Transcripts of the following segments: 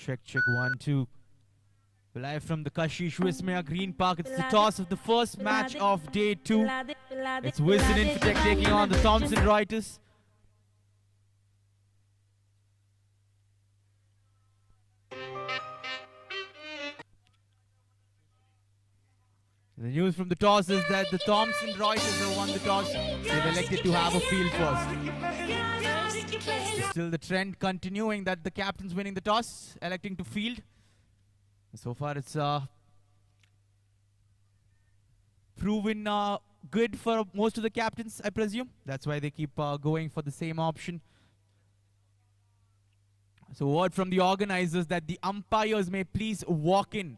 Check, check, 1-2. Live from the Kashish Wismaya Green Park. It's the toss of the first match of day 2. It's Wisden Infotech taking on the Thomson Reuters. The news from the toss is that the Thomson Reuters have won the toss. They've elected to have a field first. Still the trend continuing that the captain's winning the toss, electing to field. So far it's proven good for most of the captains, I presume. That's why they keep going for the same option. So word from the organizers that the umpires may please walk in.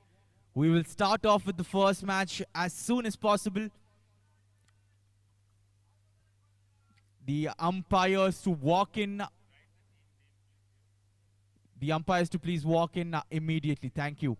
We will start off with the first match as soon as possible. The umpires to walk in. The umpires to please walk in immediately. Thank you.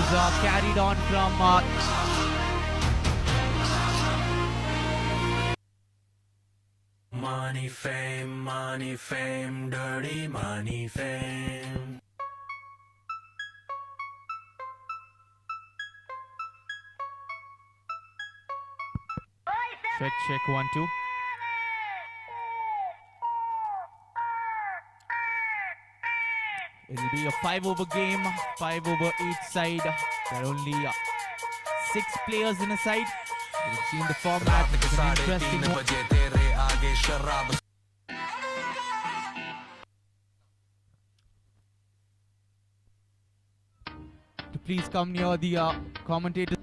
carried on from money, fame, dirty money, fame. check 1-2. It'll be a 5-over game, 5 over each side. There are only 6 players in a side. We've seen the format. It's an interesting one. To please come near the commentators.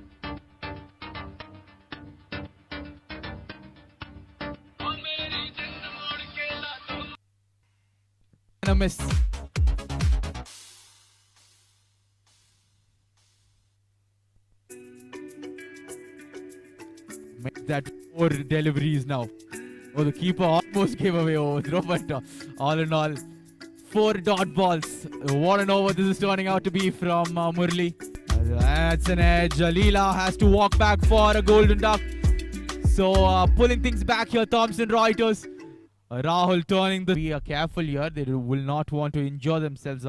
And a miss. Make that 4 deliveries now. Oh, the keeper almost gave away overthrow, but all in all, 4 dot balls. What an over this is turning out to be from Murli. That's an edge. Leela has to walk back for a golden duck. So pulling things back here, Thomson Reuters. Rahul turning the... Be careful here. They will not want to injure themselves.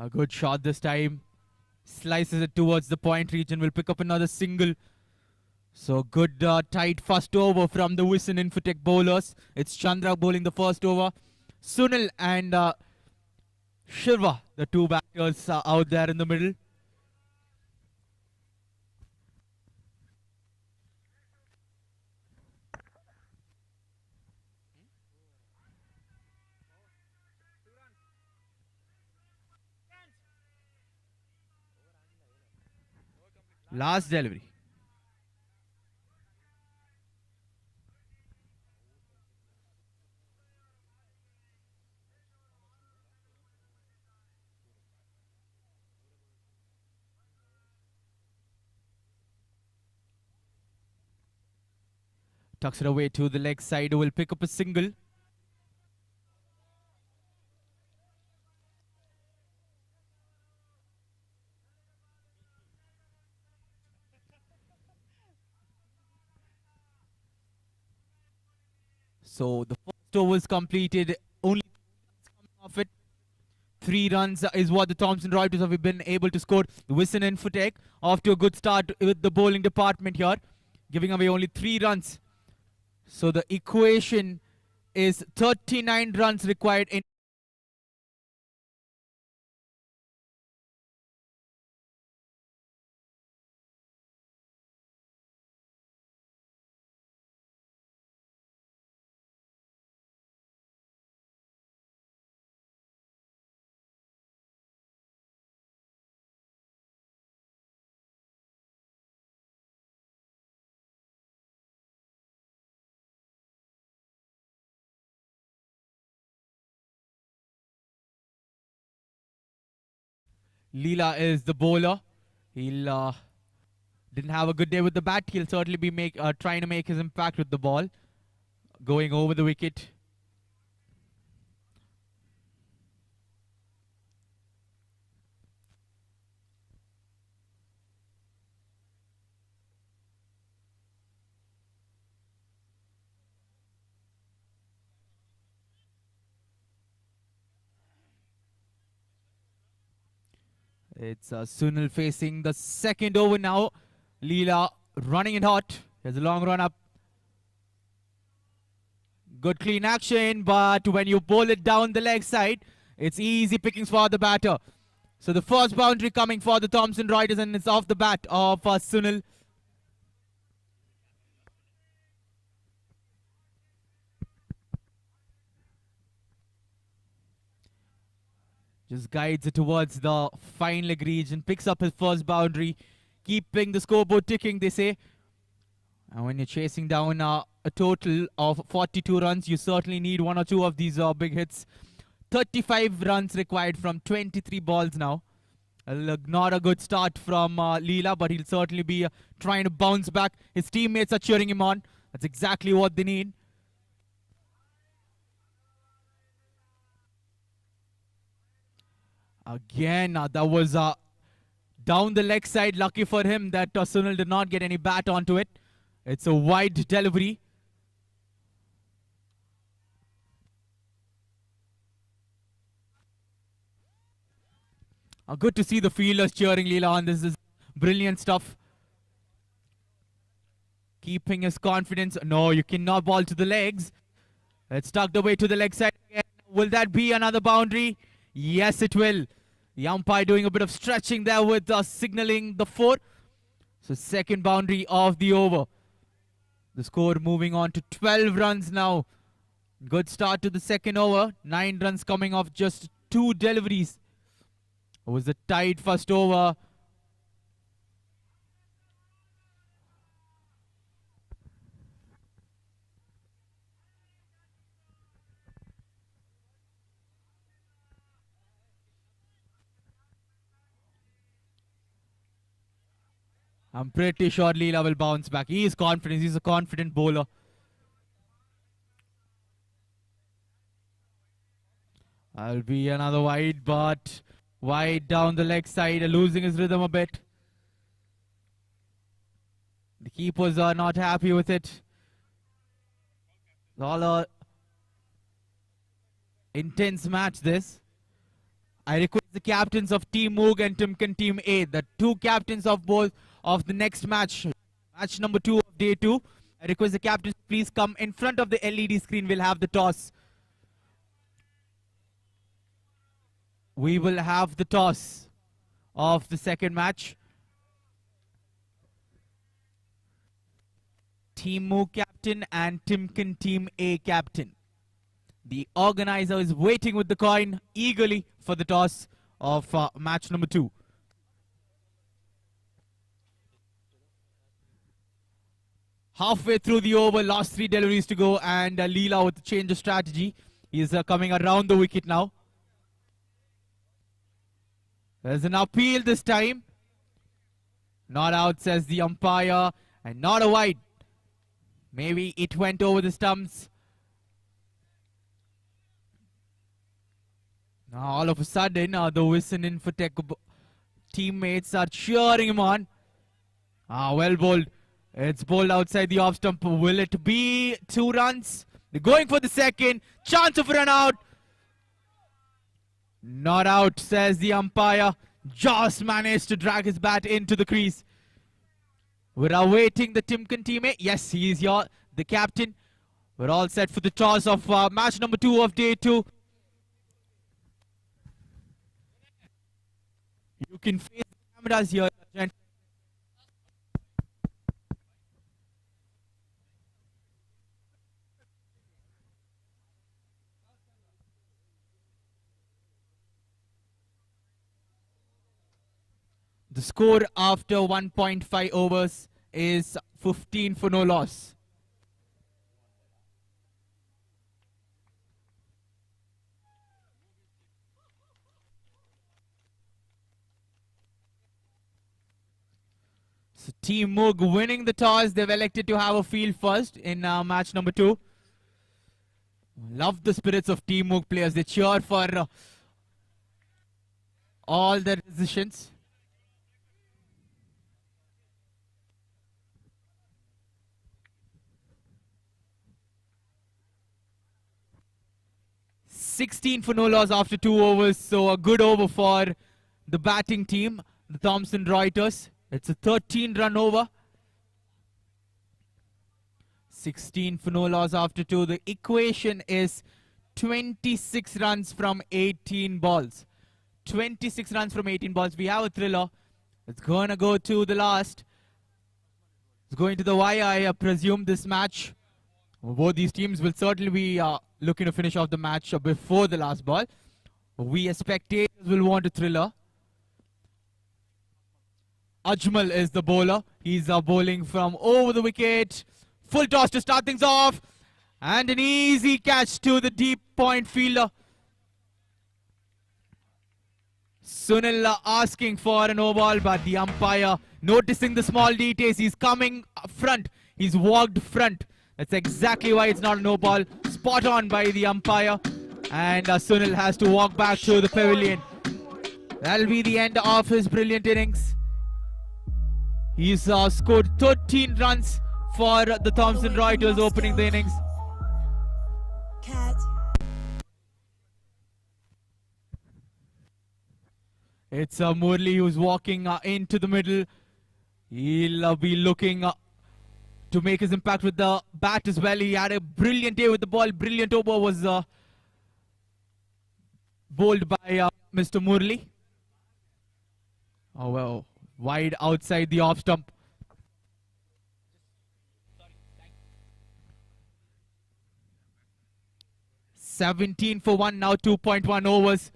A good shot this time. Slices it towards the point region. Will pick up another single. So good tight first over from the Wisden Infotech bowlers. It's Chandra bowling the first over. Sunil and Shiva, the 2 batters out there in the middle. Last delivery. Tucks it away to the leg side. Will pick up a single. So the first over is completed. Only off it. 3 runs is what the Thomson Reuters have been able to score. The Wisden Infotech off to a good start with the bowling department here, giving away only 3 runs. So the equation is 39 runs required in. Leela is the bowler. He'll didn't have a good day with the bat. He'll certainly be trying to make his impact with the ball, going over the wicket. It's Sunil facing the second over now. Leela running it hot. There's a long run up. Good clean action, but when you bowl it down the leg side, it's easy pickings for the batter. So the first boundary coming for the Thomson Reuters, and it's off the bat of Sunil. Just guides it towards the fine leg region, picks up his first boundary, keeping the scoreboard ticking, they say. And when you're chasing down a total of 42 runs. You certainly need one or two of these big hits. 35 runs required from 23 balls now. Not a good start from Leela, but he'll certainly be trying to bounce back. His teammates are cheering him on. That's exactly what they need. Again, that was down the leg side. Lucky for him that Sunil did not get any bat onto it. It's a wide delivery. Good to see the fielders cheering Leela on. This is brilliant stuff. Keeping his confidence. No, you cannot ball to the legs. It's tucked away to the leg side again. Will that be another boundary? Yes, it will. The umpire doing a bit of stretching there with signaling the 4. So second boundary of the over. The score moving on to 12 runs now. Good start to the second over. 9 runs coming off just 2 deliveries. It was a tight first over. I'm pretty sure Leela will bounce back. He is confident. He's a confident bowler. That'll be another wide, but wide down the leg side, losing his rhythm a bit. The keepers are not happy with it. All a intense match this. I request the captains of Team Moog and Timken Team A, the 2 captains of both of the next match, match number 2 of day 2. I request the captains please come in front of the LED screen. We'll have the toss. We will have the toss of the second match. Team Moog captain and Timken Team A captain. The organizer is waiting with the coin eagerly for the toss of match number 2. Halfway through the over, last 3 deliveries to go, and Leela with the change of strategy. He is coming around the wicket now. There's an appeal this time. Not out, says the umpire, and not a wide. Maybe it went over the stumps. Now all of a sudden, the Wissanen for Tech teammates are cheering him on. Well bowled. It's bowled outside the off stump. Will it be 2 runs? They're going for the second. Chance of run out. Not out, says the umpire. Just managed to drag his bat into the crease. We're awaiting the Timken teammate. Yes, he is here, the captain. We're all set for the toss of match number 2 of day 2. You can face the cameras here, gentlemen. The score after 1.5 overs is 15 for no loss. So Team Moog winning the toss. They've elected to have a field first in match number 2. Love the spirits of Team Moog players. They cheer for all their decisions. $16 for no loss after 2 overs, so a good over for the batting team, the Thomson Reuters. It's a 13-run over. 16 for no loss after 2. The equation is 26 runs from 18 balls. 26 runs from 18 balls. We have a thriller. It's going to go to the last. It's going to the wire, I presume, this match. Both these teams will certainly be looking to finish off the match before the last ball. We as spectators will want a thriller. Ajmal is the bowler. He's bowling from over the wicket Full toss to start things off. And an easy catch to the deep point fielder. Sunil asking for a no ball, but the umpire noticing the small details. He's coming front. He's walked front. That's exactly why it's not a no ball. Spot on by the umpire. And Sunil has to walk back to the pavilion. That'll be the end of his brilliant innings. He's scored 13 runs for the Thomson Reuters opening the innings. Cat. It's Murli who's walking into the middle. He'll be looking to make his impact with the bat as well. He had a brilliant day with the ball. Brilliant over was bowled by Mr. Murli. Oh well, wide outside the off stump. $17 for 1 now, 2.1 overs.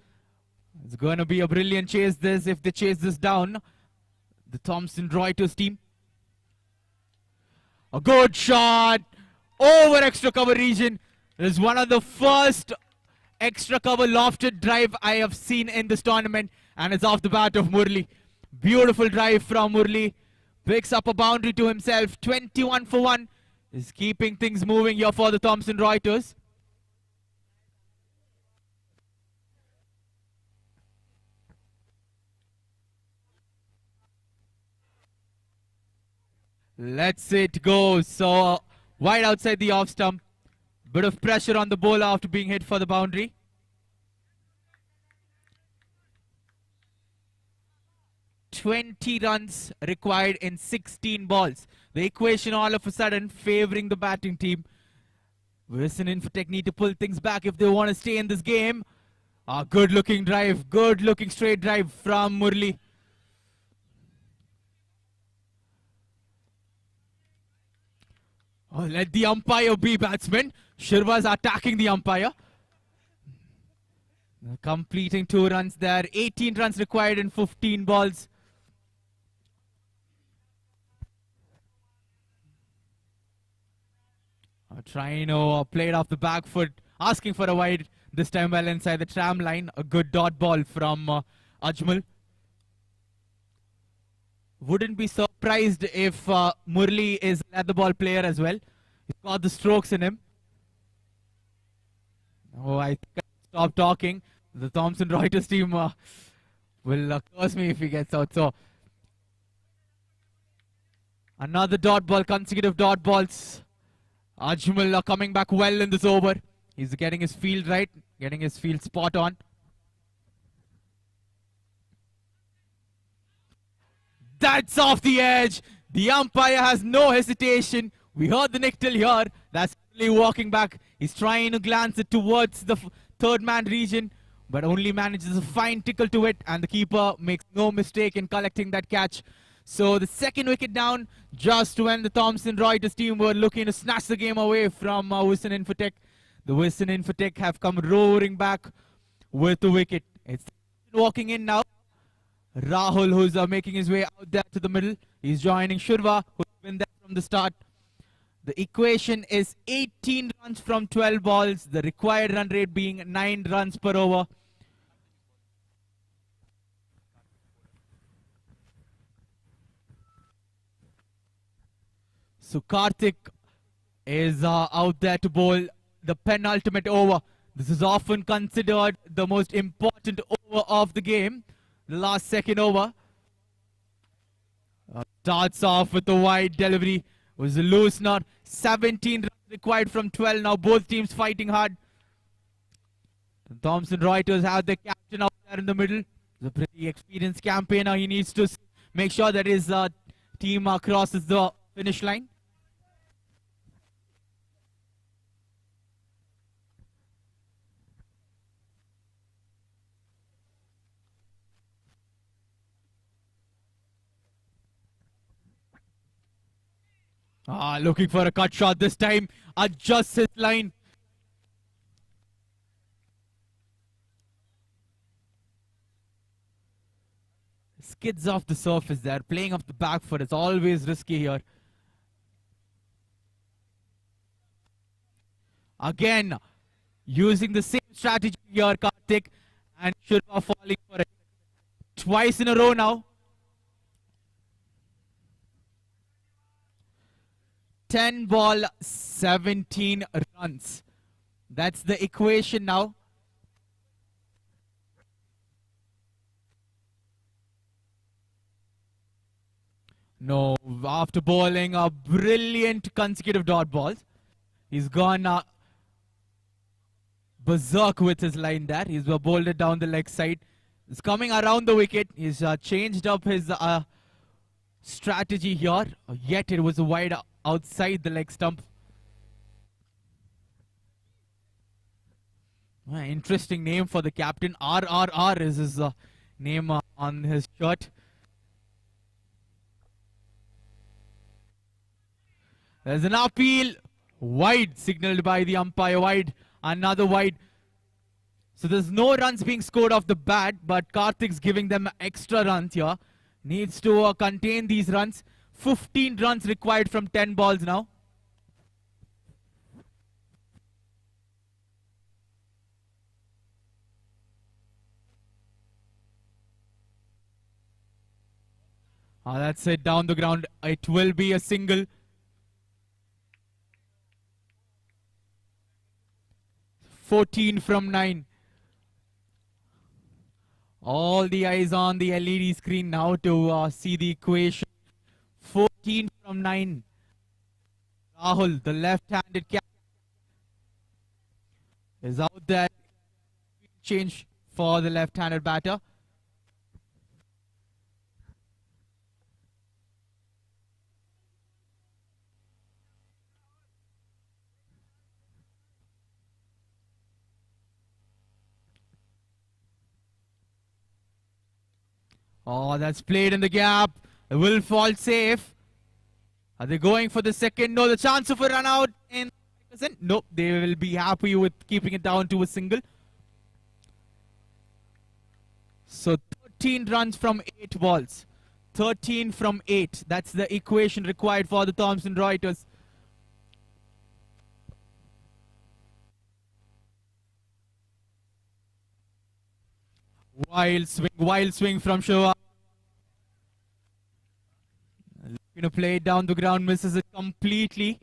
It's going to be a brilliant chase this if they chase this down. The Thomson Reuters team. A good shot over extra cover region. It is one of the first extra cover lofted drive I have seen in this tournament, and it's off the bat of Murli. Beautiful drive from Murli. Picks up a boundary to himself. 21 for 1 is keeping things moving here for the Thomson Reuters. Let's it go. So wide outside the off stump. Bit of pressure on the bowler after being hit for the boundary. $20 runs required in 16 balls. The equation all of a sudden favoring the batting team. Wilson in for technique to pull things back if they want to stay in this game. A good looking drive. Good looking straight drive from Murli. Oh, let the umpire be batsman. Shirva's attacking the umpire. Completing 2 runs there. 18 runs required in 15 balls. Trying to play it off the back foot. Asking for a wide. This time well inside the tram line. A good dot ball from Ajmal. Wouldn't be surprised if Murli is a leather ball player as well. He's got the strokes in him. Oh, I think I'll stop talking. The Thomson Reuters team will curse me if he gets out. So, another dot ball, consecutive dot balls. Ajmal coming back well in this over. He's getting his field right, getting his field spot on. That's off the edge. The umpire has no hesitation. We heard the nickel here. That's only walking back. He's trying to glance it towards the third man region, but only manages a fine tickle to it, and the keeper makes no mistake in collecting that catch. So the second wicket down, just when the Thomson Reuters team were looking to snatch the game away from Wilson Infotech. The Wilson Infotech have come roaring back with the wicket. It's walking in now. Rahul, who's making his way out there to the middle. He's joining Shirva, who's been there from the start. The equation is 18 runs from 12 balls. The required run rate being 9 runs per over. So Karthik is out there to bowl the penultimate over. This is often considered the most important over of the game. The last second over. Starts off with a wide delivery. Was a loose knot. 17 runs required from 12. Now both teams fighting hard. The Thomson Reuters have the captain out there in the middle. He's a pretty experienced campaigner. He needs to make sure that his team crosses the finish line. Looking for a cut shot this time. Adjusts his line. Skids off the surface there. Playing off the back foot is always risky here. Again, using the same strategy here, Karthik, and Shurva falling for it. Twice in a row now. 10 ball, 17 runs. That's the equation now. No, after bowling a brilliant consecutive dot balls, he's gone berserk with his line there. He's bowled it down the leg side. He's coming around the wicket. He's changed up his strategy here. Yet it was wide outside the leg stump. Interesting name for the captain. RRR is his name on his shirt. There's an appeal. Wide, signaled by the umpire. Wide. Another wide. So there's no runs being scored off the bat, but Karthik's giving them extra runs here. Needs to contain these runs. 15 runs required from 10 balls now. That's it, down the ground. It will be a single. 14 from 9. All the eyes on the LED screen now to see the equation. 14 from 9. Rahul, the left-handed captain, is out there. Change for the left-handed batter. Oh, that's played in the gap. It will fall safe. Are they going for the second? No, the chance of a run out. Nope, they will be happy with keeping it down to a single. So 13 runs from 8 balls. 13 from 8. That's the equation required for the Thomson Reuters. Wild swing from Shiva. Looking to play it down the ground, misses it completely.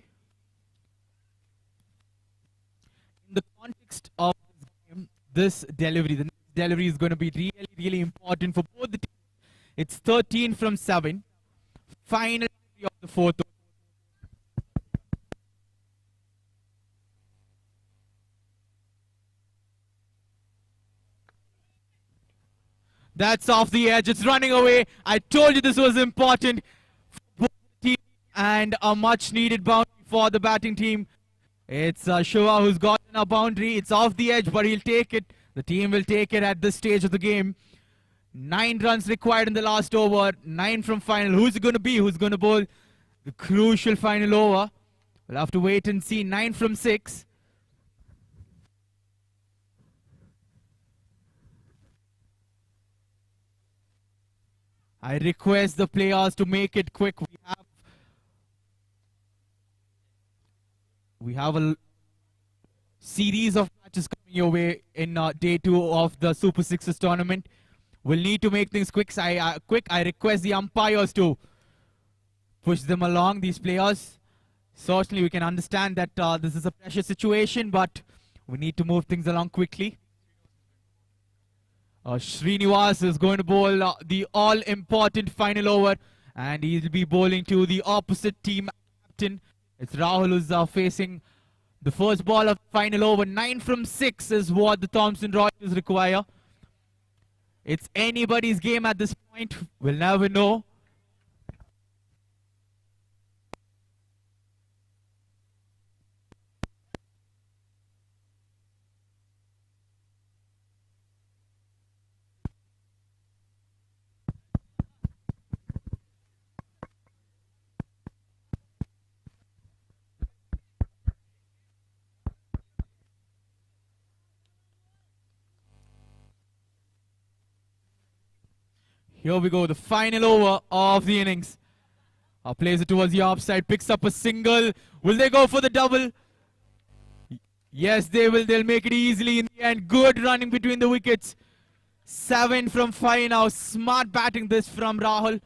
In the context of this game, this delivery, the next delivery is going to be really, really important for both the teams. It's 13 from 7. Final of the fourth. That's off the edge. It's running away. I told you this was important for both teams and a much needed boundary for the batting team. It's Shiva who's gotten a boundary. It's off the edge, but he'll take it. The team will take it at this stage of the game. 9 runs required in the last over. 9 from final. Who's it going to be? Who's going to bowl the crucial final over? We'll have to wait and see. 9 from 6. I request the players to make it quick. We have a series of matches coming your way in day 2 of the Super Sixes tournament. We'll need to make things quick. I request the umpires to push them along, these players. Certainly we can understand that this is a pressure situation, but we need to move things along quickly. Srinivas is going to bowl the all-important final over, and he'll be bowling to the opposite team captain. It's Rahul who's facing the first ball of final over. 9 from 6 is what the Thomson Reuters require. It's anybody's game at this point. We'll never know. Here we go, the final over of the innings. Plays it towards the offside, picks up a single. Will they go for the double? Yes, they will. They'll make it easily in the end. Good running between the wickets. 7 from 5 now. Smart batting this from Rahul.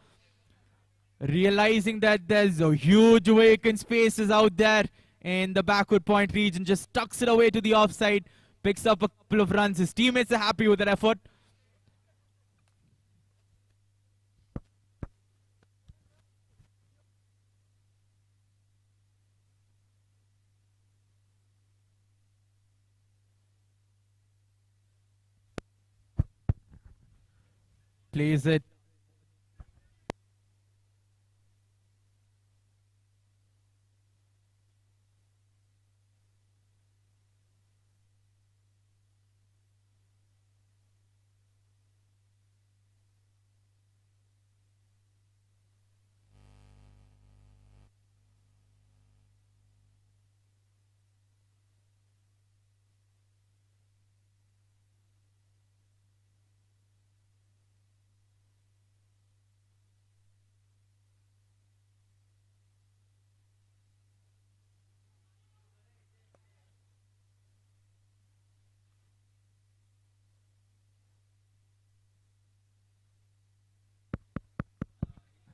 Realizing that there's a huge vacant spaces out there in the backward point region. Just tucks it away to the offside. Picks up a couple of runs. His teammates are happy with that effort. Plays it.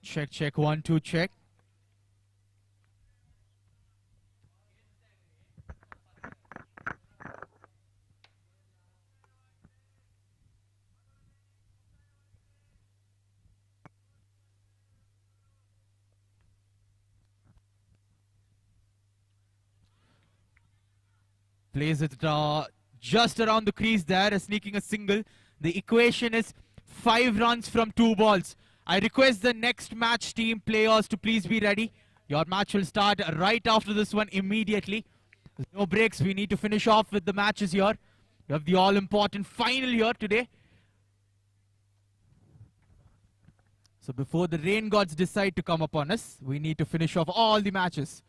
Check, check. 1-2, check. Plays it just around the crease there, sneaking a single. The equation is 5 runs from 2 balls. I request the next match team players to please be ready. Your match will start right after this one immediately. There's no breaks. We need to finish off with the matches here. We have the all-important final here today. So before the rain gods decide to come upon us, we need to finish off all the matches.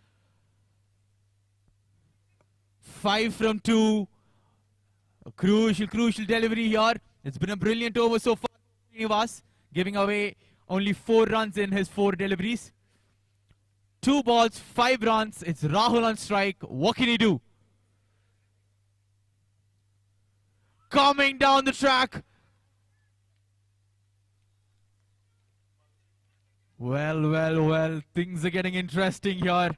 5 from 2. A crucial delivery here. It's been a brilliant over so far. Srinivas giving away only 4 runs in his 4 deliveries. 2 balls, 5 runs. It's Rahul on strike. What can he do? Coming down the track. Well. Things are getting interesting here.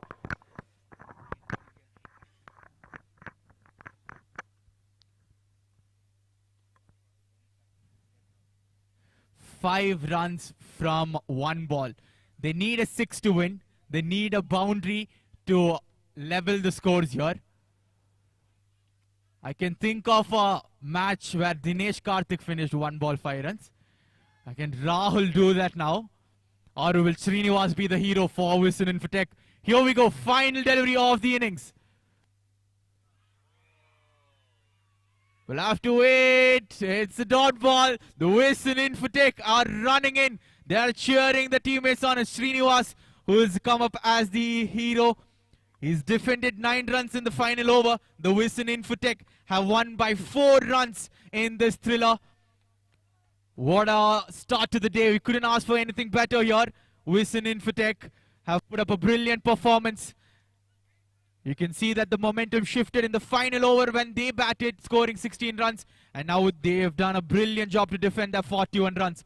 Five runs from 1 ball. They need a 6 to win. They need a boundary to level the scores here. I can think of a match where Dinesh Karthik finished 1 ball 5 runs. Can Rahul do that now? Or will Srinivas be the hero for Wisden Infotech? Here we go. Final delivery of the innings. We'll have to wait. It's a dot ball. The Wisden Infotech are running in. They are cheering the teammates on. It's Srinivas who has come up as the hero. He's defended 9 runs in the final over. The Wisden Infotech have won by 4 runs in this thriller. What a start to the day. We couldn't ask for anything better here. Wisden Infotech have put up a brilliant performance. You can see that the momentum shifted in the final over when they batted, scoring 16 runs. And now they have done a brilliant job to defend their 41 runs.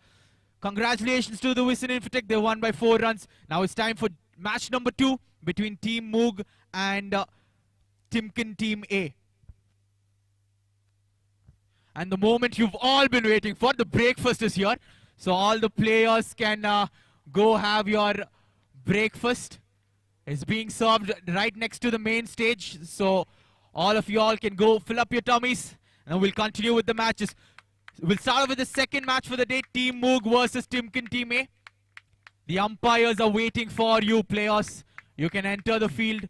Congratulations to the Wisden Infotech. They won by 4 runs. Now it's time for match number 2 between Team Moog and Timken Team A. And the moment you've all been waiting for, the breakfast is here. So all the players can go have your breakfast. It's being served right next to the main stage. So all of you all can go fill up your tummies. And we'll continue with the matches. We'll start with the second match for the day. Team Moog versus Timken Team A. The umpires are waiting for you players. You can enter the field.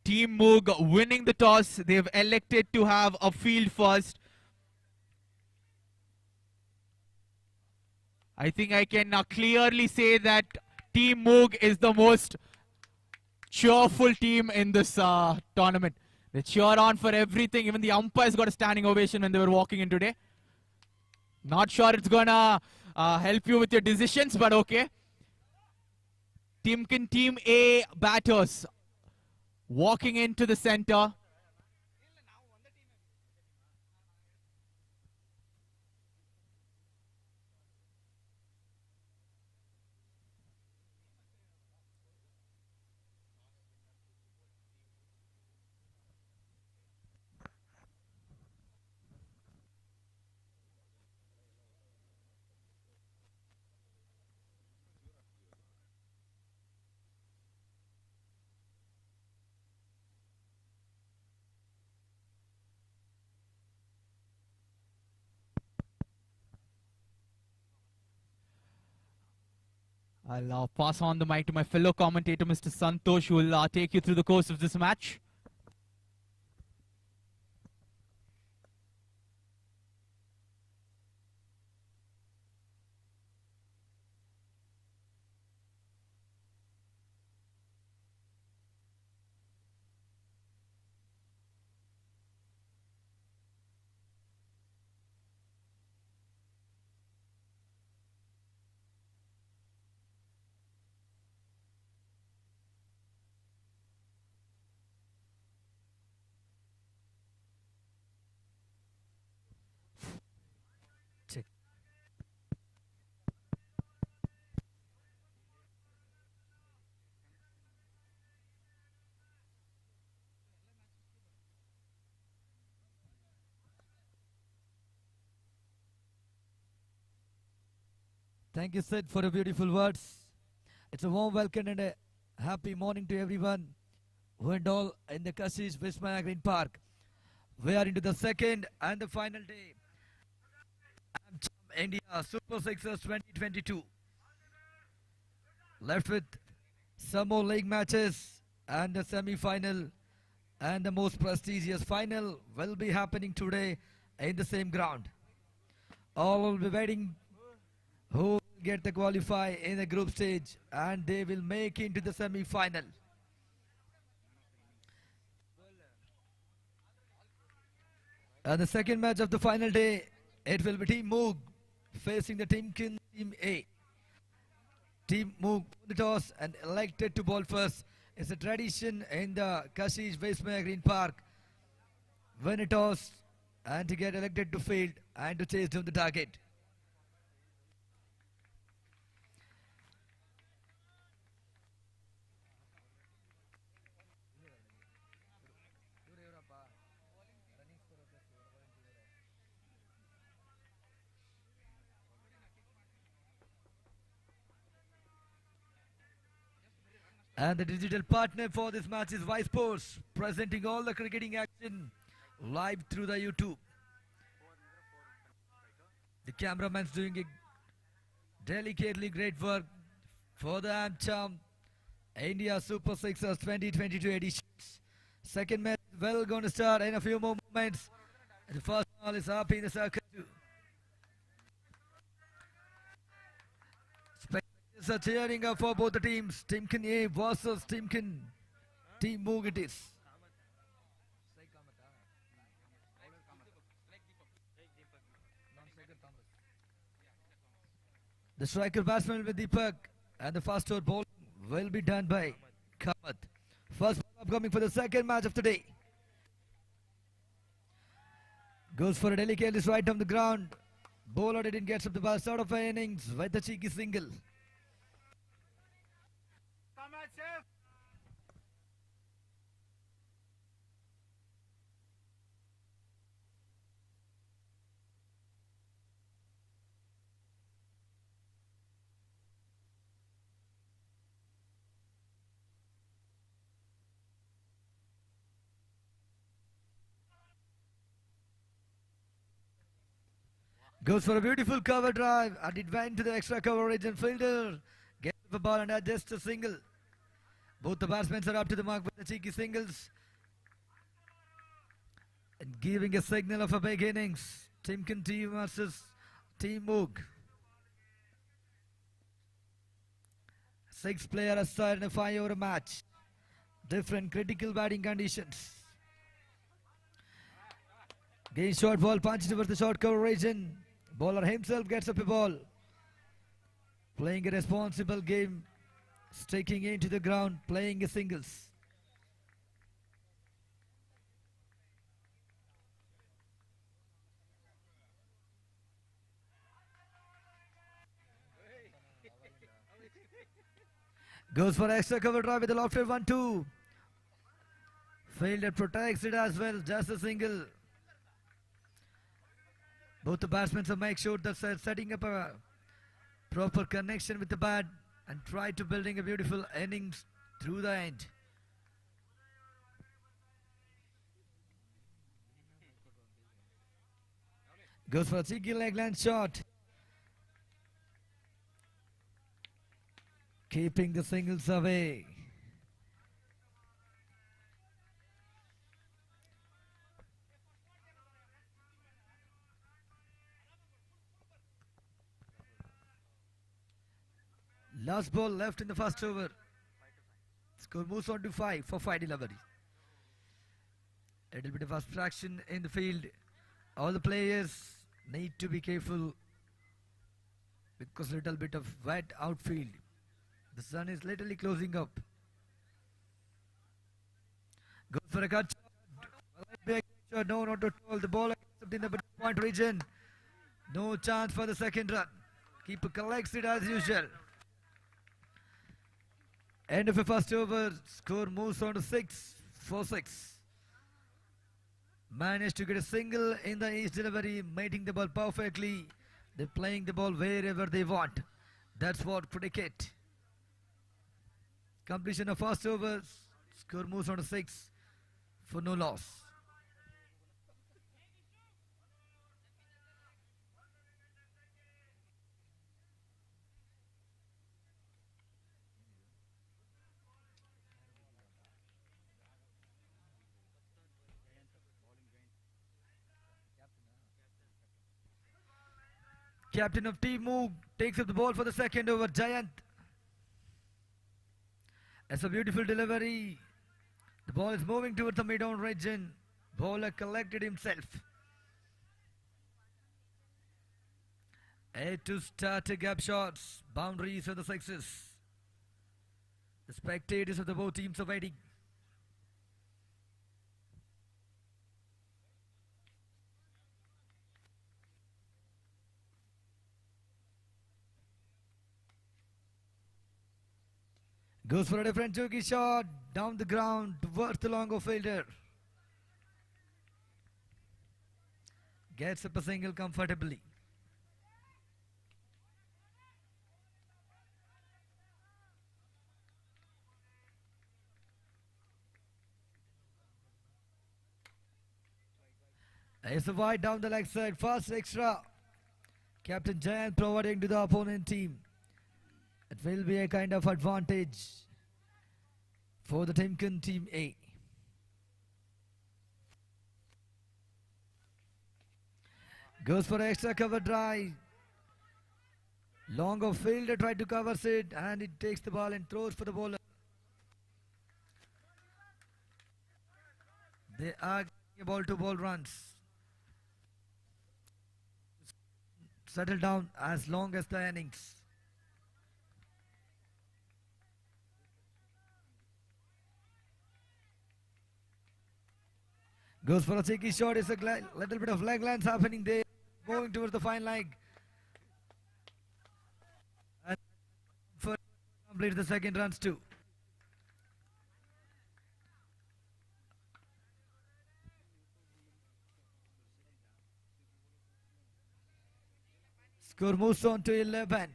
Team Moog winning the toss. They've elected to have a field first. I think I can clearly say that Team Moog is the most cheerful team in this tournament. They cheer on for everything. Even the umpires got a standing ovation when they were walking in today. Not sure it's gonna help you with your decisions, but okay. Timken Team A batters walking into the center. I'll pass on the mic to my fellow commentator, Mr. Santosh, who will take you through the course of this match. Thank you, Sid, for the beautiful words. It's a warm welcome and a happy morning to everyone who and all in the Kashish Vismaya Green Park. We are into the second and the final day. Amcham India Super Sixers 2022. Left with some more league matches and the semi-final and the most prestigious final will be happening today in the same ground. All will be waiting who will get the qualify in the group stage and they will make into the semi-final. And the second match of the final day, it will be Team Moog facing the Timken Team A. Team Moog won the toss and elected to bowl first. It's a tradition in the Kashish Vismaya Green Park. Win a toss and to get elected to field and to chase down the target. And the digital partner for this match is Vice Sports, presenting all the cricketing action live through the YouTube. The cameraman's doing a delicately great work for the Amcham India Super Sixers 2022 editions. Second match well going to start in a few more moments. And the first ball is up in the circle. Spectators are cheering up for both the teams. Timken A versus Timken Team Moog it is. The striker batsman will be Deepak and the fast over bowling will be done by Kamat. First ball upcoming for the second match of the day. Goes for a delicate right on the ground. Bowler didn't get up the ball start of the innings with the cheeky single. Goes for a beautiful cover drive and it went to the extra coverage and fielder gets the ball and adjusts a single. Both the batsmen are up to the mark with the cheeky singles and giving a signal of a big innings. Timken team versus Team Moog. 6 players aside in a 5-over match. Different critical batting conditions. Again short ball punched over the short coverage and bowler himself gets up a ball. Playing a responsible game. sticking into the ground, playing a singles. Goes for extra cover drive with the lofted 1-2. Fielder protects it as well, just a single. Both the batsmen have make sure that they're setting up a proper connection with the bat and try to building a beautiful innings through the end. Goes for a cheeky leg land shot. Keeping the singles away. Last ball left in the first over. Score moves on to 5 for 5 deliveries. A little bit of abstraction in the field. All the players need to be careful because little bit of wet outfield. The sun is literally closing up. Goes for a cut shot. No, not at all. The ball up in the point region. No chance for the second run. Keeper collects it as usual. End of the first over. Score moves on to 6 for 6. Managed to get a single in the each delivery, mating the ball perfectly. They're playing the ball wherever they want. That's what cricket. Completion of first over. Score moves on to 6 for no loss. Captain of team Moog takes up the ball for the second over. Giant. It's a beautiful delivery. The ball is moving towards the mid-on region. Bowler collected himself. A to start a gap shots. Boundaries for the sixes. The spectators of the both teams are waiting. Goes for a different jokey shot down the ground towards the long fielder. Gets up a single comfortably. It's a wide down the leg side. Fast extra. Captain Giant providing to the opponent team. It will be a kind of advantage for the Timken Team A. Goes for extra cover drive. Long of fielder tried to cover it and it takes the ball and throws for the bowler. They are getting ball to ball runs. Settle down as long as the innings. Goes for a cheeky shot. It's a little bit of leg lines happening there. Moving towards the fine leg. And for complete the second runs too. Score moves on to 11.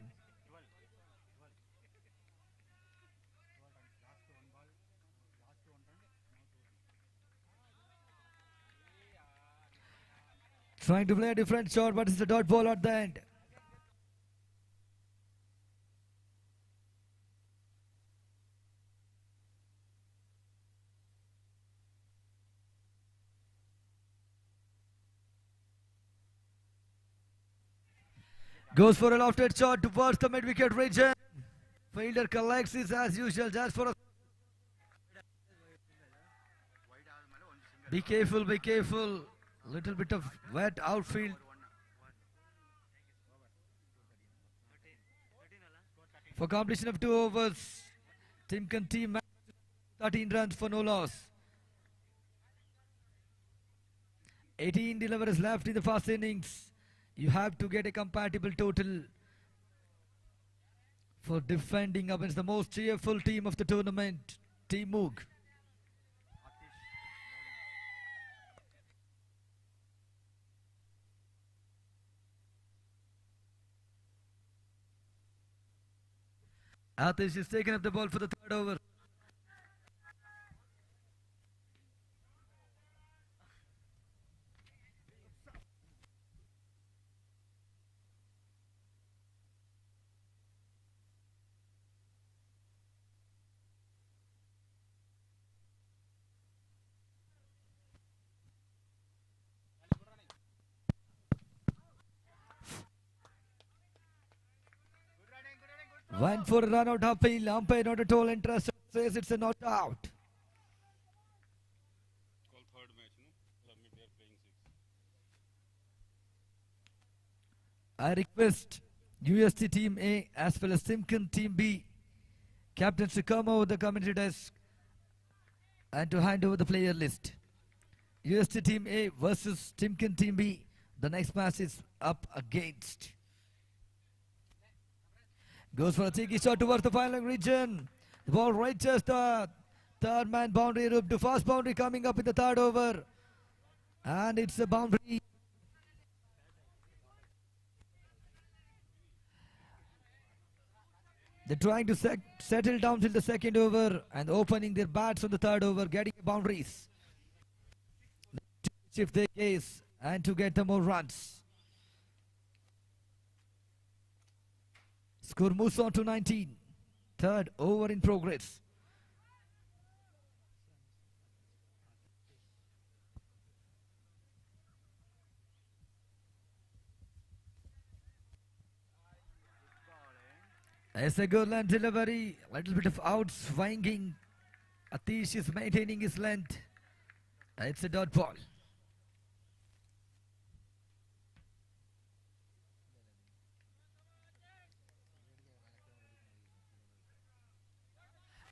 Trying to play a different shot, but it's a dot ball at the end. Goes for a lofted shot towards the mid-wicket region. Fielder collects it as usual, just for a... Be careful, be careful. Little bit of wet outfield. For completion of 2 overs, Timken team 13 runs for no loss. 18 deliveries left in the first innings. You have to get a compatible total for defending against the most cheerful team of the tournament, Team Moog. Atish is taking up the ball for the third over. Went for a run out uphill. Umpire not at all interested. Says it's a not out. Call third match, no? Submit they are playing 6. I request UST Team A as well as Simkin Team B captains to come over the commentary desk and to hand over the player list. UST Team A versus Timken Team B. The next match is up against. Goes for a cheeky shot towards the final region. The ball reaches the third man boundary rope to fast boundary coming up in the third over. And it's a boundary. They're trying to settle down till the second over and opening their bats on the third over, getting boundaries. To shift their case and to get the more runs. Score moves on to 19. Third over in progress. It's a good length delivery. A little bit of out swinging. Atish is maintaining his length. It's a dot ball.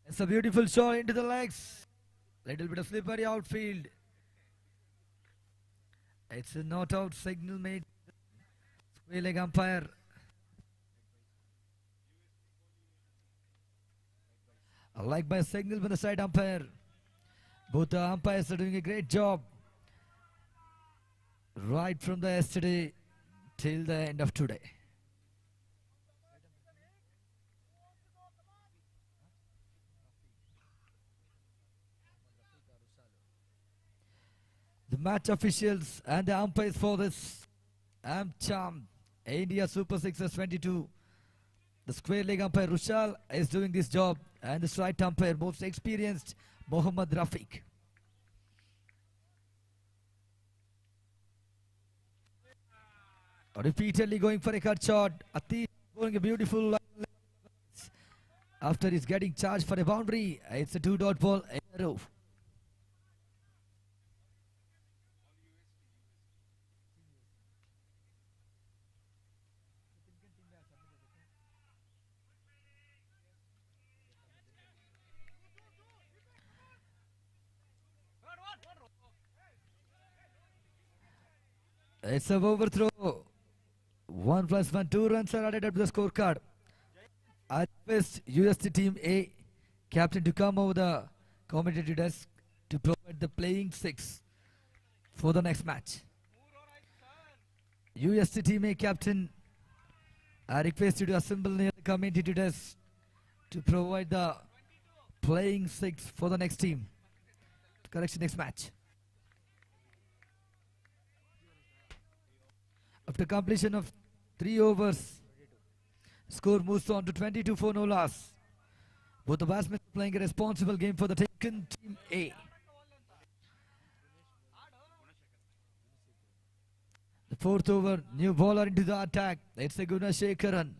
It's a beautiful shot into the legs. Little bit of slippery outfield. It's a not out signal made. Square leg umpire. A leg by signal by the side umpire. Both the umpires are doing a great job. Right from the yesterday till the end of today. The match officials and the umpires for this Amcham India Super Sixers 22. The square leg umpire Rushal is doing this job, and the straight umpire, most experienced, Mohammad Rafiq. Repeatedly going for a cut shot. Atish going a beautiful after he's getting charged for a boundary. It's a 2-dot ball in a row. It's a overthrow. 1 + 1, 2 runs are added up to the scorecard. I request UST Team A captain to come over the commentator desk to provide the playing 6 for the next match. UST Team A captain, I request you to assemble near the commentator desk to provide the playing 6 for the next team. Correction, next match. After completion of 3 overs, score moves on to 22 for no loss. Both the batsmen playing a responsible game for the Taken Team A. The 4th over, new bowler into the attack. It's a Gunashekaran.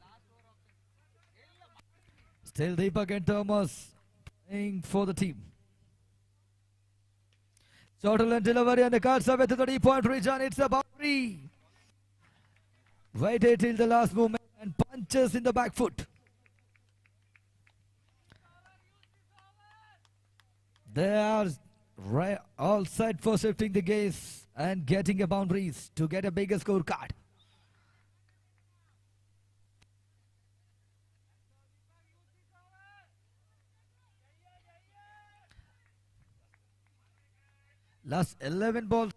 Still Deepak and Thomas playing for the team. Shorter and delivery and the cards away to the deep point region. It's a boundary. Waited till the last moment and punches in the back foot. They are all set for shifting the gaze and getting a boundaries to get a bigger scorecard. Last 11 balls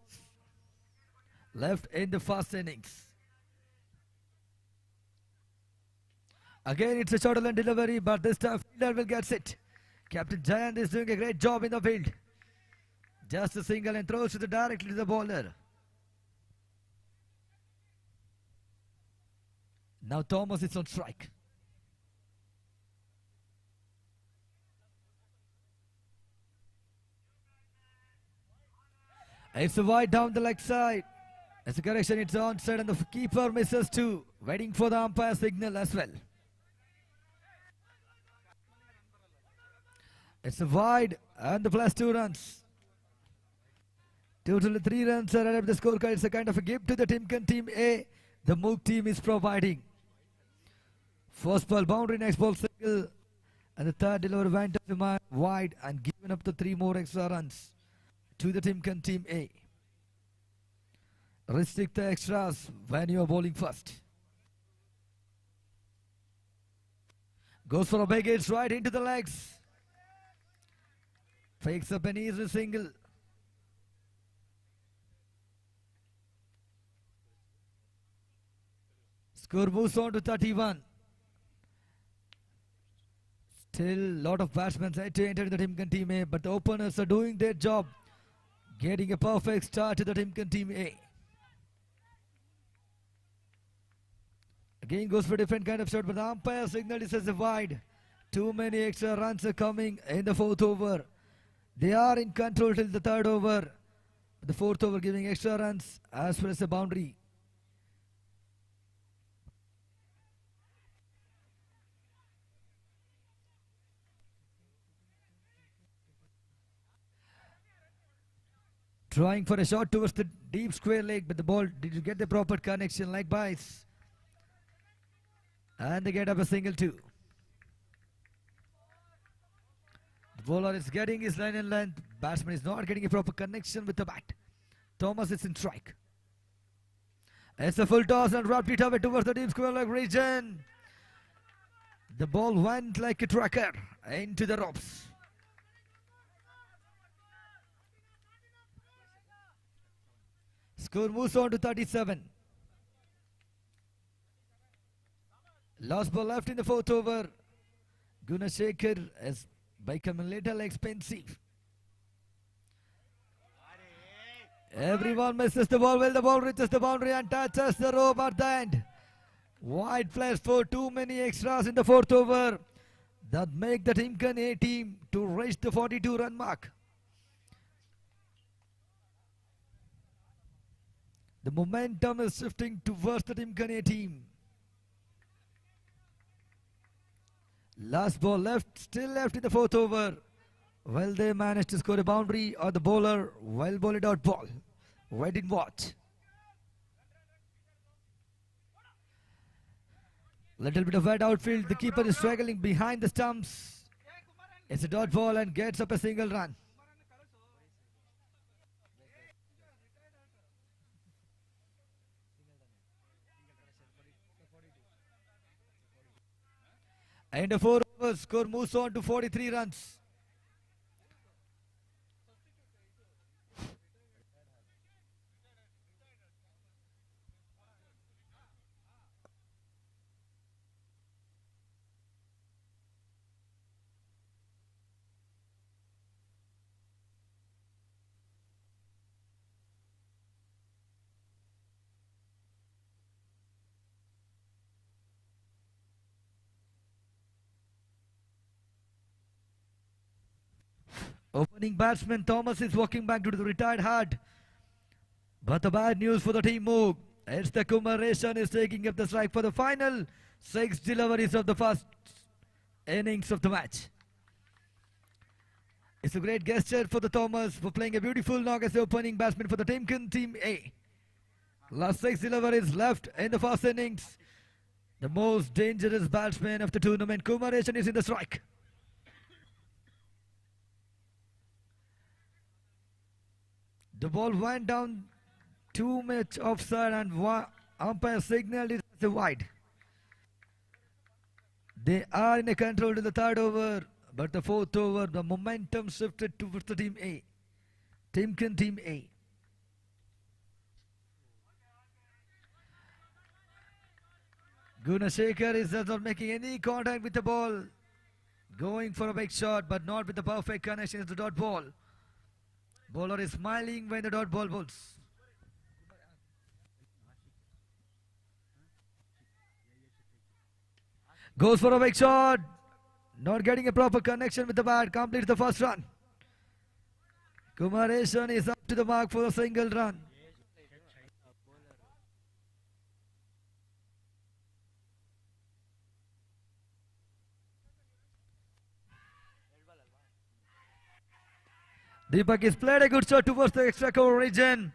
left in the first innings. Again, it's a shuttle and delivery, but this time fielder will get it. Captain Giant is doing a great job in the field. Just a single and throws it directly to the bowler. Now Thomas is on strike. It's a wide down the leg side. As a correction, it's onside and the keeper misses too. Waiting for the umpire signal as well. It's a wide and the plus 2 runs. Total 3 runs are added to the scorecard. It's a kind of a gift to the Timken Team A. The Moog team is providing. First ball boundary, next ball single. And the third delivery went off the mark wide and given up the 3 more extra runs to the Timken Team A. Restrict the extras when you are bowling first. Goes for a big hit right into the legs. Fakes up an easy single. Score moves on to 31. Still lot of batsmen had to enter the Timken Team A, but the openers are doing their job. Getting a perfect start to the Timken Team A. Again goes for a different kind of shot, but the umpire signal is as a wide. Too many extra runs are coming in the 4th over. They are in control till the 3rd over. The 4th over giving extra runs as well as a boundary. Trying for a shot towards the deep square leg, but the ball did you get the proper connection like bites. And they get up a single too. The bowler is getting his line and length. Batsman is not getting a proper connection with the bat. Thomas is in strike. It's a full toss and dropped it away towards the deep square leg region. The ball went like a tracker into the ropes. Score moves on to 37. Last ball left in the 4th over. Gunashekhar has become a little expensive. Everyone misses the ball. Well, the ball reaches the boundary and touches the rope at the end. Wide flash for too many extras in the 4th over that make the Timken A team to reach the 42-run mark. The momentum is shifting towards the Timken A team. Last ball left, still left in the 4th over. Well, they managed to score a boundary or the bowler well bowled out ball. Wait and watch. Little bit of wet outfield. The keeper is struggling behind the stumps. It's a dot ball and gets up a single run. And the 4 overs score moves on to 43 runs. Opening batsman Thomas is walking back to the retired hard. But the bad news for the team Moog. It's the Kumareshan is taking up the strike for the final 6 deliveries of the first innings of the match. It's a great gesture for the Thomas for playing a beautiful knock as the opening batsman for the Timken Team A. Last 6 deliveries left in the first innings. The most dangerous batsman of the tournament, Kumareshan, is in the strike. The ball went down too much offside and umpire signaled it as a wide. They are in a control to the third over, but the fourth over, the momentum shifted towards the team A. Timken team A. Gunashekhar is just not making any contact with the ball. Going for a big shot, but not with the perfect connection to the dot ball. Bowler is smiling when the dot ball bowls. Goes for a big shot. Not getting a proper connection with the bat. Completes the first run. Kumaresan is up to the mark for a single run. Deepak has played a good shot towards the extra cover region.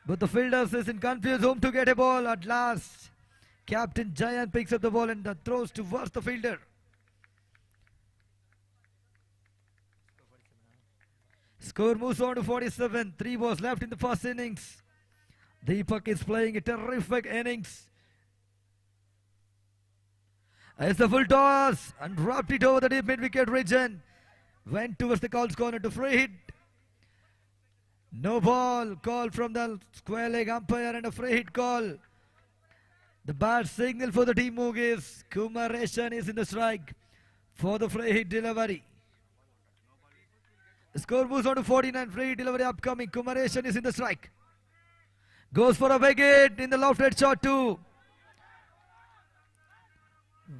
But the fielders is in confused whom to get a ball at last. Captain Jayan picks up the ball and throws towards the fielder. Score moves on to 47. 3 balls left in the first innings. Deepak is playing a terrific innings. It's a full toss and dropped it over the deep mid-wicket region. Went towards the Colts corner to free hit. No ball call from the square leg umpire and a free hit call. The bad signal for the team move is Kumaresan is in the strike for the free hit delivery. The score moves on to 49. Free hit delivery upcoming. Kumaresan is in the strike. Goes for a big hit in the lofted shot too.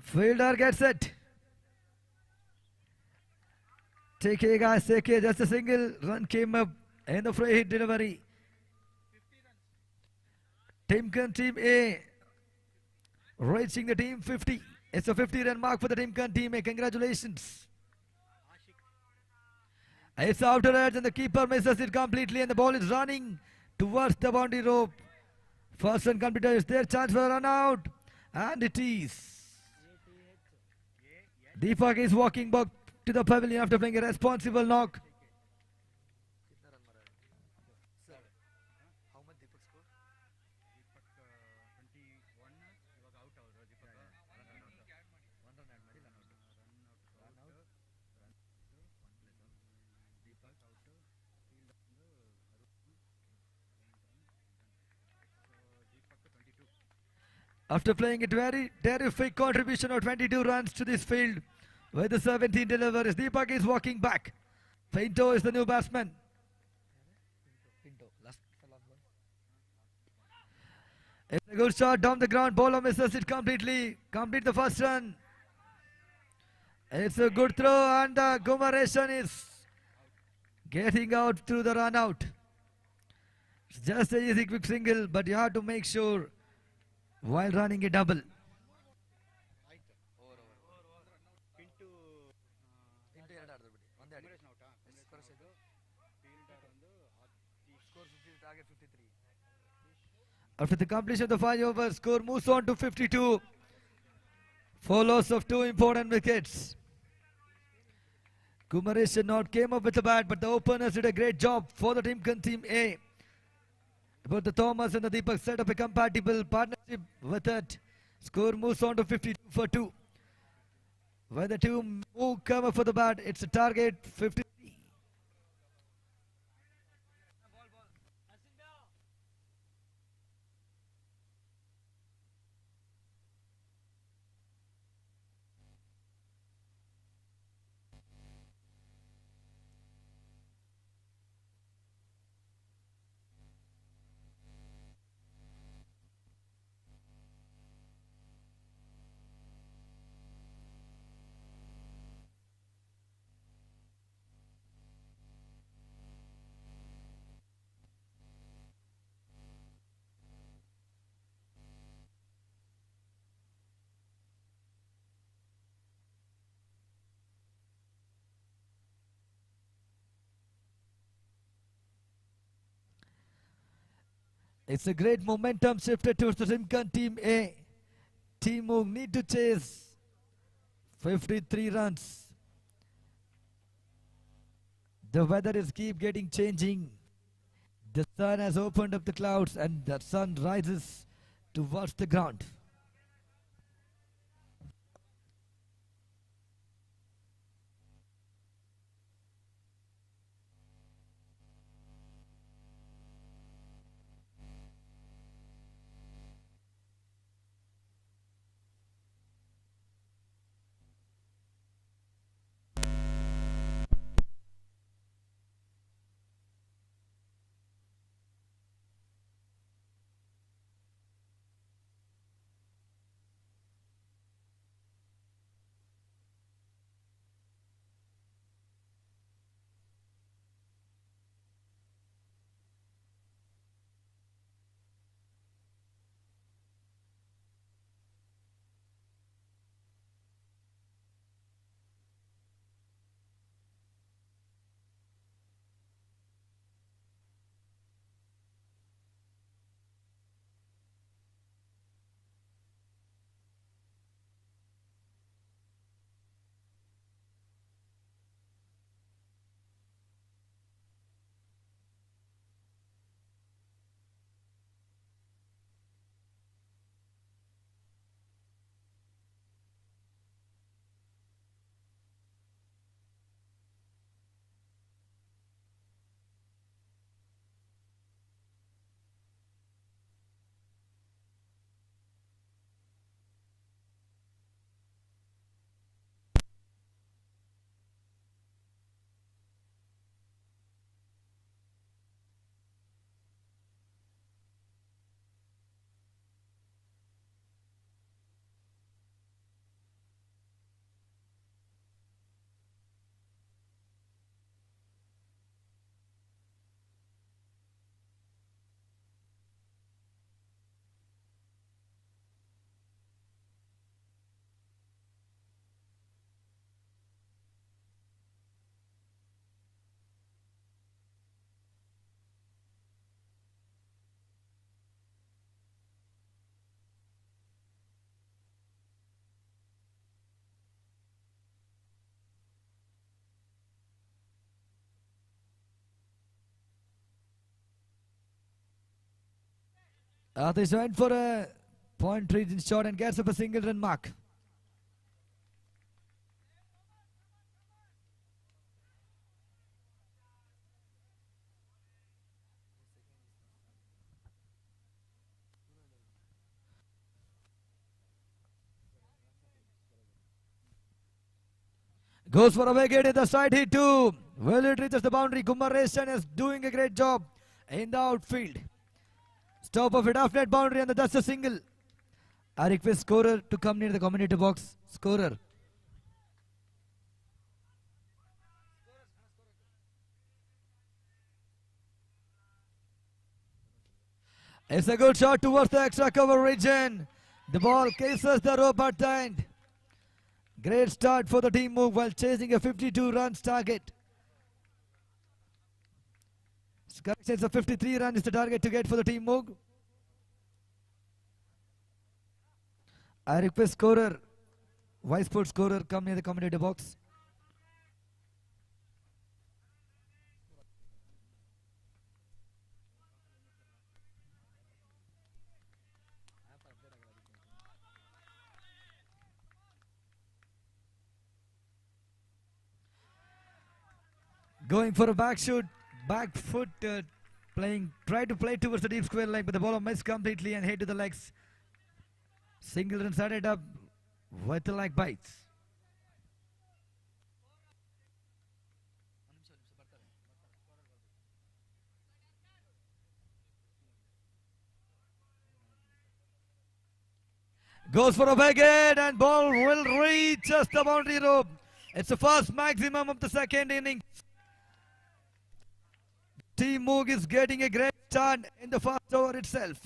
Fielder gets it. Take it, guys, take it. Just a single run came up in the free hit delivery. Timken team A reaching the team 50. It's a 50-run mark for the Timken team A. Congratulations. It's outer edge and the keeper misses it completely and the ball is running towards the boundary rope. First run completed. Is there chance for a run out? And it is. Deepak is walking back to the pavilion after playing a responsible knock. After playing a very terrific contribution of 22 runs to this field, with the 17 deliveries, Deepak is walking back. Pinto is the new batsman. It's a good shot down the ground. Bowler misses it completely. Complete the first run. It's a good throw and Kumaresan is getting out through the run out. It's just a easy quick single, but you have to make sure while running a double. After the completion of the 5 overs, score moves on to 52. 4 loss of 2 important wickets. Kumaresan not came up with the bat, but the openers did a great job for the team A. Both the Thomas and the Deepak set up a compatible partnership with it. Score moves on to 52 for 2. When the two move come up for the bat, it's a target 53. It's a great momentum shifted towards the Timken team A. Team Moog need to chase 53 runs. The weather is keep getting changing. The sun has opened up the clouds and the sun rises towards the ground. They went for a point region shot and gets up a single run mark. Goes for a wicket in the side hit too. Well, it reaches the boundary. Kumaresan is doing a great job in the outfield. Stop of it off net boundary and that's a single. I request scorer to come near the commentator box. Scorer. It's a good shot towards the extra cover region. The ball cases the rope at the end. Great start for the team move while chasing a 52 runs target. Correction, it's a 53 run is the target to get for the team move. I request scorer, vice sport scorer, come near the commentator box. Going for a back shoot, back foot, try to play towards the deep square leg, but the ball missed completely and hit to the legs. Single run started up with the leg bites. Goes for a wicket and ball will reach just the boundary rope. It's the first maximum of the second inning. Team Moog is getting a great start in the first over itself.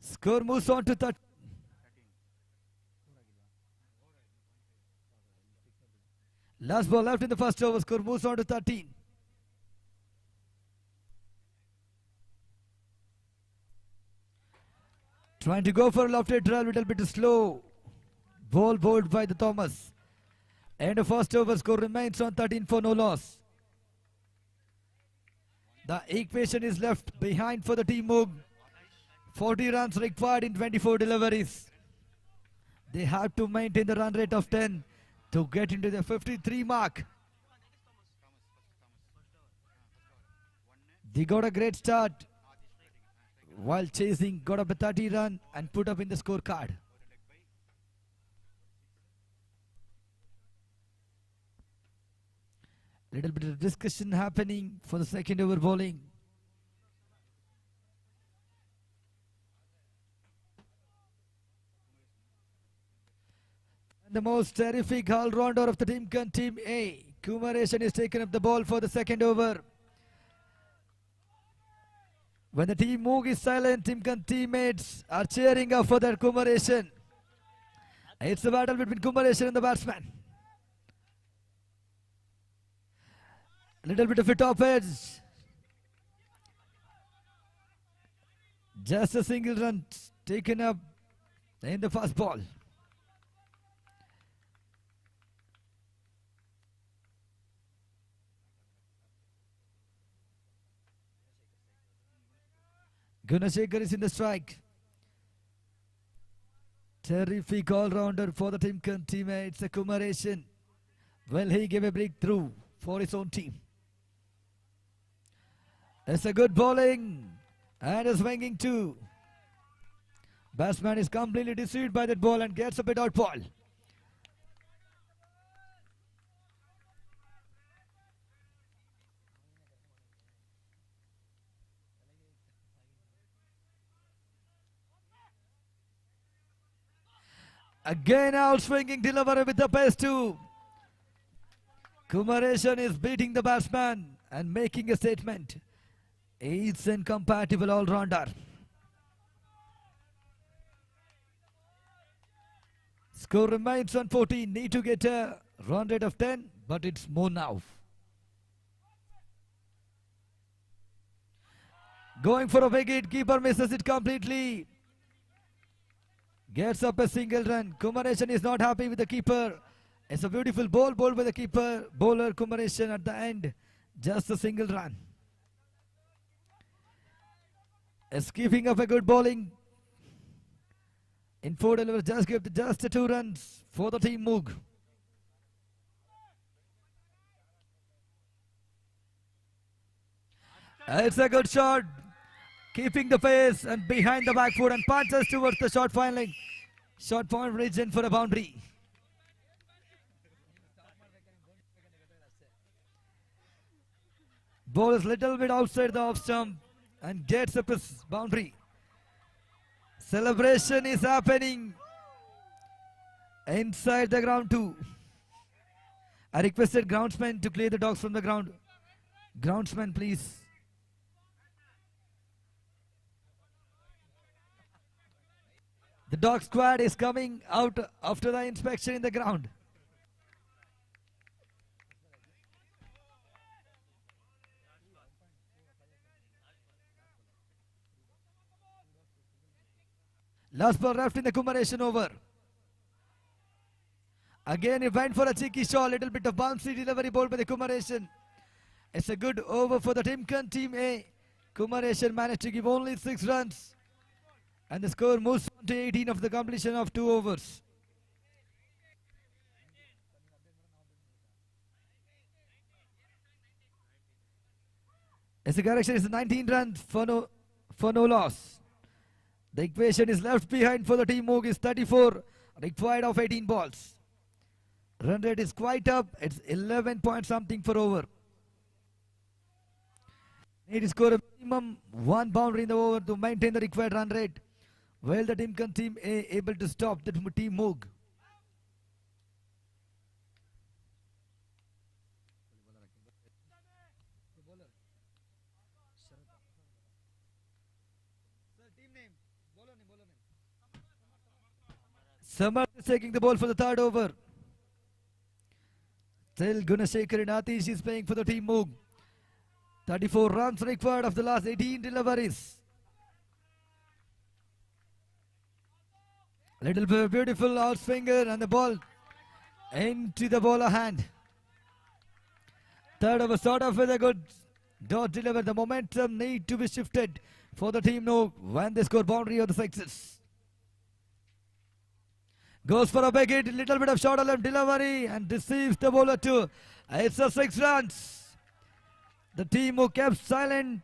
Score moves on to 13. Last ball left in the first over. Score moves on to 13. Trying to go for a lofted drive, little bit slow. Ball bowled by the Thomas. And the first over score remains on 13 for no loss. The equation is left behind for the team Moog. 40 runs required in 24 deliveries. They have to maintain the run rate of 10 to get into the 53 mark. They got a great start while chasing, got up a 30 run and put up in the scorecard. Little bit of discussion happening for the second over bowling. And the most terrific all-rounder of the team, Team A, Kumaresan, is taken up the ball for the second over. When the team Moog is silent, teammates are cheering up for their Kumaresan. It's a battle between Kumaresan and the batsman. Little bit of a top edge. Just a single run taken up in the first ball. Gunashekhar is in the strike. Terrific all-rounder for the teammates, Kumaresan. Well, he gave a breakthrough for his own team. It's a good bowling and a swinging too. Batsman is completely deceived by that ball and gets a bit out ball. Again out swinging delivery with the pace too. Kumaresan is beating the batsman and making a statement. He's an incompatible all-rounder. Score remains on 14. Need to get a run rate of 10, but it's more now. Going for a wicket, keeper misses it completely. Gets up a single run. Kumaresan is not happy with the keeper. It's a beautiful ball bowled by the keeper. Bowler Kumaresan at the end. Just a single run. Skipping of a good bowling. In 4 deliveries, just give just 2 runs for the team Moog. It's a good shot. Keeping the pace and behind the back foot and punches towards the short filing. Short point region for a boundary. Ball is little bit outside the off stump and gets up his boundary. Celebration is happening inside the ground too. I requested groundsman to clear the dogs from the ground. Groundsman, please. The dog squad is coming out after the inspection in the ground. Last ball left in the Kumaresan over. Again he went for a cheeky shot, little bit of bouncy delivery ball by the Kumaresan. It's a good over for the Team A. Kumaresan managed to give only 6 runs. And the score moves on to 18 of the completion of 2 overs. As the correction is 19 runs for no loss. The equation is left behind for the team Moog is 34, required of 18 balls. Run rate is quite up, it's 11 point something per over. Need to score a minimum 1 boundary in the over to maintain the required run rate. Well, the Team A able to stop the team Moog. Samar is taking the ball for the 3rd over. Still Gunashekar Atish is playing for the team Moog. 34 runs required of the last 18 deliveries. Little bit beautiful out swinger and the ball into the bowler hand. Third over sort of with a good dot deliver. The momentum need to be shifted for the team now when they score boundary of the sixes. Goes for a big hit, little bit of short left delivery and deceives the bowler too. It's a 6 runs. The team who kept silent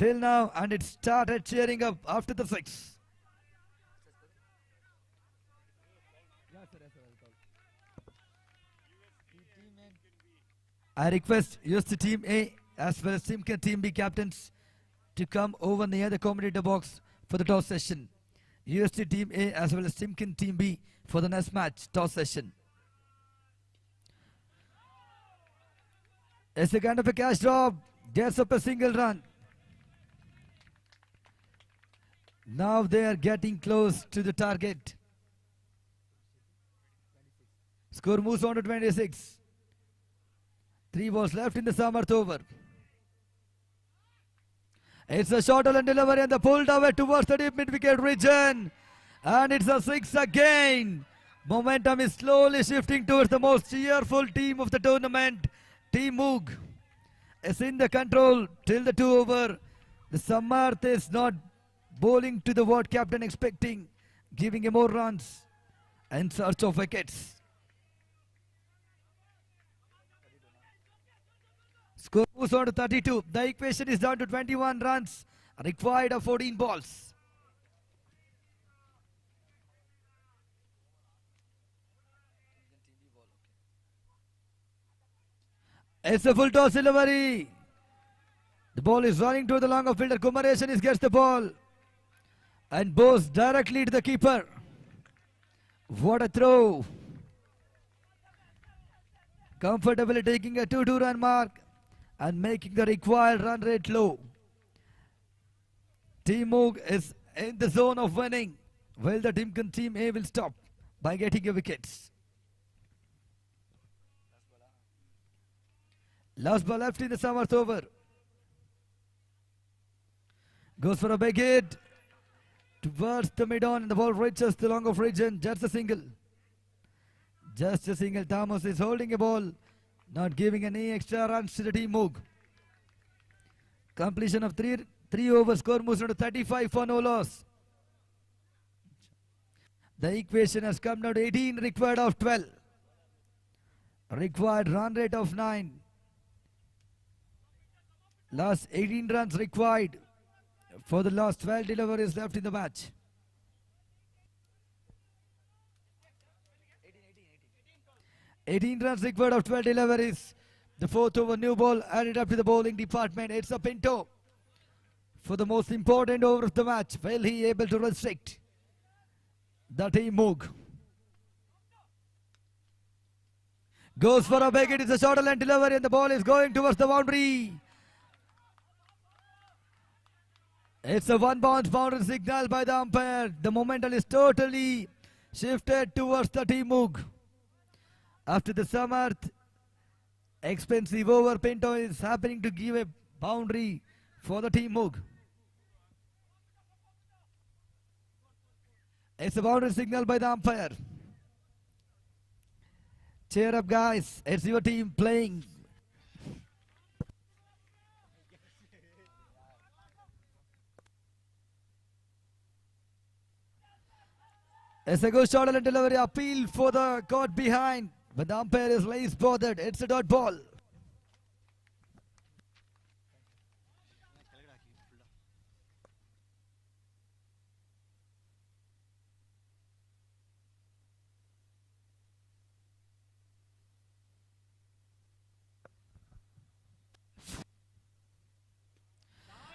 till now and it started cheering up after the 6. I request UST Team A as well as Simkin Team B captains to come over near the commentator box for the toss session. UST Team A as well as Simkin Team B for the next match toss session. It's a kind of a cash drop, gets up a single run. Now they are getting close to the target. Score moves on to 26. 3 balls left in the Samarth over. It's a short and delivery and the pulled away towards the deep mid-wicket region. And it's a 6 again. Momentum is slowly shifting towards the most cheerful team of the tournament. Team Moog is in the control till the 2 over. The Samarth is not bowling to the what captain expecting, giving him more runs in search of wickets. Score moves on to 32. The equation is down to 21 runs, required of 14 balls. It's a full toss delivery. The ball is running to the long of fielder. Kumaresan gets the ball and bows directly to the keeper. What a throw. Comfortably taking a 2-2 run mark and making the required run rate low. Team Moog is in the zone of winning, while the Team A will stop by getting a wickets. Last ball left in the Samarth over. Goes for a big hit towards the mid-on and the ball reaches the long of region. Just a single. Just a single. Thomas is holding a ball, not giving any extra runs to the Team Moog. Completion of three overs, score moves to 35 for no loss. The equation has come down to 18, required of 12. Required run rate of 9. Last 18 runs required for the last 12 deliveries left in the match. 18 runs required of 12 deliveries. The 4th over, new ball added up to the bowling department. It's a Pinto for the most important over of the match. Will he able to restrict the Team Moog? Goes for a big hit. It's a short line delivery and the ball is going towards the boundary. It's a one bounce boundary signal by the umpire. The momentum is totally shifted towards the Team Moog. After the Samarth expensive over, Pinto is happening to give a boundary for the Team Moog. It's a boundary signal by the umpire. Cheer up, guys. It's your team playing. It's a good shot and delivery. Appeal for the caught behind. But the umpire is less bothered. It's a dot ball.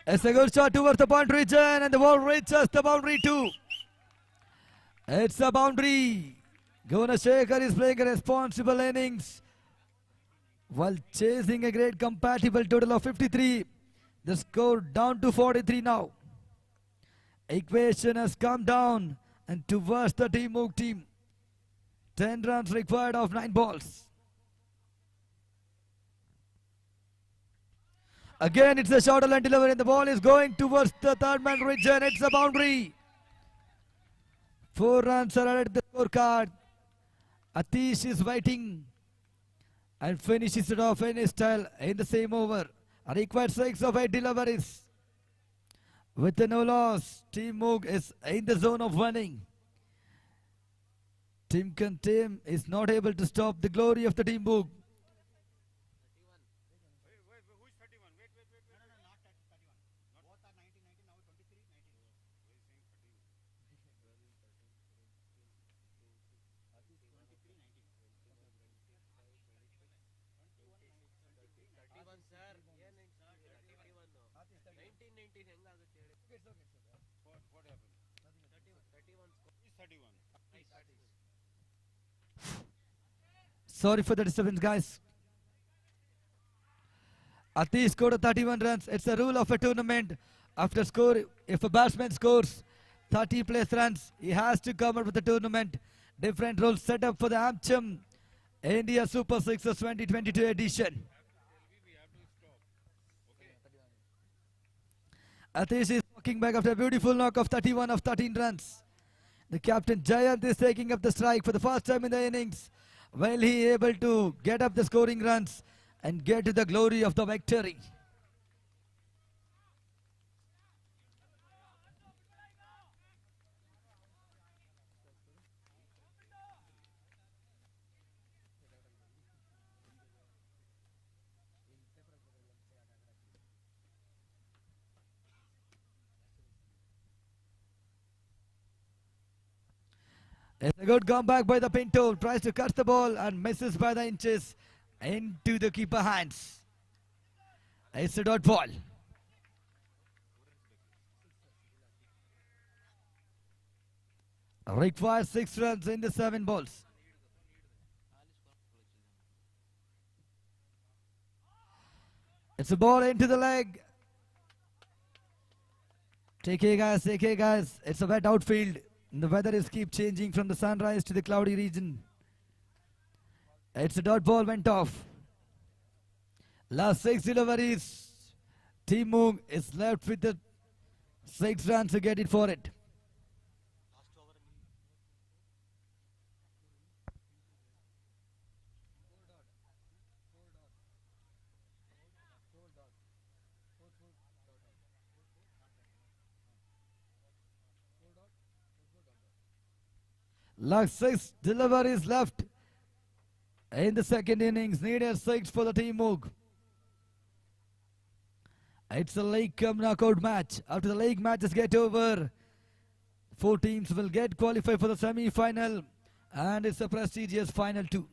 It's a good shot towards the point region and the ball reaches the boundary too. It's a boundary. Gunashekar is playing a responsible innings while chasing a great compatible total of 53. The score down to 43 now. Equation has come down and towards the Team Moog team. 10 runs required of 9 balls. Again, it's a short and delivery, and the ball is going towards the third man region. It's a boundary. 4 runs are added to the scorecard. Atish is waiting and finishes it off in his style in the same over. A required 6 of 8 deliveries. With the no loss, Team Moog is in the zone of winning. Team is not able to stop the glory of the Team Moog. Sorry for the disturbance, guys. Atish scored 31 runs. It's a rule of a tournament. After score, if a batsman scores 30 plus runs, he has to come out with the tournament. Different rules set up for the Amcham India Super Sixers 2022 edition. Atish is walking back after a beautiful knock of 31 of 13 runs. The captain Jayant is taking up the strike for the first time in the innings. Will he able to get up the scoring runs and get to the glory of the victory? It's a good comeback by the Pinto. Tries to catch the ball and misses by the inches into the keeper hands. It's a dot ball. Requires 6 runs in the 7 balls. It's a ball into the leg. Take care, guys. Take care, guys. It's a wet outfield. The weather is keep changing from the sunrise to the cloudy region. It's a dot ball went off. Last 6 deliveries. Team Moog is left with the 6 runs to get it for it. Last 6 deliveries left in the second innings. Needed 6 for the Team Moog. It's a league cup knockout match. After the league matches get over, 4 teams will get qualified for the semi-final, and it's a prestigious final too.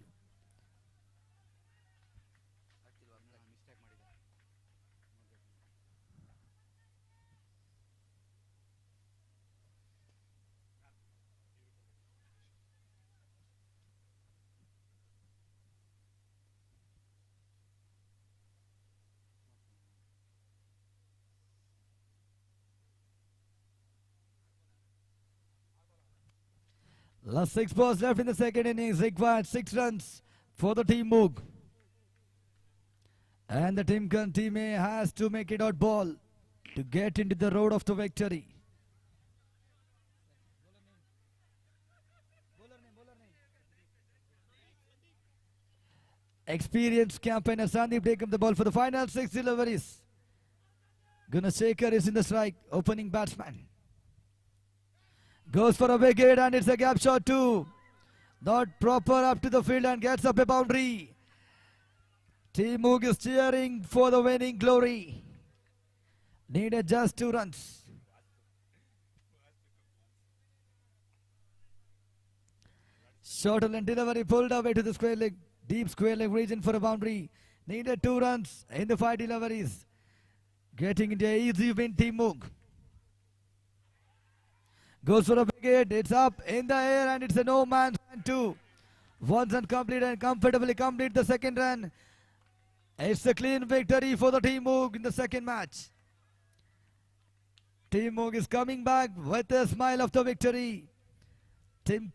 Last 6 balls left in the second innings. Required 6 runs for the Team Moog. And the team A has to make it out ball to get into the road of the victory. Experienced campaigner Sandeep take up the ball for the final 6 deliveries. Gunashekhar is in the strike, opening batsman. Goes for a wicket and it's a gap shot too. Not proper up to the field and gets up a boundary. Team Moog is cheering for the winning glory. Needed just 2 runs. Short and delivery pulled away to the square leg, deep square leg region for a boundary. Needed 2 runs in the 5 deliveries. Getting into an easy win, Team Moog. Goes for a wicket, it's up in the air and it's a no man's land too. Once and complete and comfortably complete the second run. It's a clean victory for the Team Moog in the second match. Team Moog is coming back with a smile of the victory. Team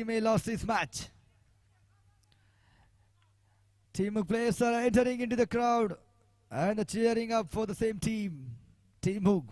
A lost this match. Team Moog players are entering into the crowd And cheering up for the same team, Team Moog.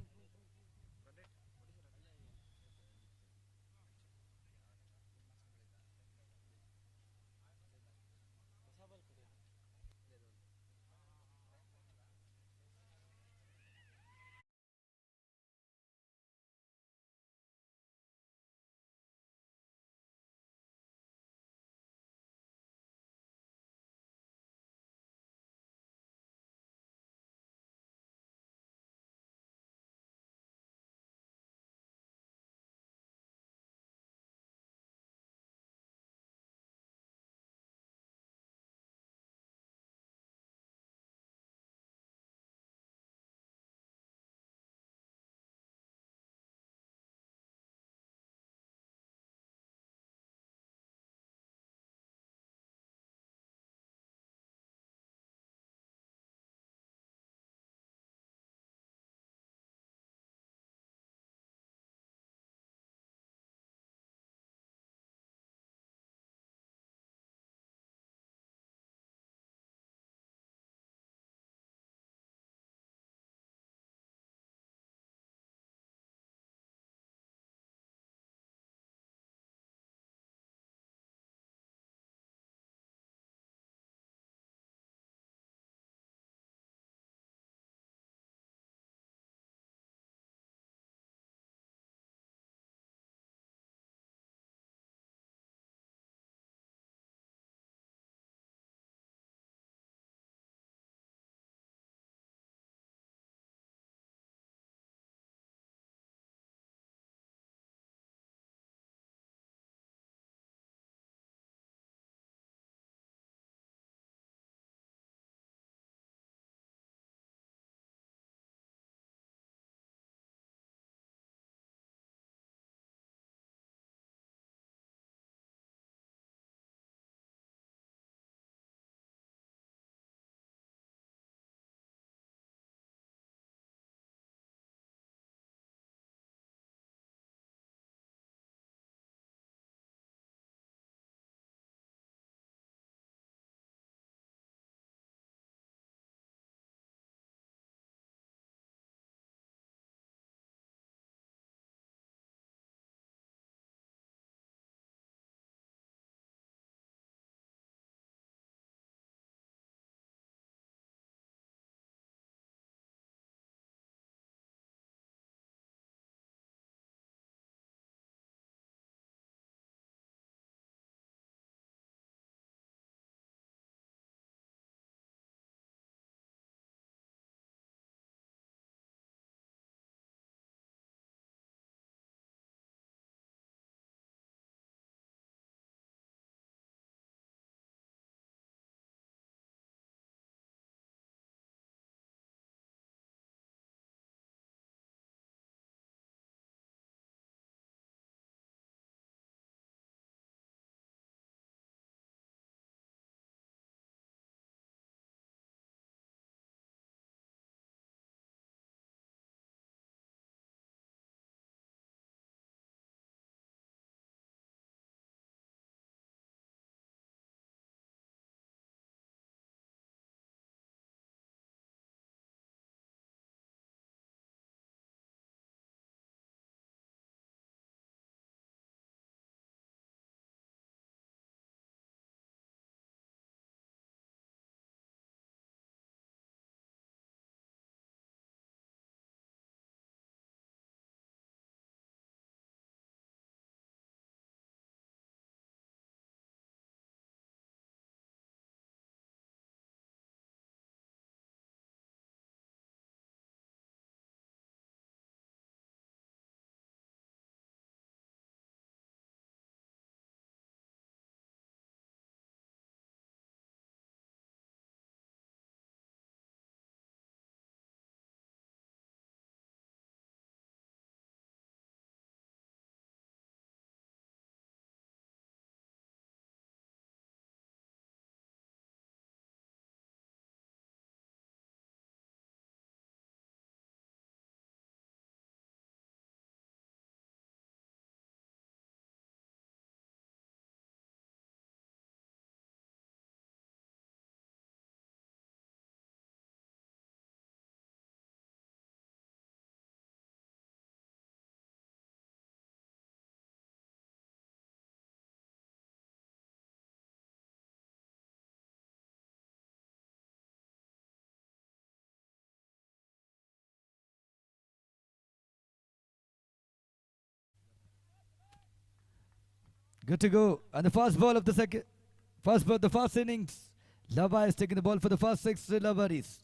Good to go. And the first ball of the the first innings. Lava is taking the ball for the first 6 deliveries.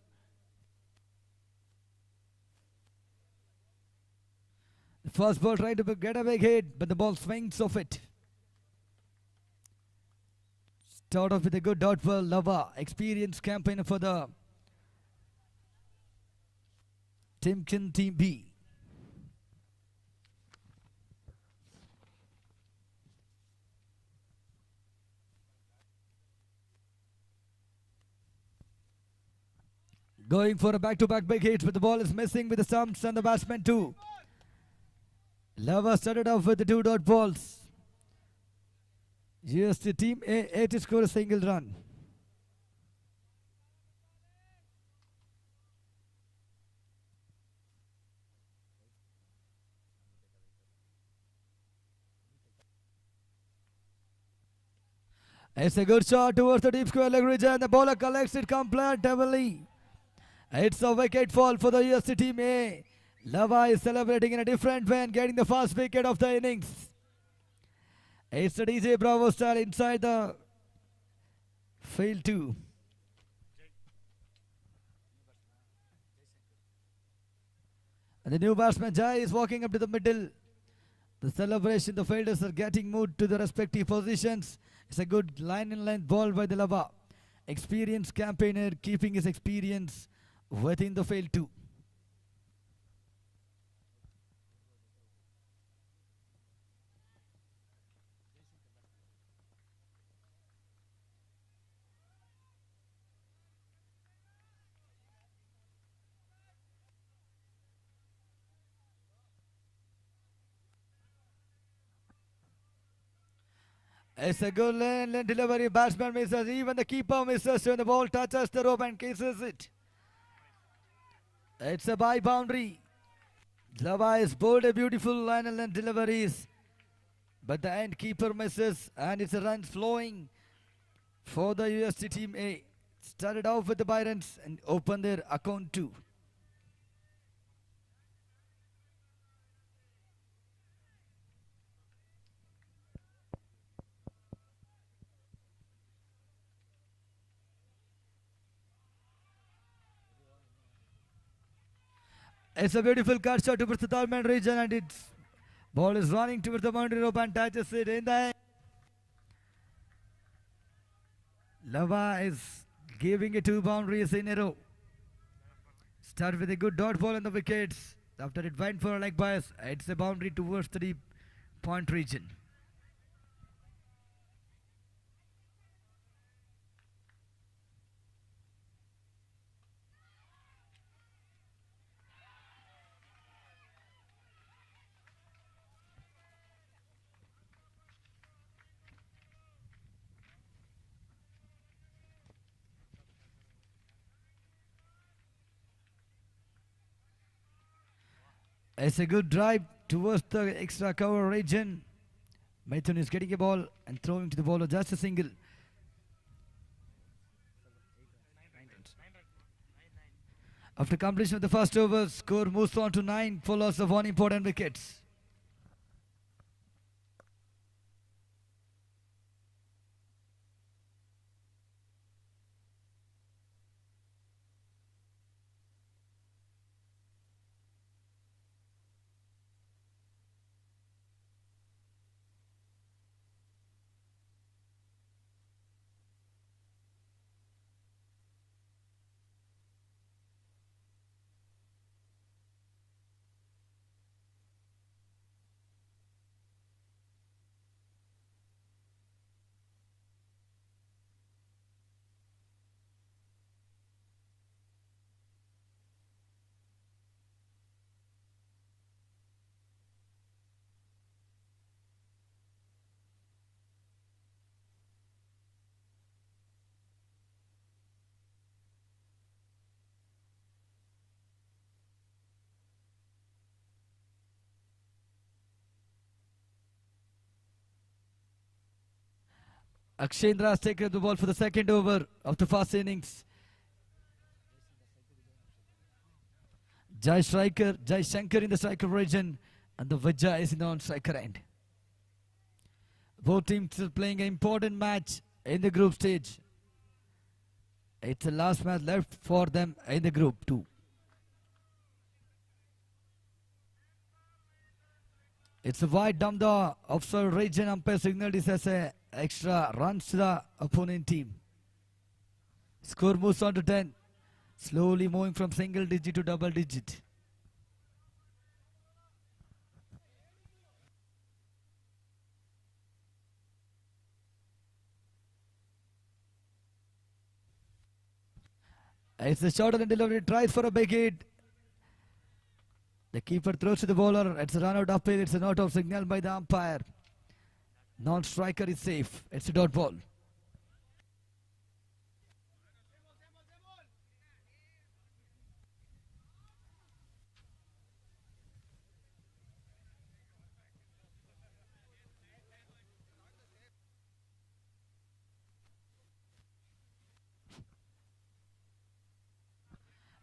The first ball trying to get a big hit, but the ball swings off it. Start off with a good dot ball. Lava, experienced campaigner for the Timken Team B. Going for a back-to-back big hit, but the ball is missing with the stumps and the batsman too. Lava started off with the 2 dot balls. Yes, the team A to score a single run. It's a good shot towards the deep square leg ridge and the bowler collects it completely. It's a wicket fall for the USC team A. Lava is celebrating in a different way and getting the first wicket of the innings. It's the DJ Bravo style inside the field too. And the new batsman Jai is walking up to the middle. The celebration, the fielders are getting moved to the respective positions. It's a good line and length ball by the Lava. Experienced campaigner keeping his experience within the field too. It's a good lane delivery. Batsman misses. Even the keeper misses when the ball touches the rope and kisses it. It's a by boundary. Lava is bowled a beautiful line and length deliveries. But the end keeper misses and it's a run flowing for the USC team A. Started off with the Byrons and opened their account too. It's a beautiful cut shot towards the Thalman region and its ball is running towards the boundary rope and touches it in the end. Lava is giving it 2 boundaries in a row. Start with a good dot ball on the wickets. After it went for a leg bias, it's a boundary towards the deep point region. It's a good drive towards the extra cover region. Maithun is getting a ball and throwing to the bowler just a single. After completion of the first over, score moves on to 9 for loss of 1 important wickets. Akshendra has taken the ball for the second over of the first innings. Jai Shankar in the striker region and the Vijay is in the on-striker end. Both teams are playing an important match in the group stage. It's the last match left for them in the group too. It's a wide down the offside region. Umpire signaled this as a extra runs to the opponent team. Score moves on to 10. Slowly moving from single digit to double digit. It's a shot and delivery. Tries for a big hit. The keeper throws to the bowler. It's a run out upfield. It's a not out signal by the umpire. Non-striker is safe. It's a dot ball.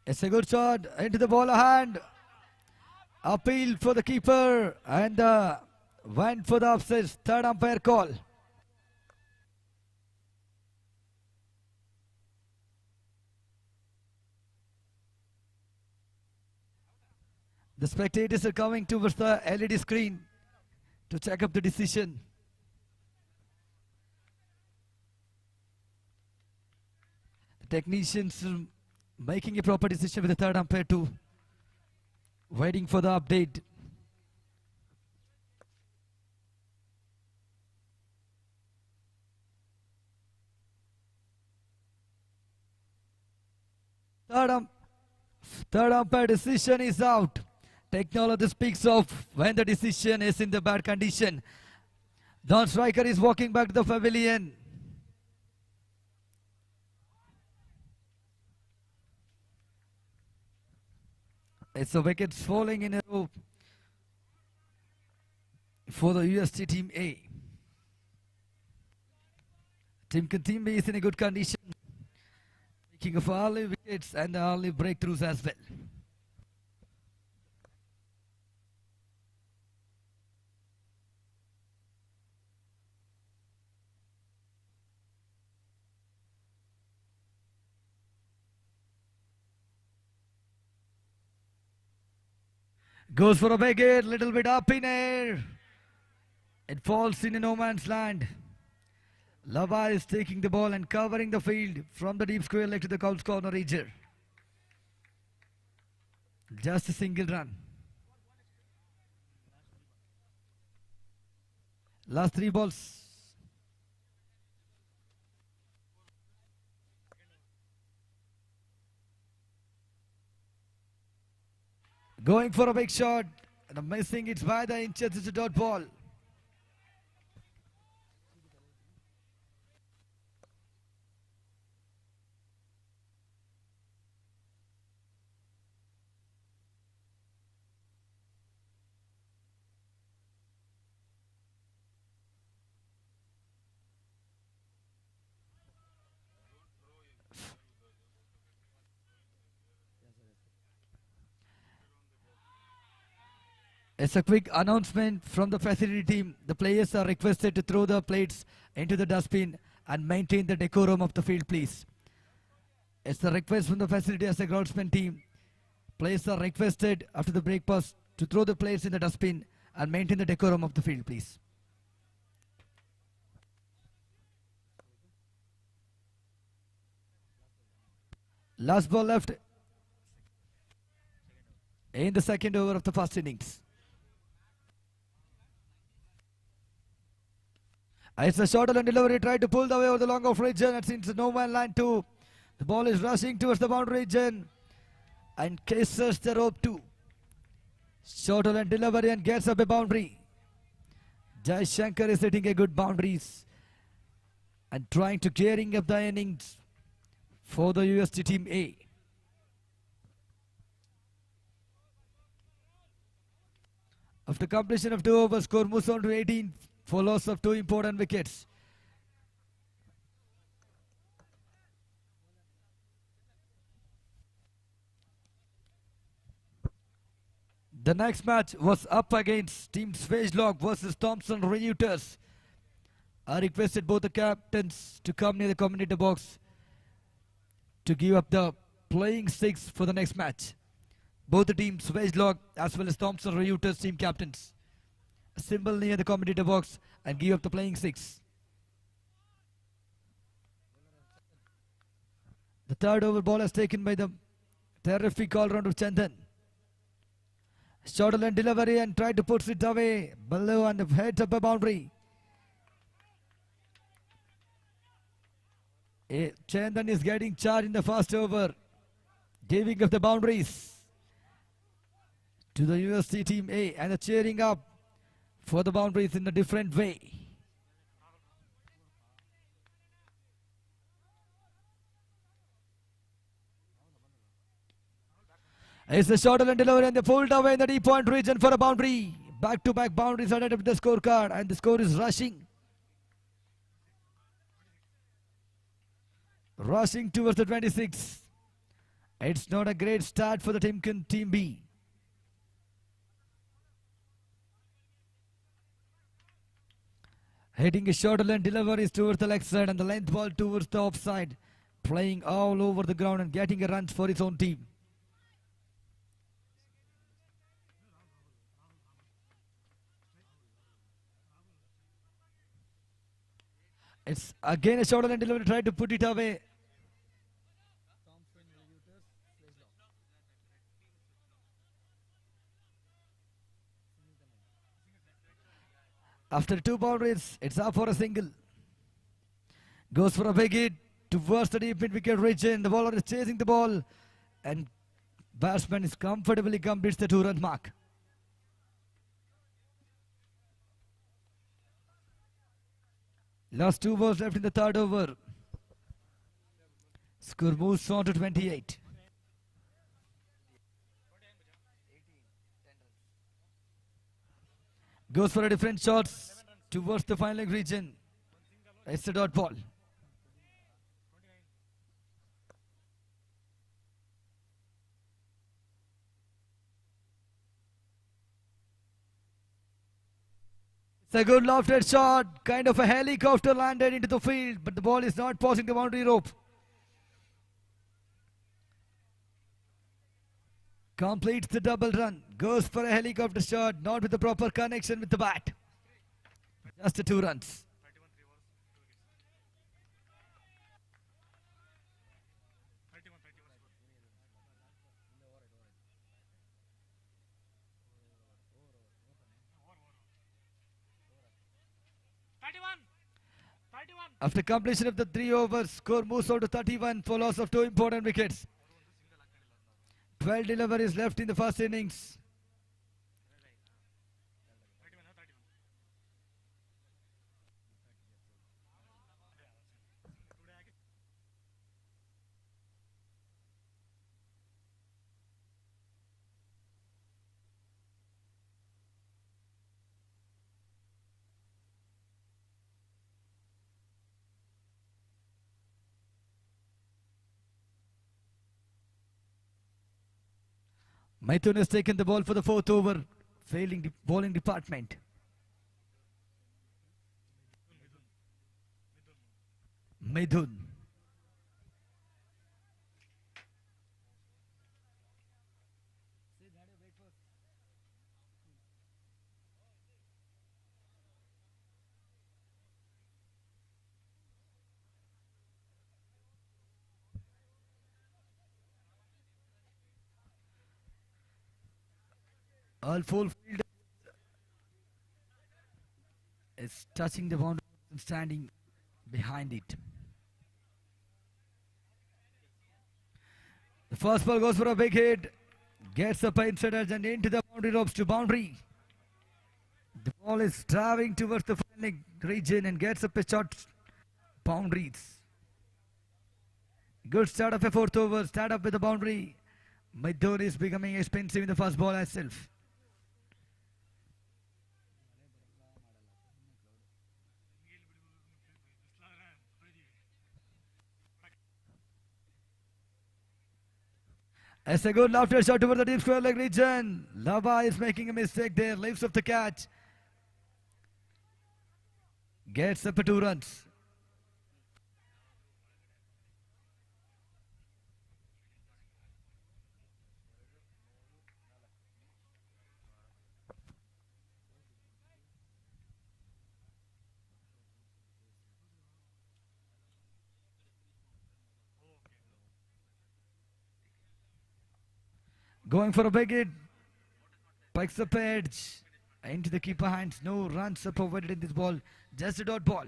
It's a good shot into the bowler hand. Appeal for the keeper and went for the offside. Third umpire call. The spectators are coming towards the LED screen to check up the decision. The technicians are making a proper decision with the third umpire too. Waiting for the update. Third umpire decision is out. Technology speaks of when the decision is in the bad condition. Don striker is walking back to the pavilion. It's the wickets falling in a row for the UST Team A. Team B is in a good condition, making of early wickets and early breakthroughs as well. Goes for a big hit, little bit up in air. It falls in a no man's land. Lava is taking the ball and covering the field from the deep square leg to the Couch corner region. Just a single run. Last 3 balls. Going for a big shot and missing it by the inches. It's a dot ball. It's a quick announcement from the facility team. The players are requested to throw the plates into the dustbin and maintain the decorum of the field, please. It's a request from the facility as a groundsman team. Players are requested after the break pass to throw the plates in the dustbin and maintain the decorum of the field, please. Last ball left in the second over of the first innings. It's a short and delivery. Tried to pull the way over the long off region. It's into no man line 2. The ball is rushing towards the boundary region and kisses the rope 2. Short and delivery and gets up a boundary. Jai Shankar is hitting a good boundaries and trying to gearing up the innings for the UST Team A. After completion of 2 overs, score moves on to 18 for loss of 2 important wickets. The next match was up against Team Swagelog versus Thompson Reuters. I requested both the captains to come near the commentator box to give up the playing six for the next match. Both the teams, Wedgelock as well as Thompson Reuters team captains, assemble near the commentator box and give up the playing six. The third over ball is taken by the terrific all-rounder Chandan. Short and delivery and tried to put it away below and heads up a boundary. Chandan is getting charged in the first over, giving up the boundaries to the USC team A and the cheering up for the boundaries in a different way. It's the short and delivery and they pulled away in the deep point region for a boundary. Back-to-back boundaries added up the scorecard and the score is rushing. Rushing towards the 26. It's not a great start for the Timken Team B. Hitting a short and deliveries towards the leg side and the length ball towards the offside. Playing all over the ground and getting a run for his own team. It's again a short and delivery, tried to put it away. After two boundaries, it's up for a single. Goes for a big hit towards the deep mid-wicket region. The bowler is chasing the ball and batsman is comfortably completes the 2-run mark. Last 2 balls left in the third over. Score moves on to 28. Goes for a different shots towards the final leg region. It's a dot ball. It's a good lofted shot, kind of a helicopter landed into the field, but the ball is not passing the boundary rope. Completes the double run, goes for a helicopter shot, not with the proper connection with the bat. Just the 2 runs. After completion of the 3 overs, score moves on to 31 for loss of 2 important wickets. 12 deliveries left in the first innings. Maithun has taken the ball for the 4th over, failing the bowling department. Maithun. All full field is touching the boundary and standing behind it. The first ball goes for a big hit, gets up inside edge and into the boundary ropes to boundary. The ball is driving towards the final region and gets up a shot boundaries. Good start of a 4th over, start up with the boundary. Maithun is becoming expensive in the first ball itself. It's a good lofted shot over the deep square leg region. Lava is making a mistake there, leaves off the catch. Gets up for 2 runs. Going for a big hit. Pikes up edge. Into the keeper hands. No runs are provided in this ball. Just a dot ball.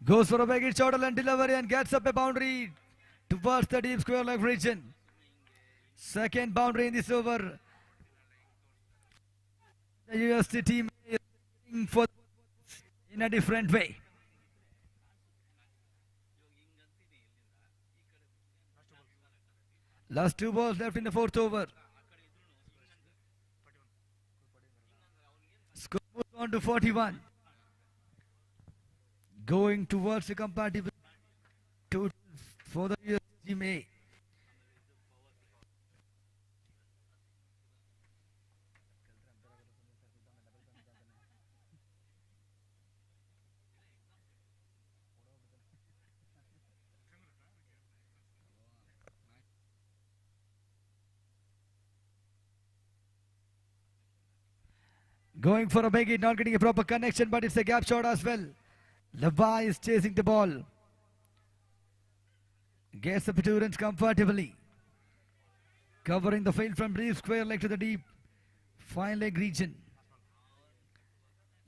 Goes for a big hit, shot and delivery and gets up a boundary towards the deep square leg region. Second boundary in this over. The USC team is looking for in a different way. Last 2 balls left in the 4th over. Score moves on to 41. Going towards the compatible total for the USC team A. Going for a big hit, not getting a proper connection, but it's a gap shot as well. Levi is chasing the ball. Gets the 2 runs comfortably. Covering the field from deep square leg to the deep fine leg region.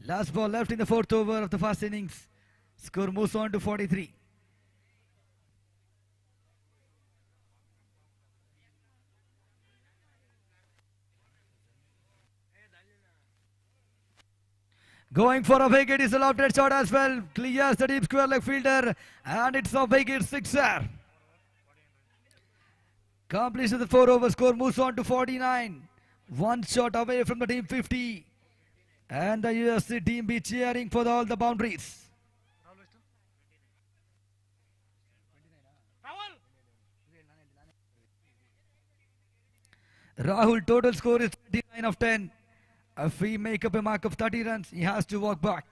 Last ball left in the 4th over of the first innings. Score moves on to 43. Going for a big hit is a lofted shot as well. Clears the deep square leg fielder and it's a big hit sixer. Completion of the 4 over score moves on to 49. 1 shot away from the team 50. And the USC team be cheering for all the boundaries. Rahul total score is 29 of 10. If we make up a mark of 30 runs, he has to walk back.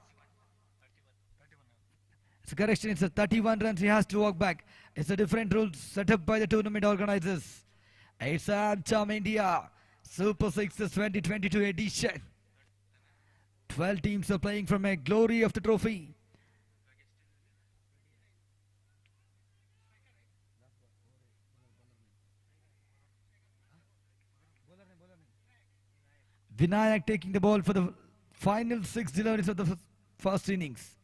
It's a correction, it's a 31 runs, he has to walk back. It's a different rule set up by the tournament organizers. It's Amcham India Super Sixes 2022 edition. 12 teams are playing from a glory of the trophy. Vinayak taking the ball for the final 6 deliveries of the first innings.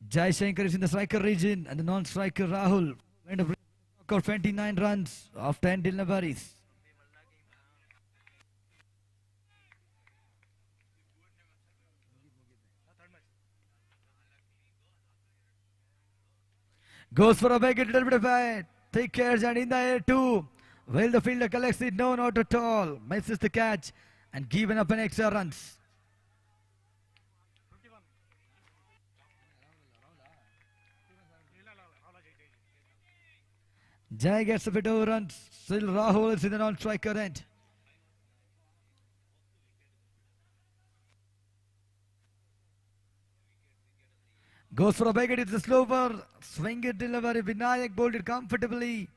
Jai Shankar is in the striker region and the non-striker Rahul end up 29 runs of 10 deliveries. Goes for a big hit, a little bit of a thick edge and in the air too. Will the fielder collects it? No, not at all. Misses the catch and given up an extra runs. Jai gets a bit of runs. Still Rahul is in the non-striker end. Goes for a big hit. It's a slower swing it delivery. Vinayak bowled it comfortably.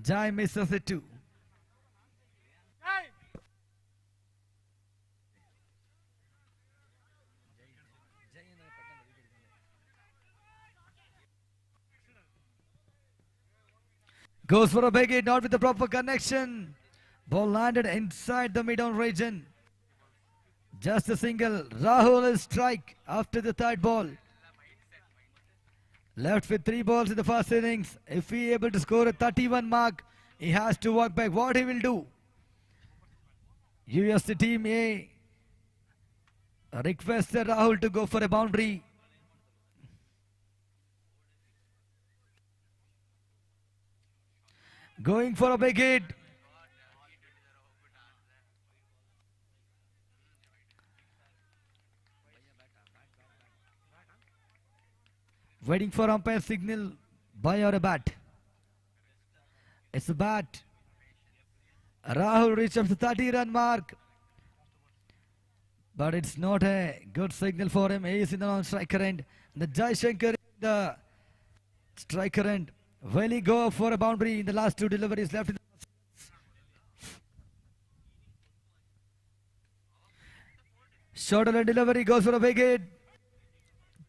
Jai misses it too. Goes for a big hit, not with the proper connection. Ball landed inside the mid-on region. Just a single. Rahul is strike after the 3rd ball. Left with 3 balls in the first innings. If he able to score a 31 mark, he has to walk back. What he will do? USC team A requested Rahul to go for a boundary. Going for a big hit. Waiting for umpire signal, by or a bat. It's a bat. Rahul reached up to 30-run mark. But it's not a good signal for him. He is in the non-striker end. The Jai Shankar, the striker end. Will he go for a boundary in the last two deliveries left? Shorter delivery goes for a wicket.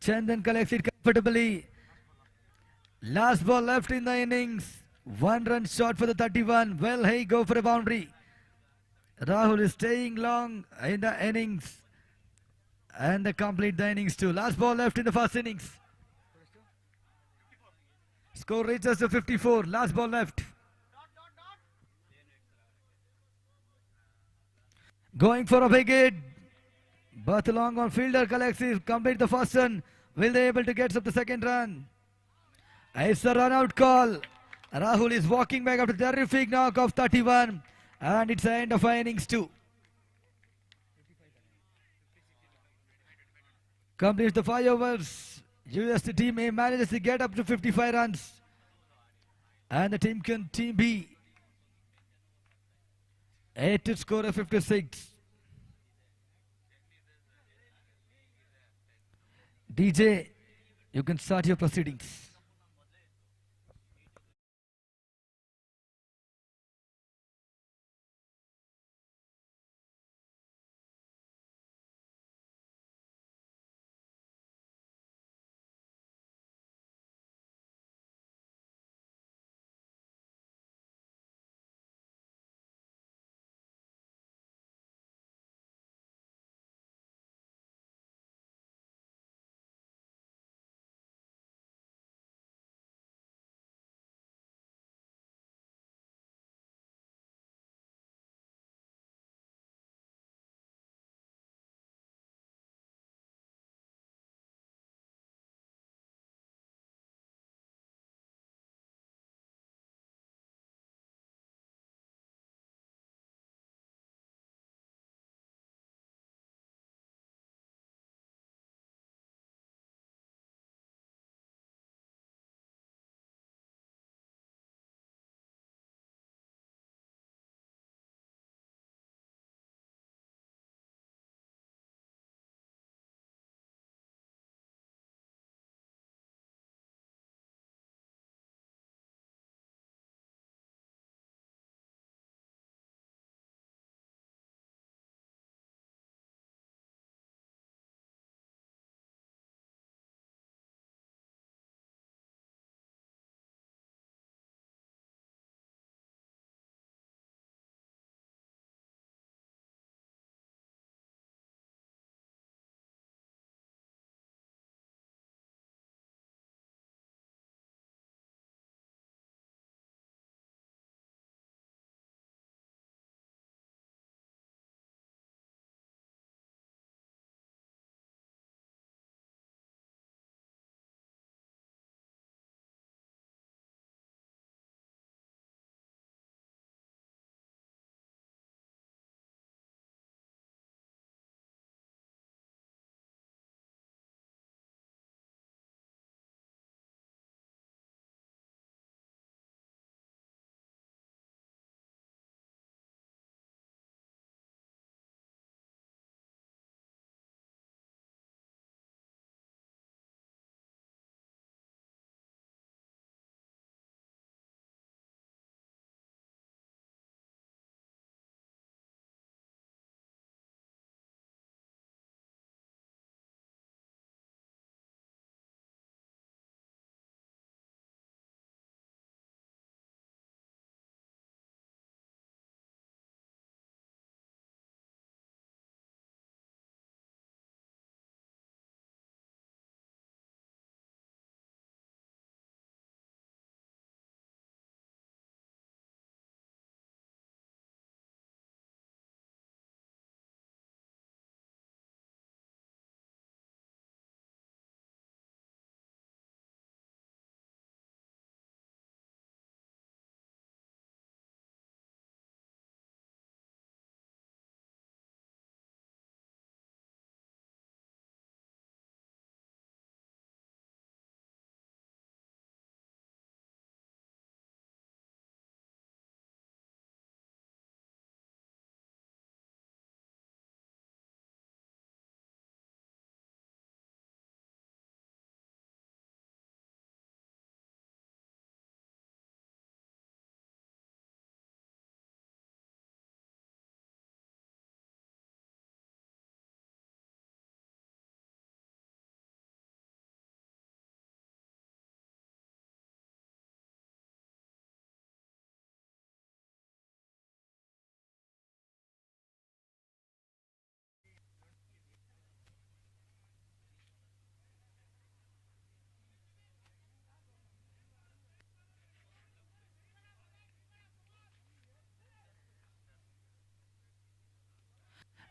Chandan collects it comfortably. Last ball left in the innings. 1 run shot for the 31. Will he go for a boundary? Rahul is staying long in the innings. And they complete the innings too. Last ball left in the first innings. Score reaches to 54. Last ball left. Going for a wicket. But long on fielder collects it. Complete the first run. Will they able to get up the second run? It's a run out call. Rahul is walking back after terrific knock of 31. And it's the end of our innings too. Completes the 5 overs. UST team A manages to get up to 55 runs. And the team B 8 to score a 56. DJ, you can start your proceedings.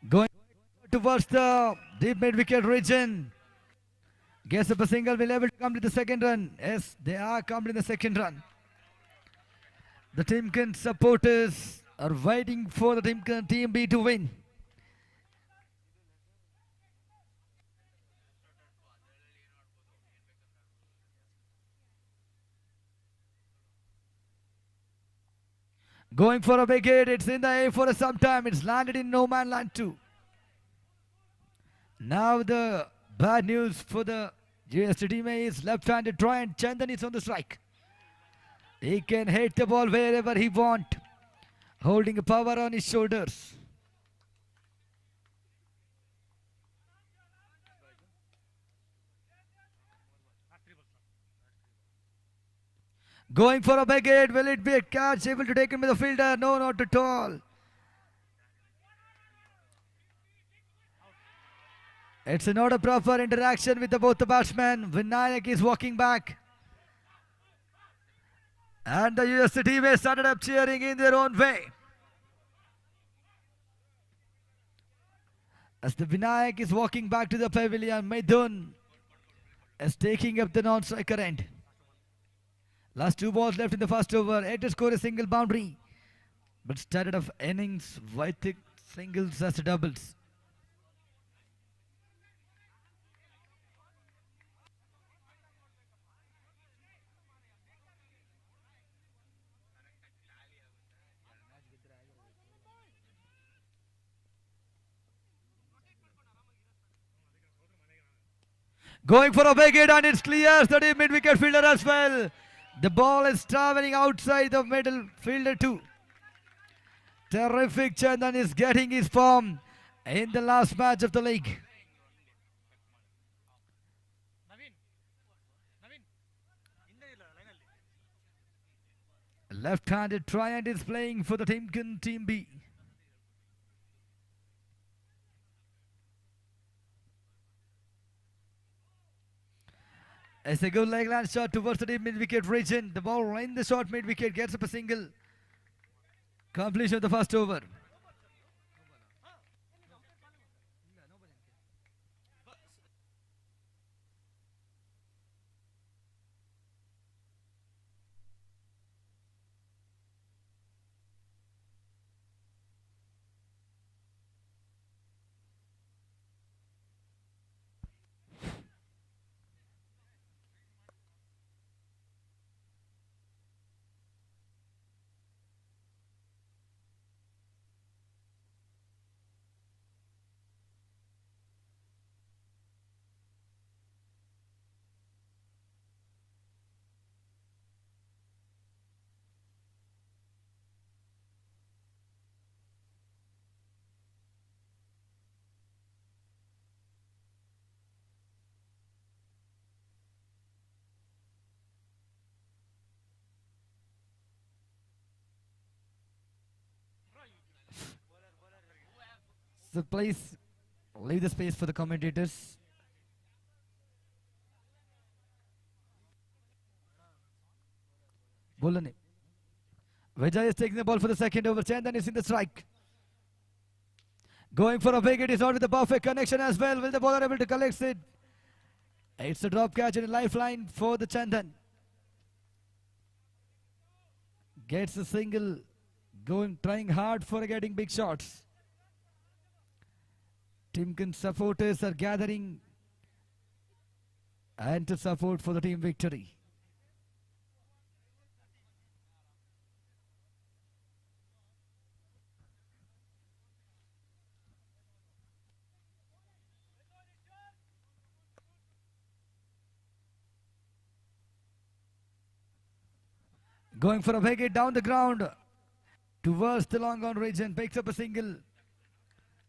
Going towards the deep mid-wicket region. Gets up a single, will able to complete the second run. Yes, they are completing the second run. The Timken supporters are waiting for the Timken Team B to win. Going for a wicket, it's in the air for some time. It's landed in no man land too. Now the bad news for the UST team is left-handed try and Chandan is on the strike. He can hit the ball wherever he want, holding a power on his shoulders. Going for a wicket, will it be a catch? Able to take him with the fielder? No, not at all. It's not a proper interaction with both the batsmen. Vinayak is walking back. And the USC teammates started up cheering in their own way. As the Vinayak is walking back to the pavilion, Maidun is taking up the non-striker end. Last 2 balls left in the first over. Yet to score a single boundary. But started off innings with singles as doubles. Going for a wicket and it clears the deep mid-wicket fielder as well. The ball is traveling outside the middle fielder too. Terrific. Chandan is getting his form in the last match of the league. Left-handed try and is playing for the Timken Team B. It's a good leg land shot towards the deep mid-wicket region. The ball in the short mid-wicket gets up a single. Completion of the first over. So please leave the space for the commentators. Bolani. Vijay is taking the ball for the second over. Chandan is in the strike. Going for a wicket. Is out with the perfect connection as well. Will the bowler able to collect it? It's a drop catch and a lifeline for the Chandan. Gets a single. Going, trying hard for getting big shots. Timken supporters are gathering and to support for the team victory. Going for a wicket down the ground towards the long on region, picks up a single.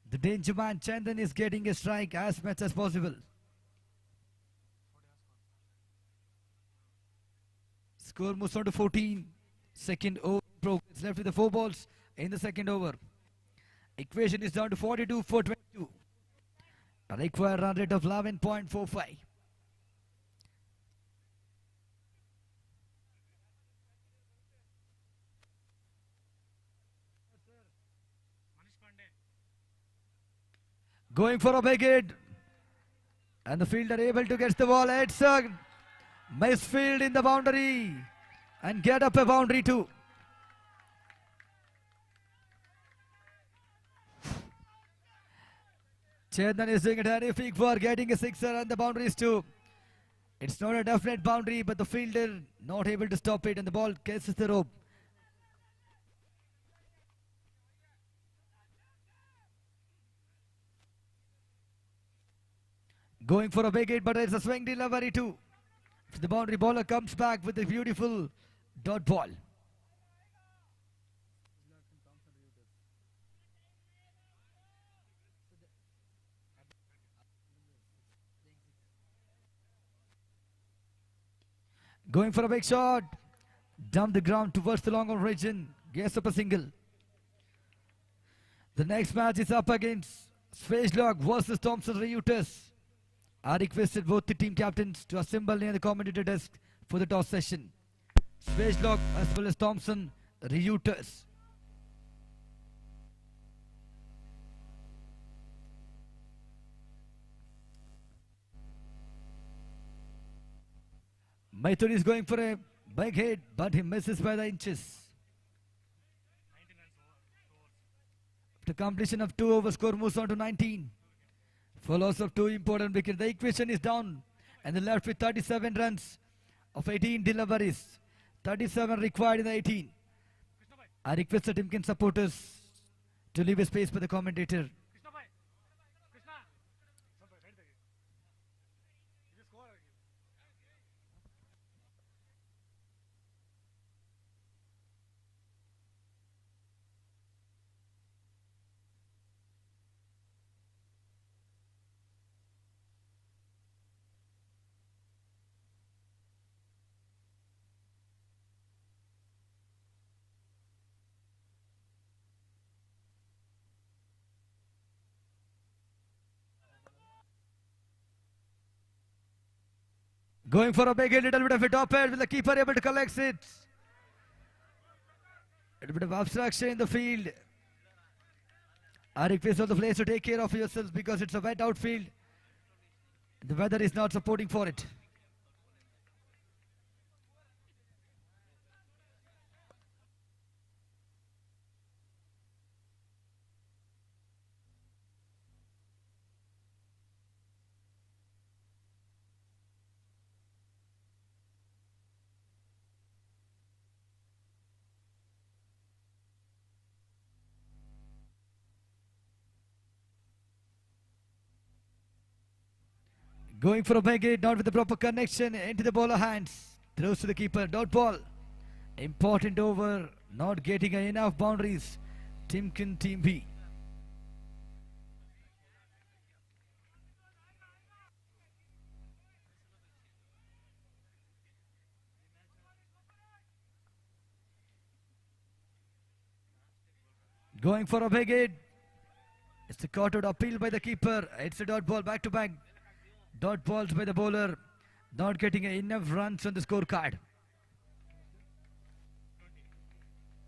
The danger man Chandan is getting a strike as much as possible. Score moves on to 14. Second over progress left with the 4 balls in the second over. Equation is down to 42 for 22. A required run rate of 11.45. Going for a big hit. And the fielder able to get the ball. It's a misfield in the boundary. And get up a boundary too. Chetan is doing a terrific for getting a sixer and the boundaries too. It's not a definite boundary, but the fielder not able to stop it and the ball catches the rope. Going for a big hit, but it's a swing delivery too. The boundary bowler comes back with a beautiful dot ball. Going for a big shot. Dump the ground towards the long on region. Gets up a single. The next match is up against Swagelock versus Thompson Reuters. I requested both the team captains to assemble near the commentator desk for the toss session. Swagelock as well as Thompson Reuters. Maithur is going for a big hit, but he misses by the inches. After completion of 2 overs, score moves on to 19. For loss of 2 important wickets, the equation is down and they left with 37 runs of 18 deliveries. 37 required in the 18. I request the Timken supporters to leave a space for the commentator. Going for a big hit, little bit of a top head with the keeper able to collect it. A little bit of obstruction in the field. I request all the players to take care of yourselves because it's a wet outfield. The weather is not supporting for it. Going for a big hit, not with the proper connection into the bowler hands. Throws to the keeper, dot ball. Important over, not getting enough boundaries. Timken Team B. Going for a big hit. It's a caught out appeal by the keeper. It's a dot ball back to back. Dot balls by the bowler. Not getting enough runs on the scorecard.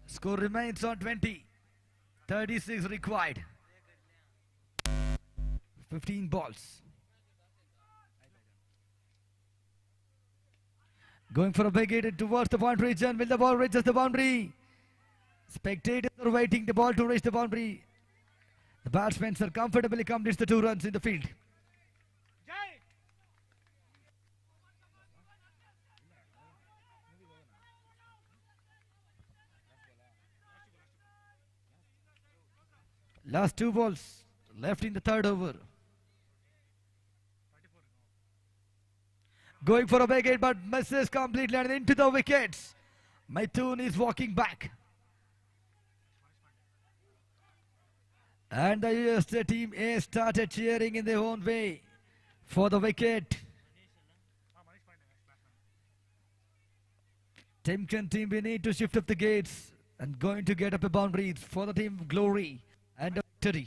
Score remains on 20. 36 required. 15 balls. Going for a big hit towards the point region. Will the ball reaches the boundary? Spectators are waiting the ball to reach the boundary. The batsman are comfortably completes the 2 runs in the field. Last 2 balls left in the 3rd over. Going for a big hit but misses completely and into the wickets. Maithur is walking back. And the USA team A started cheering in their own way for the wicket. Timken team, we need to shift up the gates and going to get up a boundary for the team glory and a victory.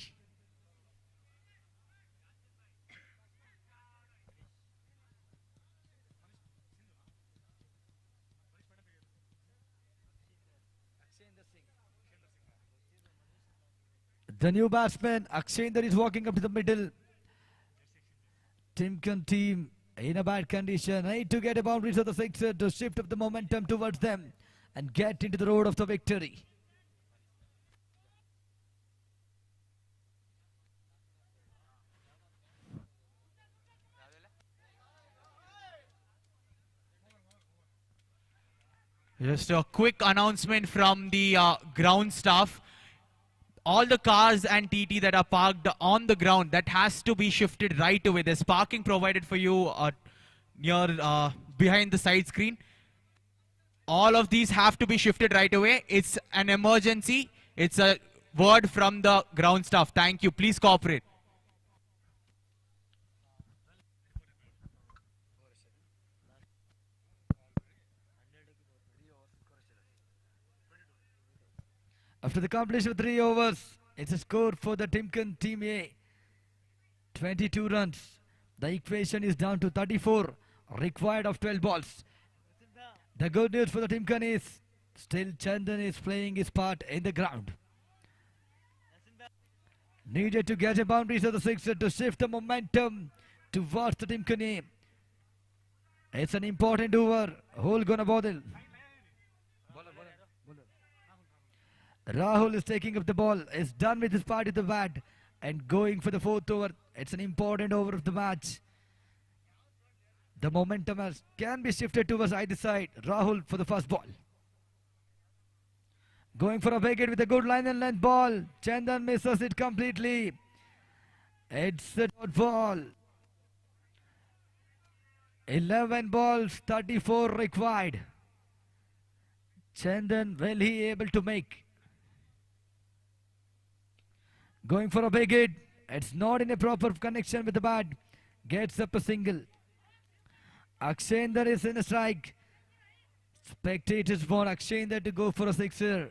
The new batsman, Akshender, is walking up to the middle. Timken team in a bad condition. Need to get a boundary to the sixer to shift up the momentum towards them and get into the road of the victory. Just a quick announcement from the ground staff. All the cars and TT that are parked on the ground, that has to be shifted right away. There's parking provided for you near behind the side screen. All of these have to be shifted right away. It's an emergency. It's a word from the ground staff. Thank you. Please cooperate. After the completion of 3 overs, it's a score for the Timken Team A. 22 runs. The equation is down to 34, required of 12 balls. The good news for the Timken is still Chandan is playing his part in the ground. Needed to get a boundary to the sixer to shift the momentum towards the Timken A. It's an important over. Who's gonna bother? Rahul is taking up the ball, is done with his part of the bat and going for the 4th over. It's an important over of the match. The momentum can be shifted towards either side. Rahul for the first ball. Going for a big hit with a good line and length ball. Chandan misses it completely. It's a dot ball. 11 balls, 34 required. Chandan, will he able to make? Going for a big hit. It's not in a proper connection with the bat. Gets up a single. Akshender is in a strike. Spectators want Akshender to go for a sixer.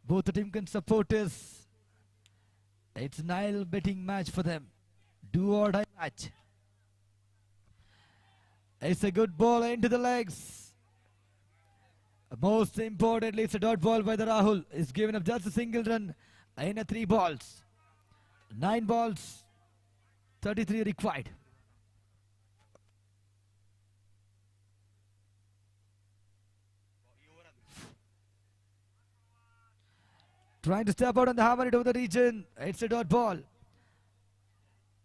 Both the Timken supporters. It's an Nile betting match for them. Do or die match. It's a good ball into the legs. Most importantly, it's a dot ball by the Rahul. Is given up just a single run in a 3 balls. 9 balls, 33 required. Trying to step out on the hammer into the region. It's a dot ball.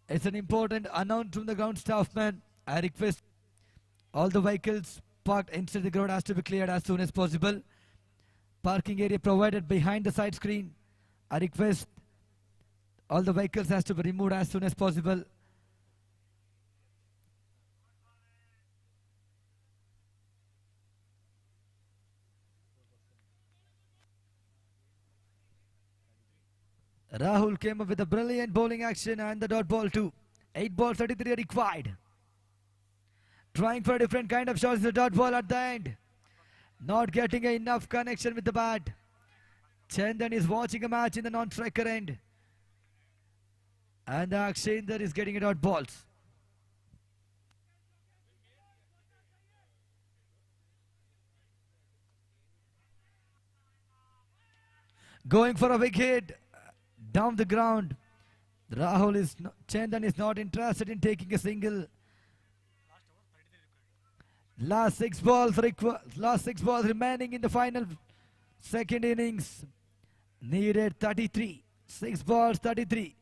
It's an important announce from the ground staff man. I request all the vehicles parked inside the ground has to be cleared as soon as possible. Parking area provided behind the side screen. I request all the vehicles has to be removed as soon as possible. Rahul came up with a brilliant bowling action and the dot ball too. 8 balls, 33 required. Trying for a different kind of shots, the dot ball at the end. Not getting enough connection with the bat. Chandan is watching a match in the non-striker end. And Akshender is getting a dot balls. Going for a big hit. Down the ground. Chandan is not interested in taking a single. Last six balls remaining in the final second innings. Needed 33. 6 balls, 33.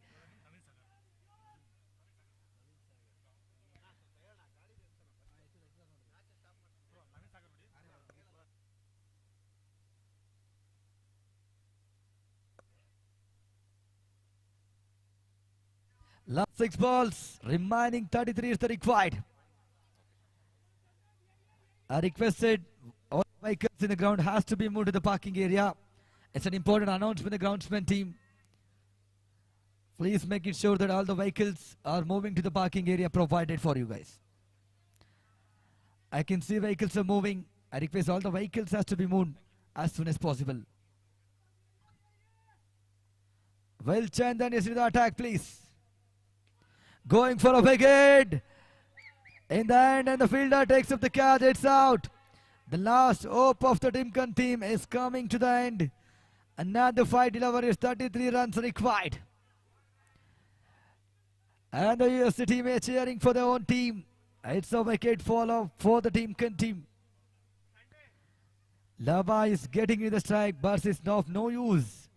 Last 6 balls remaining, 33 is the required. I requested all vehicles in the ground has to be moved to the parking area. It's an important announcement, the groundsman team. Please make it sure that all the vehicles are moving to the parking area provided for you guys. I can see vehicles are moving. I request all the vehicles has to be moved as soon as possible. Well, Chandan is with the attack, please. Going for a big hit. In the end, and the fielder takes up the catch. It's out. The last hope of the Timken team is coming to the end. Another 5 deliveries, 33 runs required. And the USC team is cheering for their own team. It's a wicket follow for the team team. Lava is getting in the strike, but it's of no use.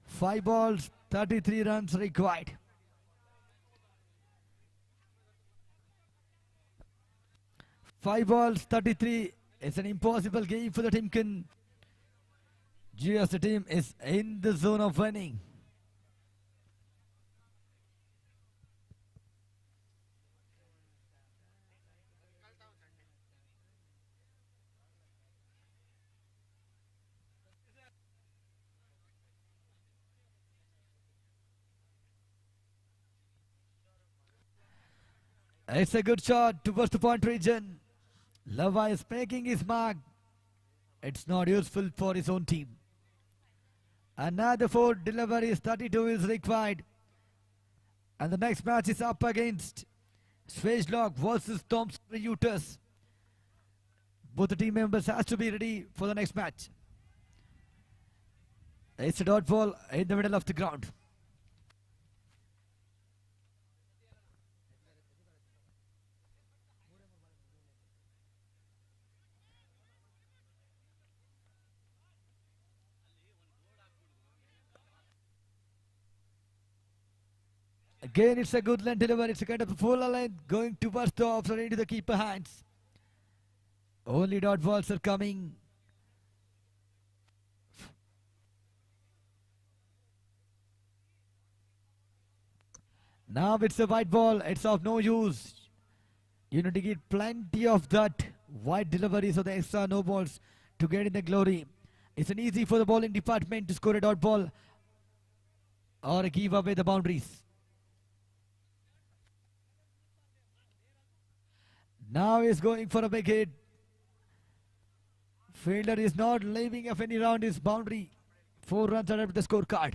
5 balls, 33 runs required. Five balls, 33. It's an impossible game for the Timken. GS team is in the zone of winning. It's a good shot towards the point region. Lava is making his mark. It's not useful for his own team. Another 4 deliveries, 32 is required. And the next match is up against Swagelock versus Thompson Reuters. Both the team members has to be ready for the next match. It's a dot ball in the middle of the ground. Again, it's a good length delivery. It's a kind of a full length going towards the offside into the keeper hands. Only dot balls are coming. Now it's a white ball. It's of no use. You need to get plenty of that wide deliveries of the extra no balls to get in the glory. It's an easy for the bowling department to score a dot ball or give away the boundaries. Now he's going for a big hit. Fielder is not leaving of any round his boundary. 4 runs are up the scorecard.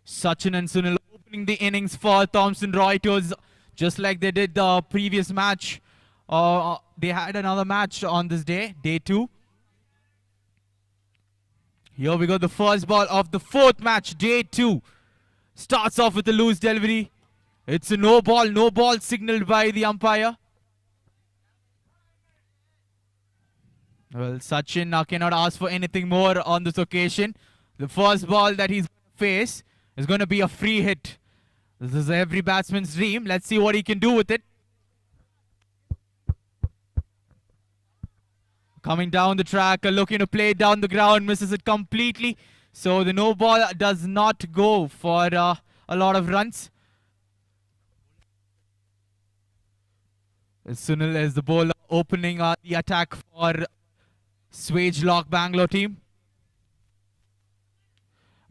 Sachin and Sunil opening the innings for Thomson Reuters, just like they did the previous match. They had another match on this day, day 2. Here we go, the first ball of the 4th match, day 2. Starts off with a loose delivery. It's a no ball signaled by the umpire. Well, Sachin cannot ask for anything more on this occasion. The first ball that he's going to face is going to be a free hit. This is every batsman's dream. Let's see what he can do with it. Coming down the track, looking to play it down the ground, misses it completely. So the no ball does not go for a lot of runs. Sunil is the bowler opening the attack for Swage Lock Bangalore team.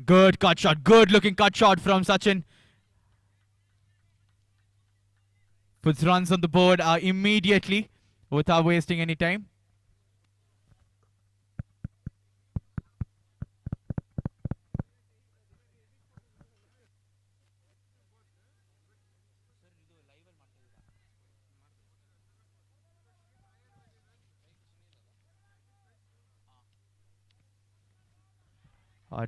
Good cut shot, good looking cut shot from Sachin. Puts runs on the board immediately without wasting any time.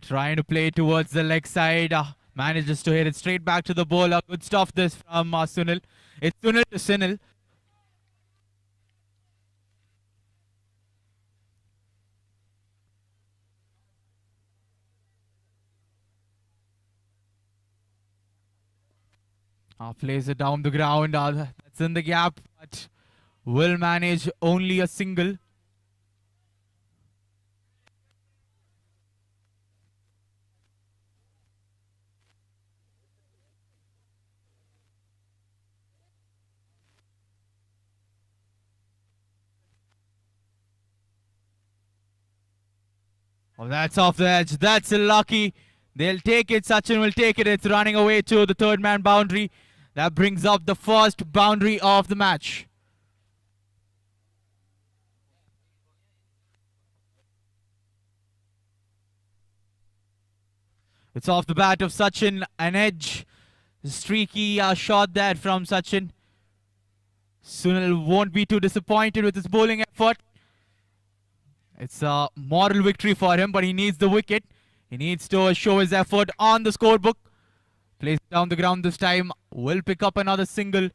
Trying to play towards the leg side. Manages to hit it straight back to the bowler. Good stuff this from Sunil. It's Sunil to Sunil. Plays it down the ground. That's in the gap, but will manage only a single. Oh, that's off the edge. That's lucky. They'll take it. Sachin will take it. It's running away to the 3rd man boundary. That brings up the first boundary of the match. It's off the bat of Sachin. An edge. Streaky shot there from Sachin. Sunil won't be too disappointed with his bowling effort. It's a moral victory for him, but he needs the wicket. He needs to show his effort on the scorebook. Plays down the ground this time. Will pick up another single.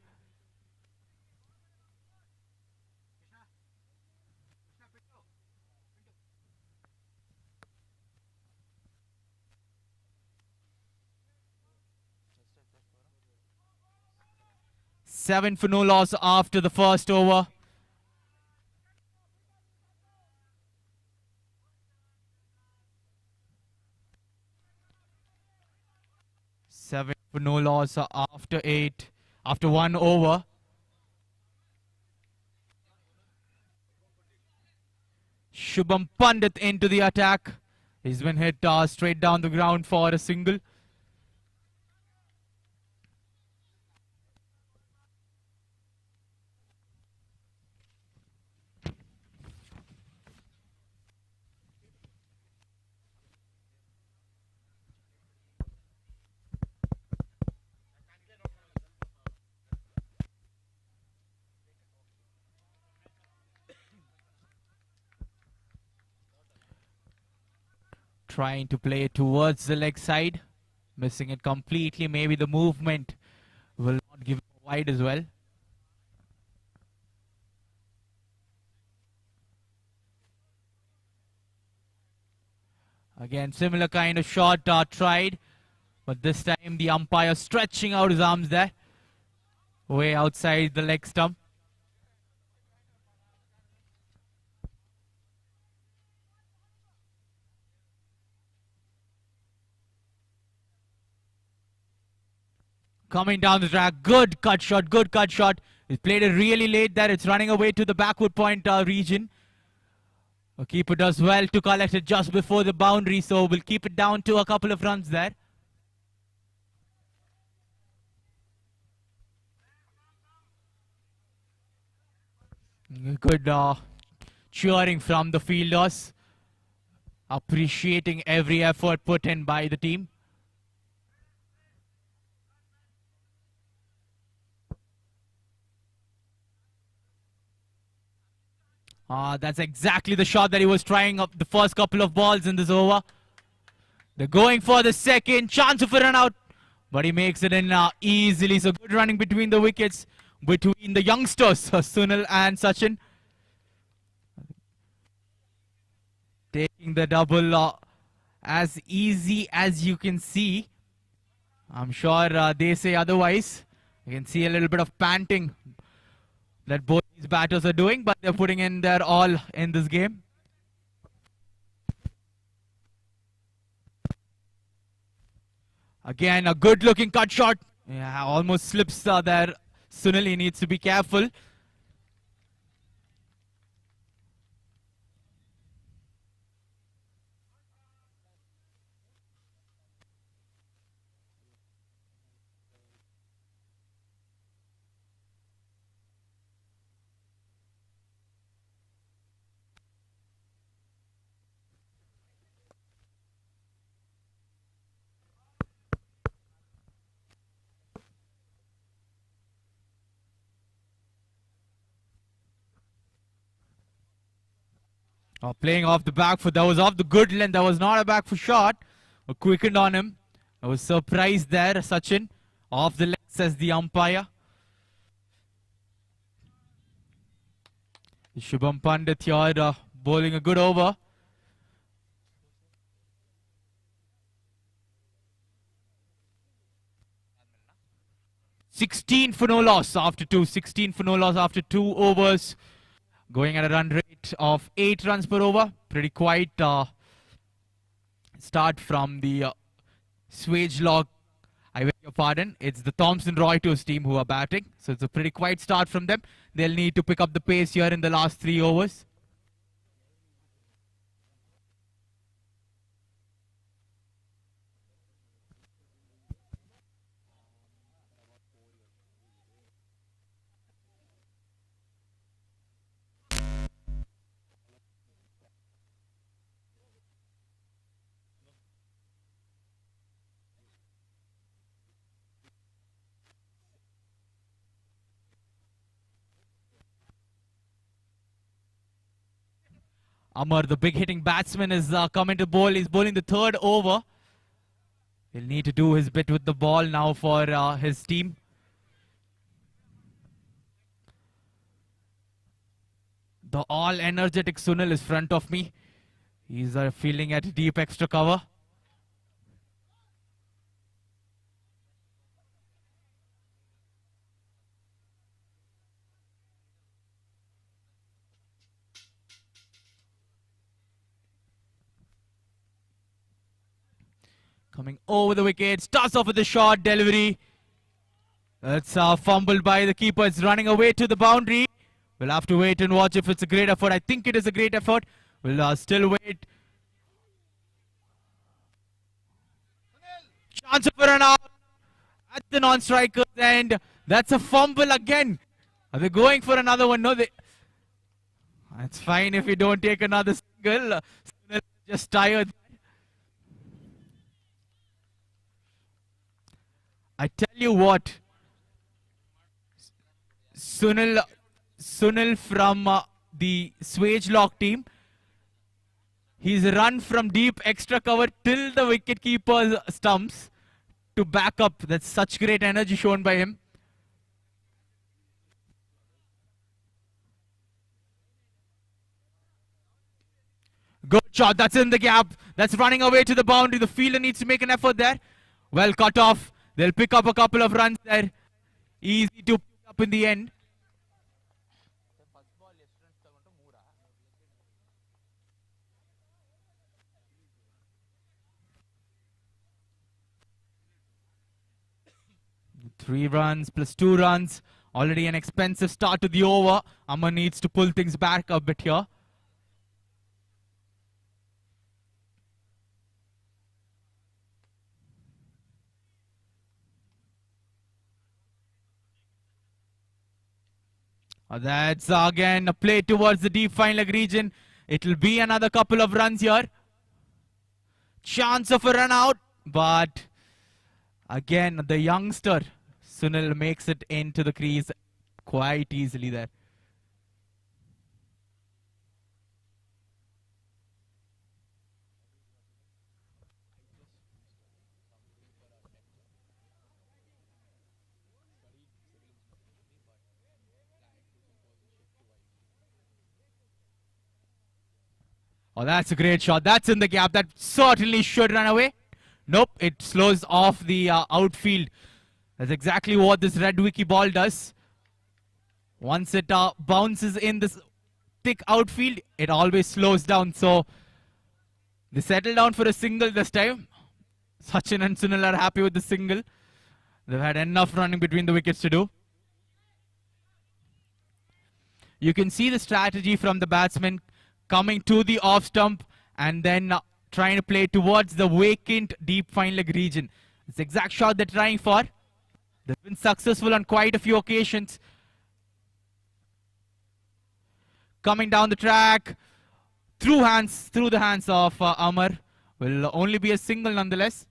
Seven for no loss after the first over. Seven for no loss after 1 over. Shubham Pandit into the attack. He's been hit straight down the ground for a single. Trying to play towards the leg side. Missing it completely. Maybe the movement will not give wide as well. Again, similar kind of shot tried. But this time the umpire stretching out his arms there. Way outside the leg stump. Coming down the track, good cut shot, good cut shot. He played it really late there. It's running away to the backward point region. The keeper does well to collect it just before the boundary, so we'll keep it down to a couple of runs there. Good cheering from the fielders. Appreciating every effort put in by the team. That's exactly the shot that he was trying up the first couple of balls in this over. They're going for the second chance of a run out, but he makes it in easily. So good running between the wickets, between the youngsters, Sunil and Sachin. Taking the double as easy as you can see. I'm sure they say otherwise. You can see a little bit of panting that both these batters are doing, but they're putting in their all in this game. Again, a good looking cut shot. Yeah, almost slips there. Sunil, he needs to be careful. Playing off the back foot. That was off the good length. That was not a back foot shot. Quickened on him. I was surprised there, Sachin. Off the leg, says the umpire. Shubham Pandit here bowling a good over. (16 for no loss after two. 16 for no loss after 2 overs. Going at a run rate of 8 runs per over. Pretty quiet start from the Swagelog. I beg your pardon. It's the Thomson Reuters team who are batting. So it's a pretty quiet start from them. They'll need to pick up the pace here in the last 3 overs. Amar, the big hitting batsman, is coming to bowl. He's bowling the 3rd over. He'll need to do his bit with the ball now for his team. The all-energetic Sunil is front of me. He's fielding at deep extra cover. Coming over the wicket, starts off with the short delivery. It's fumbled by the keeper. It's running away to the boundary. We'll have to wait and watch if it's a great effort. I think it is a great effort. We'll still wait. Chance of a run out at the non-strikers end. That's a fumble again. Are they going for another one? No, it's fine if you don't take another single. Just tired. I tell you what, Sunil from the Swagelog team, he's run from deep extra cover till the wicketkeeper's stumps to back up. That's such great energy shown by him. Good shot, that's in the gap. That's running away to the boundary. The fielder needs to make an effort there. Well cut off. They'll pick up a couple of runs there. Easy to pick up in the end. Three runs plus 2 runs. Already an expensive start to the over. Amar needs to pull things back a bit here. That's again a play towards the deep fine leg region. It'll be another couple of runs here. Chance of a run out, but again the youngster Sunil makes it into the crease quite easily there. Oh, that's a great shot. That's in the gap. That certainly should run away. Nope, it slows off the outfield. That's exactly what this red wicky ball does. Once it bounces in this thick outfield, it always slows down. So they settle down for a single this time. Sachin and Sunil are happy with the single. They've had enough running between the wickets to do. You can see the strategy from the batsman coming to the off stump and then trying to play towards the vacant deep fine leg region. It's the exact shot they're trying for. They've been successful on quite a few occasions. Coming down the track, through the hands of Amar. Will only be a single nonetheless.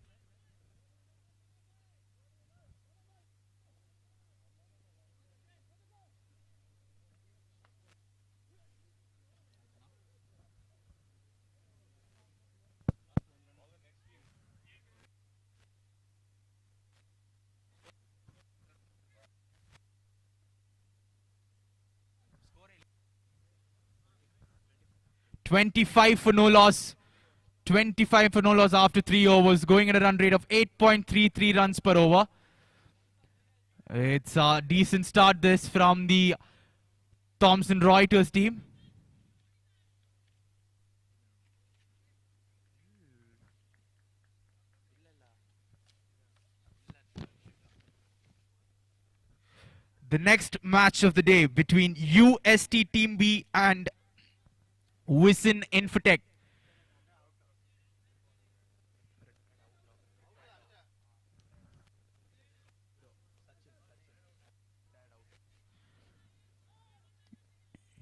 $25 for no loss. 25 for no loss after 3 overs, going at a run rate of 8.33 runs per over. It's a decent start this from the Thomson Reuters team. The next match of the day between UST Team B and Wisin Infotech.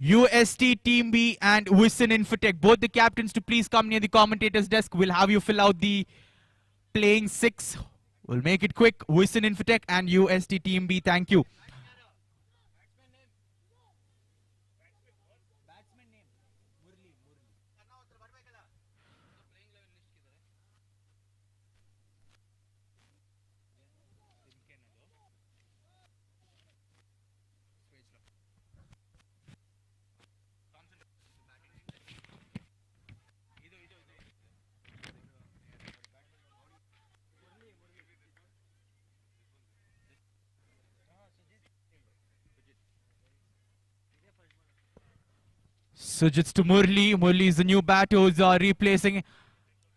UST Team B and Wisin Infotech. Both the captains to please come near the commentator's desk. We'll have you fill out the playing 6. We'll make it quick. Wisin Infotech and UST Team B. Thank you. Sujits to Murli. Murli is the new batter who's replacing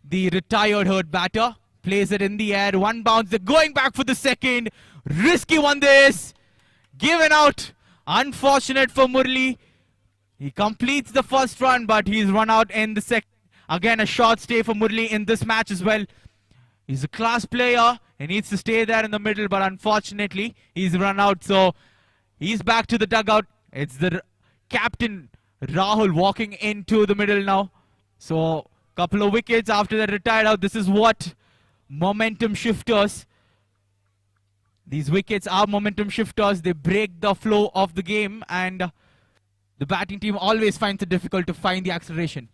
the retired Hurt batter. Plays it in the air. One bounce. They're going back for the second. Risky one this. Given out. Unfortunate for Murli. He completes the first run, but he's run out in the second. Again, a short stay for Murli in this match as well. He's a class player. He needs to stay there in the middle, but unfortunately, he's run out. So he's back to the dugout. It's the captain, Rahul, walking into the middle now. So couple of wickets after they retired out. This is what momentum shifters. These wickets are momentum shifters. They break the flow of the game, and the batting team always finds it difficult to find the acceleration.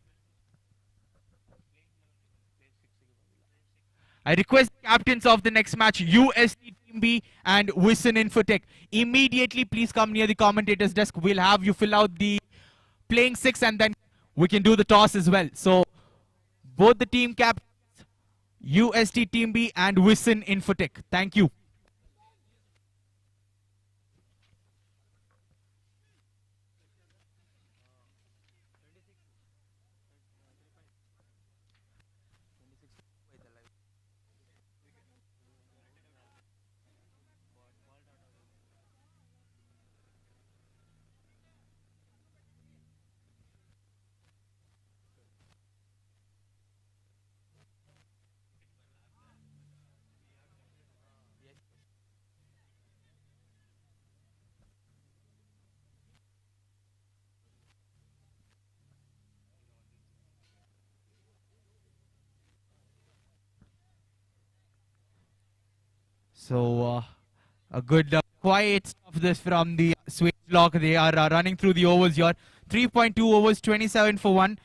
I request the captains of the next match, UST Team B and Wisin Infotech, immediately please come near the commentator's desk. We'll have you fill out the playing 6 and then we can do the toss as well. So both the team captains, UST Team B and Wisin Infotech. Thank you. So a good quiet stuff this from the Swage lock. They are running through the overs here. 3.2 overs, 27 for 1.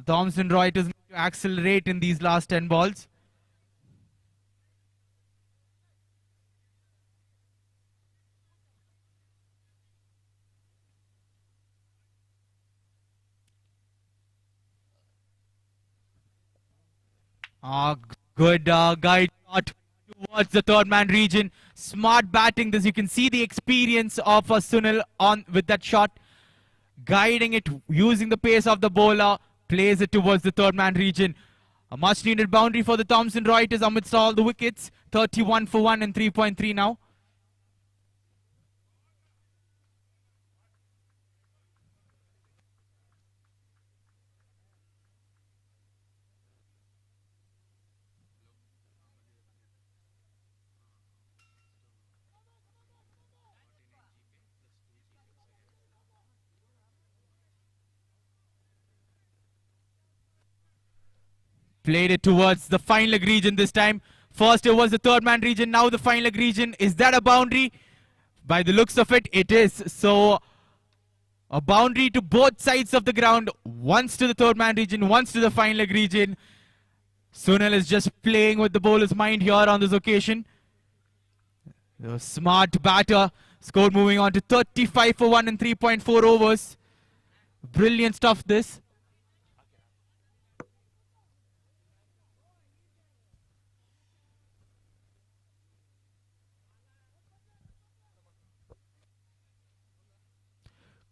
Thomson Reuters need to accelerate in these last 10 balls. Good guide shot towards the third man region. Smart batting. This you can see the experience of Sunil on with that shot, guiding it using the pace of the bowler. Plays it towards the third man region. A much needed boundary for the Thomson Reuters amidst all the wickets. 31 for 1 and 3.3 now. Played it towards the fine leg region this time. First it was the third man region, now the fine leg region. Is that a boundary? By the looks of it, it is. So a boundary to both sides of the ground. Once to the third man region, once to the fine leg region. Sunil is just playing with the bowler's mind here on this occasion. The smart batter. Score moving on to 35 for 1 in 3.4 overs. Brilliant stuff this.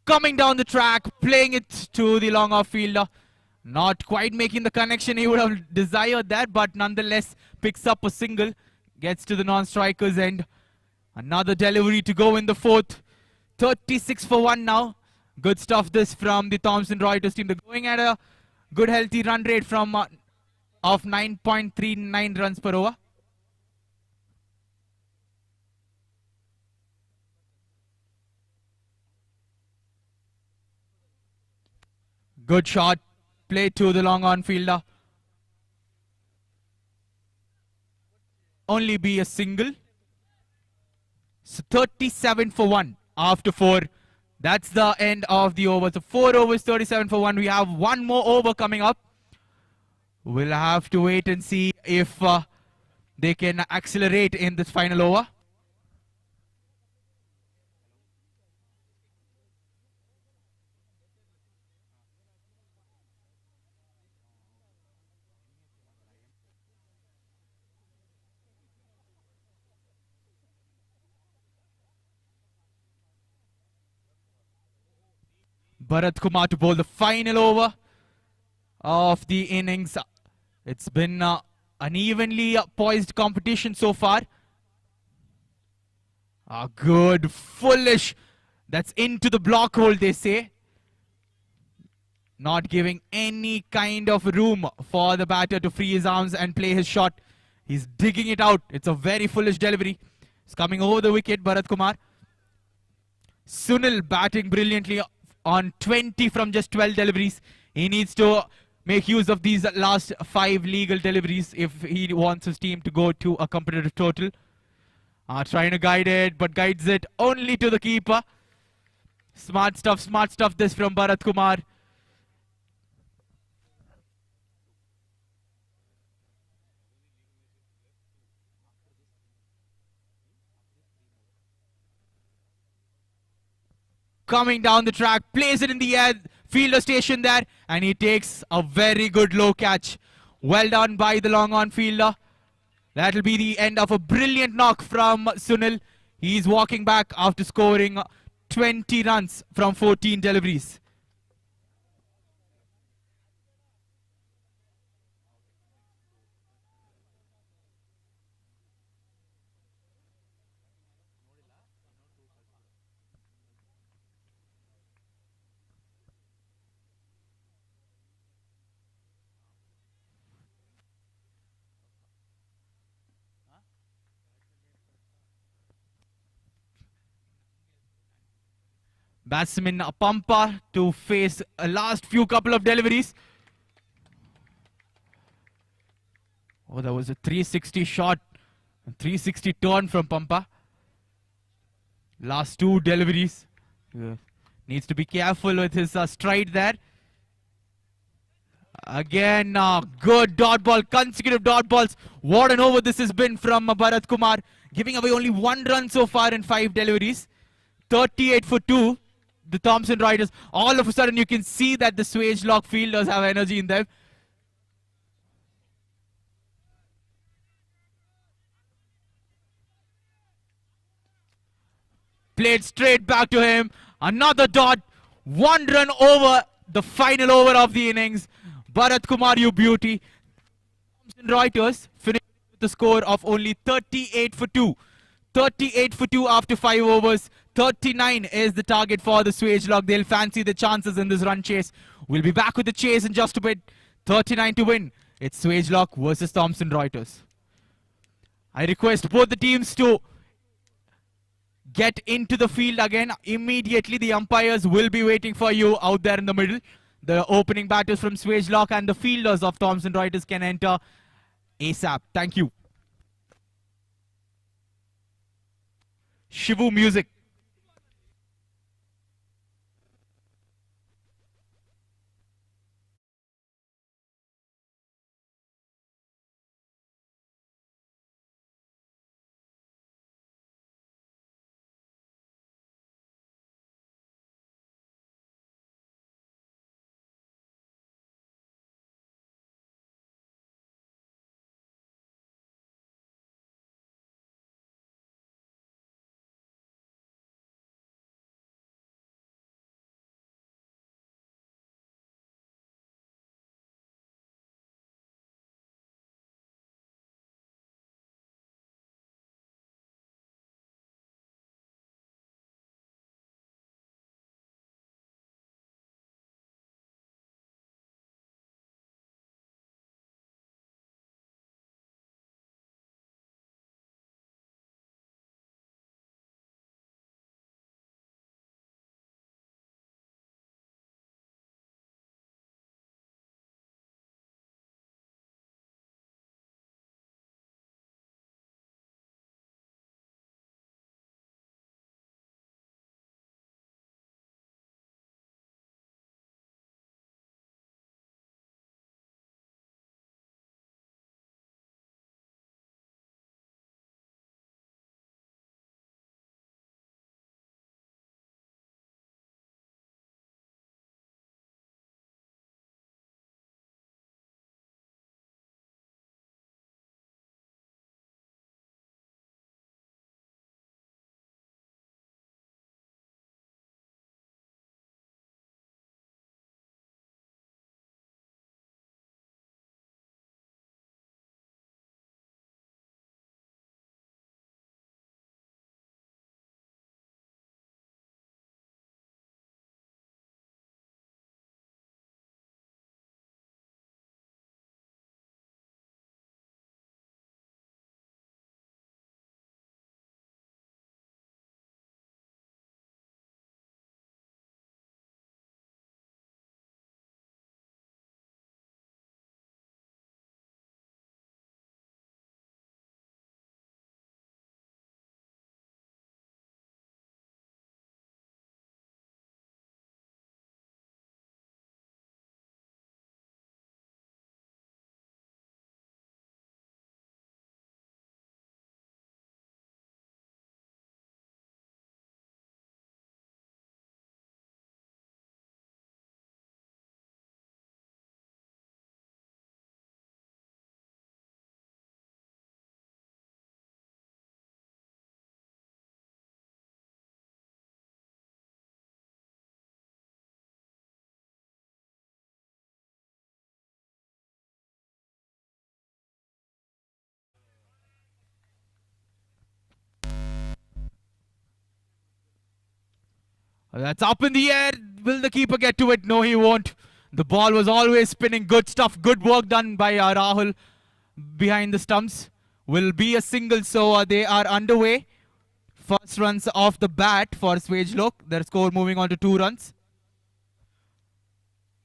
Coming down the track, playing it to the long off fielder. Not quite making the connection he would have desired that, but nonetheless picks up a single. Gets to the non-strikers end. Another delivery to go in the fourth. 36 for 1 now. Good stuff this from the Thomson Reuters team. They're going at a good healthy run rate from of 9.39 runs per over. Good shot. Play to the long on fielder. Only be a single. So 37 for 1 after 4. That's the end of the over. So 4 overs, 37 for 1. We have one more over coming up. We'll have to wait and see if they can accelerate in this final over. Bharat Kumar to bowl the final over of the innings. It's been unevenly poised competition so far. Good, foolish. That's into the block hole, they say. Not giving any kind of room for the batter to free his arms and play his shot. He's digging it out. It's a very foolish delivery. It's coming over the wicket, Bharat Kumar. Sunil batting brilliantly on 20 from just 12 deliveries. He needs to make use of these last 5 legal deliveries if he wants his team to go to a competitive total. Trying to guide it, but guides it only to the keeper. Smart stuff this from Bharat Kumar. Coming down the track, plays it in the air, fielder station there, and he takes a very good low catch. Well done by the long on fielder. That'll be the end of a brilliant knock from Sunil. He's walking back after scoring 20 runs from 14 deliveries. Batsman Pampa to face a last few couple of deliveries. Oh, that was a 360 shot. A 360 turn from Pampa. Last 2 deliveries. Needs to be careful with his stride there. Again, good dot ball, consecutive dot balls. What an over this has been from Bharat Kumar. Giving away only 1 run so far in 5 deliveries. 38 for 2. The Thomson Reuters. All of a sudden, you can see that the Swage Lock fielders have energy in them. Played straight back to him. Another dot. One run over the final over of the innings. Bharat Kumar, you beauty. Thomson Reuters finished with a score of only 38 for 2. 38 for 2 after 5 overs. 39 is the target for the Swage Lock. They'll fancy the chances in this run chase. We'll be back with the chase in just a bit. 39 to win. It's Swage Lock versus Thomson Reuters. I request both the teams to get into the field again. Immediately the umpires will be waiting for you out there in the middle. The opening batters from Swage Lock and the fielders of Thomson Reuters can enter ASAP. Thank you. Shivu music. That's up in the air. Will the keeper get to it? No, he won't. The ball was always spinning. Good stuff. Good work done by Rahul behind the stumps. Will be a single, so they are underway. First runs off the bat for Swage Lock. Their score moving on to 2 runs.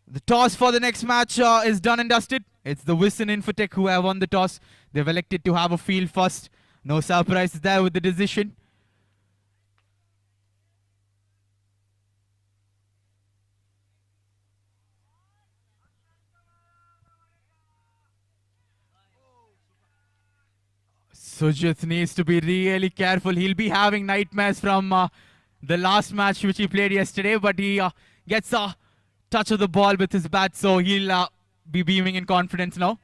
The toss for the next match is done and dusted. It's the Wisson Infotech who have won the toss. They've elected to have a field first. No surprises there with the decision. Sujit needs to be really careful. He'll be having nightmares from the last match which he played yesterday, but he gets a touch of the ball with his bat, so he'll be beaming in confidence now.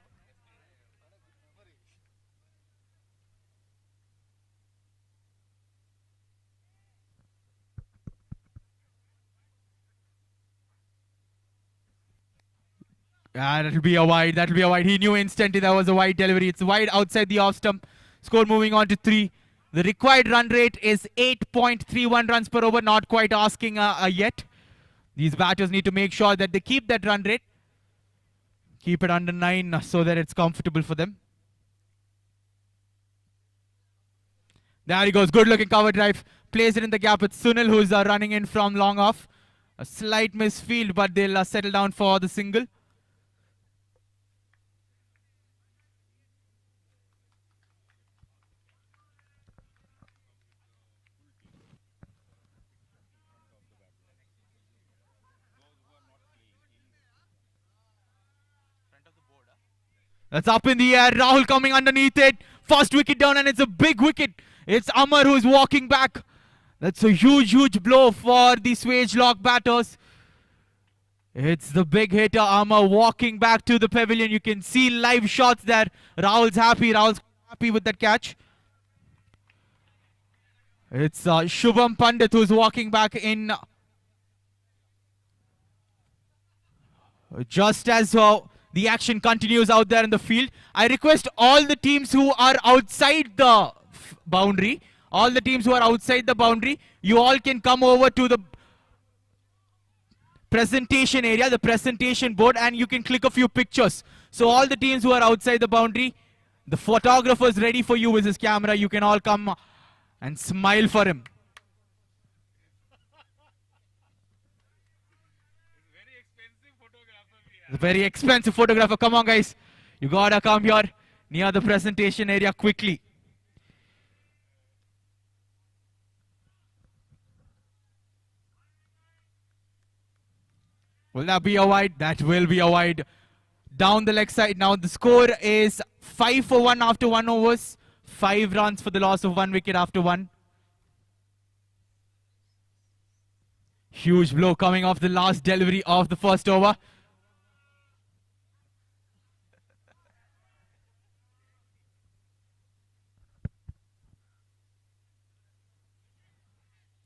That'll be a wide. That'll be a wide. He knew instantly that was a wide delivery. It's wide outside the off stump. Score moving on to 3. The required run rate is 8.31 runs per over. Not quite asking yet. These batters need to make sure that they keep that run rate. Keep it under 9 so that it's comfortable for them. There he goes. Good looking cover drive. Plays it in the gap with Sunil, who's running in from long off. A slight misfield, but they'll settle down for the single. That's up in the air. Rahul coming underneath it. First wicket down, and it's a big wicket. It's Amar who's walking back. That's a huge, huge blow for the Swage Lock batters. It's the big hitter, Amar, walking back to the pavilion. You can see live shots there. Rahul's happy. Rahul's happy with that catch. It's Shubham Pandit who's walking back in. Just as the action continues out there in the field, I request all the teams who are outside the boundary, you all can come over to the presentation area, the presentation board, and you can click a few pictures. So all the teams who are outside the boundary, the photographer is ready for you with his camera. You can all come and smile for him. A very expensive photographer. Come on, guys. You gotta come here near the presentation area quickly. Will that be a wide? That will be a wide. Down the leg side. Now the score is 5 for 1 after 1 overs. 5 runs for the loss of 1 wicket after 1. Huge blow coming off the last delivery of the first over.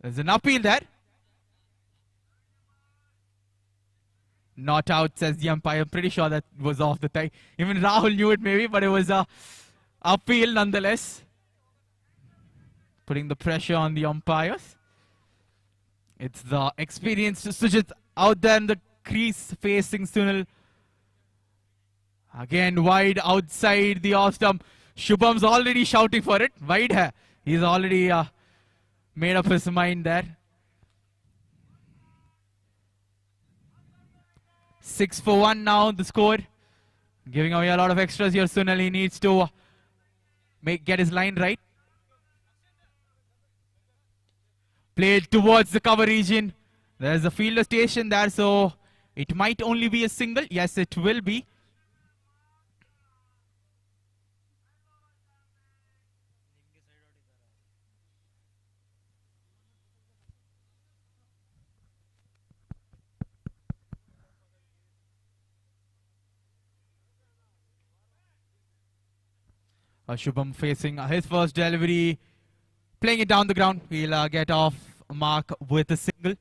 There's an appeal there. Not out, says the umpire. I'm pretty sure that was off the tie. Even Rahul knew it maybe, but it was a appeal nonetheless. Putting the pressure on the umpires. It's the experienced Sujit out there in the crease facing Sunil. Again, wide outside the off stump. Shubham's already shouting for it. Wide hai. He's already made up his mind there. 6 for 1 now, the score. Giving away a lot of extras here. Sunil, he needs to get his line right. Played towards the cover region. There's a fielder station there, so it might only be a single. Yes, it will be. Shubham facing his first delivery, playing it down the ground. He'll get off mark with a single.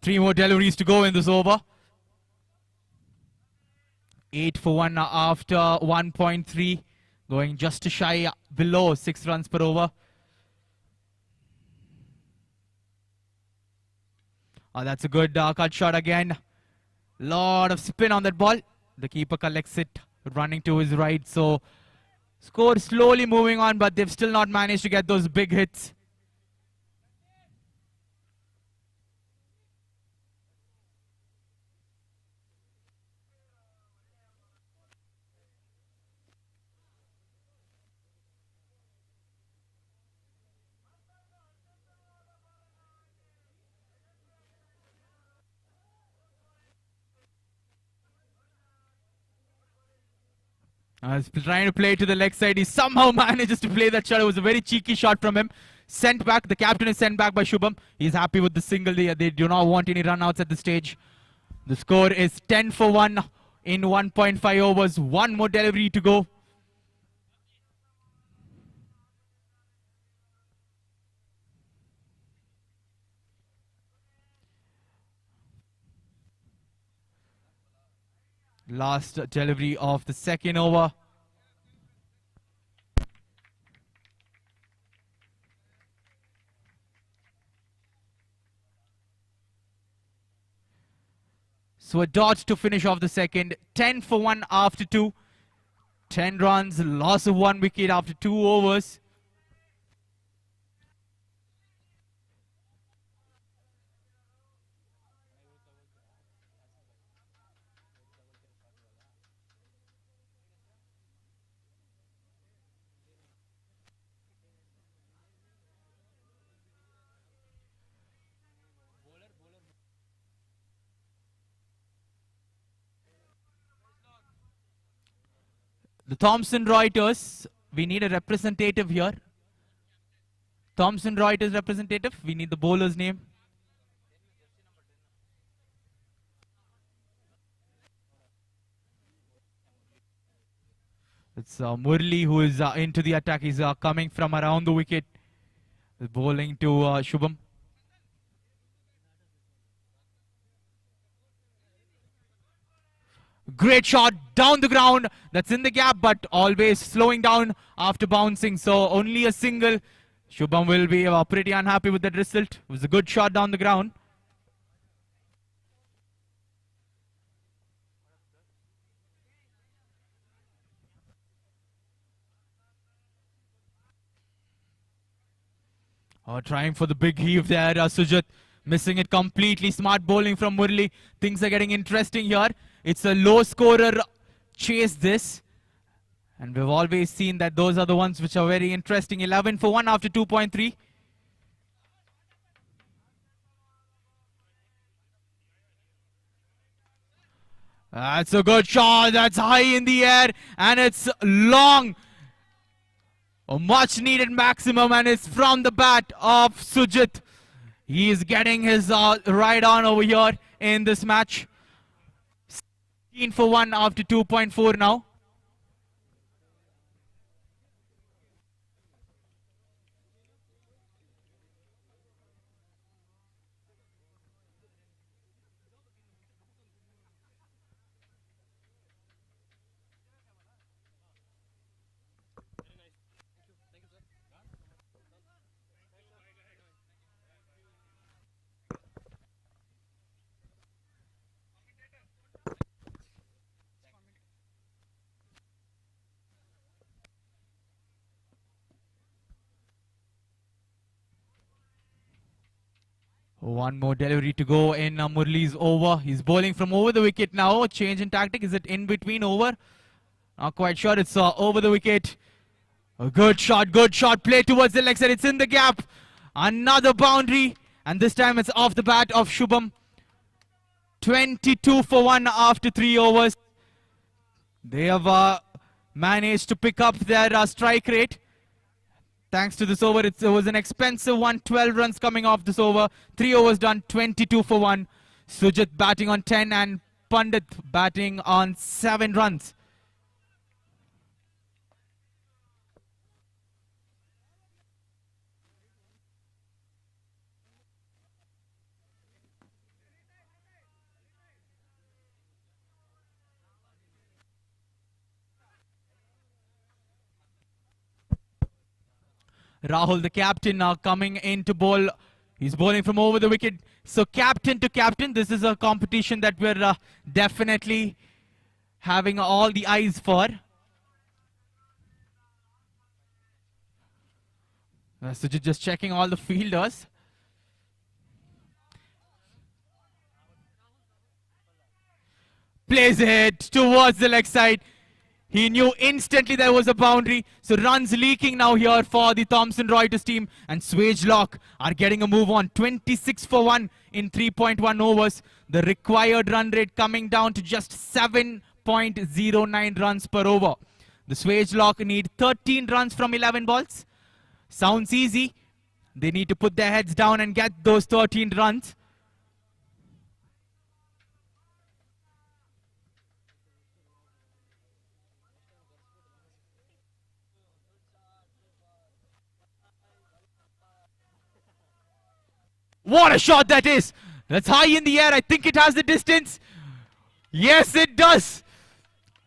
Three more deliveries to go in this over. 8 for 1 after 1.3, going just shy below 6 runs per over. That's a good cut shot again. Lot of spin on that ball. The keeper collects it, running to his right. So score slowly moving on, but they've still not managed to get those big hits. He's trying to play to the leg side. He somehow manages to play that shot. It was a very cheeky shot from him. Sent back. The captain is sent back by Shubham. He's happy with the single. They do not want any run-outs at this stage. The score is 10 for 1 in 1.5 overs. One more delivery to go. Last delivery of the second over. So a dot to finish off the second. 10 for 1 after 2. 10 runs, loss of 1 wicket after 2 overs. The Thomson Reuters, we need a representative here. Thomson Reuters representative, we need the bowler's name. It's Murli who is into the attack. He's coming from around the wicket. He's bowling to Shubham. Great shot down the ground. That's in the gap, but always slowing down after bouncing. So only a single. Shubham will be pretty unhappy with that result. It was a good shot down the ground. Trying for the big heave there, Sujit. Missing it completely. Smart bowling from Murli. Things are getting interesting here. It's a low scorer chase this. And we've always seen that those are the ones which are very interesting. 11 for 1 after 2.3. That's a good shot. That's high in the air. And it's long. A much needed maximum. And it's from the bat of Sujit. He is getting his ride on over here in this match. 16 for 1 after 2.4 now. One more delivery to go in Murli's over. He's bowling from over the wicket now. Change in tactic. Is it in between over? Not quite sure. It's over the wicket. A good shot. Good shot. Play towards the leg side. It's in the gap. Another boundary. And this time it's off the bat of Shubham. 22 for 1 after 3 overs. They have managed to pick up their strike rate. Thanks to this over, it was an expensive one. 12 runs coming off this over. 3 overs done, 22 for 1. Sujit batting on 10 and Pandit batting on 7 runs. Rahul, the captain, now coming in to bowl. He's bowling from over the wicket. So captain to captain, this is a competition that we're definitely having all the eyes for. Sujit just checking all the fielders. Plays it towards the leg side. He knew instantly there was a boundary. So runs leaking now here for the Thomson Reuters team. And Swage Lock are getting a move on. 26 for 1 in 3.1 overs. The required run rate coming down to just 7.09 runs per over. The Swage Lock need 13 runs from 11 balls. Sounds easy. They need to put their heads down and get those 13 runs. What a shot that is! That's high in the air. I think it has the distance. Yes, it does.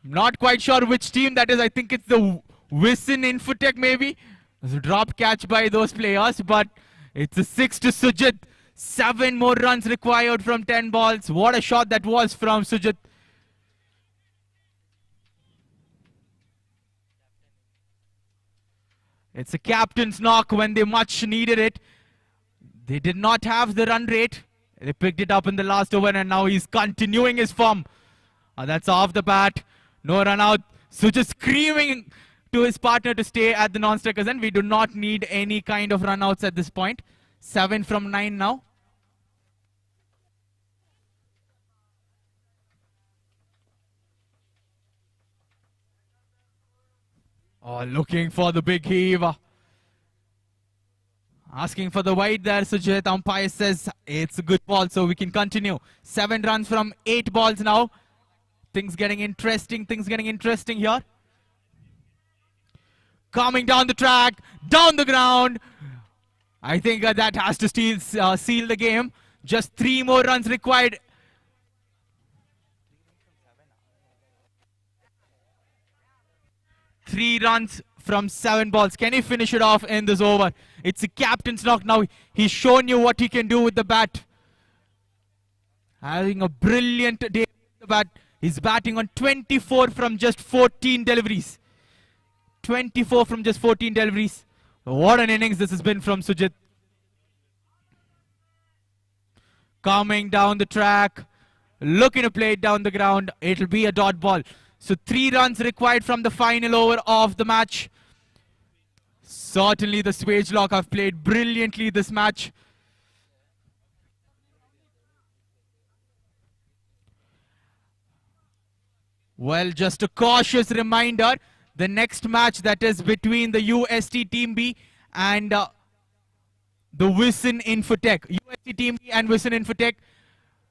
Not quite sure which team that is. I think it's the Wisin Infotech maybe. There's a drop catch by those players, but it's a 6 to Sujit. 7 more runs required from 10 balls. What a shot that was from Sujit. It's a captain's knock when they much needed it. They did not have the run rate. They picked it up in the last over and now he's continuing his form. That's off the bat. No run out. Sujit screaming to his partner to stay at the non-strikers and we do not need any kind of run outs at this point. 7 from 9 now. Oh, looking for the big heave. Asking for the wide there, Sujit. Umpire says it's a good ball, so we can continue. 7 runs from 8 balls now. Things getting interesting here. Coming down the track, down the ground. I think that has to seal the game. Just 3 more runs required. Three runs from 7 balls. Can he finish it off in this over? It's a captain's knock now. He's shown you what he can do with the bat. Having a brilliant day with the bat. He's batting on 24 from just 14 deliveries. 24 from just 14 deliveries. What an innings this has been from Sujit. Coming down the track. Looking to play it down the ground. It'll be a dot ball. So 3 runs required from the final over of the match. Certainly the Swage Lock have played brilliantly this match. Well, just a cautious reminder. The next match that is between the UST Team B and the Wisin Infotech. UST Team B and Wisin Infotech.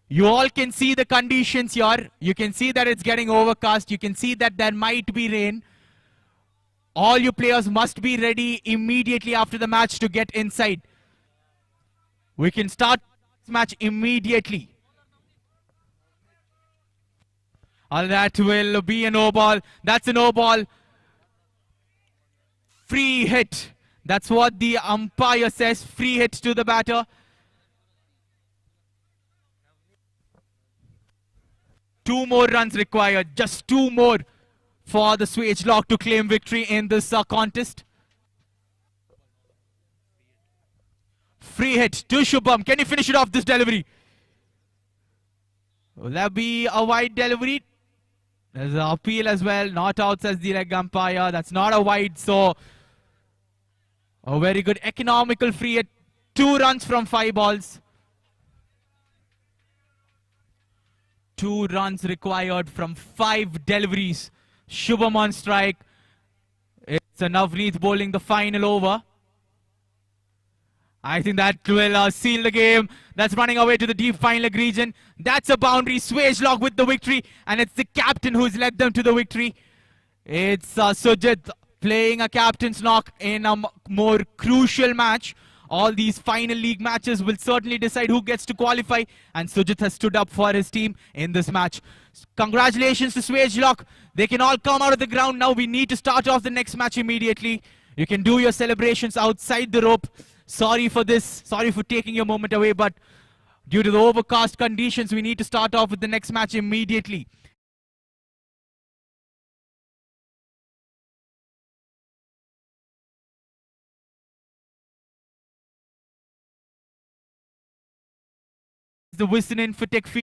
You all can see the conditions here. You can see that it's getting overcast. You can see that there might be rain. All you players must be ready immediately after the match to get inside. We can start this match immediately. That will be a no ball. That's a no ball. Free hit. That's what the umpire says. Free hit to the batter. 2 more runs required. Just 2 more for the Swage Lock to claim victory in this contest. Free hit to Shubham. Can he finish it off this delivery? Will that be a wide delivery? There's an appeal as well. Not out, says the leg umpire. That's not a wide, so a very good economical free hit. 2 runs from 5 balls. 2 runs required from 5 deliveries. Shubham on strike. It's a Navneet bowling the final over. I think that will seal the game. That's running away to the deep final leg region. That's a boundary. Swage Lock with the victory. And it's the captain who's led them to the victory. It's Sujit playing a captain's knock in a more crucial match. All these final league matches will certainly decide who gets to qualify. And Sujit has stood up for his team in this match. Congratulations to Swage Lock. They can all come out of the ground now. We need to start off the next match immediately. You can do your celebrations outside the rope. Sorry for this. Sorry for taking your moment away. But due to the overcast conditions, we need to start off with the next match immediately. The Wisin Infotech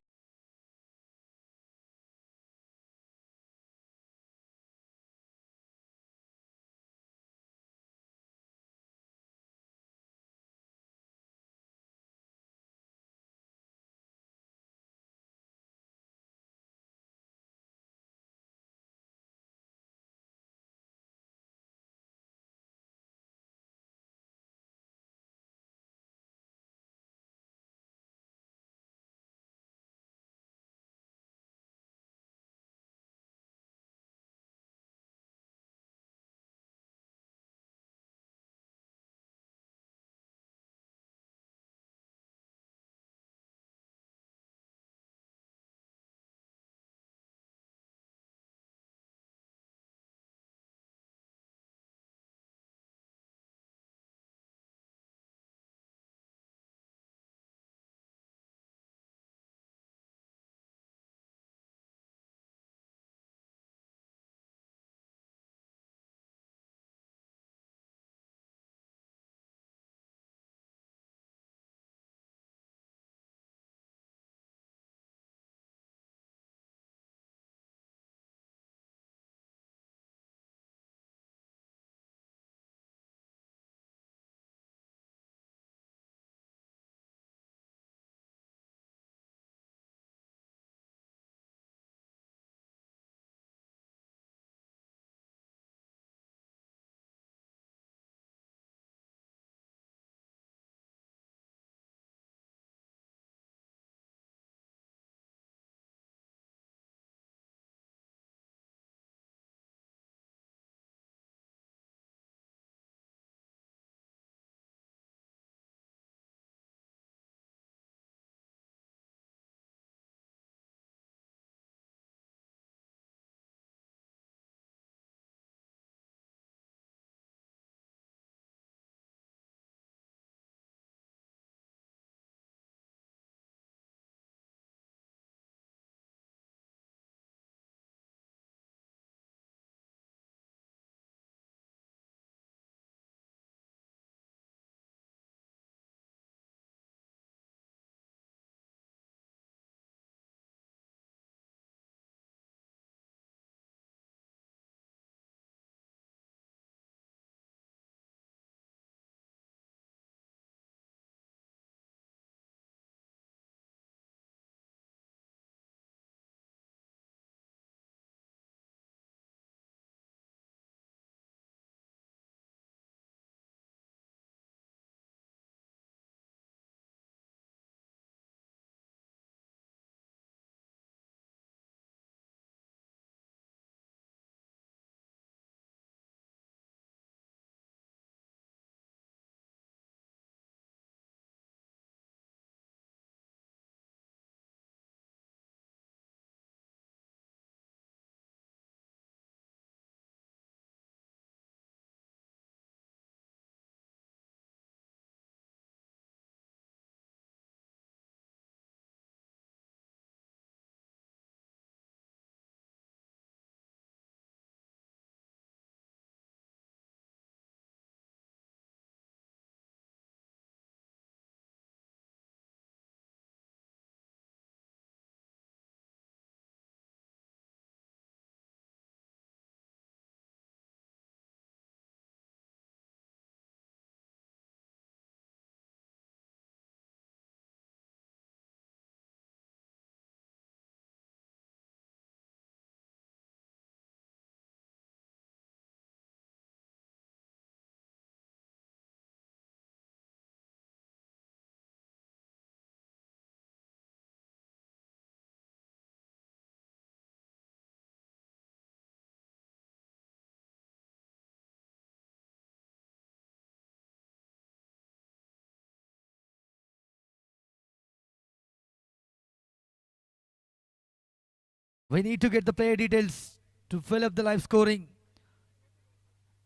We need to get the player details to fill up the live scoring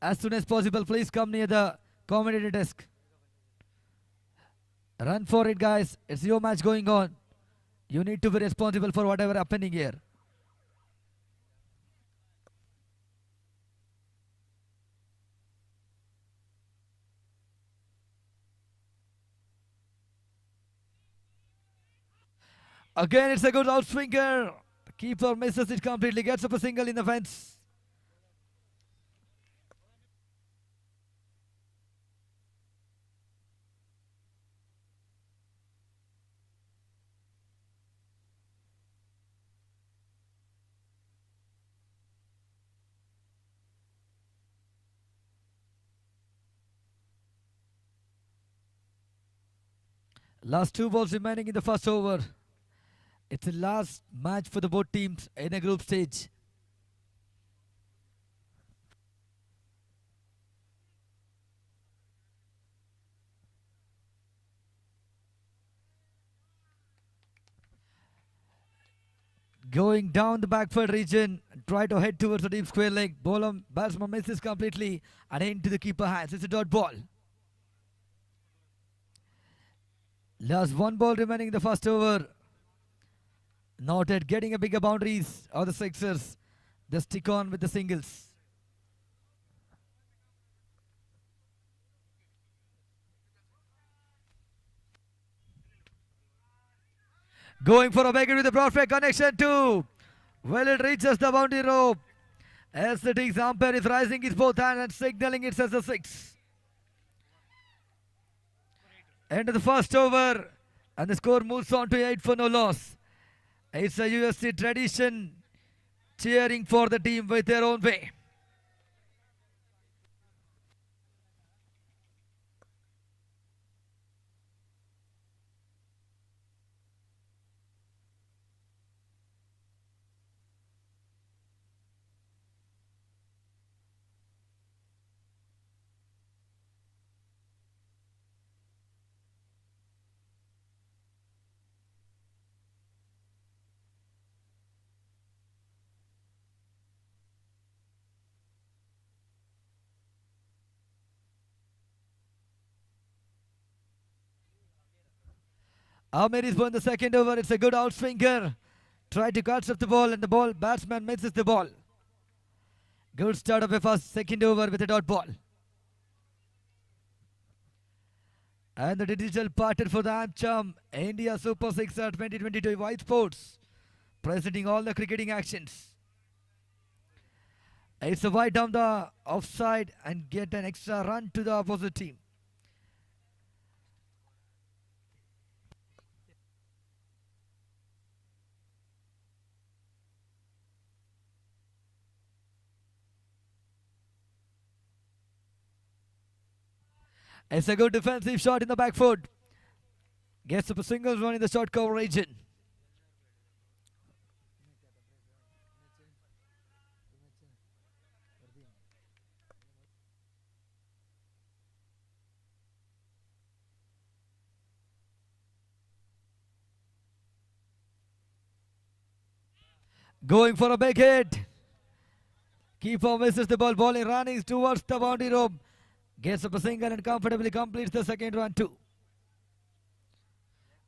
as soon as possible. Please come near the commentator desk. Run for it, guys. It's your match going on. You need to be responsible for whatever happening here. Again, it's a good outswinger. The keeper misses it completely. Gets up a single in the fence. Last 2 balls remaining in the first over. It's the last match for the both teams in a group stage. Going down the backfield region, try to head towards the deep square leg. Bowler batsman misses completely and into the keeper hands. It's a dot ball. Last 1 ball remaining in the first over. Not yet getting a bigger boundaries or the sixers. They stick on with the singles. Going for a wicket with a broad flag connection too. Well, it reaches the boundary rope. As the Diggs umpire is raising his both hands and signaling it as a 6. End of the first over, and the score moves on to 8 for no loss. It's a USC tradition, cheering for the team with their own way. Ahmed is in the second over. It's a good outswinger. Try to catch up the ball, and the ball batsman misses the ball. Good start of a first second over with a dot ball. And the digital partner for the Amcham India Super Sixer 2022 White Sports, presenting all the cricketing actions. It's a wide down the offside and get an extra run to the opposite team. It's a good defensive shot in the back foot. Gets up a single run in the short cover region. Going for a big hit. Keeper misses the ball. Ball running towards the boundary rope. Gets up a single and comfortably completes the second run too.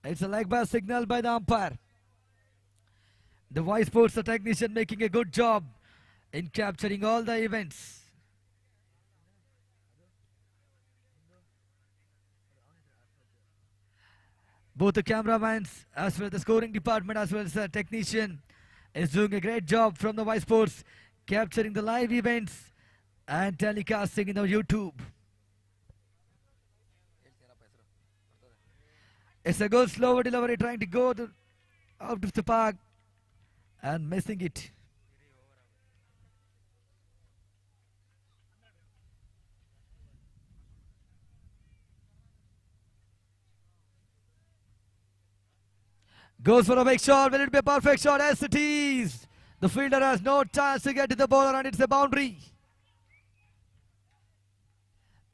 It's a leg pass signal by the umpire. The Vice Sports technician making a good job in capturing all the events. Both the cameramans as well as the scoring department as well as the technician is doing a great job from the Vice Sports, capturing the live events and telecasting in the YouTube. It's a good slower delivery trying to go out of the park and missing it. Goes for a big shot. Will it be a perfect shot? Yes, it is. The fielder has no chance to get to the bowler and it's a boundary.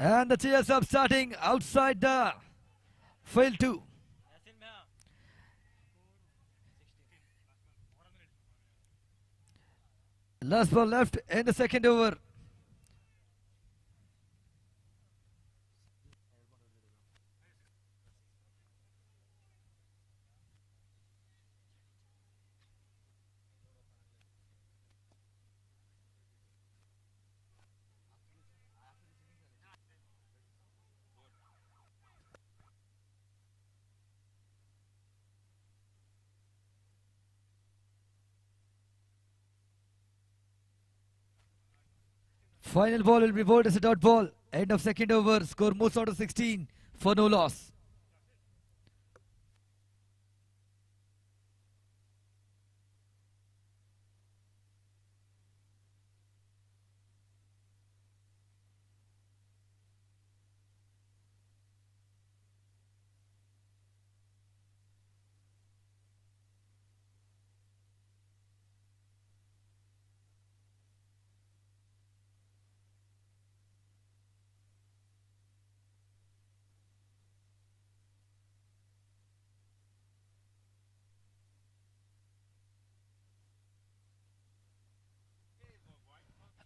And the cheers up starting outside the field too. Last ball left in the second over. Final ball will be bowled as a dot ball. End of second over. Score moves on to 16 for no loss.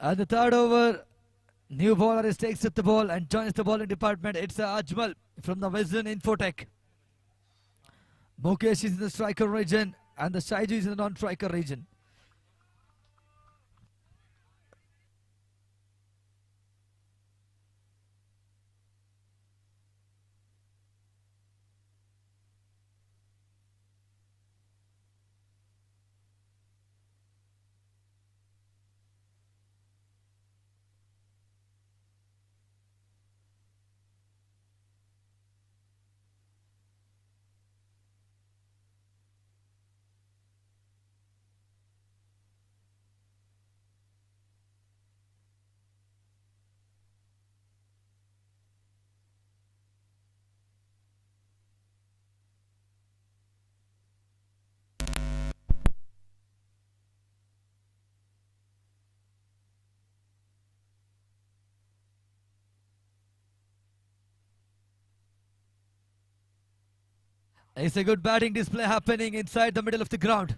And the third over, new bowler takes up the ball and joins the bowling department. It's Ajmal from the Vision Infotech. Mukesh is in the striker region and the Shaiju is in the non-striker region. It's a good batting display happening inside the middle of the ground.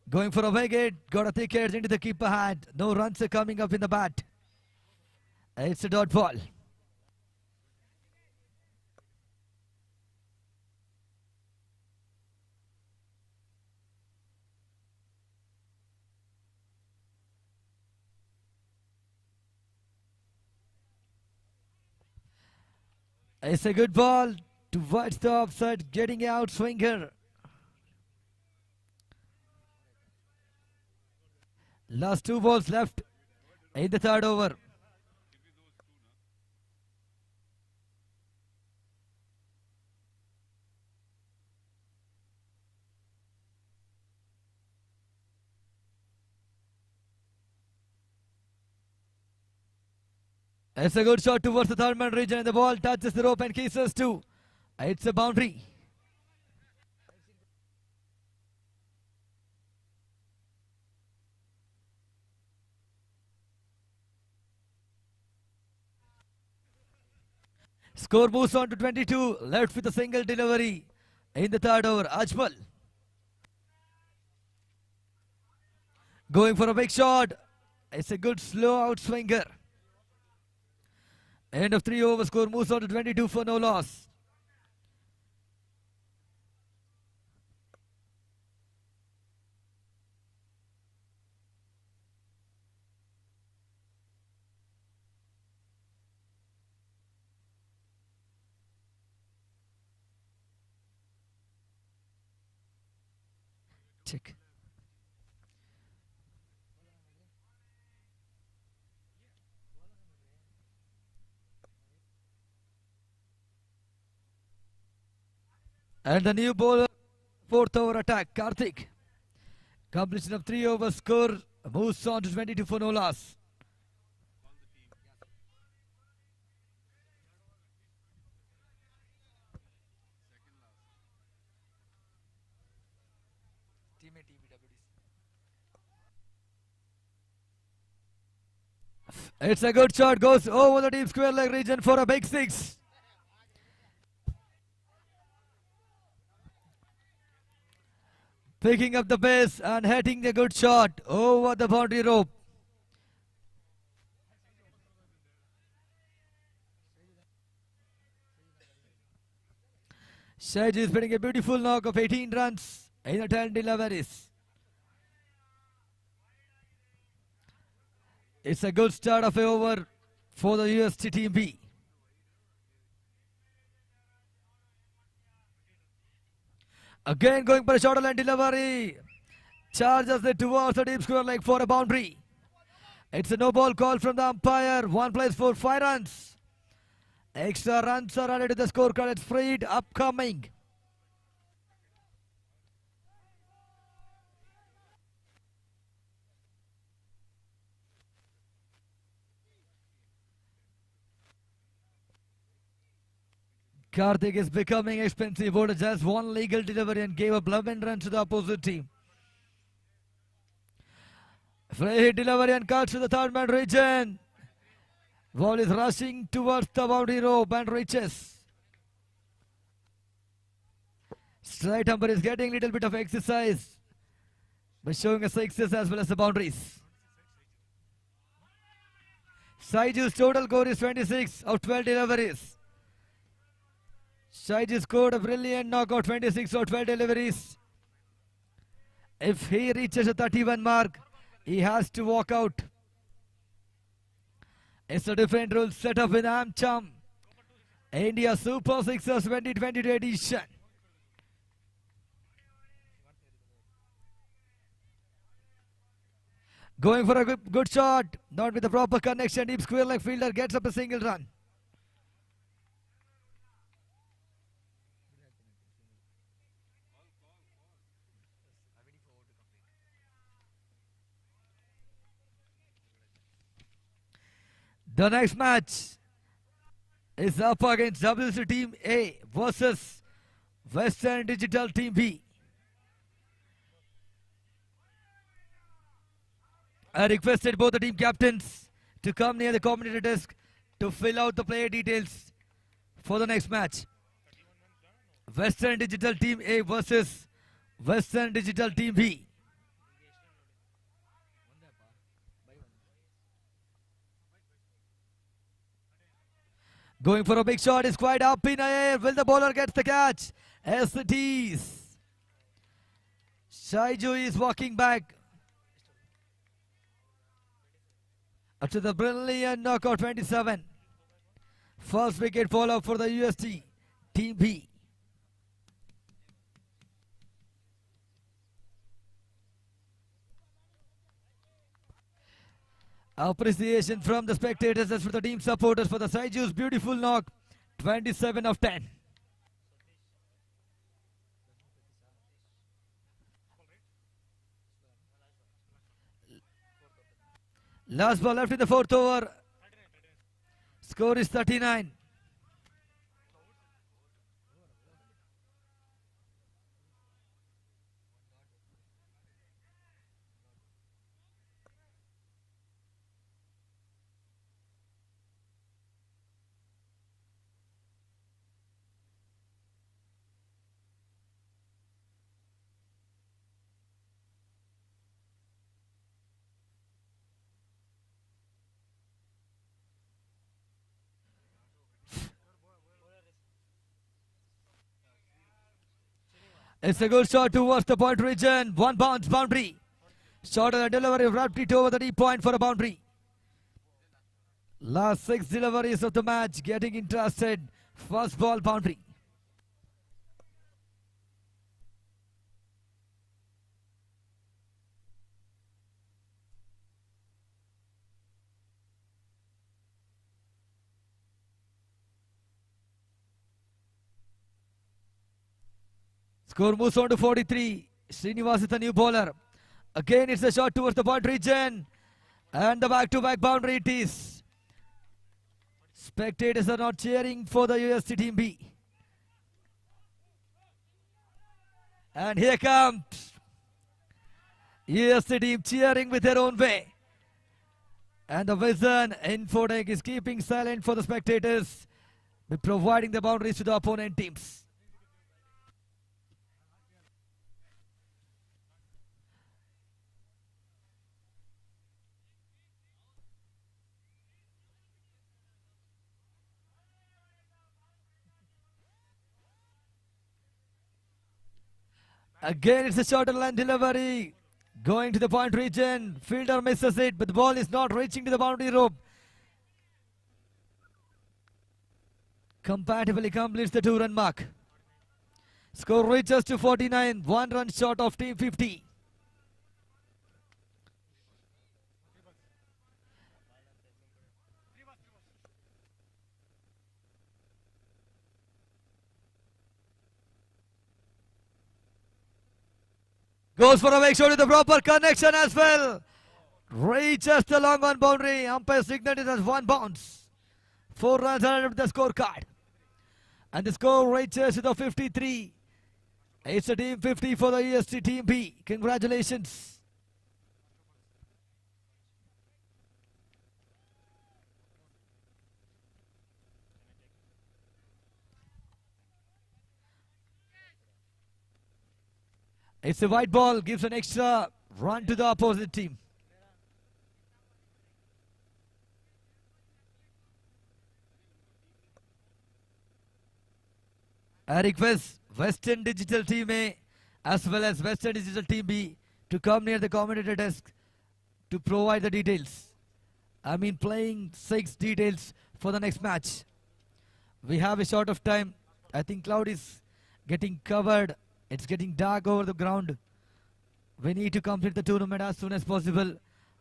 Going for a wicket, got a thick edge into the keeper hand. No runs are coming up in the bat. It's a dot ball. It's a good ball towards the offside, getting out swinger. Last two balls left in the third over. It's a good shot towards the third man region and the ball touches the rope and kisses too. It's a boundary. Score moves on to 22, left with a single delivery in the third over. Ajmal going for a big shot. It's a good slow out swinger. End of 3 overs, score moves on to 22 for no loss. Check. And the new bowler, fourth over attack, Karthik. Completion of 3 overs, score moves on to 22 for no loss. It's a good shot, goes over the deep square leg region for a big six. Picking up the pace and hitting the good shot over the boundary rope. Shahid is hitting a beautiful knock of 18 runs in the 10 deliveries. It's a good start of a over for the UST Team B. Again going for a short line delivery. Charges it towards the deep square leg for a boundary. It's a no ball call from the umpire. One plays for 5 runs. Extra runs are added to the scorecard. It's freed upcoming. Karthik is becoming expensive. Bowled just one legal delivery and gave up 11 runs to the opposite team. Free hit delivery and cuts to the third man region. Ball is rushing towards the boundary rope and reaches. Straight umpire is getting a little bit of exercise by showing us sixes as well as the boundaries. Saiju's total score is 26 of 12 deliveries. Saiju scored a brilliant knockout, 26 of 12 deliveries. If he reaches a 31 mark, he has to walk out. It's a different rule set up in Amcham. India Super Sixers 2022 edition. Going for a good shot. Not with the proper connection. Deep square leg fielder gets up a single run. The next match is up against WC Team A versus Western Digital Team B. I requested both the team captains to come near the commentator desk to fill out the player details for the next match. Western Digital Team A versus Western Digital Team B. Going for a big shot is quite up in the air. Will the bowler get the catch? Yes, it is. Saiju is walking back after the brilliant knockout 27. First wicket fall out for the UST Team B. Appreciation from the spectators as for the team supporters for the Saiju's beautiful knock, 27 of 10. Last ball left in the fourth over. Score is 39. It's a good shot towards the point region. One bounce boundary. Shot and a delivery wrapped it over the deep point for a boundary. Last 6 deliveries of the match getting interested. First ball boundary. Score moves on to 43. Srinivas is the new bowler. Again, it's a shot towards the point region. And the back-to-back boundary it is. Spectators are not cheering for the USC Team B. And here comes USC team cheering with their own way. And the Vision info deck is keeping silent for the spectators by providing the boundaries to the opponent teams. Again, it's a shorter line delivery. Going to the point region. Fielder misses it, but the ball is not reaching to the boundary rope. Comparatively completes the 2-run mark. Score reaches to 49. 1 run short of team 50. Goes for a make shot with the proper connection as well. Reaches the long on boundary. Umpire signaled it as 1 bounce. 4 runs added to the scorecard. And the score reaches to the 53. It's a team 50 for the EST team B. Congratulations. It's a white ball, gives an extra run to the opposite team. I request Western Digital Team A as well as Western Digital Team B to come near the commentator desk to provide the details. I mean playing 6 details for the next match. We have a short of time. I think cloud is getting covered. It's getting dark over the ground. We need to complete the tournament as soon as possible.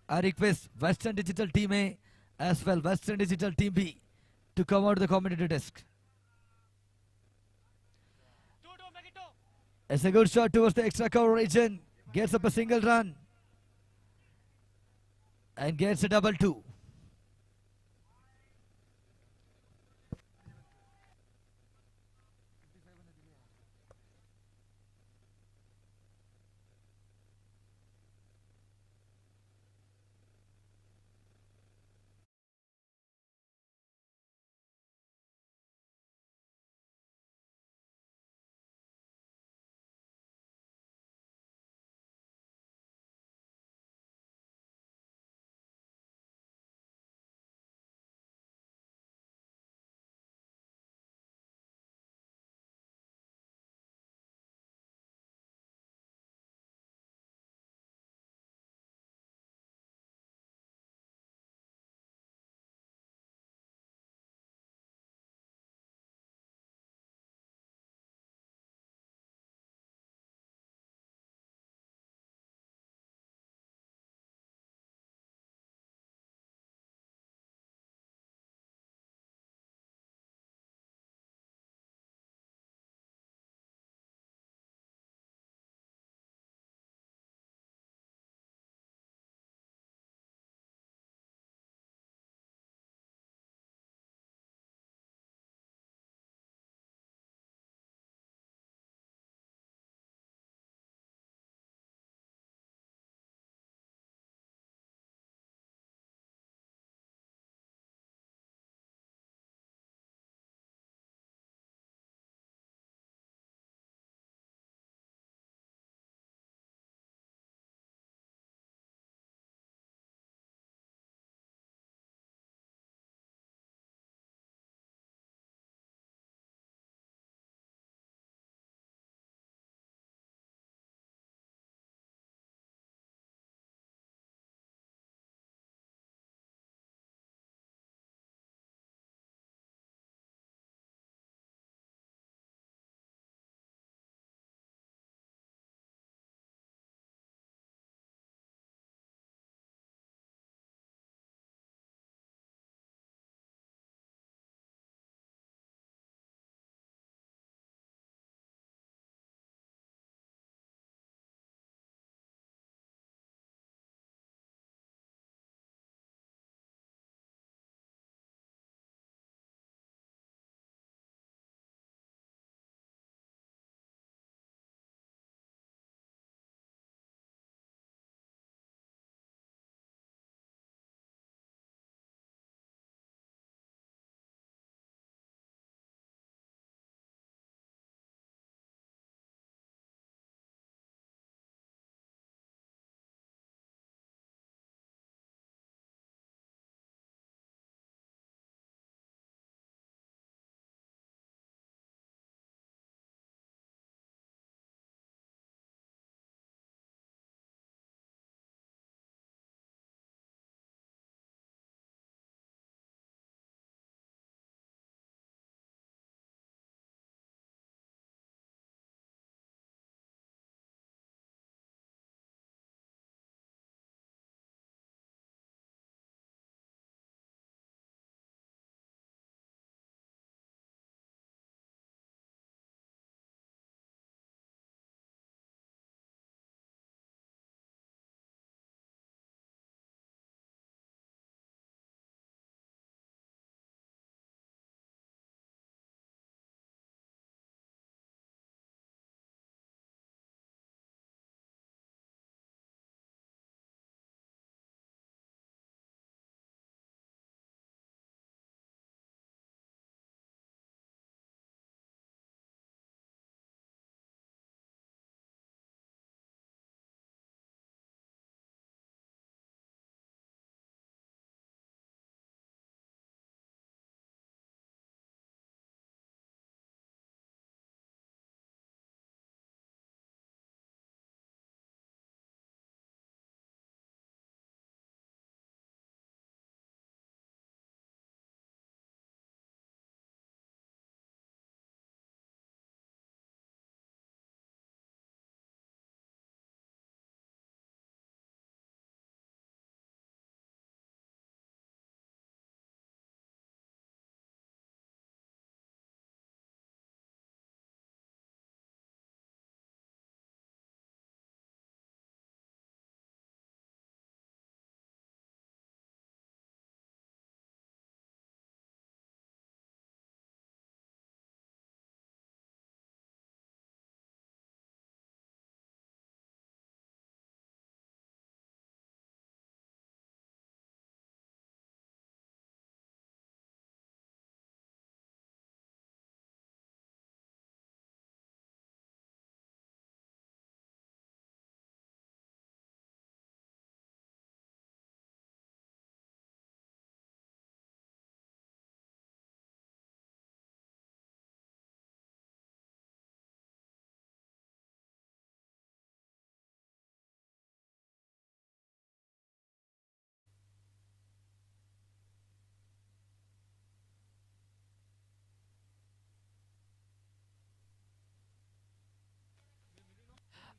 I request Western Digital Team A as well Western Digital Team B to come out to the commentator desk. It's a good shot towards the extra cover region. Gets up a single run. And gets a double 2.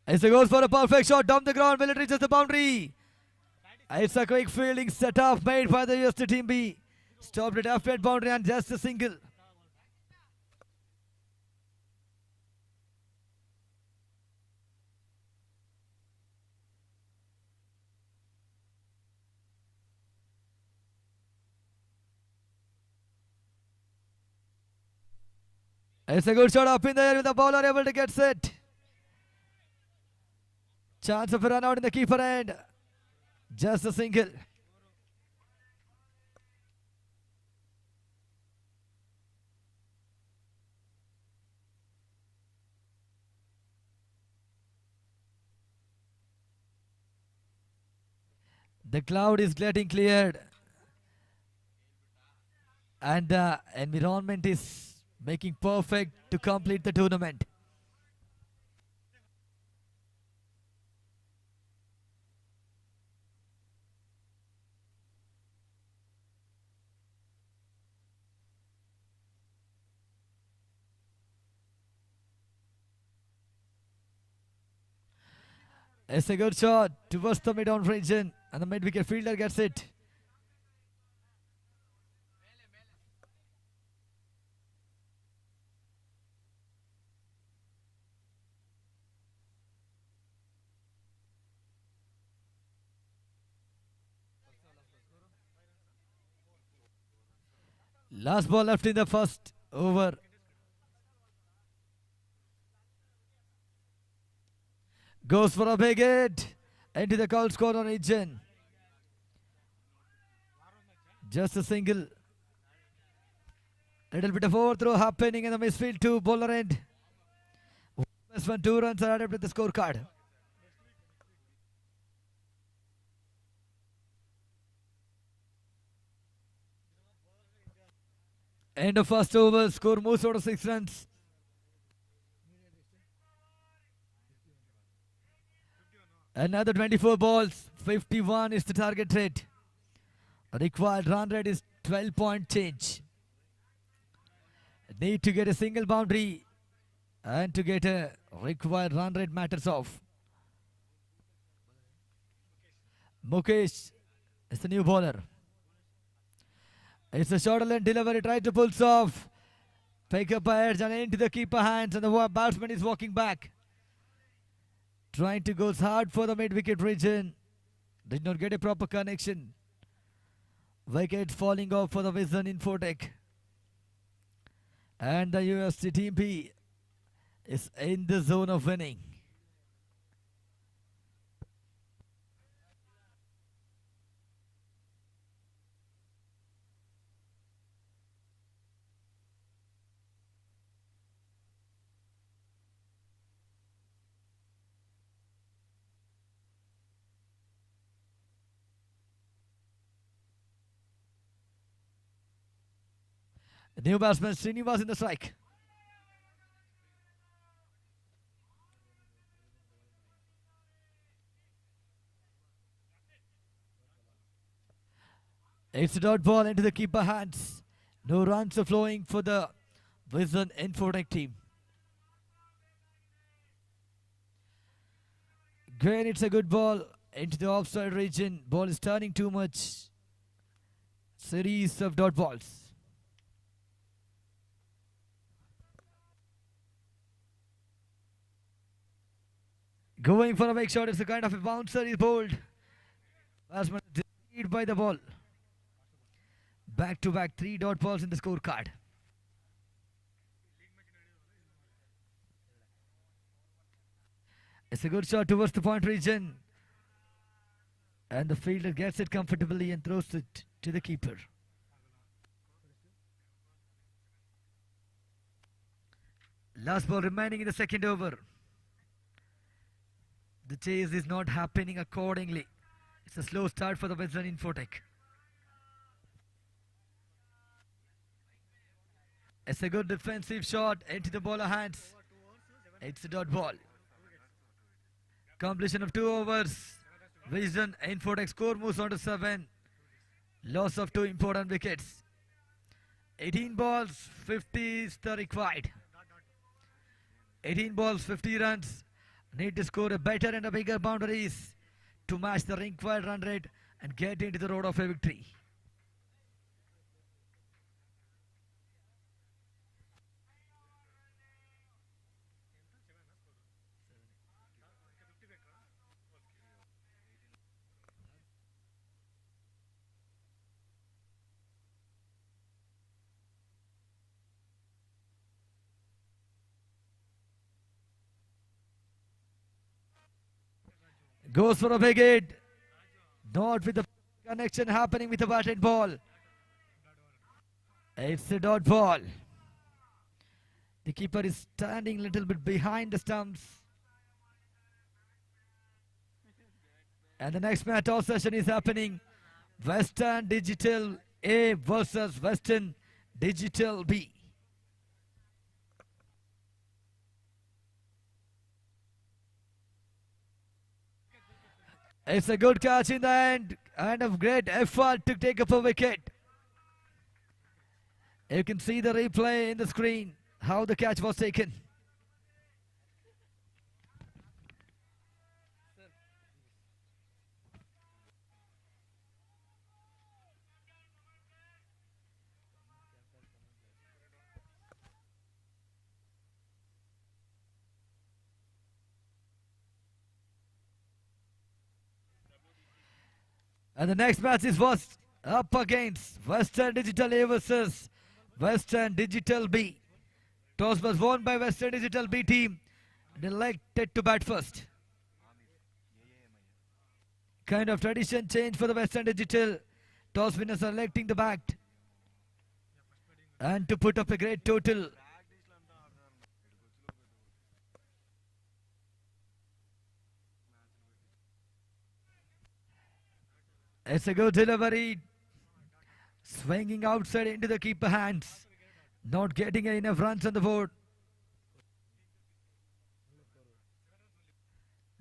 As he goes for a perfect shot down the ground, will it reaches the boundary? It's a quick fielding setup made by the UST Team B. Stopped it after boundary and just a single. It's a good shot up in the air with the bowler able to get set. Chance of a run out in the keeper end. Just a single. The cloud is getting cleared. And the environment is making perfect to complete the tournament. It's a good shot towards the mid-on region and the mid-wicket fielder gets it. Last ball left in the first over. Goes for a big hit into the cold corner region. Just a single. Little bit of overthrow happening in the midfield to bowler end. Plus 1, 2 runs are added with the scorecard. End of first over, score moves out of 6 runs. Another 24 balls, 51 is the target rate. Required run rate is 12-point change. Need to get a single boundary and to get a required run rate matters off. Mukesh is the new bowler. It's a short length delivery, try to pull off. Pick up a edge and into the keeper hands and the batsman is walking back. Trying to go hard for the mid-wicket region. Did not get a proper connection. Wickets falling off for the Vision Infotech. And the USC Team B is in the zone of winning. The new batsman Srinivas in the strike. It's a dot ball into the keeper hands. No runs are flowing for the Vision Infotech team. Again, it's a good ball into the offside region. Ball is turning too much. Series of dot balls. Going for a big shot. It's a kind of a bouncer. He's bowled. Batsman defeated by the ball. Back to back 3 dot balls in the scorecard. It's a good shot towards the point region. And the fielder gets it comfortably and throws it to the keeper. Last ball remaining in the second over. The chase is not happening accordingly. It's a slow start for the Vision Infotech. It's a good defensive shot into the bowler hands. It's a dot ball. Completion of 2 overs. Vision Infotech score moves on to 7. Loss of 2 important wickets. 18 balls, 50 is the required. 18 balls, 50 runs. need to score a better and a bigger boundaries to match the required run rate and get into the road of a victory. Goes for a big hit. Not with the connection happening with the bat and ball. It's a dot ball. The keeper is standing a little bit behind the stumps. And the next match toss session is happening. Western Digital A versus Western Digital B. It's a good catch in the end and a great effort to take up a wicket. You can see the replay in the screen, how the catch was taken. And the next match is was up against Western Digital A versus Western Digital B. Toss was won by Western Digital B team and elected to bat first. Kind of tradition change for the Western Digital. Toss winners are electing the bat and to put up a great total. It's a good delivery. Swinging outside into the keeper hands. Not getting enough runs on the board.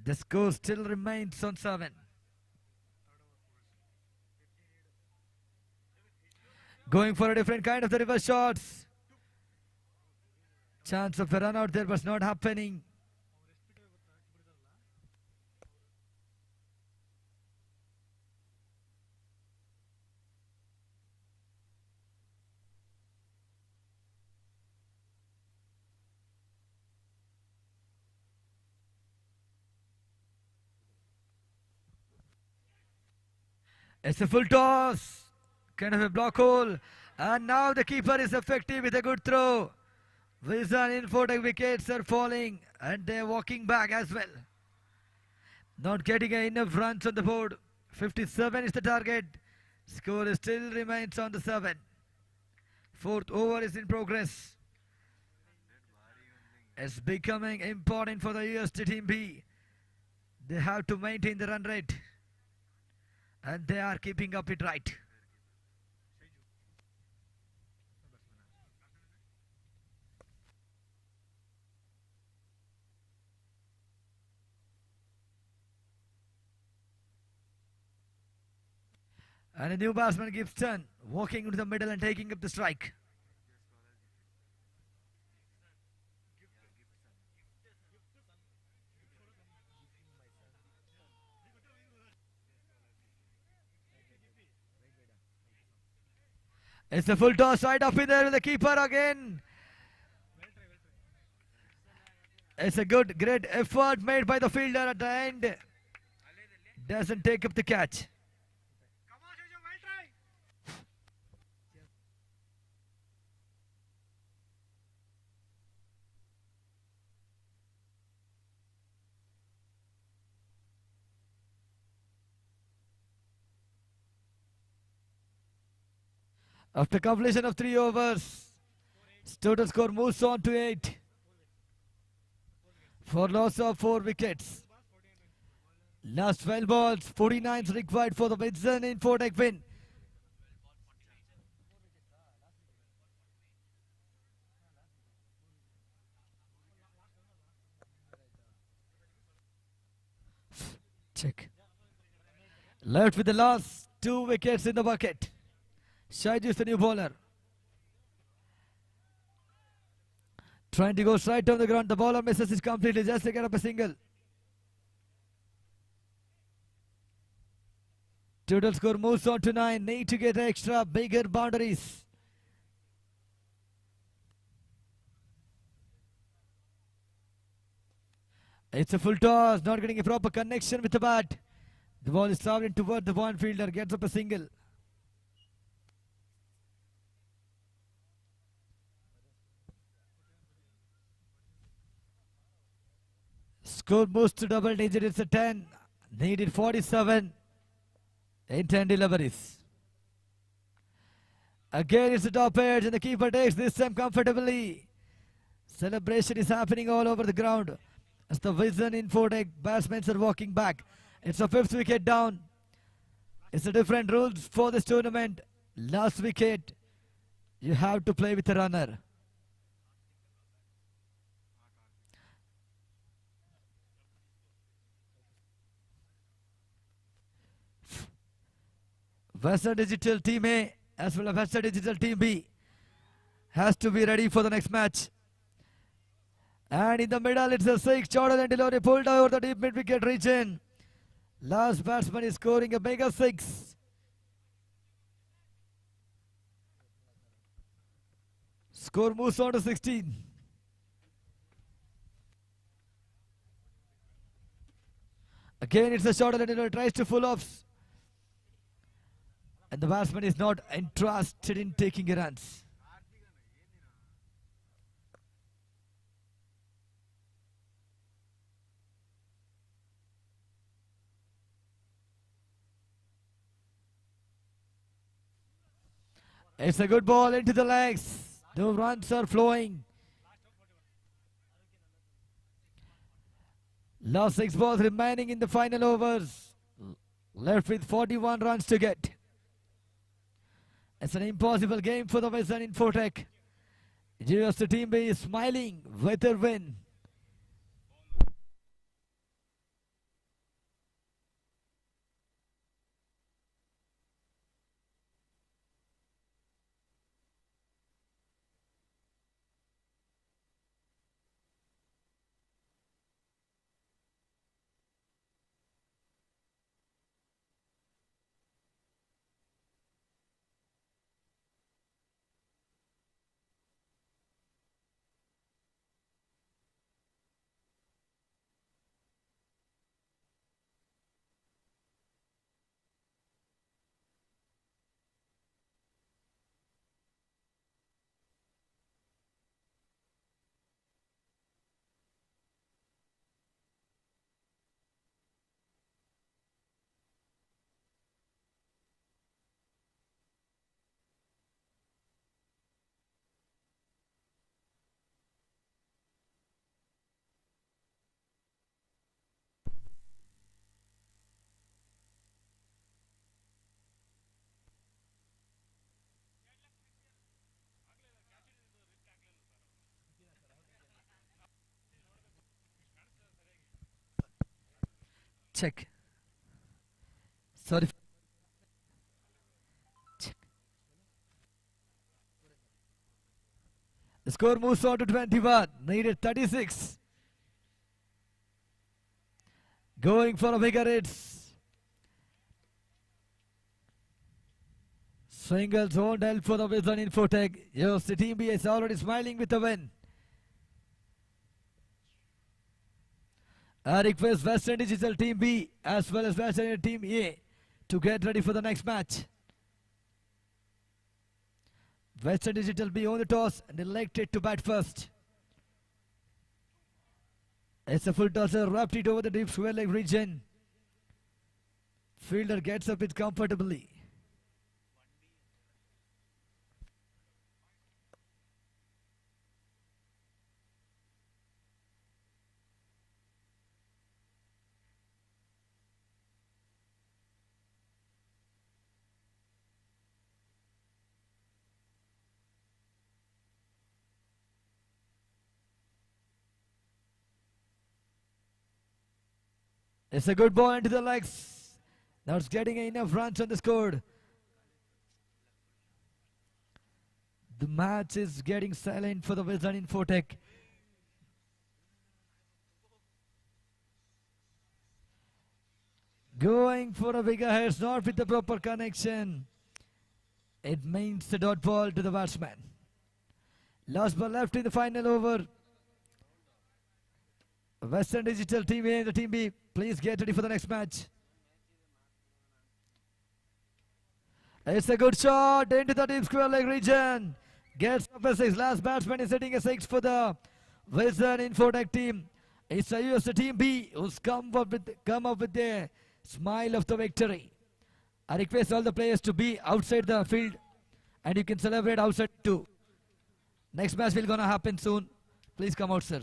The score still remains on 7. Going for a different kind of the reverse shots. Chance of a run out there was not happening. It's a full toss, kind of a block hole, and now the keeper is effective with a good throw. Vision in for the wickets are falling, and they're walking back as well. Not getting enough runs on the board. 57 is the target. Score still remains on the 7. Fourth over is in progress. It's becoming important for the UST Team B. They have to maintain the run rate. And they are keeping up it right. And a new batsman gives turn, walking into the middle and taking up the strike. It's a full toss right up in there with the keeper again. It's a good, great effort made by the fielder at the end. Doesn't take up the catch. After completion of 3 overs, total score moves on to 8 for loss of 4 wickets. Last 12 balls, 49 required for the Winston in 4-deck win. Check. Left with the last 2 wickets in the bucket. Shahid is the new bowler. Trying to go straight on the ground. The bowler misses it completely just to get up a single. Total score moves on to 9. Need to get extra bigger boundaries. It's a full toss, not getting a proper connection with the bat. The ball is traveling toward the one fielder, gets up a single. Score moves to double digit, it's a 10. Needed 47 in 10 deliveries. Again, it's the top edge, and the keeper takes this time comfortably. Celebration is happening all over the ground as the Vision Infotech batsmen are walking back. It's a 5th wicket down. It's a different rules for this tournament. Last wicket, you have to play with a runner. Western Digital Team A as well as Western Digital Team B has to be ready for the next match. And in the middle, it's a 6. Jordan and Delore pulled over the deep mid-wicket region. Last batsman is scoring a mega 6. Score moves on to 16. Again, it's a shot and Delore tries to full offs. And the batsman is not interested in taking runs. It's a good ball into the legs. The runs are flowing. Last 6 balls remaining in the final overs. Left with 41 runs to get. It's an impossible game for the Western Infotech. The team is smiling with their win. Check. Sorry. Check. The score moves on to 21. Needed 36. Going for a bigger hits. Singles won't help for the Vision Infotech. Yes, the team B is already smiling with the win. I request Western Digital Team B as well as Western Team A to get ready for the next match. Western Digital B on the toss and elected to bat first. It's a full tosser, wrapped it over the deep square leg region. Fielder gets up it comfortably. It's a good ball into the legs. Now it's getting enough runs on the score. The match is getting silent for the Vision Infotech. Going for a bigger heads, not with the proper connection. It means the dot ball to the batsman. Last ball left in the final over. Western Digital Team A and the Team B, please get ready for the next match. It's a good shot into the deep square leg region. Gets up a 6. Last batsman is hitting a 6 for the Western Infotech team. It's a US Team B who's come up with their smile of the victory. I request all the players to be outside the field and you can celebrate outside too. Next match will gonna happen soon. Please come out, sir.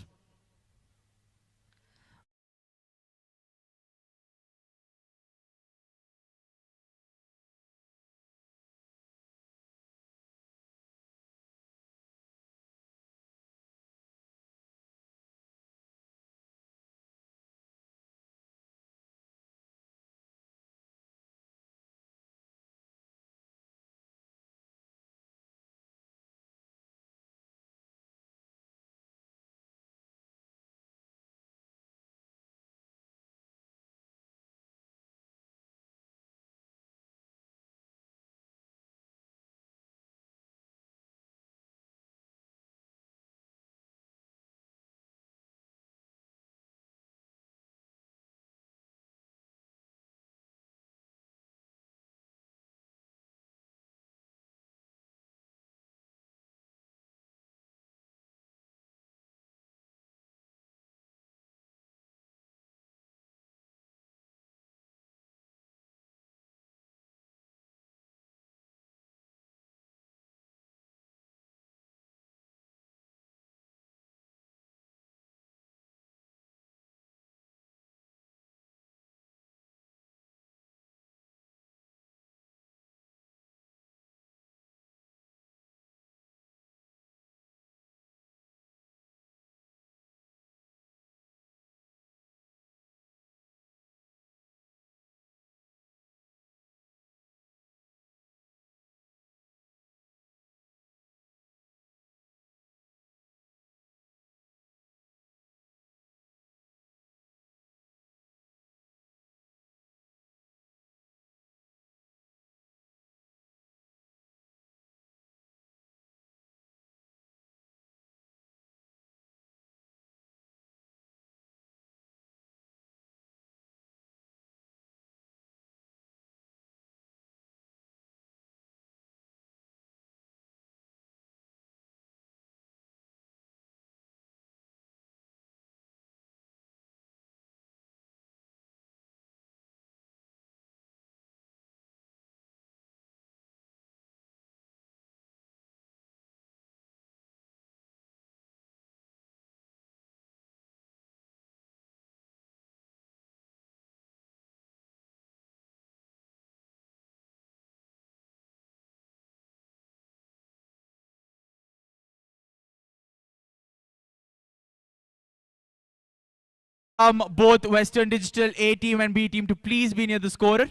Both Western Digital A team and B team to please be near the scorer.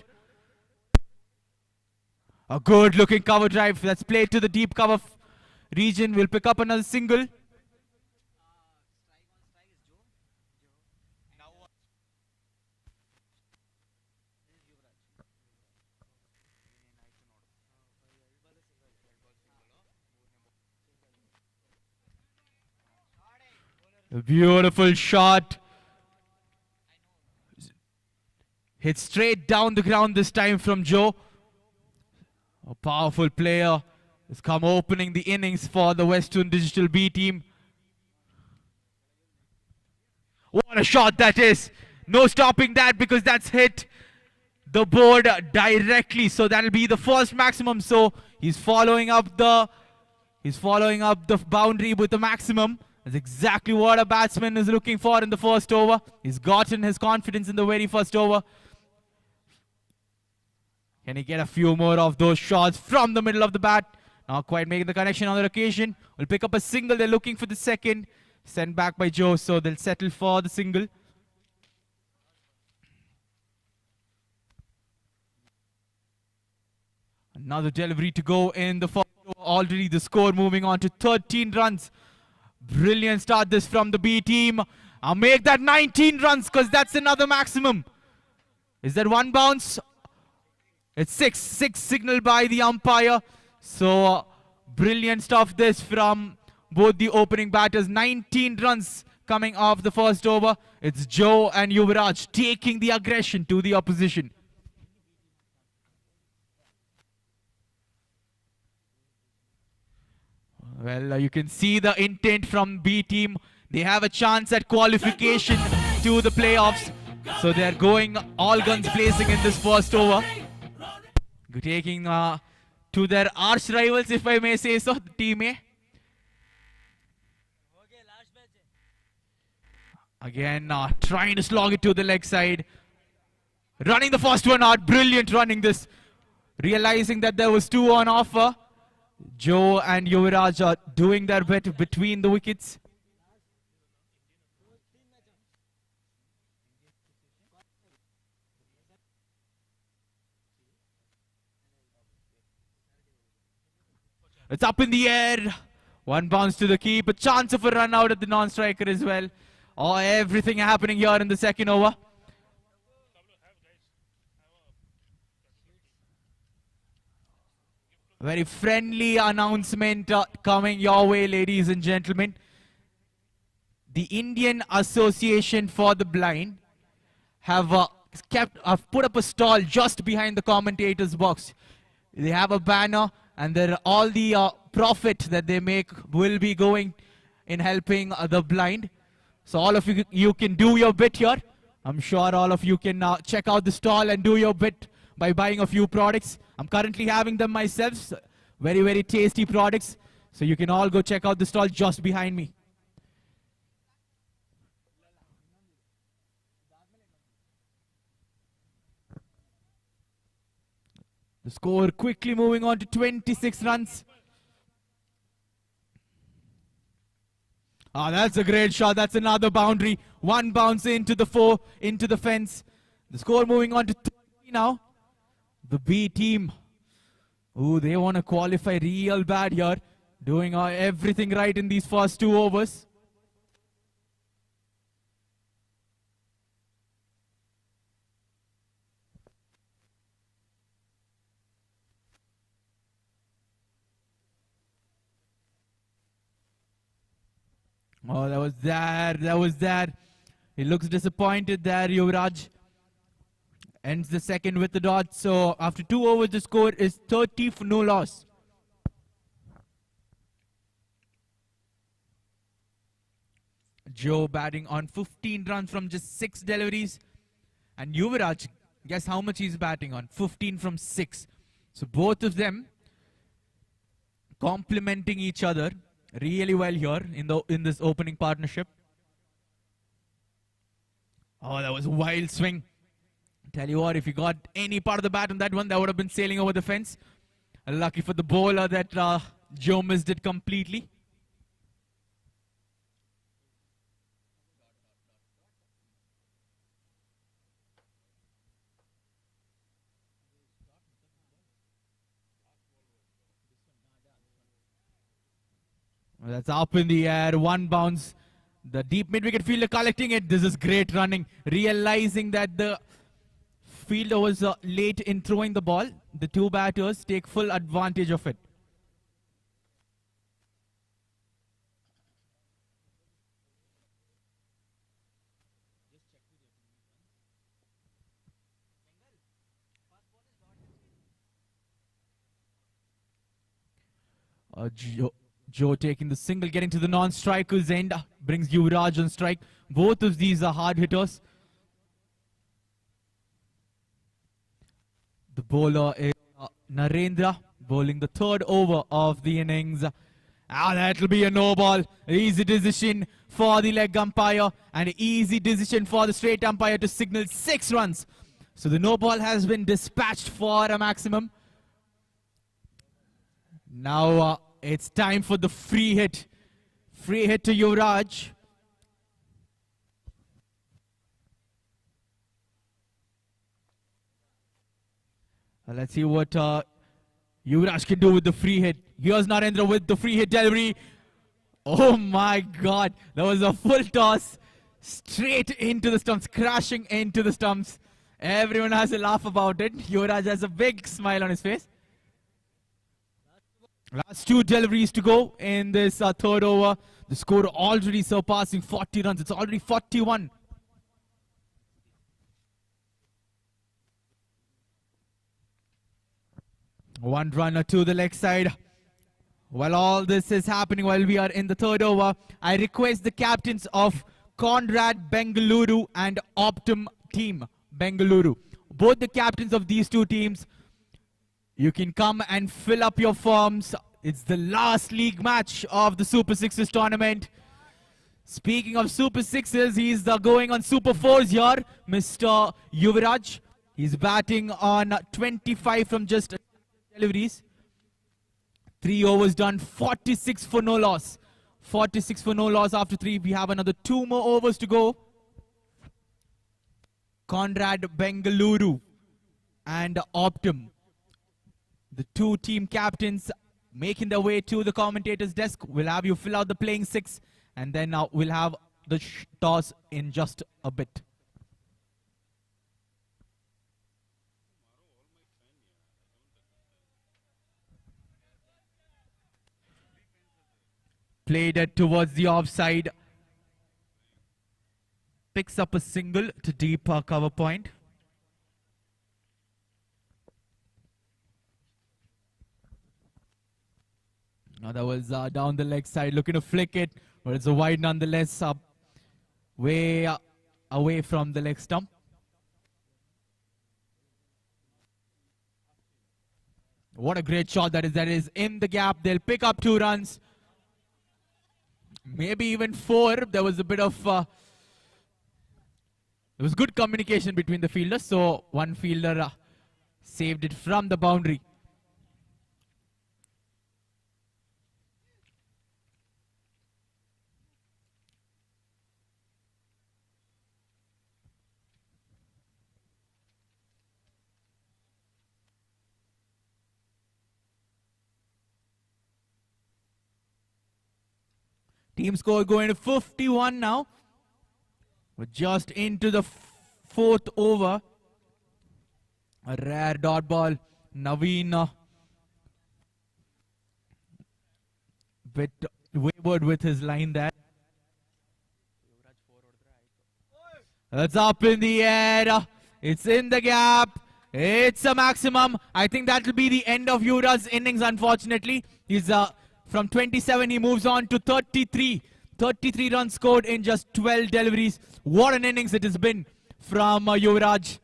A good looking cover drive that's played to the deep cover region. Will pick up another single. A beautiful shot. Hit straight down the ground this time from Joe. A powerful player has come opening the innings for the Western Digital B team. What a shot that is. No stopping that because that's hit the board directly. So that'll be the first maximum. So he's following up the boundary with the maximum. That's exactly what a batsman is looking for in the first over. He's gotten his confidence in the very first over. Can he get a few more of those shots from the middle of the bat? Not quite making the connection on that occasion. Will pick up a single. They're looking for the second. Sent back by Joe, so they'll settle for the single. Another delivery to go in the first over. Already the score moving on to 13 runs. Brilliant start this from the B team. I'll make that 19 runs because that's another maximum. Is that one bounce? It's 6. 6 signaled by the umpire. So brilliant stuff this from both the opening batters. 19 runs coming off the first over. It's Joe and Yuvraj taking the aggression to the opposition. Well, you can see the intent from B team. They have a chance at qualification to the playoffs. So they're going all guns blazing in this first over. Taking to their arch rivals, if I may say so, the team A. Again, trying to slog it to the leg side. Running the first one out. Brilliant running this. Realizing that there was 2 on offer. Joe and Yuvraj are doing their bit between the wickets. It's up in the air. One bounce to the keep. A chance of a run out at the non-striker as well. Oh, everything happening here in the second over. Very friendly announcement coming your way, ladies and gentlemen. The Indian Association for the Blind have put up a stall just behind the commentators box. They have a banner, and there all the profit that they make will be going in helping the blind. So all of you can do your bit here. I'm sure all of you can check out the stall and do your bit by buying a few products. I'm currently having them myself. Very, very tasty products. So you can all go check out the stall just behind me. The score quickly moving on to 26 runs. That's a great shot. That's another boundary. One bounce into the fence. The score moving on to 30 now. The B team. They want to qualify real bad here. Doing everything right in these first 2 overs. Oh, that was that. He looks disappointed there, Yuvraj. Ends the second with the dot. So after 2 overs, the score is 30 for no loss. Joe batting on 15 runs from just 6 deliveries. And Yuvraj, guess how much he's batting on? 15 from 6. So both of them complementing each other really well here in this opening partnership. Oh, that was a wild swing. Tell you what, if you got any part of the bat on that one, that would have been sailing over the fence. Lucky for the bowler that Joe missed it completely. Well, that's up in the air. One bounce. The deep mid-wicket fielder collecting it. This is great running. Realizing that the fielder was late in throwing the ball. The 2 batters take full advantage of it. Joe taking the single, getting to the non-striker's end, brings Yuvraj on strike. Both of these are hard hitters. The bowler is Narendra, bowling the 3rd over of the innings. That'll be a no ball. Easy decision for the leg umpire, and an easy decision for the straight umpire to signal 6 runs. So the no ball has been dispatched for a maximum. Now it's time for the free hit. Free hit to Yuvraj. Let's see what Yuvraj can do with the free hit. Here's Narendra with the free hit delivery. Oh my God. That was a full toss. Straight into the stumps. Crashing into the stumps. Everyone has a laugh about it. Yuvraj has a big smile on his face. Last 2 deliveries to go in this third over. The score already surpassing 40 runs. It's already 41. One runner to the leg side. While all this is happening, while we are in the third over, I request the captains of Conrad Bengaluru and Optum team Bengaluru, both the captains of these two teams, you can come and fill up your forms. It's the last league match of the Super Sixes tournament. Speaking of Super Sixes, he's going on Super Fours here, Mr. Yuvraj. He's batting on 25 from just deliveries. 3 overs done, 46 for no loss. 46 for no loss after 3. We have another 2 more overs to go. Conrad Bengaluru and Optum, the 2 team captains, making their way to the commentator's desk. We'll have you fill out the playing 6, and then we'll have the toss in just a bit. Played it towards the offside. Picks up a single to deep cover point. Now that was down the leg side, looking to flick it, but it's a wide nonetheless, way away from the leg stump. What a great shot that is. That is in the gap. They'll pick up 2 runs. Maybe even 4. There was a bit of... there was good communication between the fielders. So one fielder saved it from the boundary. Team score going to 51 now. We're just into the 4th over. A rare dot ball. Naveen bit wayward with his line there. That's up in the air. It's in the gap. It's a maximum. I think that will be the end of Yuvraj's innings, unfortunately. He's from 27, he moves on to 33. 33 runs scored in just 12 deliveries. What an innings it has been from Yuvraj.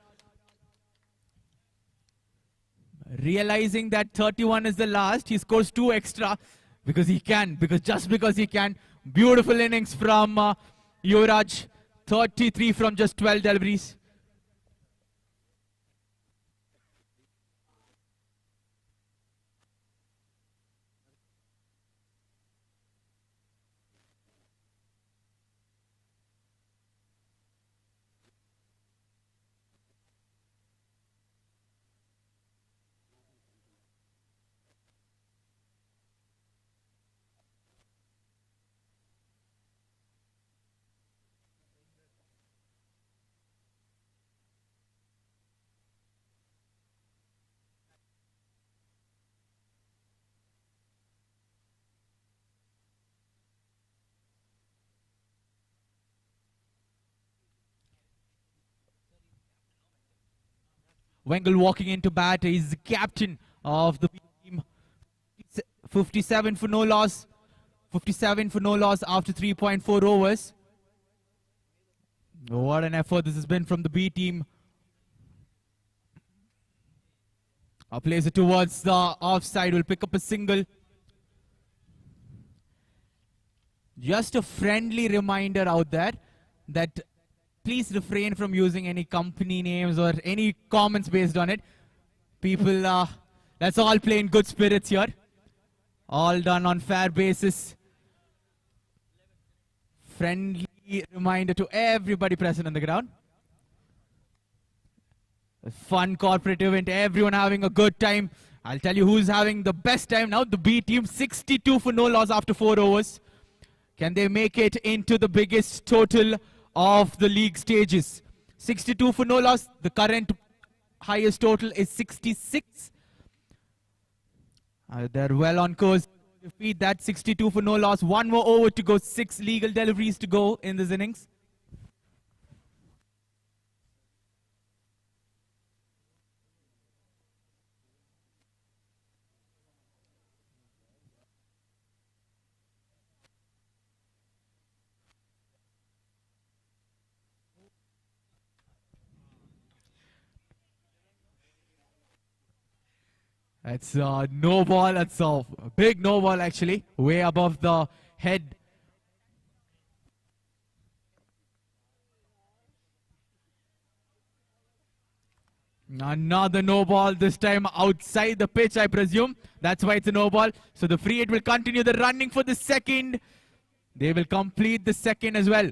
Realizing that 31 is the last, he scores 2 extra because he can. Just because he can. Beautiful innings from Yuvraj. 33 from just 12 deliveries. Wengel walking into bat. He's the captain of the team. 57 for no loss. 57 for no loss after 3.4 overs. What an effort this has been from the B team. Plays it towards the offside. Will pick up a single. Just a friendly reminder out there that please refrain from using any company names or any comments based on it. People, let's all play in good spirits here. All done on fair basis. Friendly reminder to everybody present on the ground. A fun corporate event, everyone having a good time. I'll tell you who's having the best time now. The B team, 62 for no loss after 4 overs. Can they make it into the biggest total of the league stages? 62 for no loss. The current highest total is 66. They're well on course to defeat that. 62 for no loss. One more over to go. 6 legal deliveries to go in this innings. That's a no ball. That's a big no ball actually. Way above the head. Another no ball, this time outside the pitch, I presume. That's why it's a no ball. So the free hit will continue the running for the second. They will complete the second as well.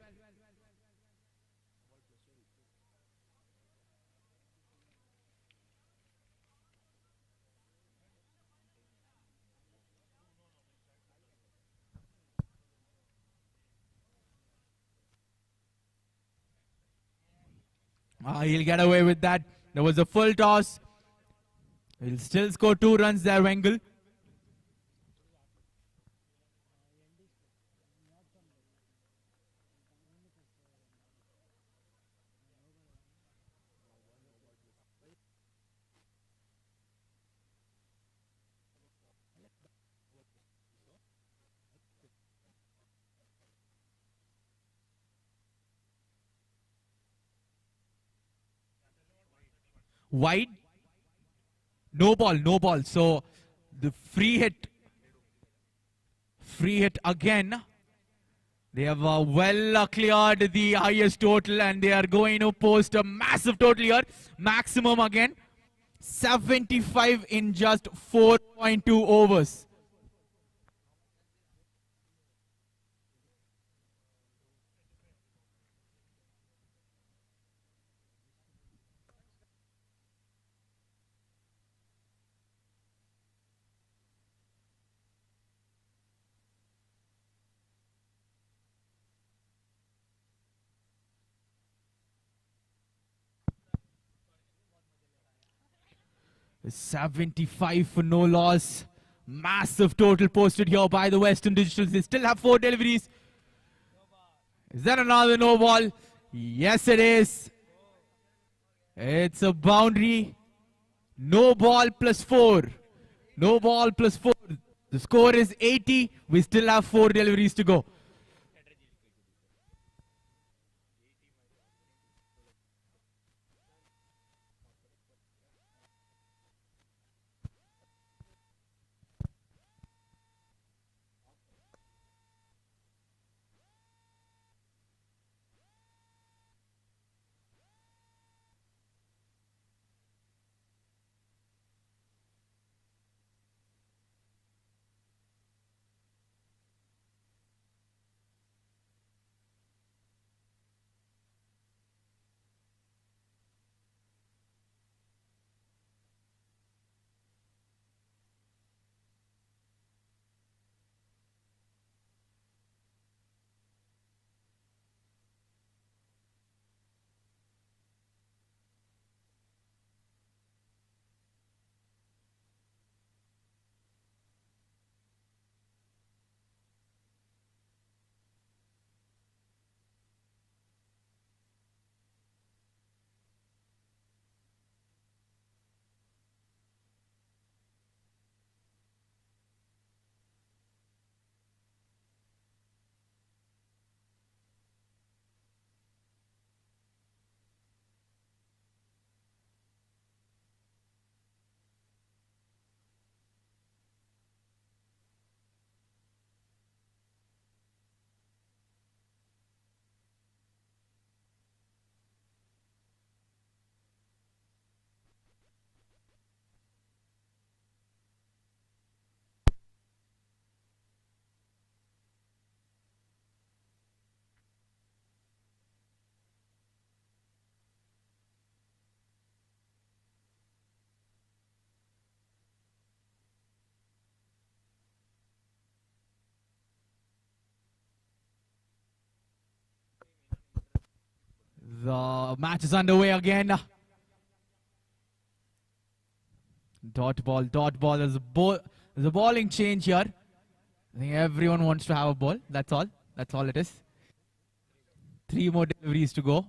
He'll get away with that. There was a full toss. He'll still score 2 runs there, Wengle. Wide. No ball, no ball. So the free hit again. They have well cleared the highest total and they are going to post a massive total here. Maximum again. 75 in just 4.2 overs. $75 for no loss. Massive total posted here by the Western Digitals. They still have 4 deliveries. Is that another no ball? Yes, it is. It's a boundary. No ball plus 4. No ball plus 4. The score is 80. We still have 4 deliveries to go. match is underway again. Dot ball. There's a balling change here. I think everyone wants to have a ball. That's all. That's all it is. 3 more deliveries to go.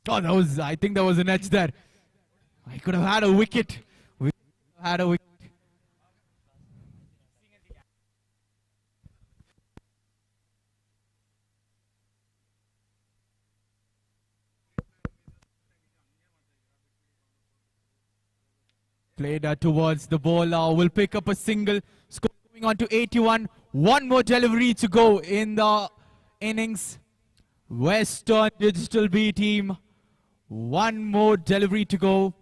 Oh, I think there was an edge there. I could have had a wicket. We could have had a wicket. Played towards the ball. Will pick up a single. Score going on to 81. 1 more delivery to go in the innings. Western Digital B team. 1 more delivery to go.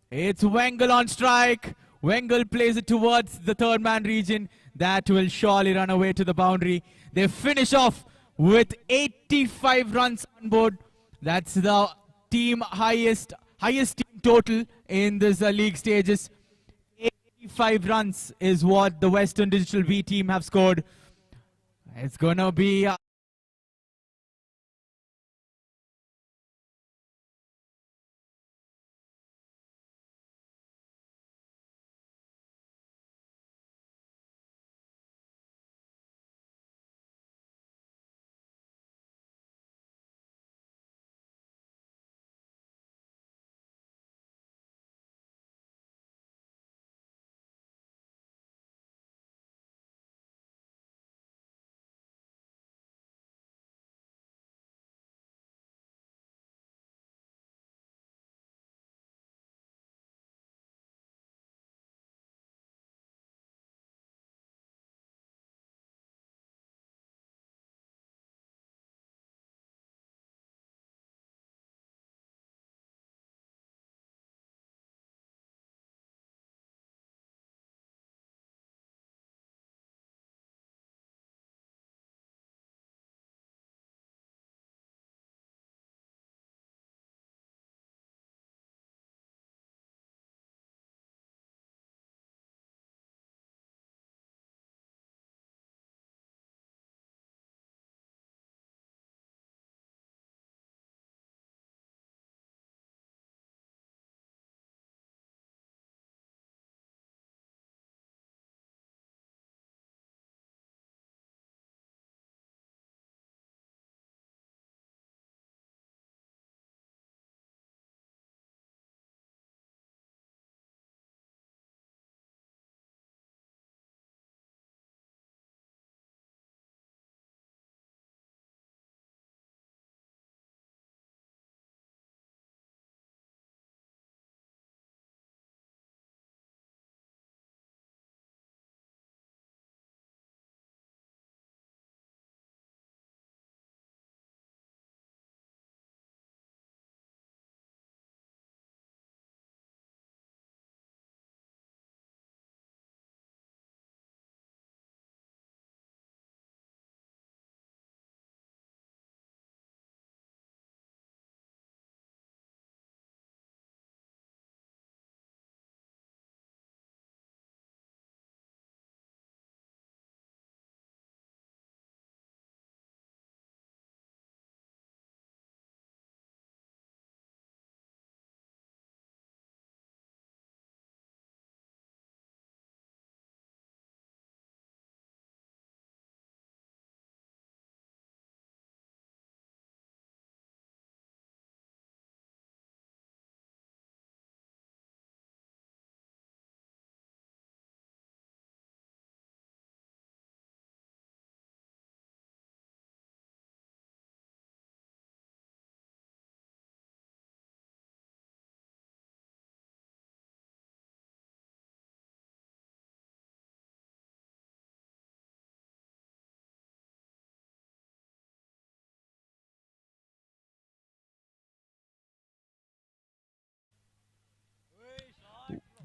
It's Wengal on strike. Wengal plays it towards the third man region. That will surely run away to the boundary. They finish off with 85 runs on board. That's the team highest team total in this league stages. 85 runs is what the Western Digital B team have scored. It's gonna be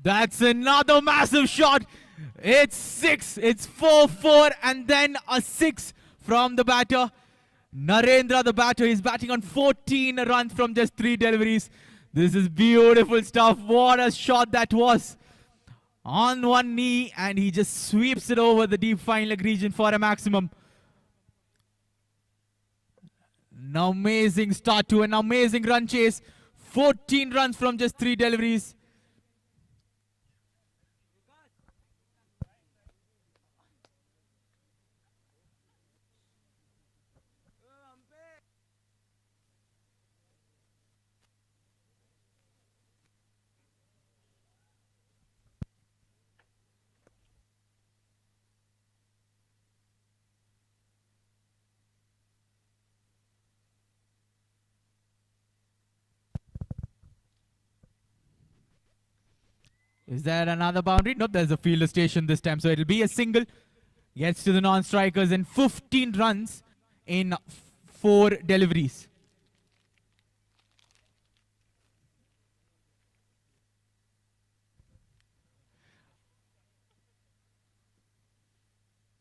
That's another massive shot. It's 6. It's 4-4 and then a 6 from the batter. Narendra, the batter, is batting on 14 runs from just 3 deliveries. This is beautiful stuff. What a shot that was. On one knee, and he just sweeps it over the deep fine leg region for a maximum. An amazing start to an amazing run chase. 14 runs from just 3 deliveries. Is there another boundary? No, there's a fielder station this time. So it'll be a single. Gets to the non-strikers and 15 runs in 4 deliveries.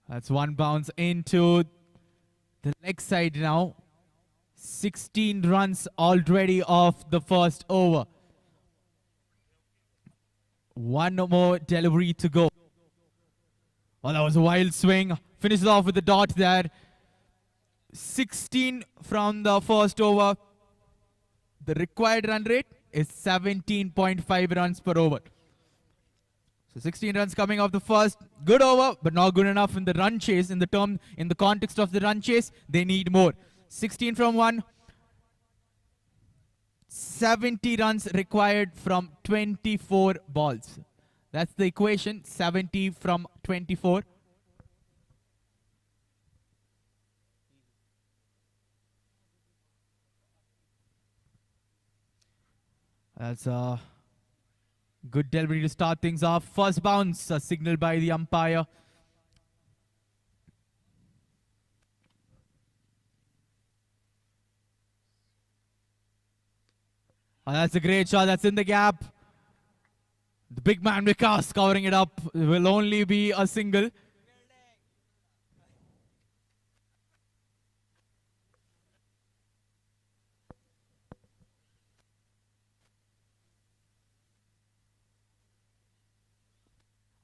That's one bounce into the leg side now. 16 runs already off the first over. One more delivery to go. Well, that was a wild swing. Finishes off with the dot there. 16 from the first over. The required run rate is 17.5 runs per over. So 16 runs coming off the first. Good over, but not good enough in the run chase. In the context of the run chase, they need more. 16 from 1. 70 runs required from 24 balls. That's the equation. 70 from 24. That's a good delivery to start things off. First bounce, a signal by the umpire. That's a great shot. That's in the gap. The big man Vikas covering it up. It will only be a single.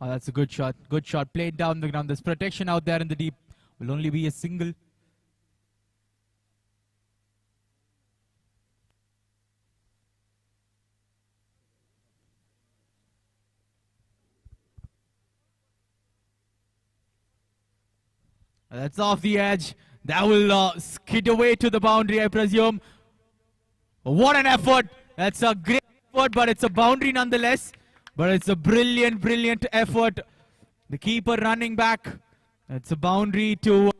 That's a good shot. Good shot. Played down the ground. There's protection out there in the deep. Will only be a single. That's off the edge. That will skid away to the boundary, I presume. What an effort. That's a great effort, but it's a boundary nonetheless. But it's a brilliant, brilliant effort. The keeper running back. It's a boundary to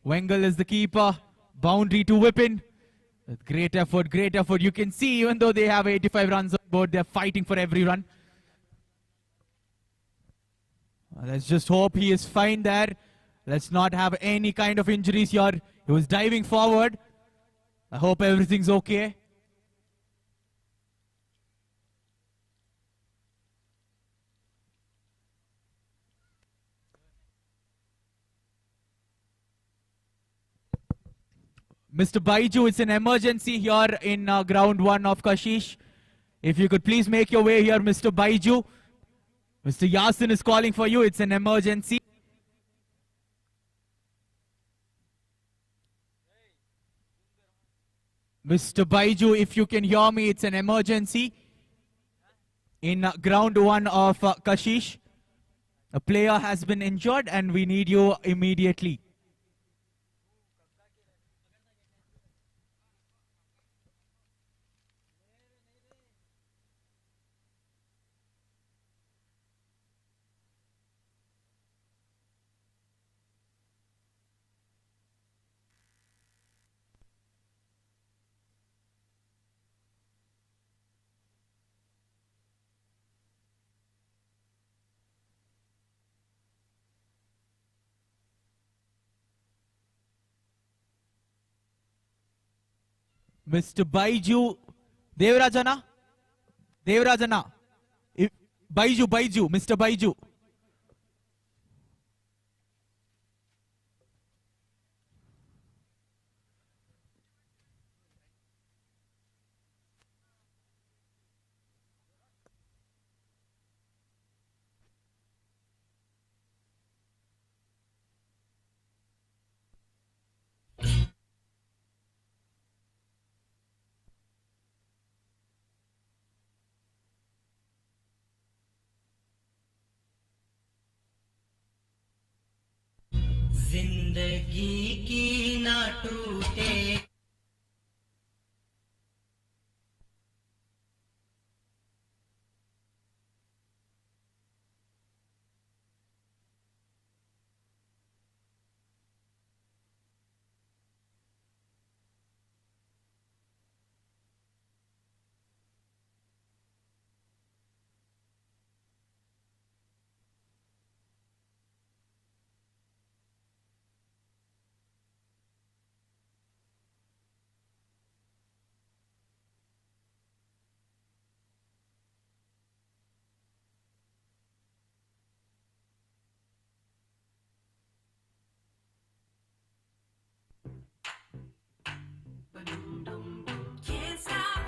Wengal is the keeper. Boundary to Whippin. Great effort, great effort. You can see even though they have 85 runs on board, they're fighting for every run. Let's just hope he is fine there. Let's not have any kind of injuries here. He was diving forward. I hope everything's okay. Mr. Baiju, it's an emergency here in ground 1 of Kashish. If you could please make your way here, Mr. Baiju. Mr. Yasin is calling for you. It's an emergency. Mr. Baiju, if you can hear me, it's an emergency. In ground 1 of Kashish, a player has been injured and we need you immediately. Mr. Baiju, Devrajana, Devrajana, Baiju, Mr. Baiju. जिंदगी की ना टूटे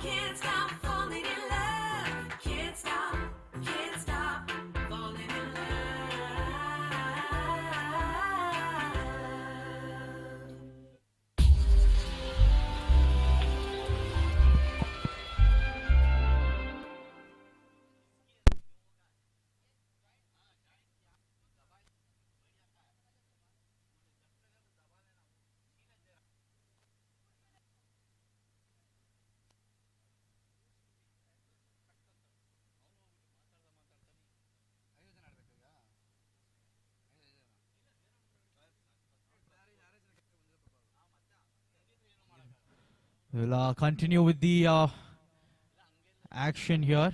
can't stop falling in love. Can't stop falling in love. We'll continue with the action here.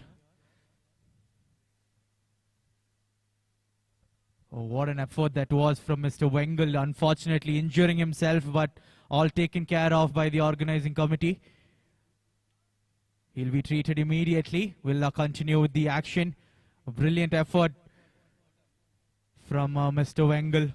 Oh, what an effort that was from Mr. Wengel, unfortunately injuring himself, but all taken care of by the organizing committee. He'll be treated immediately. We'll continue with the action. A brilliant effort from Mr. Wengel.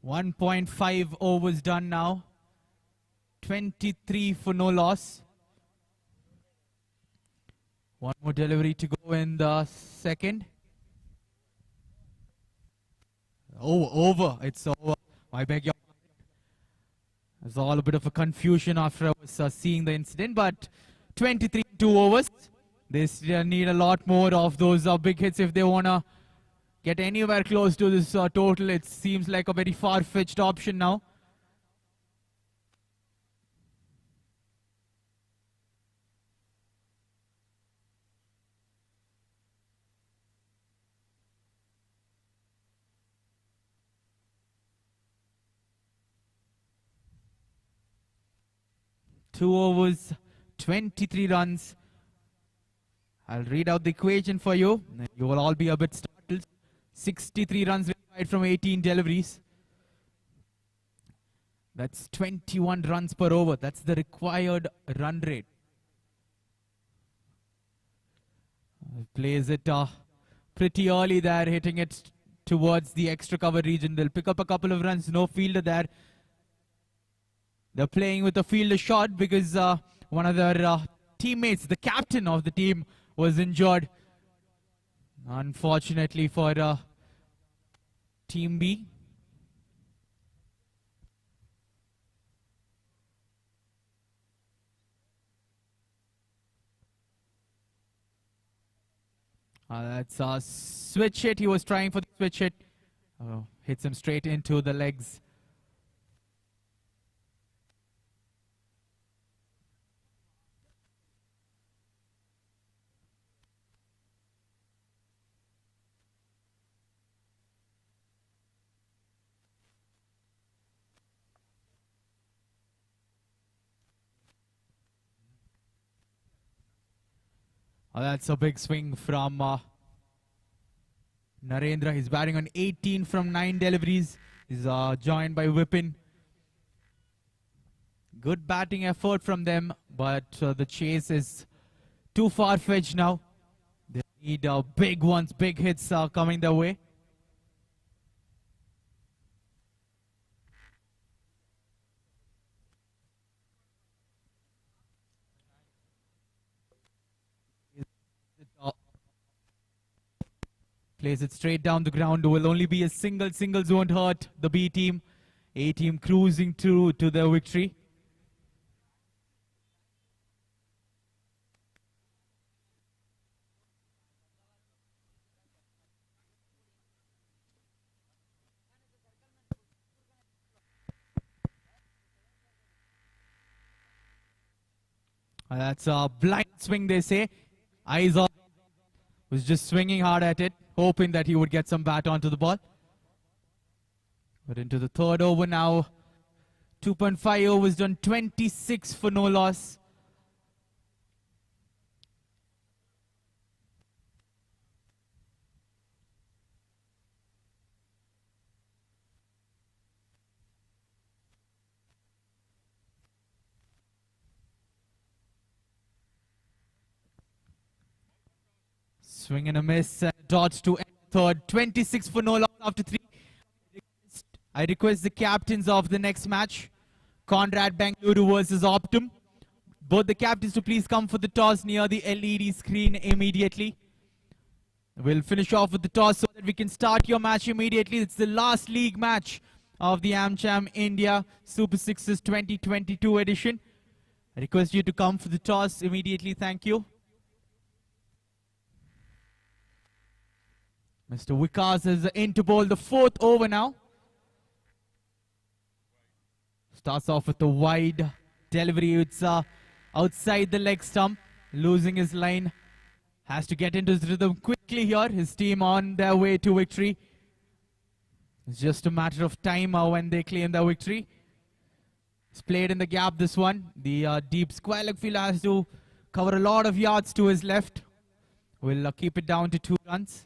.5 overs done now. 23 for no loss. One more delivery to go in the second. Oh, over. It's over. I beg your pardon. There's all a bit of a confusion after I was seeing the incident, but 23 2 overs. They still need a lot more of those big hits if they want to get anywhere close to this total. It seems like a very far-fetched option now. Two overs, 23 runs. I'll read out the equation for you. You will all be a bit startled. 63 runs required from 18 deliveries. That's 21 runs per over. That's the required run rate. Plays it pretty early there, hitting it towards the extra cover region. They'll pick up a couple of runs. No fielder there. They're playing with a fielder shot because one of their teammates, the captain of the team, was injured. Unfortunately for Team B. That's a switch hit. He was trying for the switch hit. Hits him straight into the legs. That's a big swing from Narendra. He's batting on 18 from 9 deliveries. He's joined by Vipin. Good batting effort from them, but the chase is too far-fetched now. They need big ones, big hits coming their way. Plays it straight down the ground. Will only be a singles won't hurt the B team. A team cruising through to their victory. That's a blind swing, they say. Eyes on. Was just swinging hard at it, hoping that he would get some bat onto the ball. But into the third over now. 2.5 overs done, 26 for no loss. Swing and a miss, dodge to third. 26 for no loss after 3. I request the captains of the next match, Conrad Bengaluru versus Optum. Both the captains to please come for the toss near the LED screen immediately. We'll finish off with the toss so that we can start your match immediately. It's the last league match of the Amcham India Super Sixes 2022 edition. I request you to come for the toss immediately. Thank you. Mr. Vikas is in to bowl the fourth over now. Starts off with a wide delivery. It's outside the leg stump. Losing his line. Has to get into his rhythm quickly here. His team on their way to victory. It's just a matter of time when they claim their victory. It's played in the gap, this one. The deep square leg fielder has to cover a lot of yards to his left. We'll keep it down to 2 runs.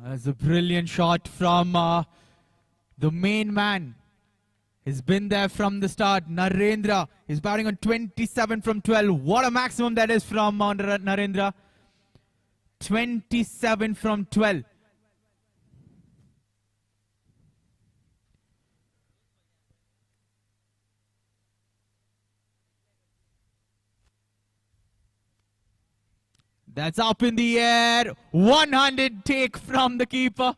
That's a brilliant shot from the main man. He's been there from the start. Narendra is batting on 27 from 12. What a maximum that is from Narendra. 27 from 12. That's up in the air. 100 take from the keeper.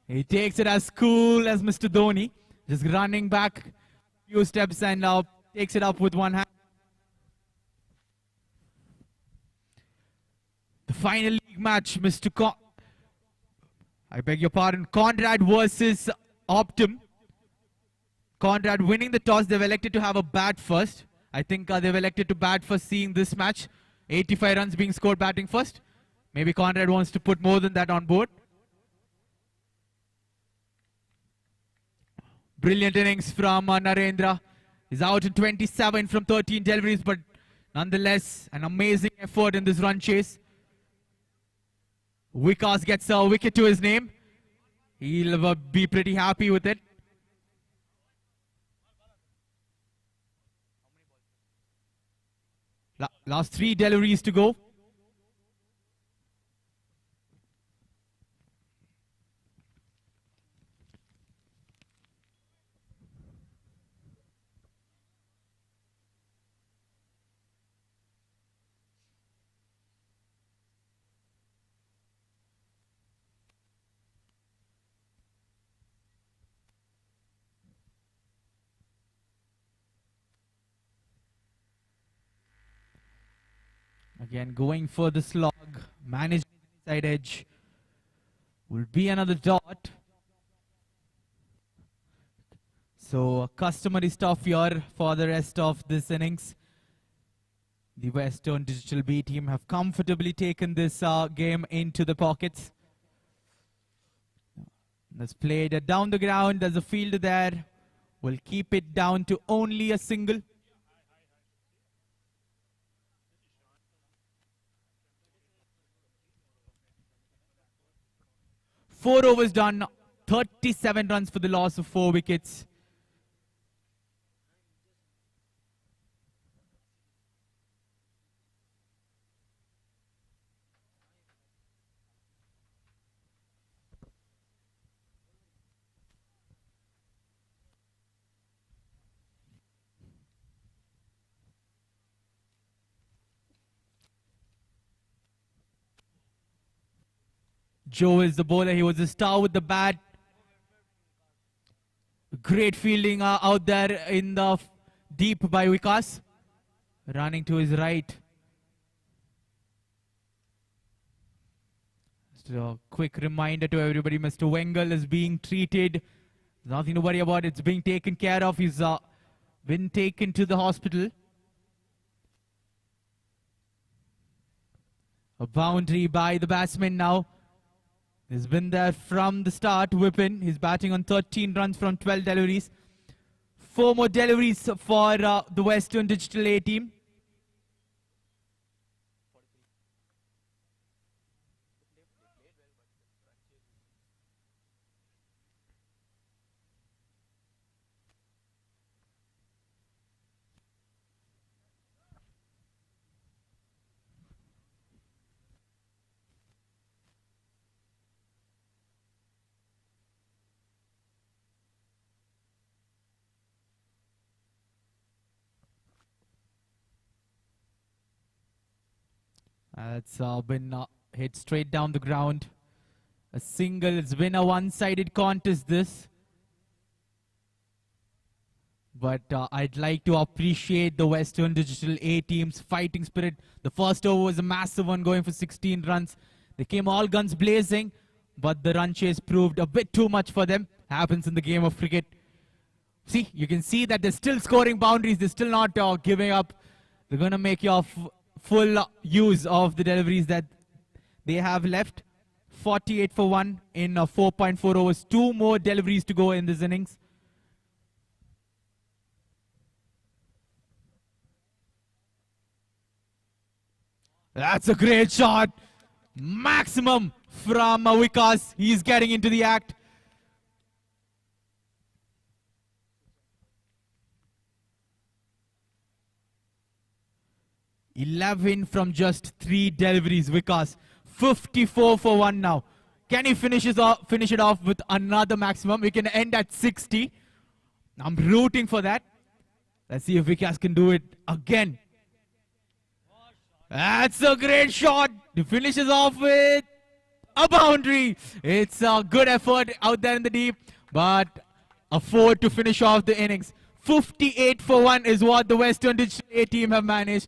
He takes it as cool as Mr. Dhoni. Just running back a few steps and takes it up with one hand. The final league match, I beg your pardon, Conrad versus Optum. Conrad winning the toss. They've elected to have a bat first. I think they've elected to bat first seeing this match. 85 runs being scored batting first. Maybe Conrad wants to put more than that on board. Brilliant innings from Narendra. He's out in 27 from 13 deliveries, but nonetheless, an amazing effort in this run chase. Vikas gets a wicket to his name. He'll be pretty happy with it. Last 3 deliveries to go. Again, going for the slog, managing the inside edge. Will be another dot. So, customary stuff here for the rest of this innings. The Western Digital B team have comfortably taken this game into the pockets. That's played down the ground. There's a fielder there. We'll keep it down to only a single. 4 overs done, 37 runs for the loss of 4 wickets. Joe is the bowler. He was a star with the bat. Great fielding out there in the deep by Vikas. Running to his right. Just a quick reminder to everybody, Mr. Wengal is being treated. Nothing to worry about. It's being taken care of. He's been taken to the hospital. A boundary by the batsman now. He's been there from the start. Whippen. He's batting on 13 runs from 12 deliveries. 4 more deliveries for the Western Digital A team. It's been hit straight down the ground. A single. It's been a one-sided contest, this. But I'd like to appreciate the Western Digital A team's fighting spirit. The first over was a massive one, going for 16 runs. They came all guns blazing, but the run chase proved a bit too much for them. Happens in the game of cricket. See, you can see that they're still scoring boundaries. They're still not giving up. They're going to make your full use of the deliveries that they have left. 48 for 1 in 4.4 overs. 2 more deliveries to go in this innings. That's a great shot. Maximum from Vikas. He's getting into the act. $11 from just 3 deliveries. Vikas, 54 for 1 now. Can he finish it off with another maximum? We can end at 60. I'm rooting for that. Let's see if Vikas can do it again. That's a great shot. He finishes off with a boundary. It's a good effort out there in the deep, but a 4 to finish off the innings. 58 for 1 is what the Western Digital A team have managed,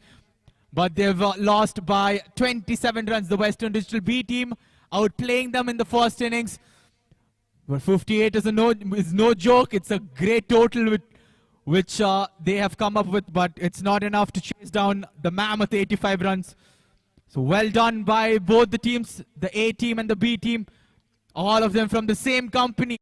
but they've lost by 27 runs. The Western Digital B team outplaying them in the first innings. But 58 is no joke. It's a great total which they have come up with, but it's not enough to chase down the mammoth 85 runs. So well done by both the teams, the A team and the B team, all of them from the same company.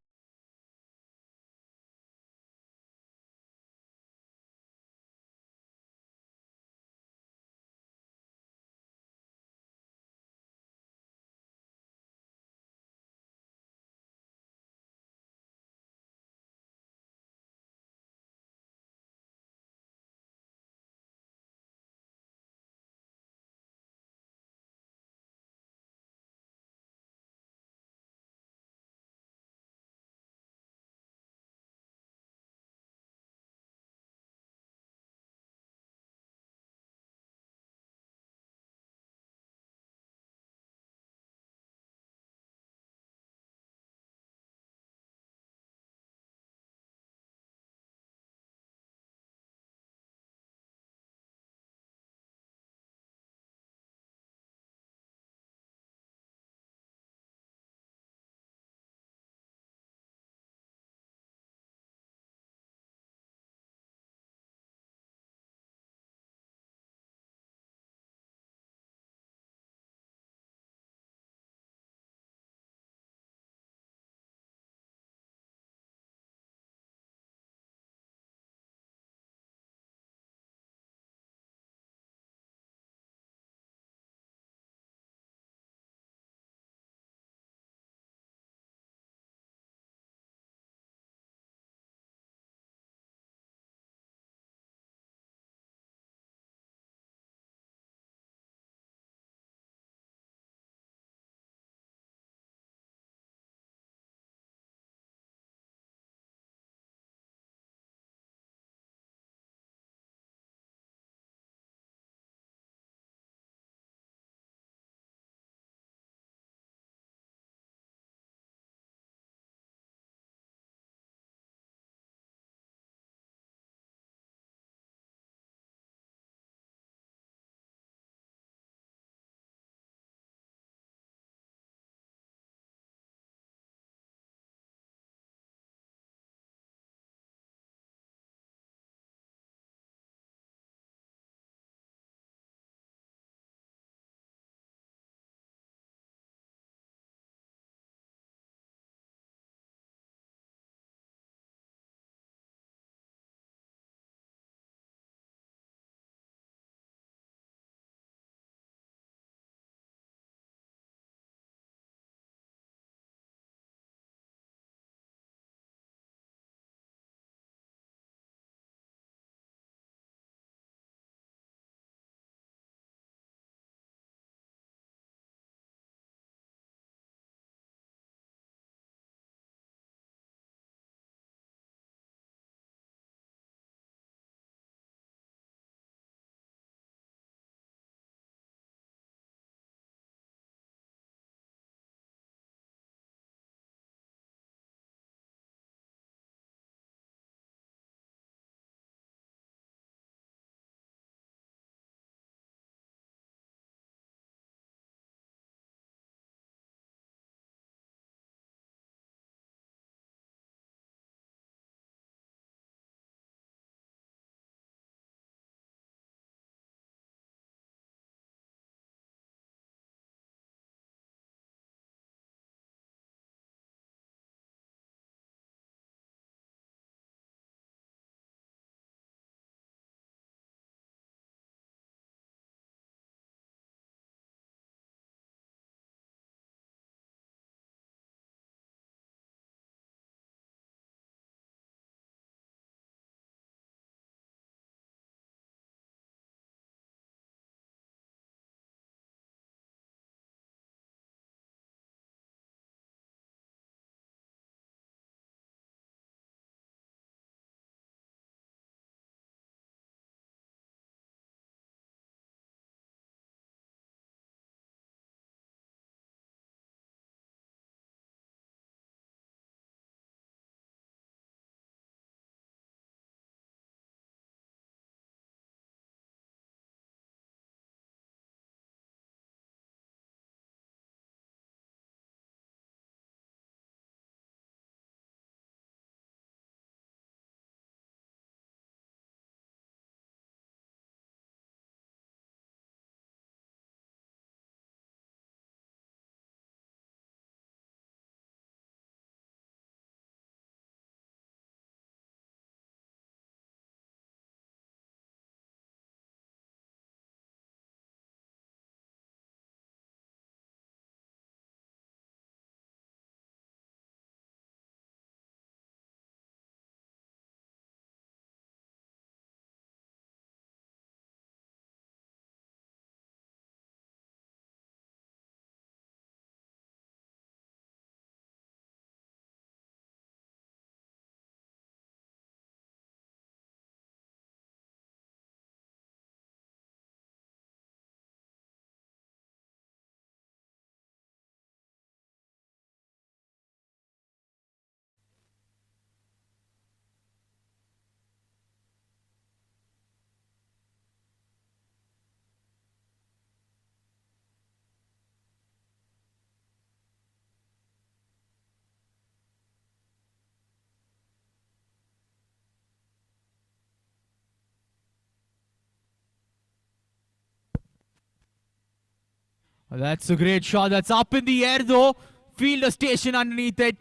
That's a great shot. That's up in the air though. Fielder station underneath it.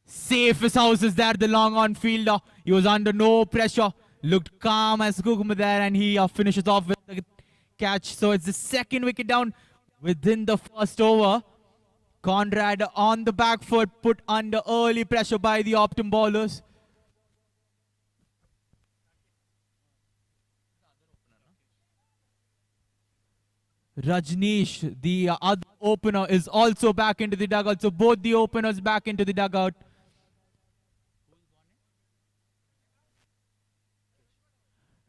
Safe as house is there, the long on fielder. He was under no pressure. Looked calm as Gugum there, and he finishes off with the catch. So it's the second wicket down within the first over. Conrad on the back foot, put under early pressure by the Optum bowlers. Rajneesh, the other opener, is also back into the dugout. So both the openers back into the dugout.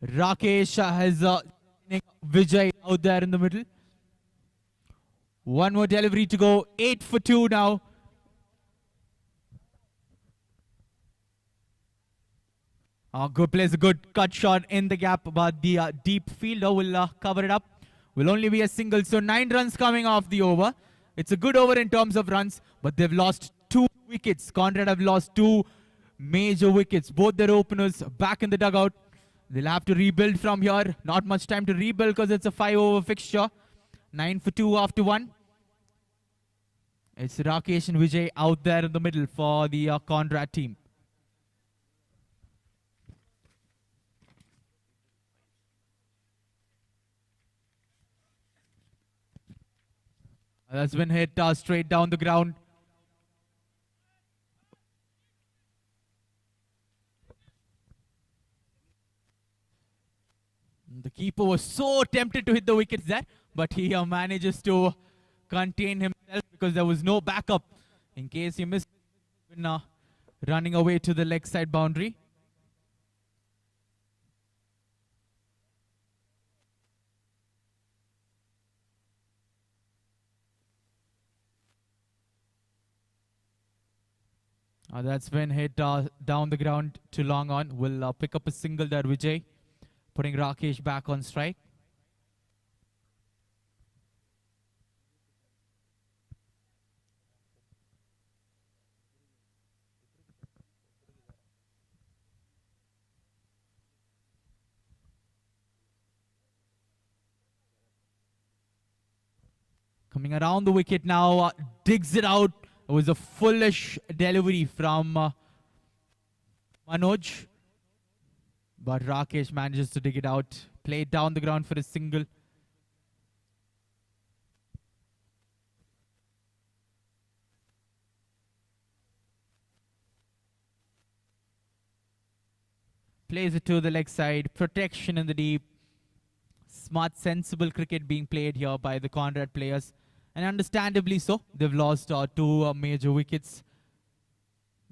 Rakesh has Vijay out there in the middle. One more delivery to go. 8 for 2 now. Good plays, a good cut shot in the gap, but the deep fielder will cover it up. Will only be a single, so 9 runs coming off the over. It's a good over in terms of runs, but they've lost 2 wickets. Conrad have lost 2 major wickets. Both their openers back in the dugout. They'll have to rebuild from here. Not much time to rebuild because it's a 5-over fixture. 9 for 2 after 1. It's Rakesh and Vijay out there in the middle for the Conrad team. That's been hit straight down the ground. The keeper was so tempted to hit the wickets there, but he manages to contain himself because there was no backup in case he missed running away to the leg side boundary. That's been hit down the ground to long on. Will pick up a single there, Vijay, putting Rakesh back on strike. Coming around the wicket now, digs it out. It was a foolish delivery from Manoj. But Rakesh manages to dig it out. Play it down the ground for a single. Plays it to the leg side. Protection in the deep. Smart, sensible cricket being played here by the Conrad players. And understandably so. They've lost 2 major wickets.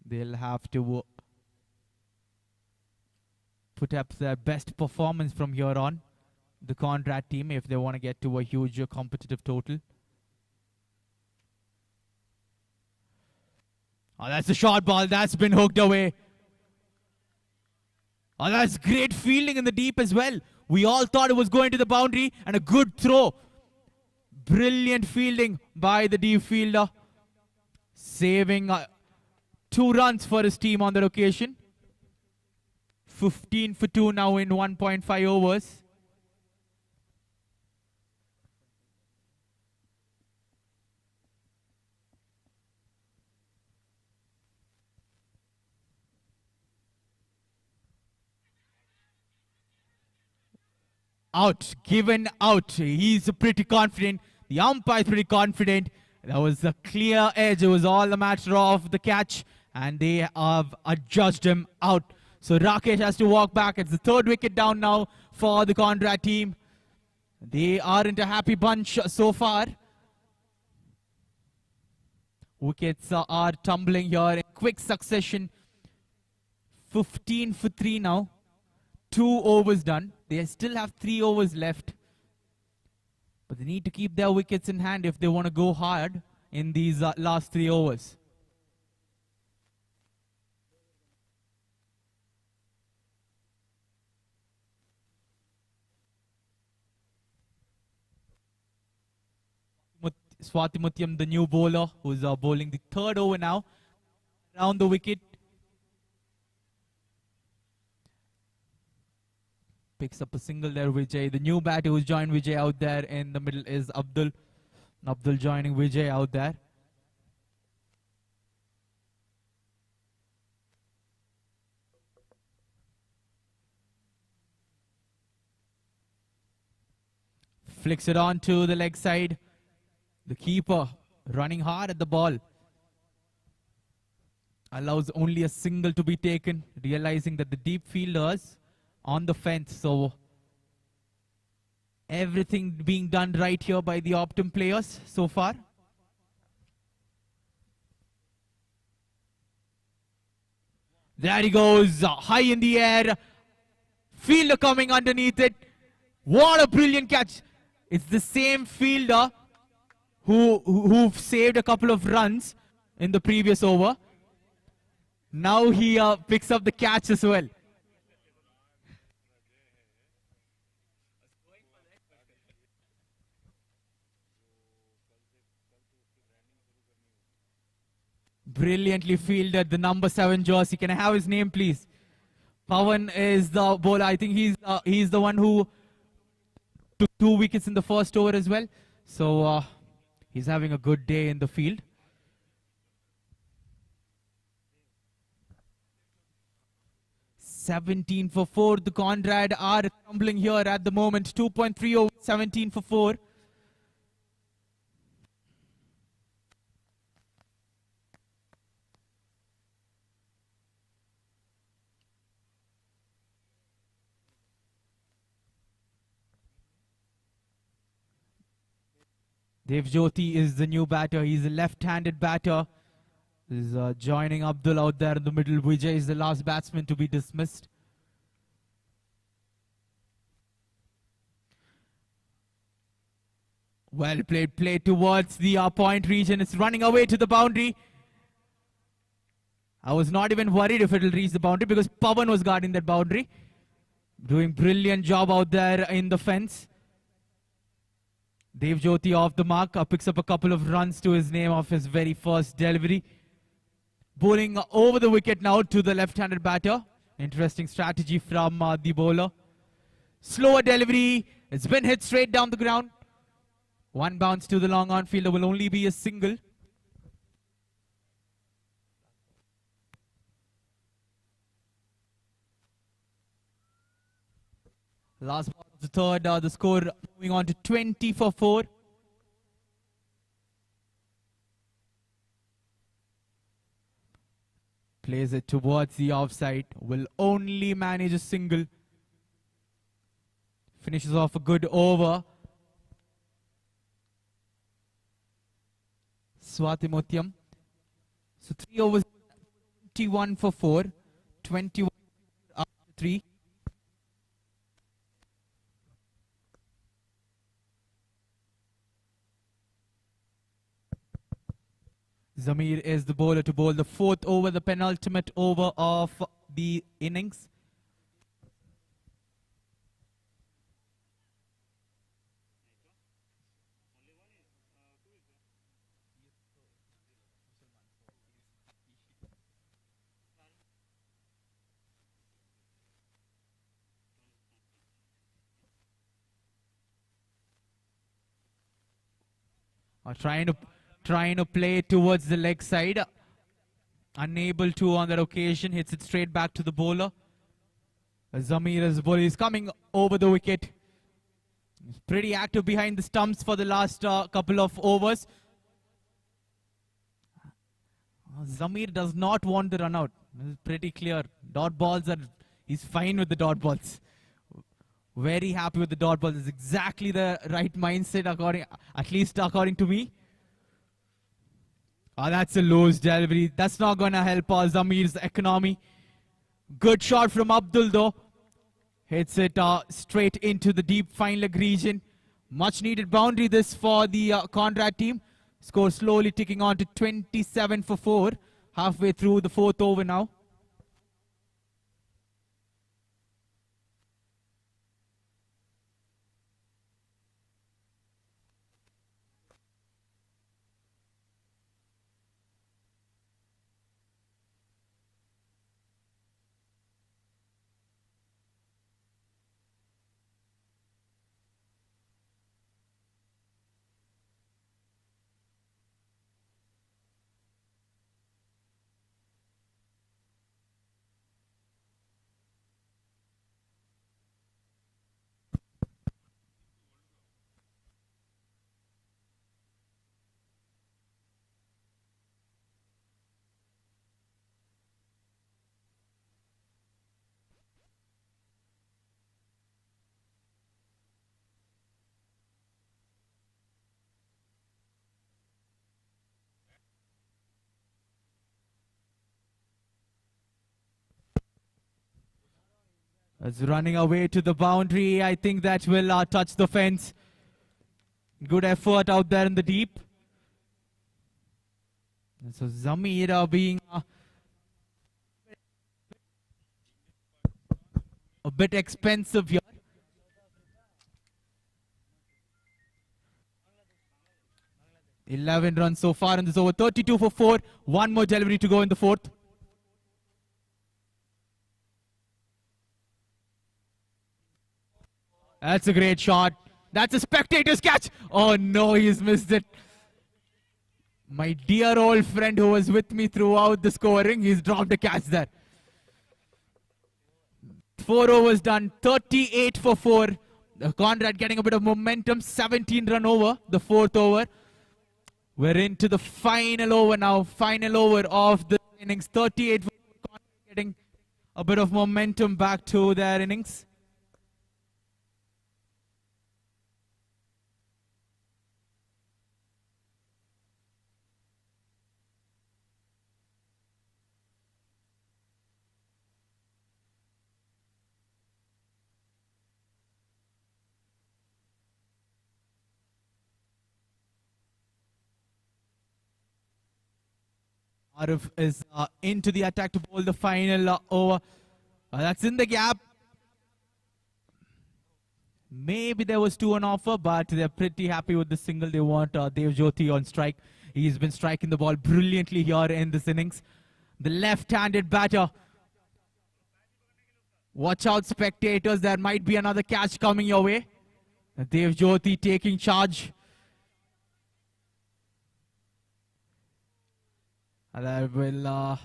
They'll have to put up their best performance from here on, the Conrad team, if they want to get to a huge competitive total. Oh, that's a short ball. That's been hooked away. Oh, that's great fielding in the deep as well. We all thought it was going to the boundary, and a good throw. Brilliant fielding by the deep fielder. Saving 2 runs for his team on that occasion. 15 for 2 now in 1.5 overs. Out, given out. He's pretty confident. The umpire is pretty confident. That was a clear edge. It was all a matter of the catch, and they have adjudged him out. So Rakesh has to walk back. It's the 3rd wicket down now for the Conrad team. They aren't a happy bunch so far. Wickets are tumbling here in quick succession. 15 for 3 now. 2 overs done. They still have 3 overs left. But they need to keep their wickets in hand if they want to go hard in these last 3 overs. Swati Mutyam, the new bowler, who's bowling the 3rd over now. Around the wicket. Picks up a single there, Vijay. The new batter who's joined Vijay out there in the middle is Abdul. Abdul joining Vijay out there. Flicks it on to the leg side. The keeper running hard at the ball. Allows only a single to be taken, realizing that the deep fielders on the fence. So everything being done right here by the Optum players so far. There he goes, high in the air. Fielder coming underneath it. What a brilliant catch. It's the same fielder who saved a couple of runs in the previous over. Now he picks up the catch as well. Brilliantly fielded, the number 7 jersey. Can I have his name, please? Pawan is the bowler. I think he's the one who took 2 wickets in the first over as well. So he's having a good day in the field. "17 for 4. The Conrad are crumbling here at the moment. 2.3 over 17 for 4. Dev Jyoti is the new batter. He's a left-handed batter. He's joining Abdul out there in the middle. Vijay is the last batsman to be dismissed. Well played, play towards the point region. It's running away to the boundary. I was not even worried if it'll reach the boundary because Pawan was guarding that boundary. Doing brilliant job out there in the fence. Dev Jyoti off the mark, picks up a couple of runs to his name off his very first delivery. Bowling over the wicket now to the left-handed batter. Interesting strategy from the bowler. Slower delivery. It's been hit straight down the ground. One bounce to the long on fielder will only be a single. Last ball of the third, the score moving on to 20 for 4. Plays it towards the offside. Will only manage a single. Finishes off a good over. Swati Motyam. So 3 overs, 21 for 4. 21 after 3. Zamir is the bowler to bowl the 4th over, the penultimate over of the innings. Trying to play towards the leg side. Unable to on that occasion. Hits it straight back to the bowler. Zamir's bowler is coming over the wicket. He's pretty active behind the stumps for the last couple of overs. Zamir does not want the run out. This is pretty clear. Dot balls are... He's fine with the dot balls. Very happy with the dot balls. It's exactly the right mindset, at least according to me. That's a loose delivery. That's not going to help Zamir's economy. Good shot from Abdul though. Hits it straight into the deep fine leg region. Much needed boundary this for the Conrad team. Score slowly ticking on to 27 for 4. Halfway through the 4th over now. It's running away to the boundary. I think that will touch the fence. Good effort out there in the deep. So Zamir being a bit expensive here. Eleven runs so far in this over. 32 for 4. One more delivery to go in the fourth. That's a great shot. That's a spectator's catch. Oh no, he's missed it. My dear old friend who was with me throughout the scoring, he's dropped a catch there. 4 overs done, 38 for 4. Conrad getting a bit of momentum, 17 run over the fourth over. We're into the final over now, final over of the innings. 38 for 4. Conrad getting a bit of momentum back to their innings. Arif is into the attack to bowl the final over. That's in the gap. Maybe there was 2 on offer, but they're pretty happy with the single. They want Dev Jyoti on strike. He's been striking the ball brilliantly here in this innings. The left-handed batter. Watch out, spectators. There might be another catch coming your way. Dev Jyoti taking charge. That will,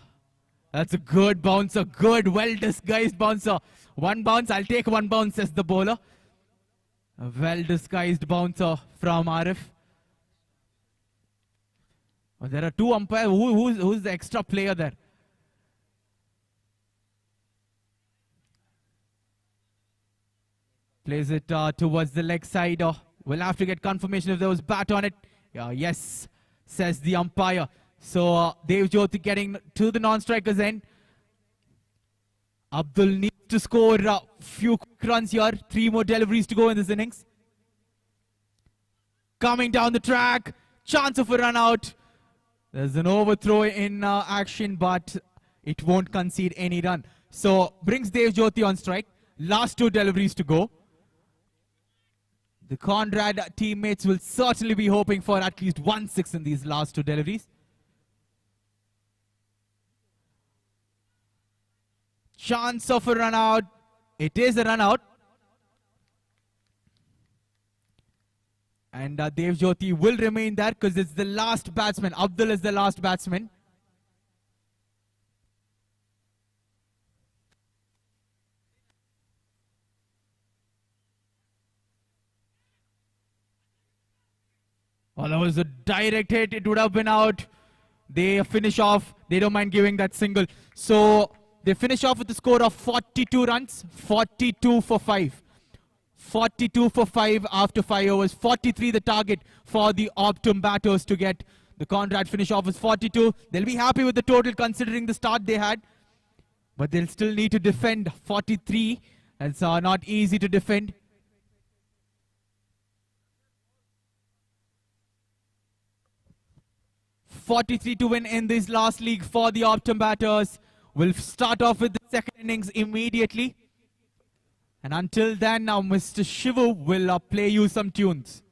that's a good bouncer, good, well-disguised bouncer. One bounce, I'll take one bounce, says the bowler. A well-disguised bouncer from Arif. Oh, there are 2 umpires. Who's the extra player there? Plays it towards the leg side. We'll have to get confirmation if there was bat on it. Yes, says the umpire. So Dev Jyoti getting to the non-strikers end. Abdul needs to score a few quick runs here. 3 more deliveries to go in this innings. Coming down the track. Chance of a run out. There's an overthrow in action, but it won't concede any run. So brings Dev Jyoti on strike. Last 2 deliveries to go. The Conrad teammates will certainly be hoping for at least 1 6 in these last 2 deliveries. Chance of a run out. It is a run out. And Dev Jyoti will remain there because it's the last batsman. Abdul is the last batsman. Well, that was a direct hit. It would have been out. They finish off. They don't mind giving that single. So they finish off with a score of 42 runs. 42 for 5. 42 for 5 after 5 overs. 43 the target for the Optum batters to get the Conrad finish off with 42. They'll be happy with the total considering the start they had. But they'll still need to defend 43. It's not easy to defend. .43 to win in this last league for the Optum batters. We'll start off with the second innings immediately. And until then, now Mr. Shivu will play you some tunes.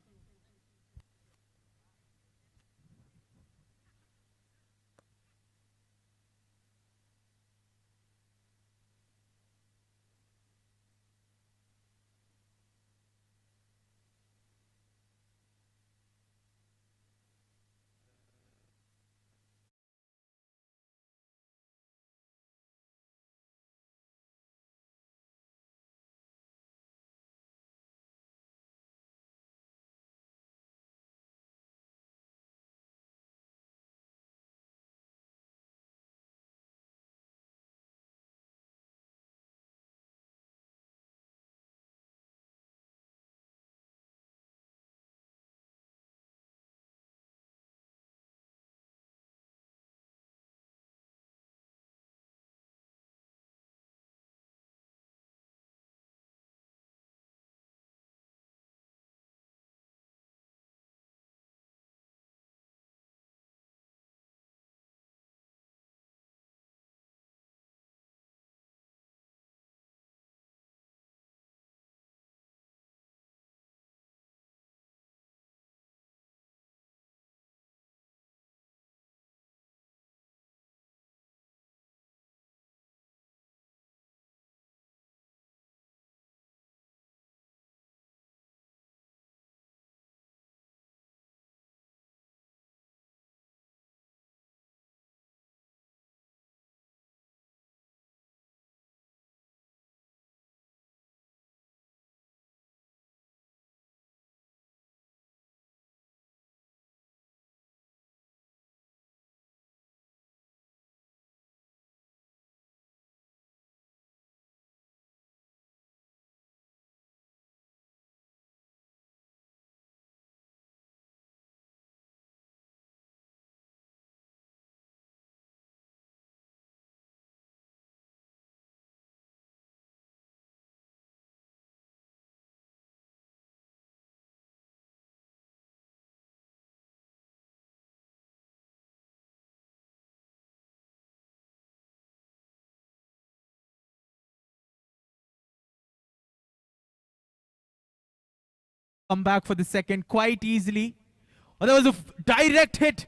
come back for the second quite easily. Oh, that was a direct hit.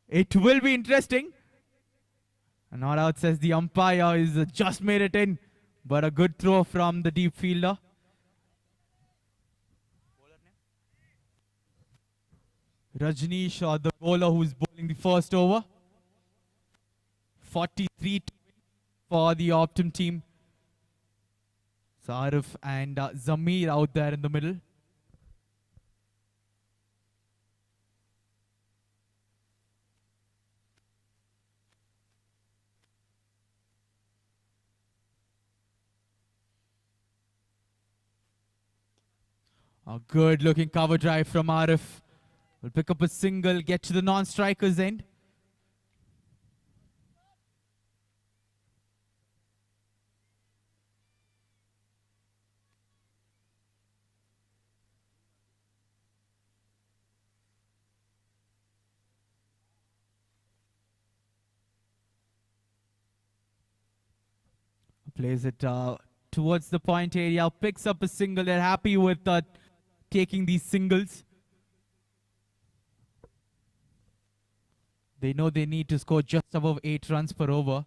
It will be interesting. Not out, says the umpire. He's just made it in. But a good throw from the deep fielder. Rajneesh, the bowler who's bowling the first over. 43 to win for the Optum team. Sarif and Zamir out there in the middle. A good looking cover drive from Arif. Will pick up a single, get to the non-strikers end. Plays it towards the point area, picks up a single. They're happy with taking these singles. They know they need to score just above 8 runs per over.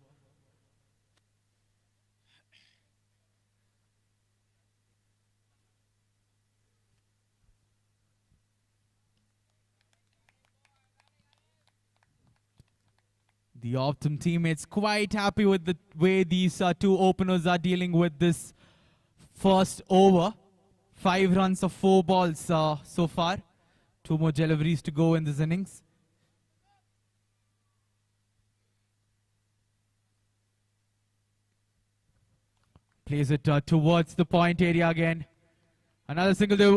The Optum teammates quite happy with the way these two openers are dealing with this first over. 5 runs of 4 balls so far. 2 more deliveries to go in this innings. Plays it towards the point area again. Another single there.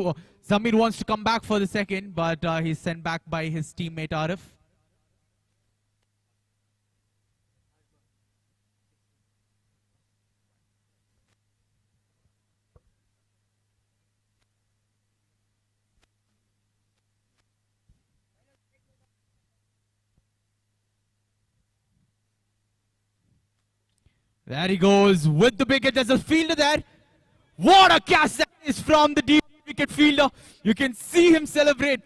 Zamir wants to come back for the second, but he's sent back by his teammate Arif. There he goes with the wicket. There's a fielder there. What a catch that is from the deep wicket fielder. You can see him celebrate.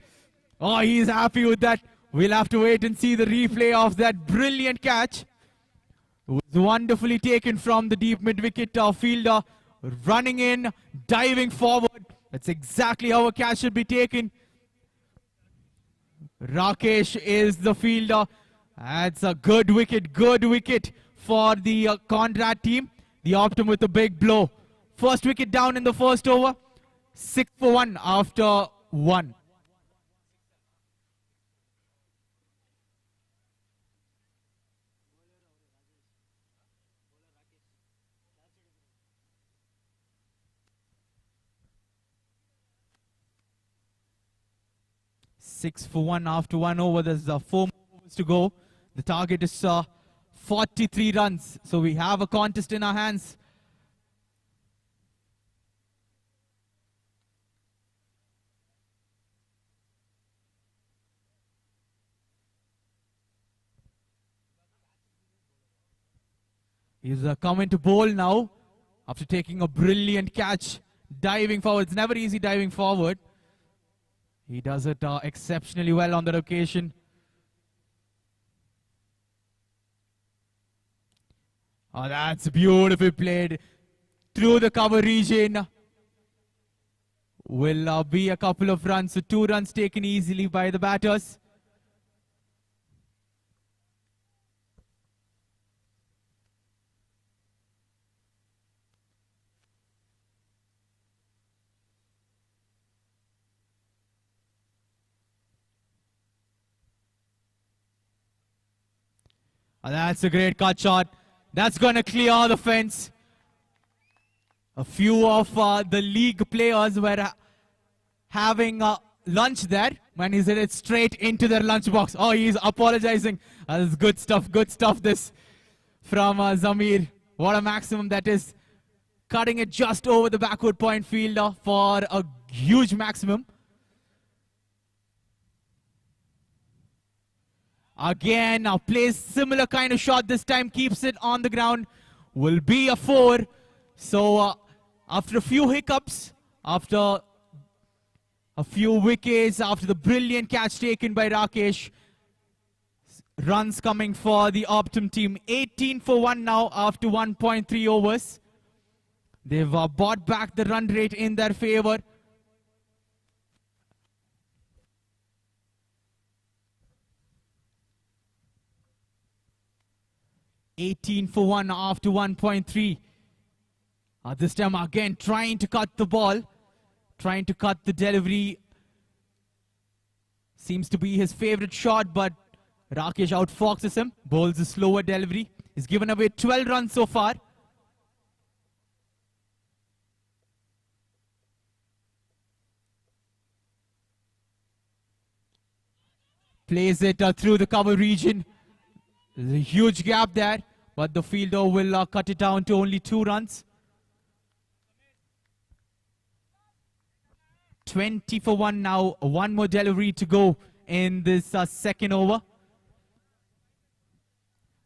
Oh, he's happy with that. We'll have to wait and see the replay of that brilliant catch. It was wonderfully taken from the deep mid-wicket fielder. Running in, diving forward. That's exactly how a catch should be taken. Rakesh is the fielder. That's a good wicket for the Conrad team. The Optum with a big blow. First wicket down in the first over. 6 for 1 after 1. Six for 1 after 1 over. There's 4 more overs to go. The target is 43 runs. So we have a contest in our hands. He's coming to bowl now after taking a brilliant catch. Diving forward. It's never easy diving forward. He does it exceptionally well on that occasion. Oh, that's beautifully played through the cover region. Will be a couple of runs. So 2 runs taken easily by the batters. Oh, that's a great cut shot. That's going to clear the fence. A few of the league players were having lunch there when he hit it straight into their lunchbox. Oh, he's apologizing. This is good stuff this from Zamir. What a maximum that is. Cutting it just over the backward point fielder for a huge maximum. Again, now plays similar kind of shot. This time keeps it on the ground. Will be a 4. So after a few hiccups, after A few wickets after the brilliant catch taken by Rakesh. Runs coming for the Optum team. 18 for 1 now after 1.3 overs. They've brought back the run rate in their favor. $18 for 1 after 1.3. This time again trying to cut the ball. Trying to cut the delivery. Seems to be his favorite shot, but Rakesh outfoxes him. Bowls a slower delivery. He's given away 12 runs so far. Plays it through the cover region. There's a huge gap there, but the fielder will cut it down to only 2 runs. 20 for 1 now. One more delivery to go in this second over.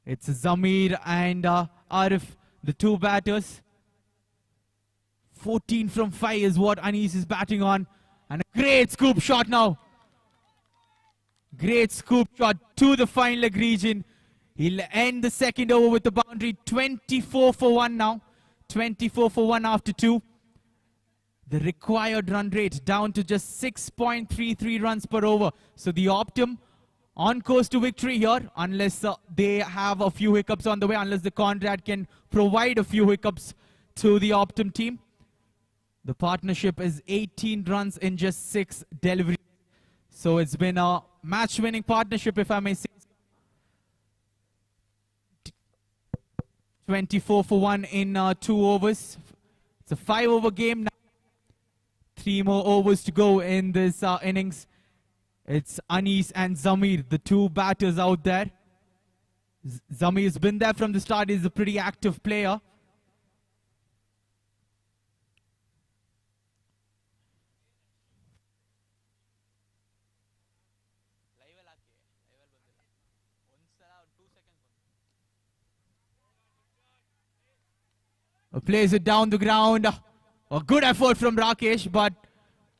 It's Zamir and Arif, the 2 batters. 14 from 5 is what Anis is batting on. And a great scoop shot now. Great scoop shot to the fine leg region. He'll end the second over with the boundary. 24 for 1 now. 24 for 1 after 2. The required run rate down to just 6.33 runs per over. So the Optum on course to victory here, unless they have a few hiccups on the way, unless the Conrad can provide a few hiccups to the Optum team. The partnership is 18 runs in just 6 deliveries. So it's been a match-winning partnership, if I may say. 24 for 1 in 2 overs. It's a 5-over game now. 3 more overs to go in this innings. It's Anis and Zamir, the 2 batters out there. Zamir's been there from the start. He's a pretty active player. Plays it down the ground. A good effort from Rakesh, but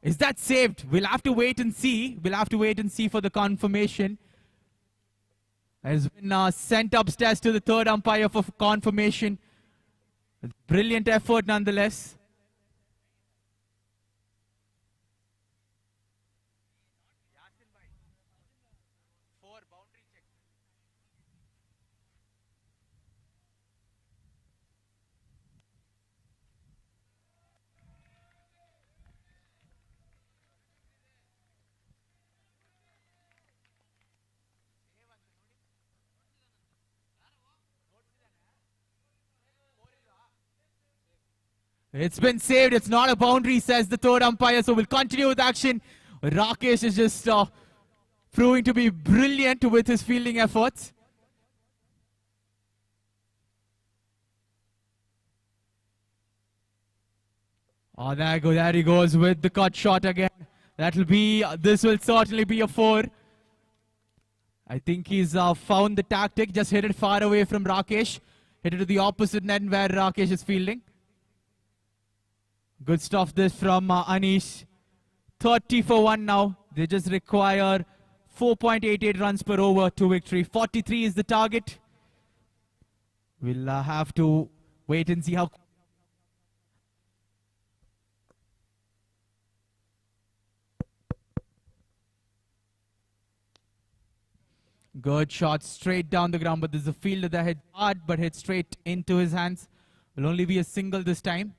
is that saved? We'll have to wait and see. We'll have to wait and see for the confirmation. Has been sent upstairs to the 3rd umpire for confirmation. Brilliant effort nonetheless. It's been saved. It's not a boundary, says the 3rd umpire. So we'll continue with action. Rakesh is just proving to be brilliant with his fielding efforts. Oh, there he goes with the cut shot again. This will certainly be a 4. I think he's found the tactic. Just hit it far away from Rakesh. Hit it to the opposite net where Rakesh is fielding. Good stuff this from Anish. 30 for 1 now. They just require 4.88 runs per over to victory. 43 is the target. We'll have to wait and see how... Good shot straight down the ground, but there's a fielder that hit hard but hit straight into his hands. Will only be a single this time.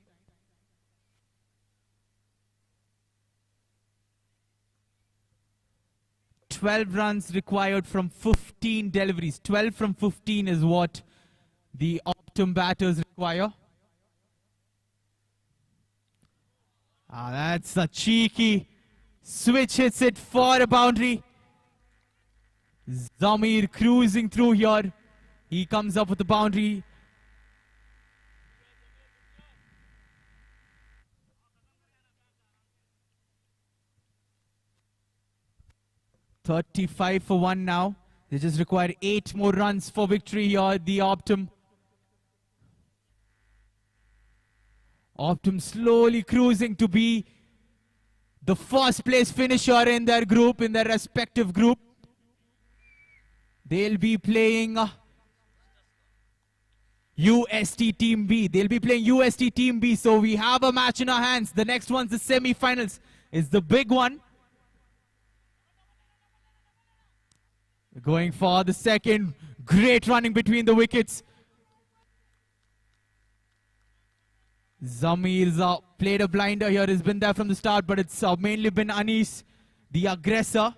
$12 runs required from 15 deliveries. 12 from 15 is what the Optum batters require. That's a cheeky switch, hits it for a boundary. Zamir cruising through here. He comes up with the boundary. $35 for 1 now. They just require 8 more runs for victory here. The Optum. Optum slowly cruising to be the first place finisher in their group, in their respective group. They'll be playing UST Team B. They'll be playing UST Team B. So we have a match in our hands. The next one's the semi-finals. It's the big one. Going for the second. Great running between the wickets. Zamir's played a blinder here. He's been there from the start, but it's mainly been Anis, the aggressor.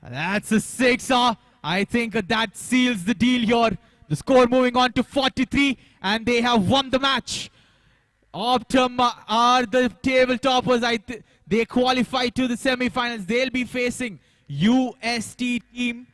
That's a sixer. I think that seals the deal here. The score moving on to 43, and they have won the match. Amcham are the table toppers. They qualify to the semi-finals. They'll be facing UST team.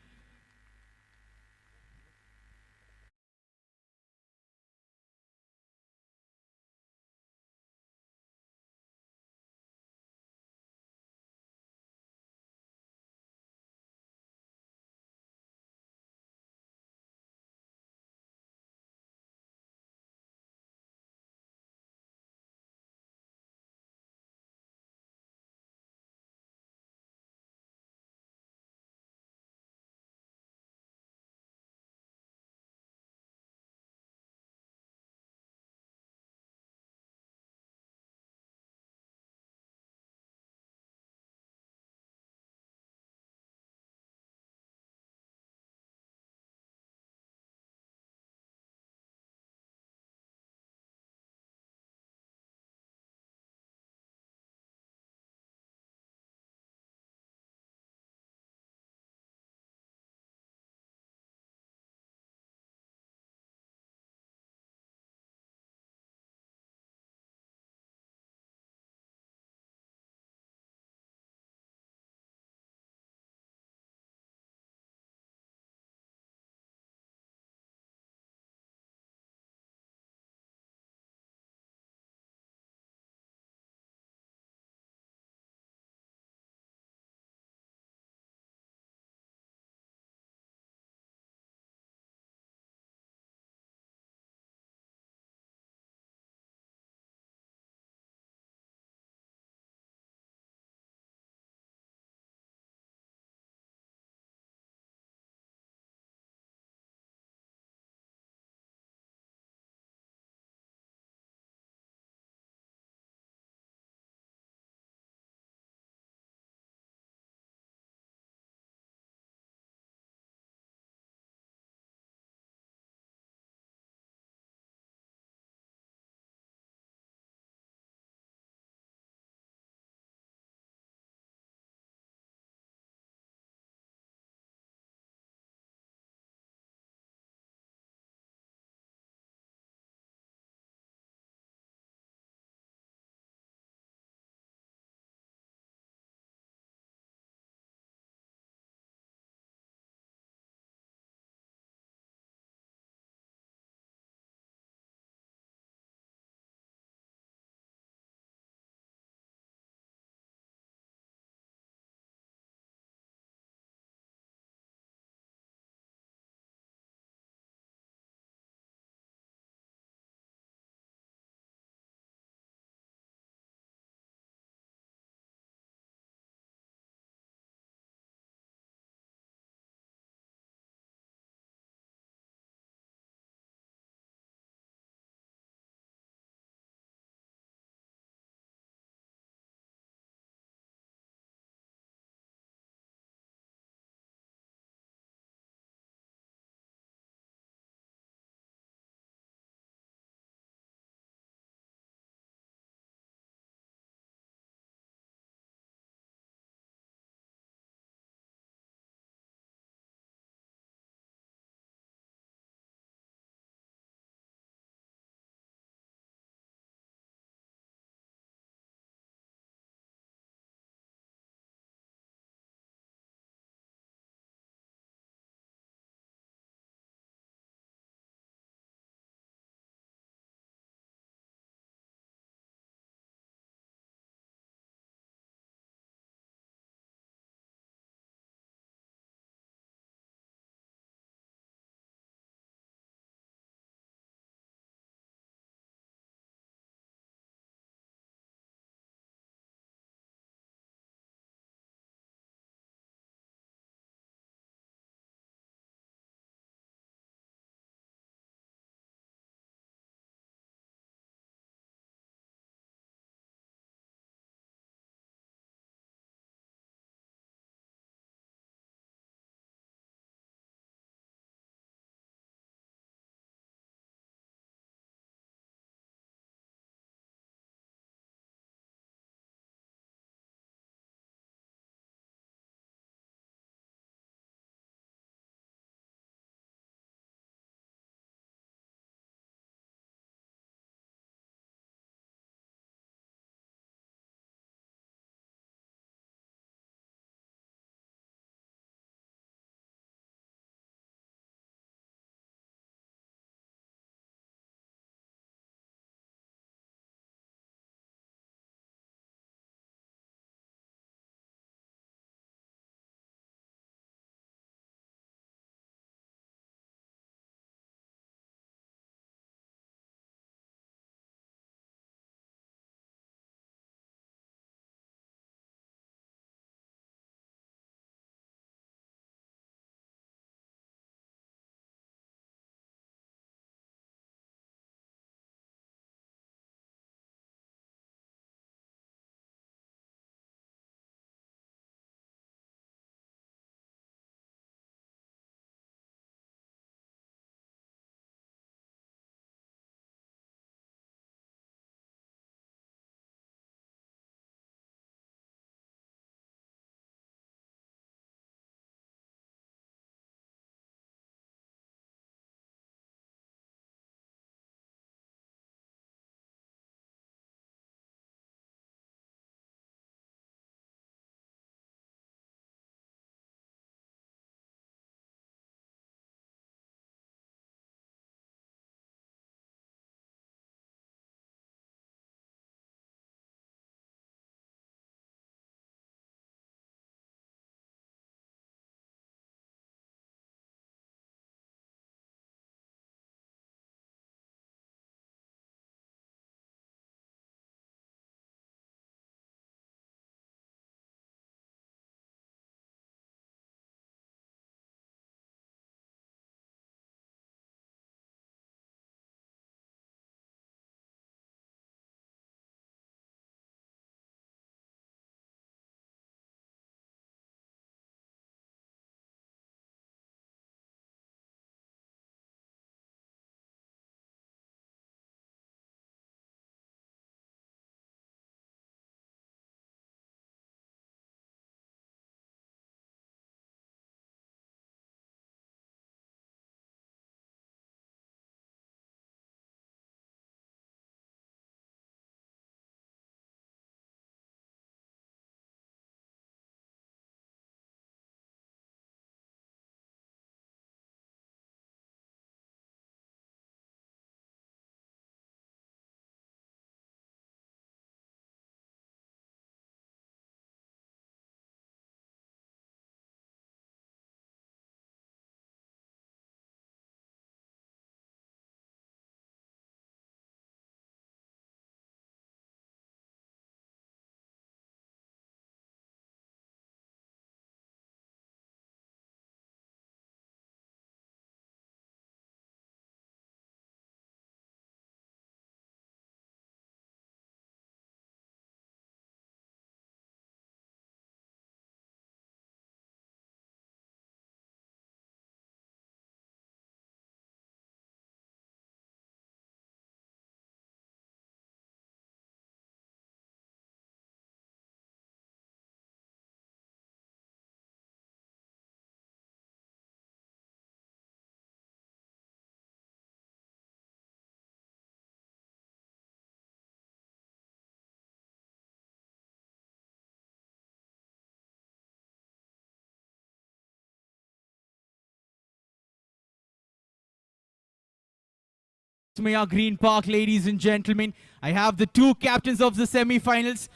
Maya Green Park, ladies and gentlemen. I have the two captains of the semi-finals,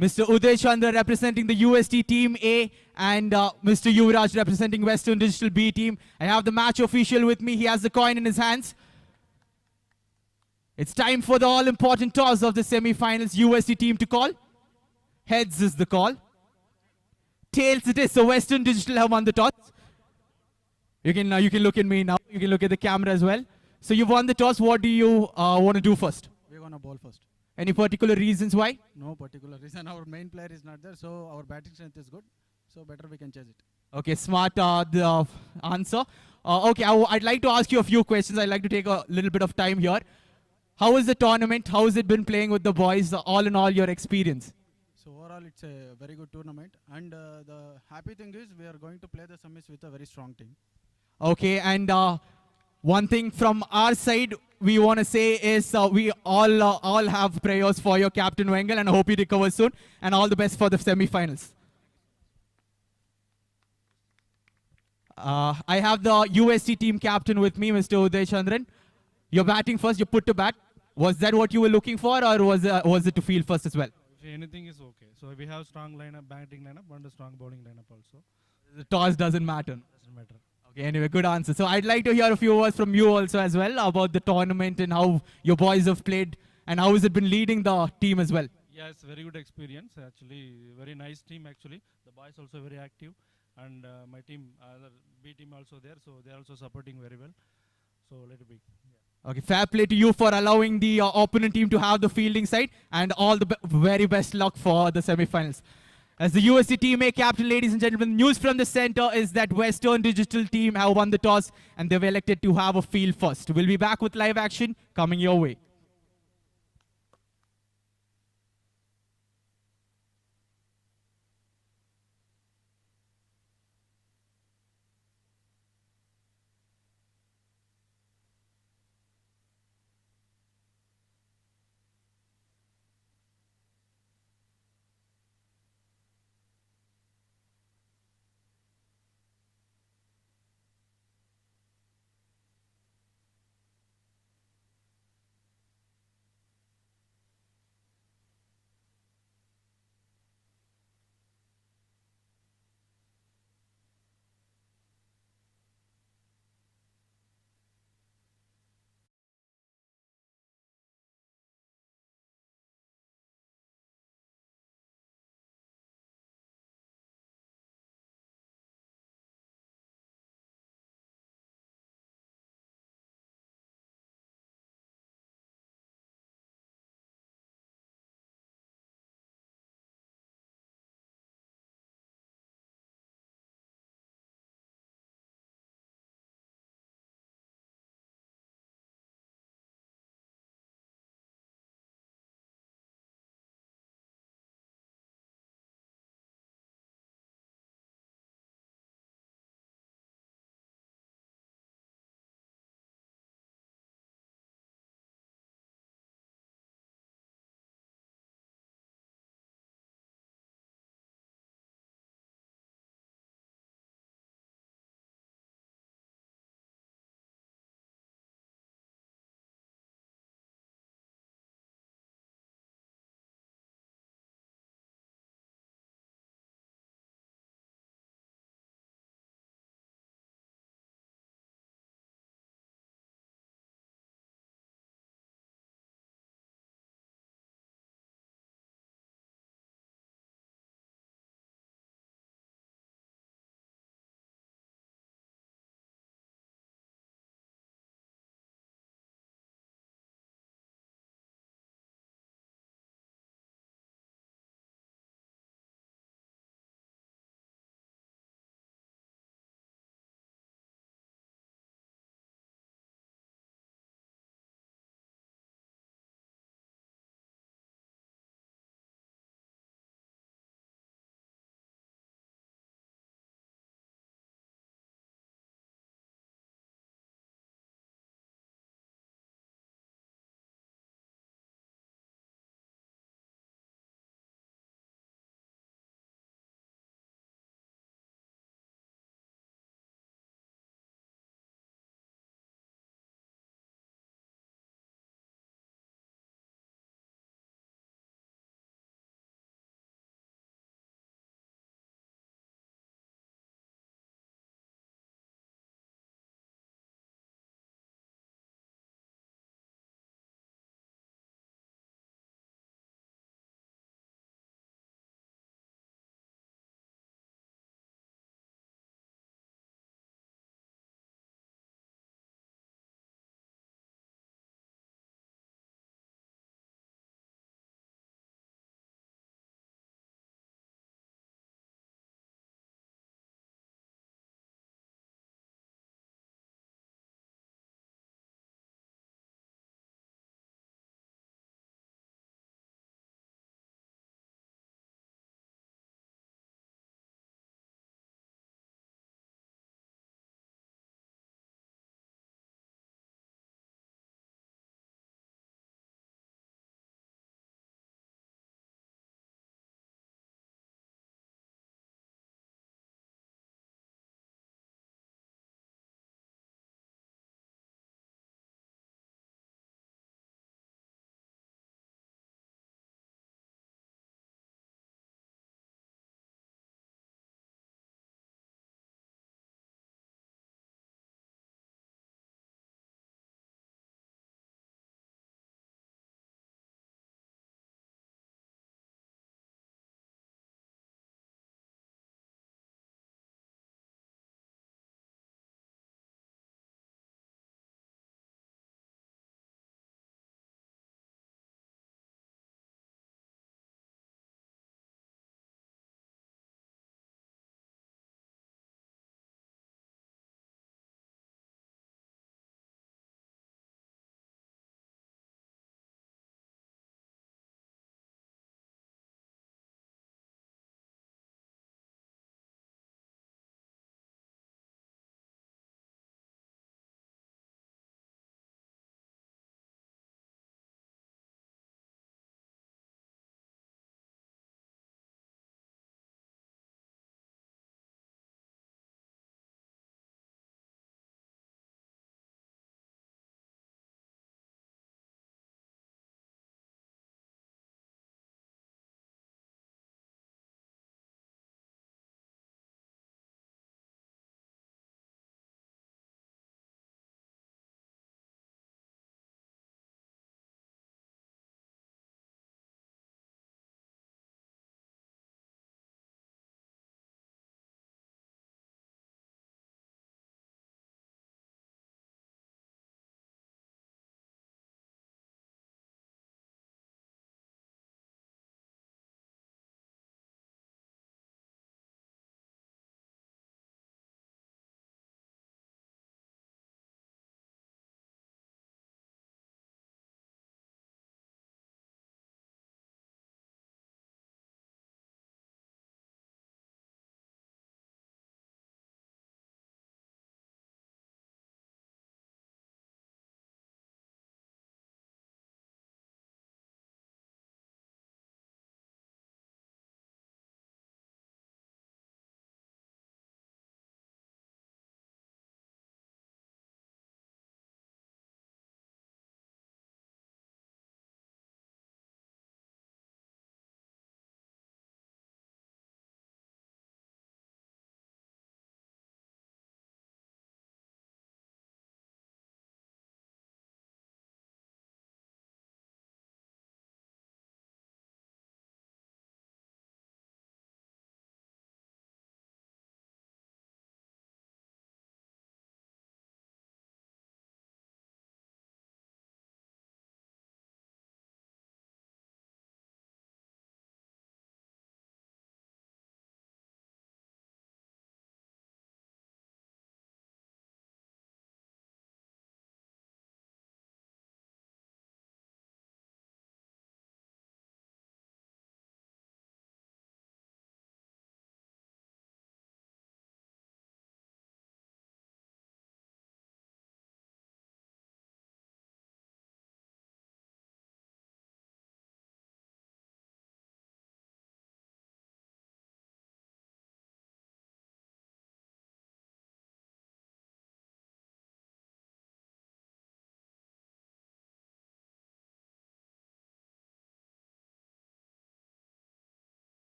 Mr. Uday Chandra representing the UST Team A and Mr. Yuvraj representing Western Digital B Team. I have the match official with me. He has the coin in his hands. It's time for the all-important toss of the semi-finals. UST team to call. Heads is the call. Tails it is. So Western Digital have won the toss. You can look at me now. You can look at the camera as well. So you've won the toss. What do you want to do first? We're gonna bowl first. Any particular reasons why? No particular reason. Our main player is not there, so our batting strength is good. So better we can chase it. Okay, smart the answer. Okay, I'd like to ask you a few questions. I'd like to take a little bit of time here. How is the tournament? How has it been playing with the boys? All in all, your experience. So overall, it's a very good tournament. And the happy thing is we are going to play the semis with a very strong team. Okay, and one thing from our side we want to say is we all have prayers for your captain Wengal, and I hope he recovers soon. And all the best for the semi-finals. I have the UST team captain with me, Mr. Uday Chandran. You're batting first. You put to bat. Was that what you were looking for, or was it to field first as well? If anything is okay. So we have strong lineup, batting lineup, and a strong bowling lineup also. The toss doesn't matter. Doesn't matter. Okay, anyway, good answer. So I'd like to hear a few words from you also as well about the tournament and how your boys have played and how has it been leading the team as well. Yeah, it's very good experience. Actually, very nice team. Actually, the boys also very active, and my team, other B team also there, so they are also supporting very well. So let it be. Yeah. Okay, fair play to you for allowing the opponent team to have the fielding side, and all the very best luck for the semi-finals. As the USC Team A captain, ladies and gentlemen, news from the center is that Western Digital team have won the toss and they've elected to have a field first. We'll be back with live action coming your way.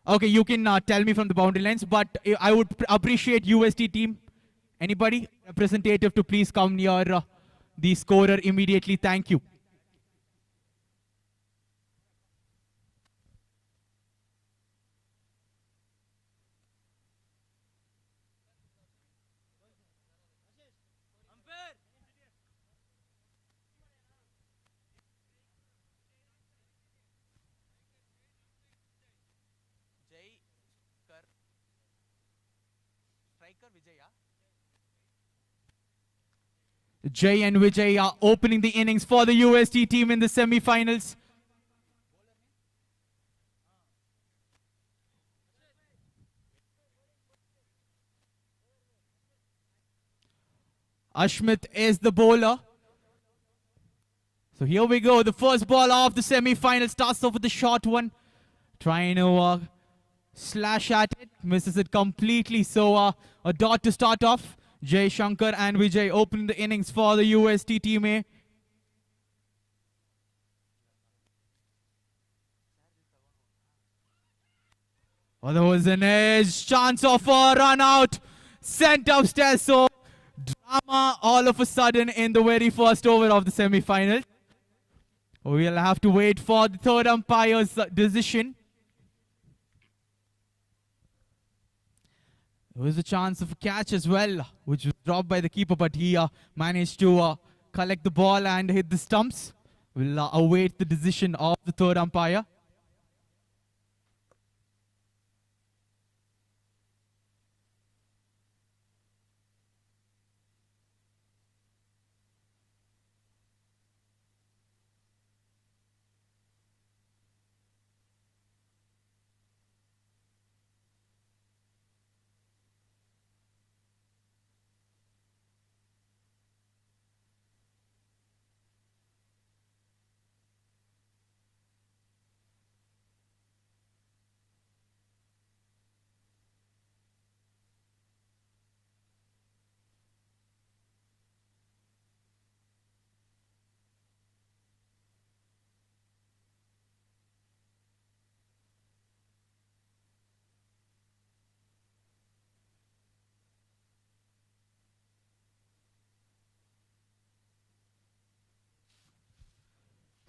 Okay, you can tell me from the boundary lines, but I would appreciate UST team. Anybody representative to please come near the scorer immediately. Thank you. Jay and Vijay are opening the innings for the UST team in the semi-finals. Ashmit is the bowler. So here we go. The first ball of the semi-final starts off with the short one. Trying to slash at it. Misses it completely. So a dot to start off. Jay Shankar and Vijay opening the innings for the UST team A. Oh, there was an edge. Chance of a run out. Sent upstairs. So drama all of a sudden in the very first over of the semi-final. We'll have to wait for the third umpire's decision. There was a chance of a catch as well, which was dropped by the keeper, but he managed to collect the ball and hit the stumps. We'll await the decision of the third umpire.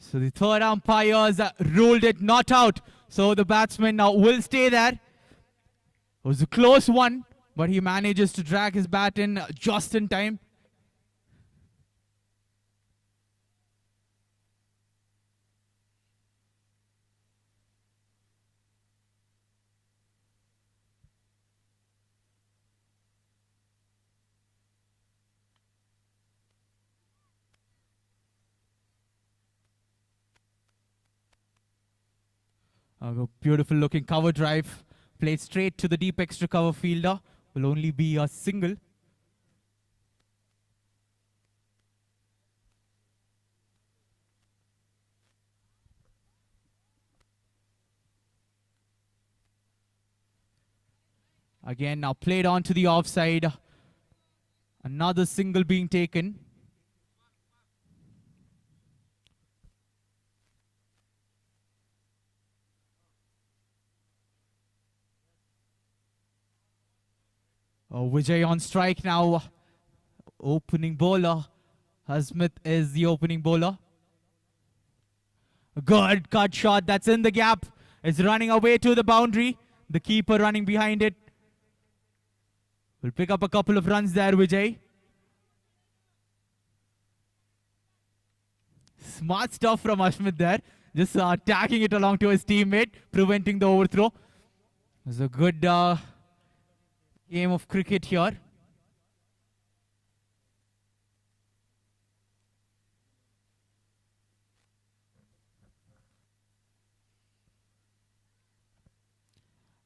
So the third umpires ruled it not out. So the batsman now will stay there. It was a close one, but he manages to drag his bat in just in time. A beautiful looking cover drive. Played straight to the deep extra cover fielder. Will only be a single. Again, now played on to the offside. Another single being taken. Vijay on strike now. Opening bowler. Smith is the opening bowler. Good cut shot. That's in the gap. It's running away to the boundary. The keeper running behind it. Will pick up a couple of runs there, Vijay. Smart stuff from Ashmit there. Just tagging it along to his teammate, preventing the overthrow. It was a good game of cricket here.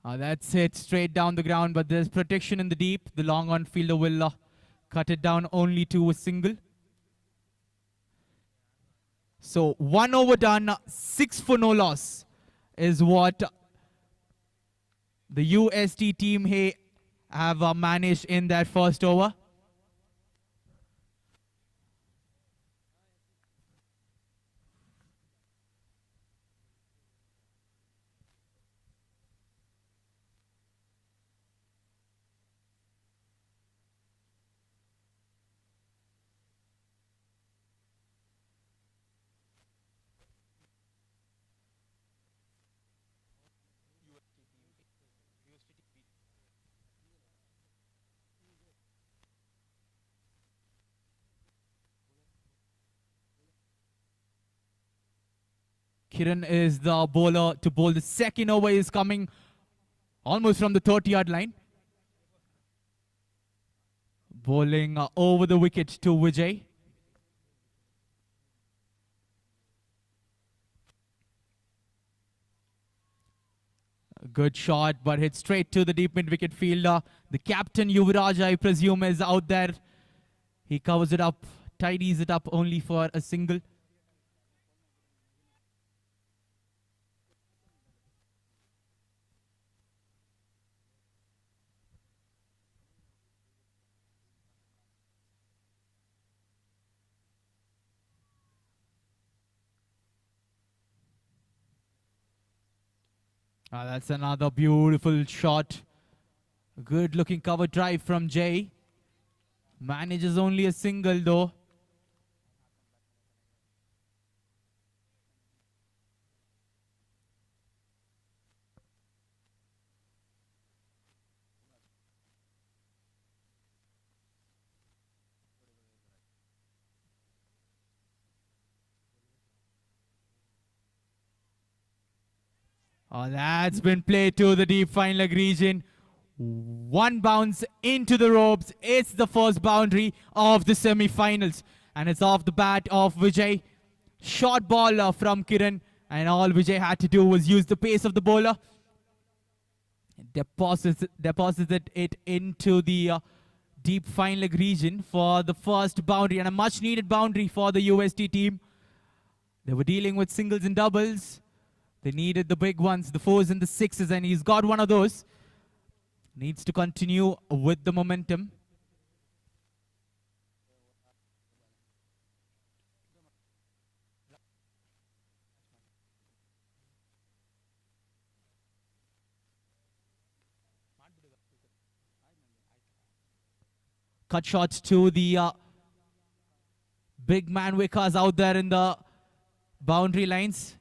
That's it, straight down the ground, but there's protection in the deep. The long on fielder will cut it down only to a single. So 1 over done, 6 for no loss is what the UST team have managed in that first over. Kiran is the bowler to bowl. The second over is coming almost from the 30-yard line. Bowling over the wicket to Vijay. Good shot, but hit straight to the deep mid-wicket fielder. The captain, Yuvraj, I presume, is out there. He covers it up, tidies it up only for a single. That's another beautiful shot. Good looking cover drive from Jay. Manages only a single though. That's been played to the deep fine leg region. One bounce into the ropes. It's the first boundary of the semi-finals. And it's off the bat of Vijay. Short ball from Kiran. And all Vijay had to do was use the pace of the bowler. Deposited it into the deep fine leg region for the first boundary. And a much needed boundary for the UST team. They were dealing with singles and doubles. They needed the big ones, the 4s and the 6s, and he's got one of those. Needs to continue with the momentum. Cut shots to the big man wickers out there in the boundary lines.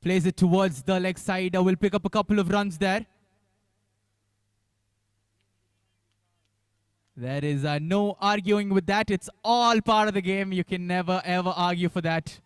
Plays it towards the leg side. Will pick up a couple of runs there. There is no arguing with that. It's all part of the game. You can never ever argue for that.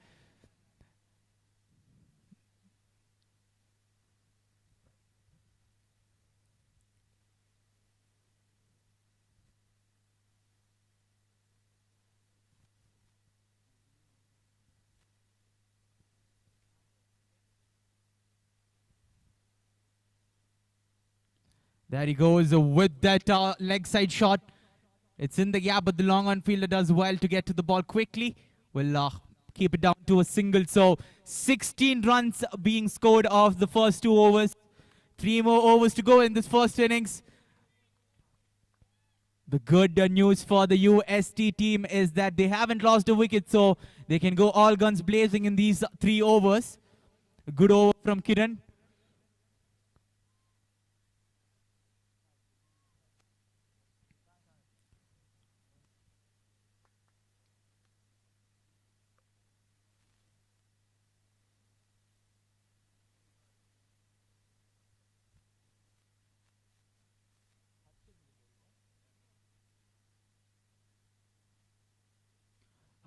There he goes with that leg side shot. It's in the gap, but the long on fielder does well to get to the ball quickly. Will keep it down to a single. So 16 runs being scored off the first 2 overs. 3 more overs to go in this first innings. The good news for the UST team is that they haven't lost a wicket, so they can go all guns blazing in these 3 overs. A good over from Kiran.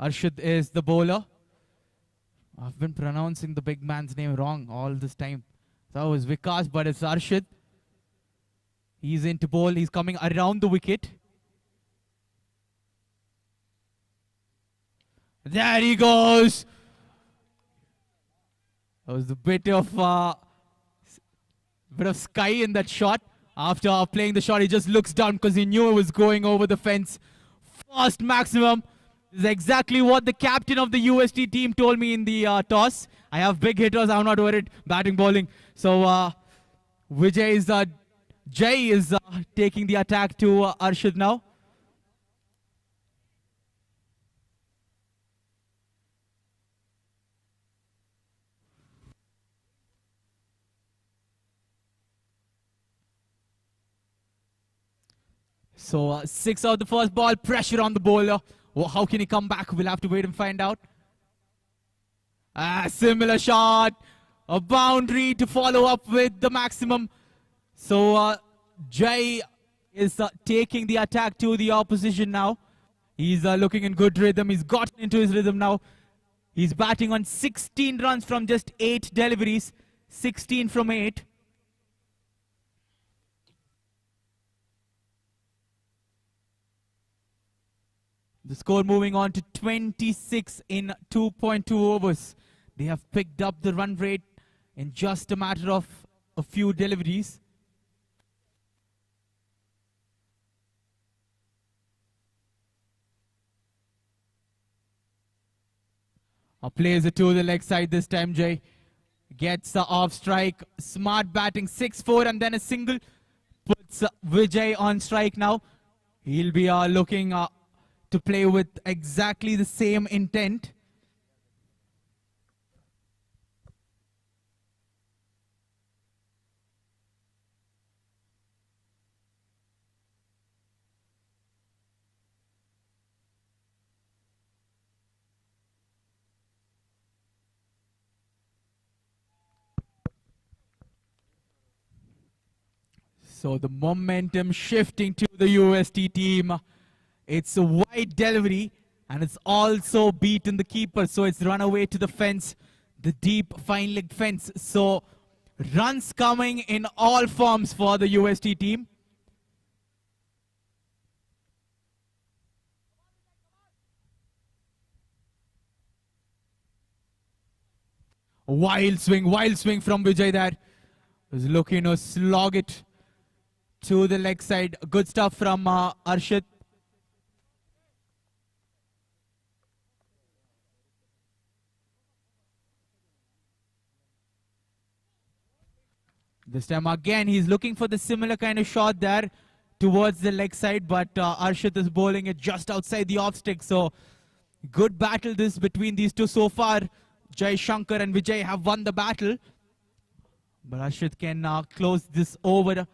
Arshad is the bowler. I've been pronouncing the big man's name wrong all this time. That was Vikas, but it's Arshad. He's into bowl. He's coming around the wicket. There he goes. There was a bit of sky in that shot. After playing the shot, he just looks down because he knew it was going over the fence. Fast maximum. This is exactly what the captain of the UST team told me in the toss. I have big hitters. I'm not worried batting, bowling. So Jay is taking the attack to Arshad now. So 6 out the first ball, pressure on the bowler. Oh, how can he come back? We'll have to wait and find out. Similar shot. A boundary to follow up with the maximum. So Jai is taking the attack to the opposition now. He's looking in good rhythm. He's gotten into his rhythm now. He's batting on 16 runs from just 8 deliveries. 16 from 8. The score moving on to 26 in 2.2 overs. They have picked up the run rate in just a matter of a few deliveries. Plays it to the leg side this time, Jay. Gets the off strike. Smart batting, 6-4 and then a single. Puts Vijay on strike now. He'll be looking to play with exactly the same intent. So the momentum shifting to the UST team. It's a wide delivery and it's also beaten the keeper. So it's run away to the fence, the deep fine leg fence. So runs coming in all forms for the UST team. Wild swing from Vijay there. Was looking to slog it to the leg side. Good stuff from Arshit. This time again, he's looking for the similar kind of shot there towards the leg side, but Arshit is bowling it just outside the off stick. So good battle this between these two so far. Jai Shankar and Vijay have won the battle. But Arshit can close this over.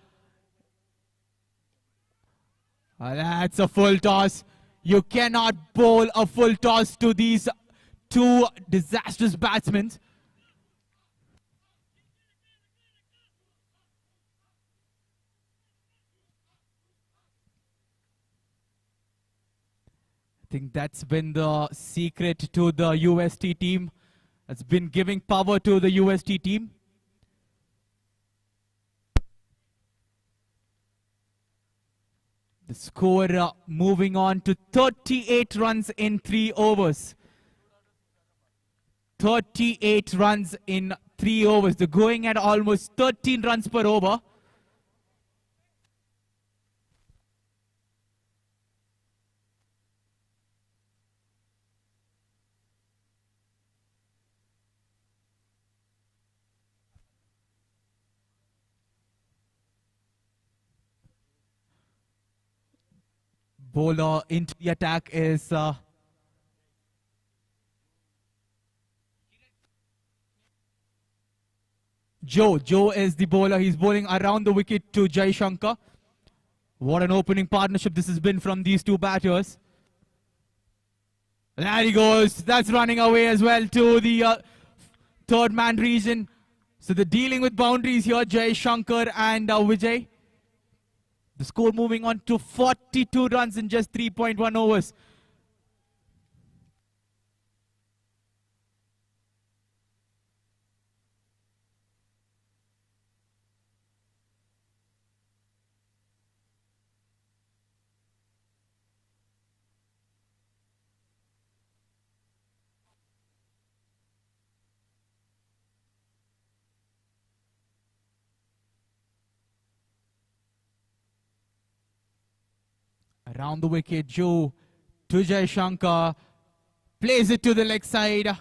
That's a full toss. You cannot bowl a full toss to these two disastrous batsmen. I think that's been the secret to the UST team. It's been giving power to the UST team. The score moving on to 38 runs in 3 overs. 38 runs in 3 overs. They're going at almost 13 runs per over. Bowler into the attack is Joe. Joe is the bowler. He's bowling around the wicket to Jai Shankar. What an opening partnership this has been from these two batters. There he goes. That's running away as well to the third man region. So they're dealing with boundaries here, Jai Shankar and Vijay. The score moving on to 42 runs in just 3.1 overs. Around the wicket, Joe to Jai Shankar. Plays it to the leg side.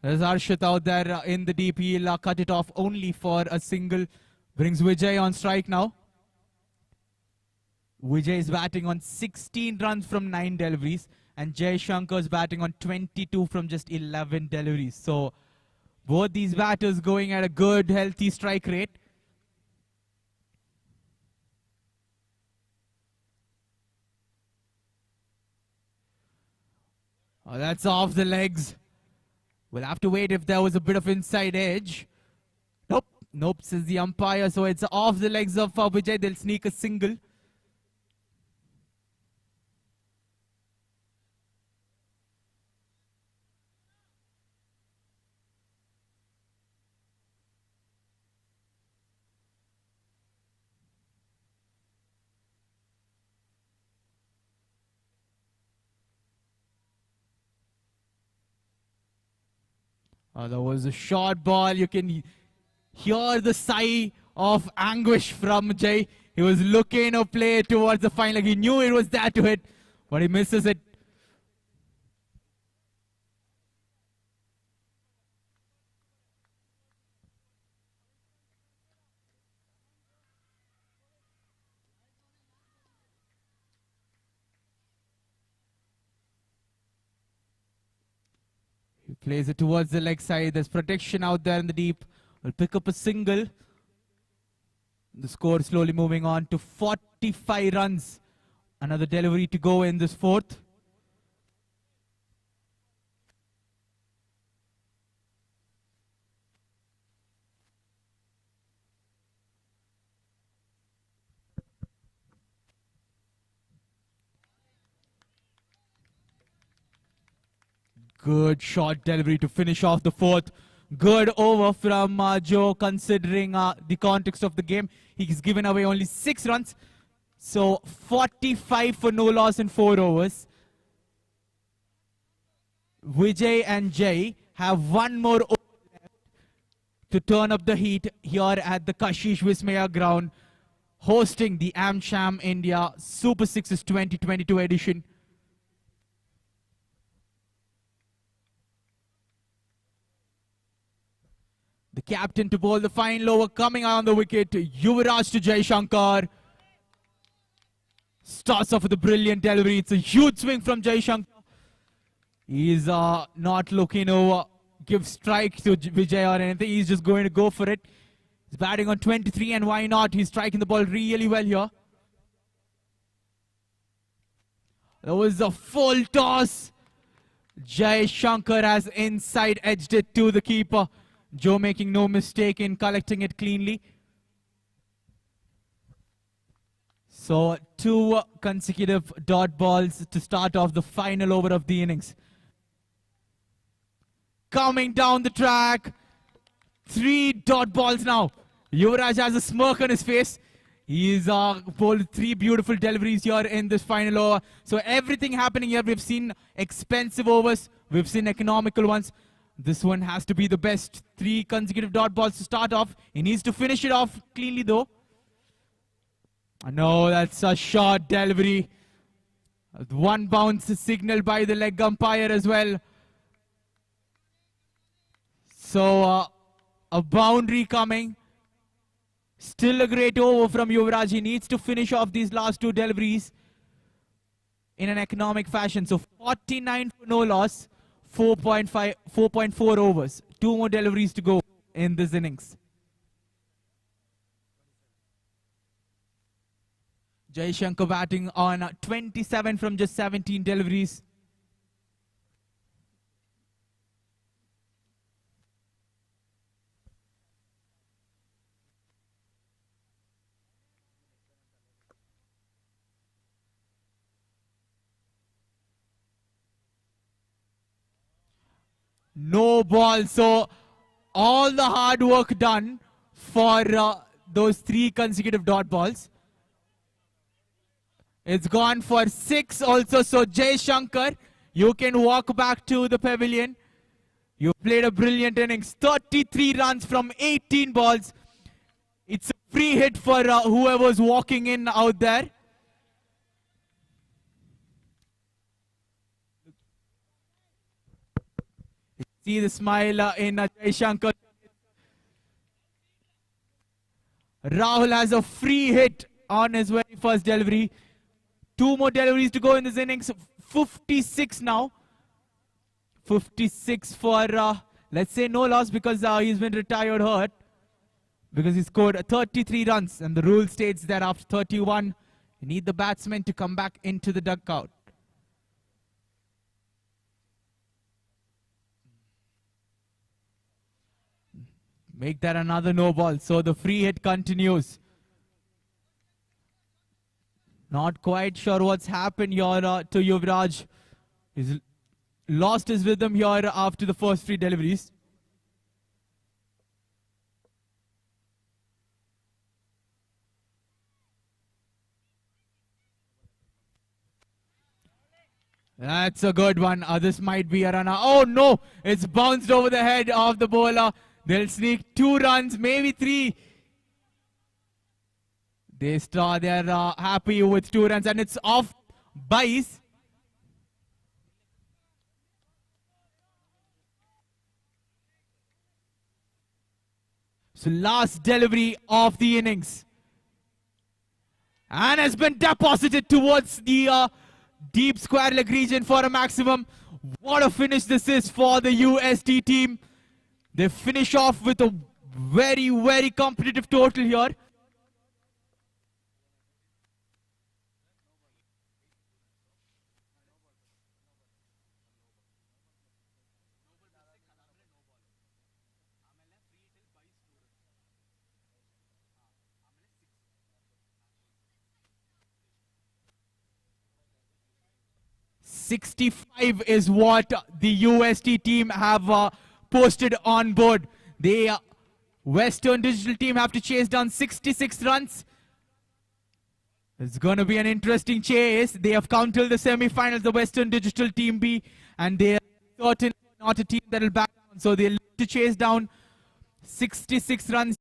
There's Arshit out there in the deep. He'll cut it off only for a single. Brings Vijay on strike now. Vijay is batting on 16 runs from 9 deliveries. And Jai Shankar is batting on 22 from just 11 deliveries. So both these batters going at a good, healthy strike rate. Oh, that's off the legs. We'll have to wait if there was a bit of inside edge. Nope. Nope, says the umpire. So it's off the legs of Vijay. They'll sneak a single. That was a short ball. You can hear the sigh of anguish from Jay. He was looking to play towards the final. He knew it was there to hit, but he misses it. He plays it towards the leg side. There's protection out there in the deep. Will pick up a single. The score slowly moving on to 45 runs. Another delivery to go in this fourth. Good short delivery to finish off the fourth. Good over from Joe, considering the context of the game. He's given away only 6 runs. So 45 for no loss in 4 overs. Vijay and Jay have one more over left to turn up the heat here at the Kashish Vismaya ground, hosting the Amcham India Super Sixes 2022 edition. The captain to bowl the final over, coming on the wicket, Yuvraj to Jai Shankar. Starts off with a brilliant delivery. It's a huge swing from Jai Shankar. He's not looking to give strike to Vijay or anything. He's just going to go for it. He's batting on 23, and why not? He's striking the ball really well here. There was a full toss. Jai Shankar has inside edged it to the keeper. Joe making no mistake in collecting it cleanly. So 2 consecutive dot balls to start off the final over of the innings. Coming down the track. 3 dot balls now. Yuvraj has a smirk on his face. He's bowled 3 beautiful deliveries here in this final over. So everything happening here. We've seen expensive overs. We've seen economical ones. This one has to be the best. 3 consecutive dot balls to start off. He needs to finish it off cleanly though. No, that's a short delivery. 1 bounce signaled by the leg umpire as well. So a boundary coming. Still a great over from Yuvraj. He needs to finish off these last 2 deliveries in an economic fashion. So 49 for no loss. 4.4 overs. 2 more deliveries to go in this innings. Jai Shankar batting on 27 from just 17 deliveries. No ball. So all the hard work done for those 3 consecutive dot balls. It's gone for 6 also. So Jai Shankar, you can walk back to the pavilion. You played a brilliant innings. 33 runs from 18 balls. It's a free hit for whoever's walking in out there. See the smile in Jai Shankar. Rahul has a free hit on his very first delivery. 2 more deliveries to go in this innings. 56 now. 56 for, let's say, no loss because he's been retired hurt. Because he scored 33 runs. And the rule states that after 31, you need the batsman to come back into the dugout. Make that another no ball. So the free hit continues. Not quite sure what's happened here to Yuvraj. He's lost his rhythm here after the first three deliveries. That's a good one. This might be a runner. Oh no! It's bounced over the head of the bowler. They'll sneak 2 runs, maybe 3. They're happy with 2 runs, and it's off Bice. So last delivery of the innings, and has been deposited towards the deep square leg region for a maximum. What a finish this is for the UST team. They finish off with a very, very competitive total here. $65 is what the UST team have posted on board. The Western Digital team have to chase down 66 runs. It's going to be an interesting chase. They have come till the semi-finals, the Western Digital Team B, and they are certainly not a team that will back down. So they'll look to chase down 66 runs.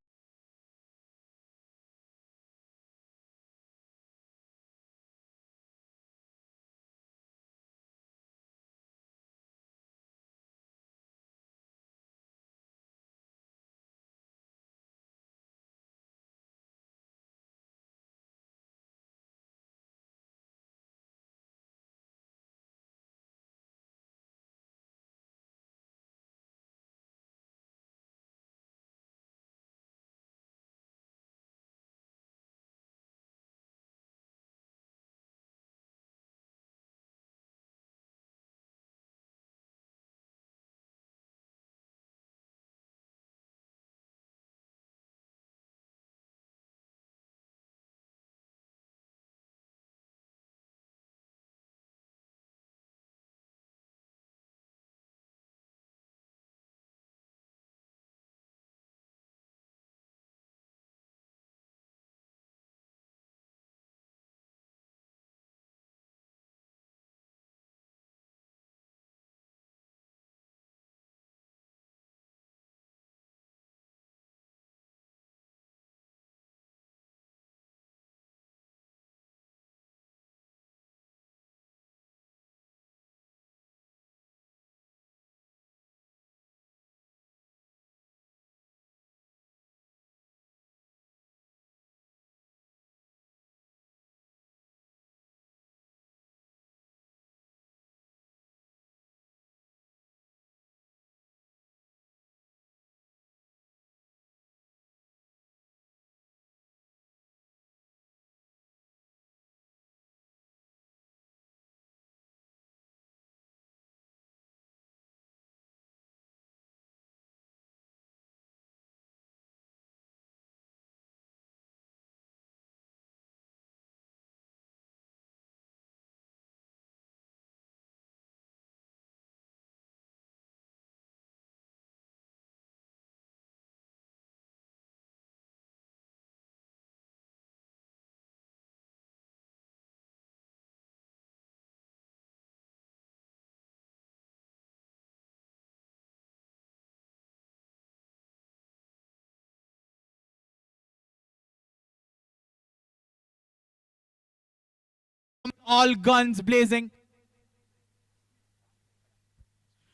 All guns blazing.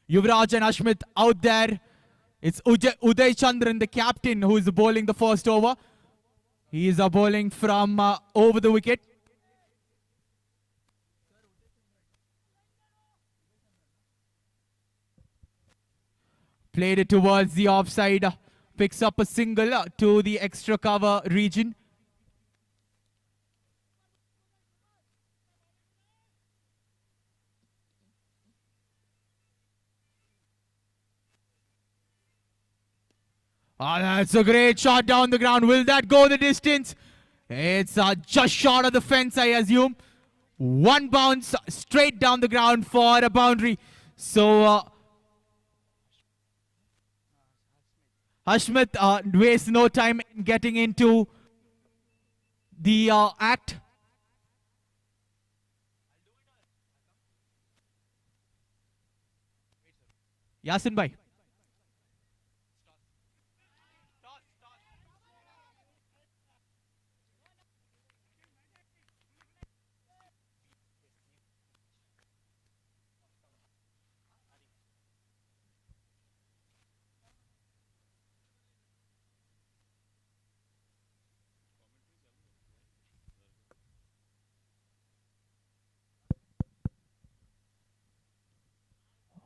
Yuvraj and Ashmit out there. It's Uday Chandran, the captain, who is bowling the first over. He is bowling from over the wicket. Played it towards the offside. Picks up a single to the extra cover region. That's a great shot down the ground. Will that go the distance? It's just short of the fence, I assume. One bounce straight down the ground for a boundary. So Hashmit wastes no time in getting into the act. Yasin bhai.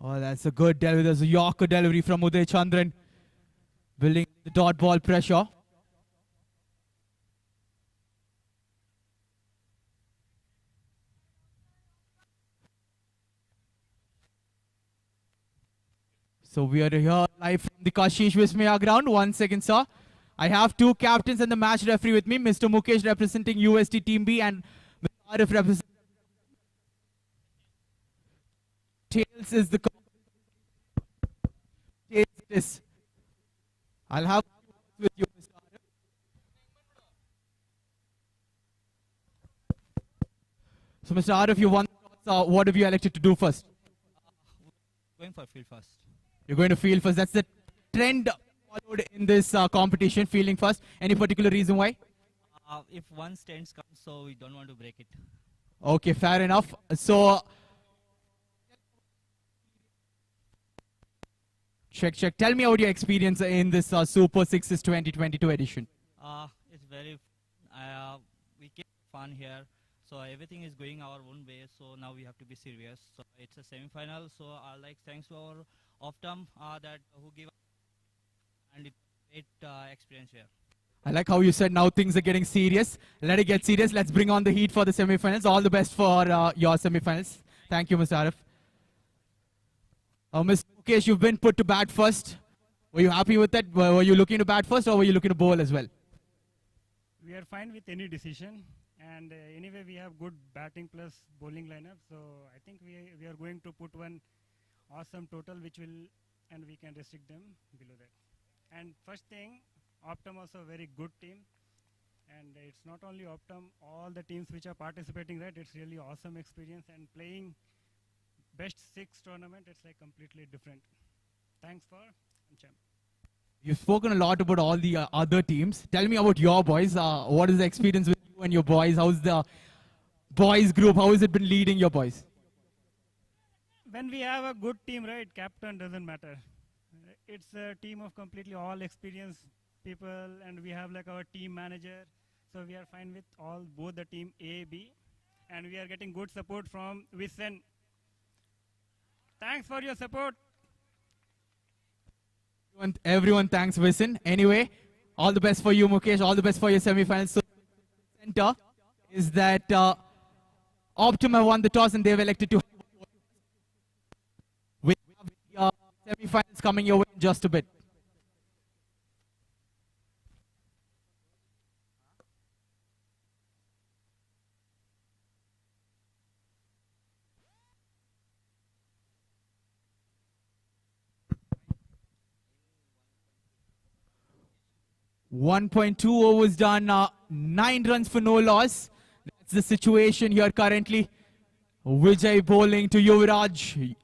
Oh, that's a good delivery. There's a Yorker delivery from Uday Chandran, building the dot ball pressure. So we are here live from the Kashish Vismaya ground. 1 second, sir. I have two captains and the match referee with me. Mr. Mukesh representing UST Team B and Mr. Arif representing Tails is the Tails it is. I'll have with you, Mr. Arif. So, Mr. Arif, you won. What have you elected to do first? Going for field first. You're going to field first. That's the trend followed in this competition, fielding first. Any particular reason why? If one stance comes, so we don't want to break it. Okay, fair enough. So, check. Tell me about your experience in this Super Sixes 2022 edition. It's very, we keep fun here. So everything is going our own way. So now we have to be serious. So it's a semi-final. So like thanks to our Optum that who give and it's great experience here. I like how you said now things are getting serious. Let it get serious. Let's bring on the heat for the semifinals. All the best for your semifinals. Thank you, Mr. Arif. Mr. Mukesh, you've been put to bat first. Were you happy with that? Were you looking to bat first or were you looking to bowl as well? We are fine with any decision. And anyway, we have good batting plus bowling lineup. So I think we are going to put one awesome total which will, and we can restrict them below that. And first thing, Optum also a very good team. And it's not only Optum, all the teams which are participating, right? It's really awesome experience. And playing best 6 tournament, it's like completely different. Thanks for Amcham. You've spoken a lot about all the other teams. Tell me about your boys. What is the experience with you and your boys? How's the boys group? How has it been leading your boys? When we have a good team, right, captain doesn't matter. It's a team of completely all experienced people, and we have like our team manager. So we are fine with both the team A, B, and we are getting good support from Vissen. Thanks for your support. Everyone thanks Vissen. Anyway, all the best for you, Mukesh. All the best for your semifinals. So, center is that Optum have won the toss and they've elected to. We have the semifinals coming your way in just a bit. .2 overs done, 9 runs for no loss. That's the situation here currently. Vijay bowling to Yuvraj.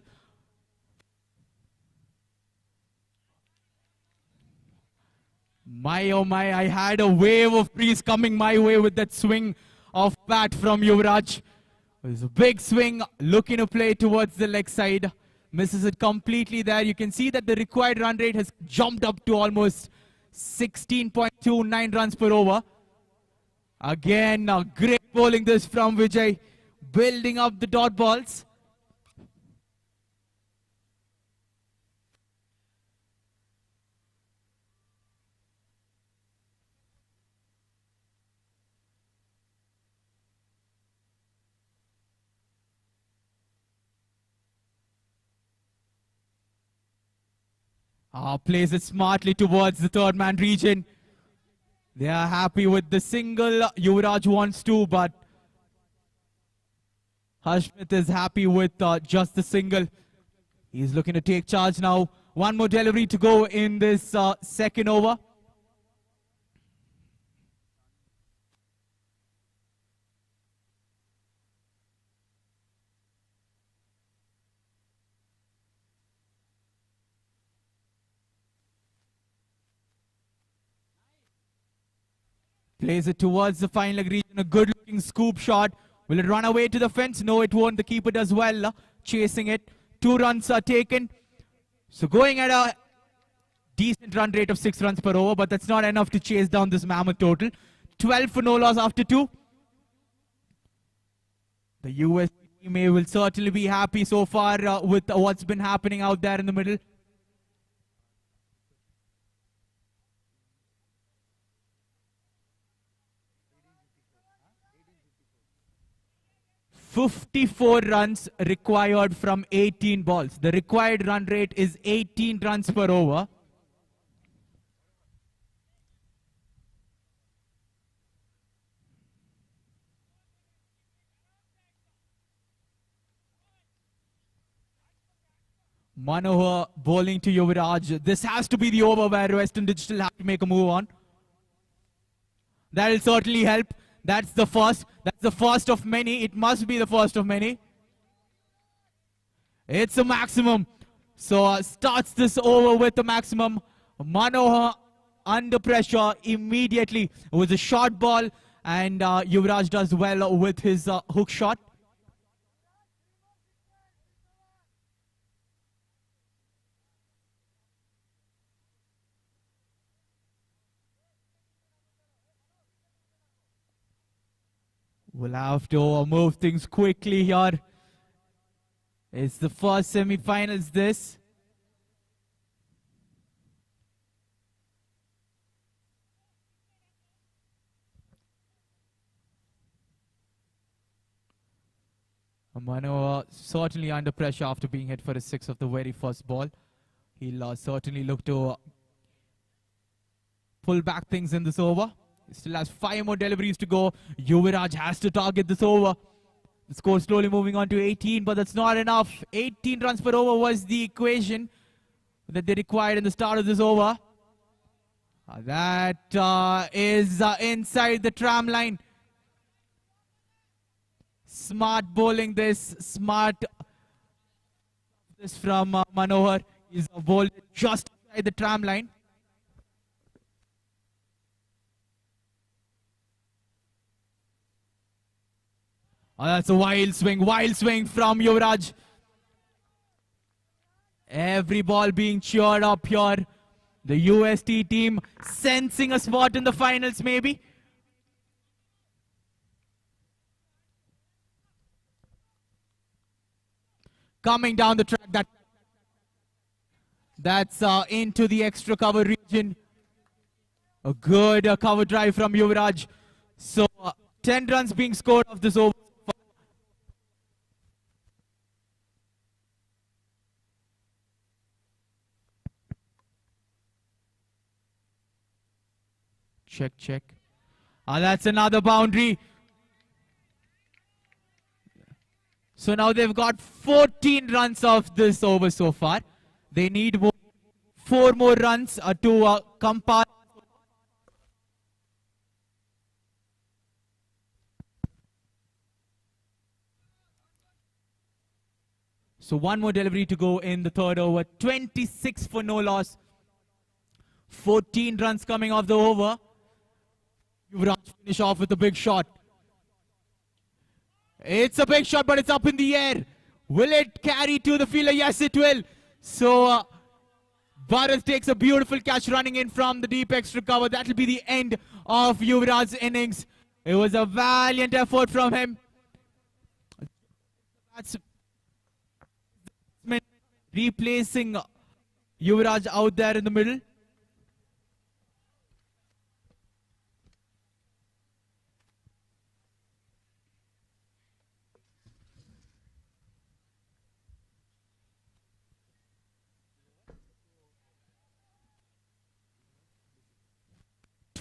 My oh my, I had a wave of breeze coming my way with that swing of bat from Yuvraj. It was a big swing, looking to play towards the leg side. Misses it completely there. You can see that the required run rate has jumped up to almost 16.29 runs per over. Again, great bowling this from Vijay, building up the dot balls. Plays it smartly towards the third man region. They are happy with the single. Yuvraj wants to, but Harshmit is happy with just the single. He's looking to take charge now. One more delivery to go in this second over. Plays it towards the final leg region. A good looking scoop shot. Will it run away to the fence? No, it won't. The keeper does well chasing it. 2 runs are taken. So going at a decent run rate of 6 runs per over, but that's not enough to chase down this mammoth total. 12 for no loss after 2. The US team will certainly be happy so far with what's been happening out there in the middle. 54 runs required from 18 balls. The required run rate is 18 runs per over. Manohar bowling to Yuvraj. This has to be the over where Western Digital have to make a move on. That will certainly help. That's the first. That's the first of many. It must be the first of many. It's a maximum. So starts this over with the maximum. Manohar under pressure immediately. It was a short ball and Yuvraj does well with his hook shot. We'll have to move things quickly here. It's the first semi-finals this. Manohar certainly under pressure after being hit for a 6 of the very first ball. He'll certainly look to pull back things in this over. He still has 5 more deliveries to go. Yuvraj has to target this over. The score slowly moving on to 18, but that's not enough. 18 runs per over was the equation that they required in the start of this over. That is inside the tram line. Smart bowling this. Smart this from Manohar. He's bowled just inside the tram line. That's a wild swing from Yuvraj. Every ball being cheered up here. The UST team sensing a spot in the finals maybe. Coming down the track, that's into the extra cover region. A good cover drive from Yuvraj. So 10 runs being scored off this over. Check. That's another boundary. So now they've got 14 runs off this over so far. They need 4 more runs to come past. So 1 more delivery to go in the third over. 26 for no loss. 14 runs coming off the over. Yuvraj finish off with a big shot. It's a big shot, but it's up in the air. Will it carry to the fielder? Yes, it will. So Bharat takes a beautiful catch running in from the deep extra cover. That will be the end of Yuvraj's innings. It was a valiant effort from him. That's replacing Yuvraj out there in the middle.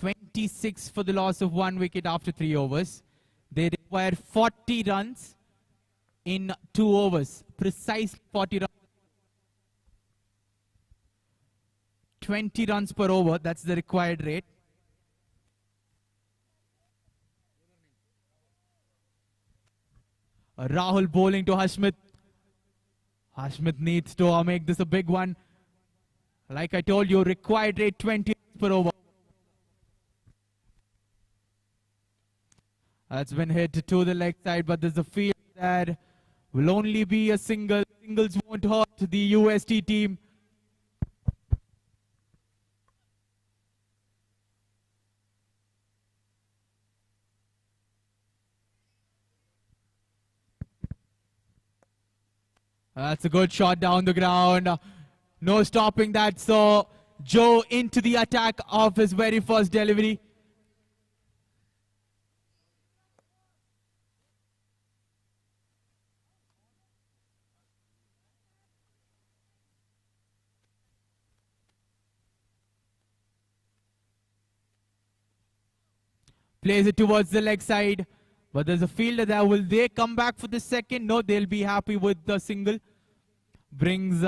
26 for the loss of 1 wicket after 3 overs. They require 40 runs in 2 overs. Precisely 40 runs. 20 runs per over, that's the required rate. Rahul bowling to Hashmit. Hashmit needs to make this a big one. Like I told you, required rate 20 runs per over. That's been hit to the leg side, but there's a field that will only be a single. Singles won't hurt the UST team. That's a good shot down the ground. No stopping that. So Joe into the attack of his very first delivery. Plays it towards the leg side. But there's a fielder there. Will they come back for the second? No, they'll be happy with the single. Brings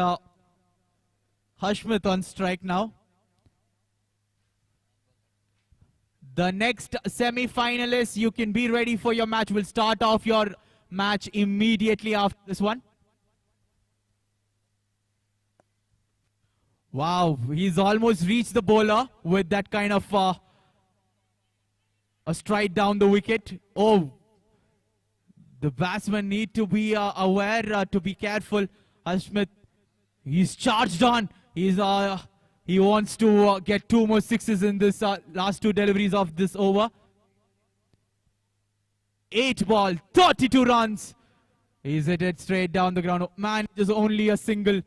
Hashmit on strike now. The next semi-finalists, you can be ready for your match. We'll start off your match immediately after this one. Wow, he's almost reached the bowler with that kind of a stride down the wicket. Oh, the batsmen need to be aware, to be careful. Hashmit, he's charged on. He wants to get 2 more sixes in this last 2 deliveries of this over. 8 ball, 32 runs. He's hit it straight down the ground. Man, just only a single.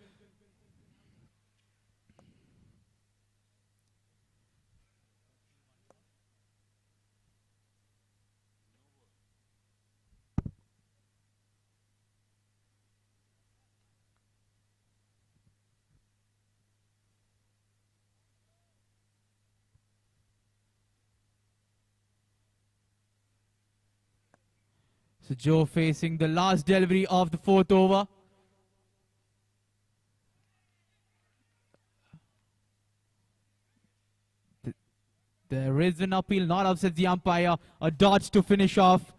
So Joe facing the last delivery of the 4th over. There is an appeal, not upsets the umpire. A dodge to finish off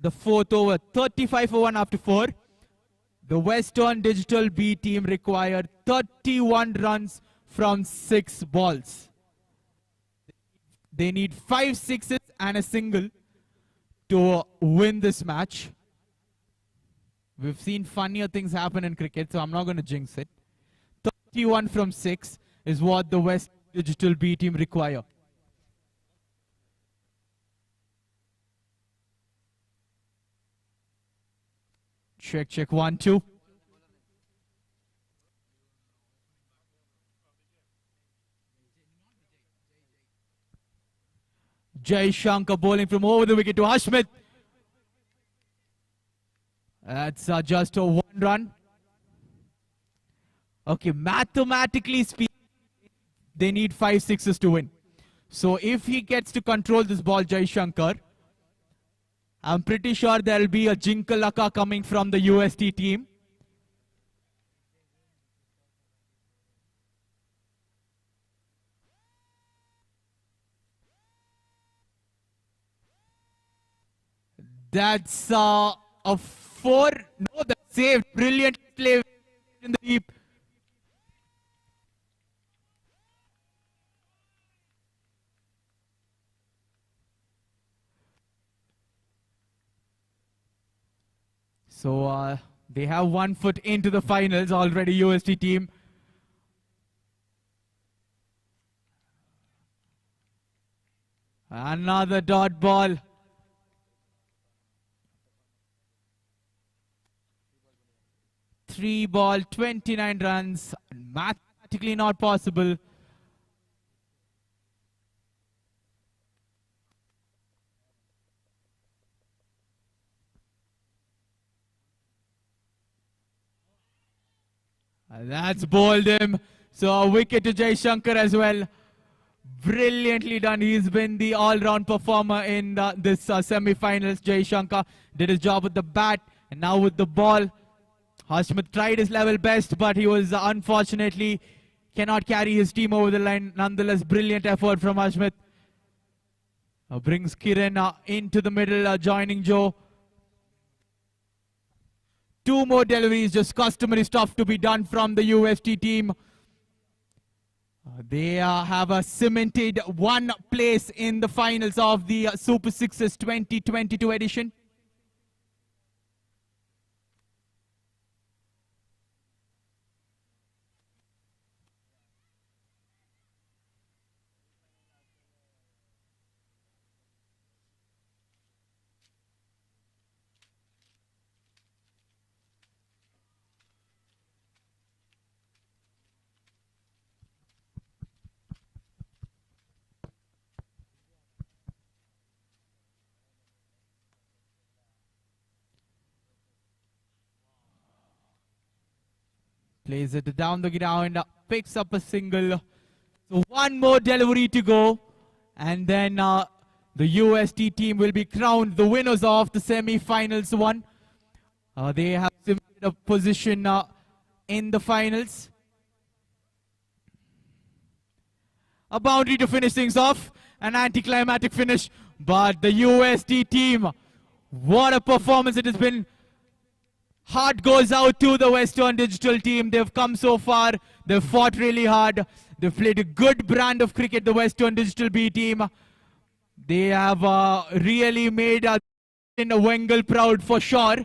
the 4th over. 35 for 1 after 4. The Western Digital B team required 31 runs from 6 balls. They need 5 sixes and a single to win this match. We've seen funnier things happen in cricket, so I'm not going to jinx it. 31 from 6 is what the West Digital B team require. Check, check, 1, 2. Jai Shankar bowling from over the wicket to Hashmit. That's just a 1 run. Okay, mathematically speaking, they need 5 sixes to win. So if he gets to control this ball, Jai Shankar, I'm pretty sure there'll be a Jinkalaka coming from the UST team. That's a 4. No, that's saved. Brilliant play in the deep. So they have 1 foot into the finals already, UST team. Another dot ball. Three ball, 29 runs. Mathematically not possible. That's bowled him. So a wicket to Jai Shankar as well. Brilliantly done. He's been the all-round performer in this semi-finals. Jay Shankar did his job with the bat and now with the ball. Hashmit tried his level best, but he was unfortunately cannot carry his team over the line. Nonetheless, brilliant effort from Hashmit. Brings Kiran into the middle, joining Joe. Two more deliveries, just customary stuff to be done from the UST team. They have cemented one place in the finals of the Super Sixes 2022 edition. Plays it down the ground, picks up a single. So one more delivery to go. And then the UST team will be crowned the winners of the semi-finals one. They have cemented a position in the finals. A boundary to finish things off. An anticlimactic finish. But the UST team, what a performance it has been. Heart goes out to the Western Digital team. They've come so far. They've fought really hard. They've played a good brand of cricket, the Western Digital B team. They have really made Wengal proud for sure.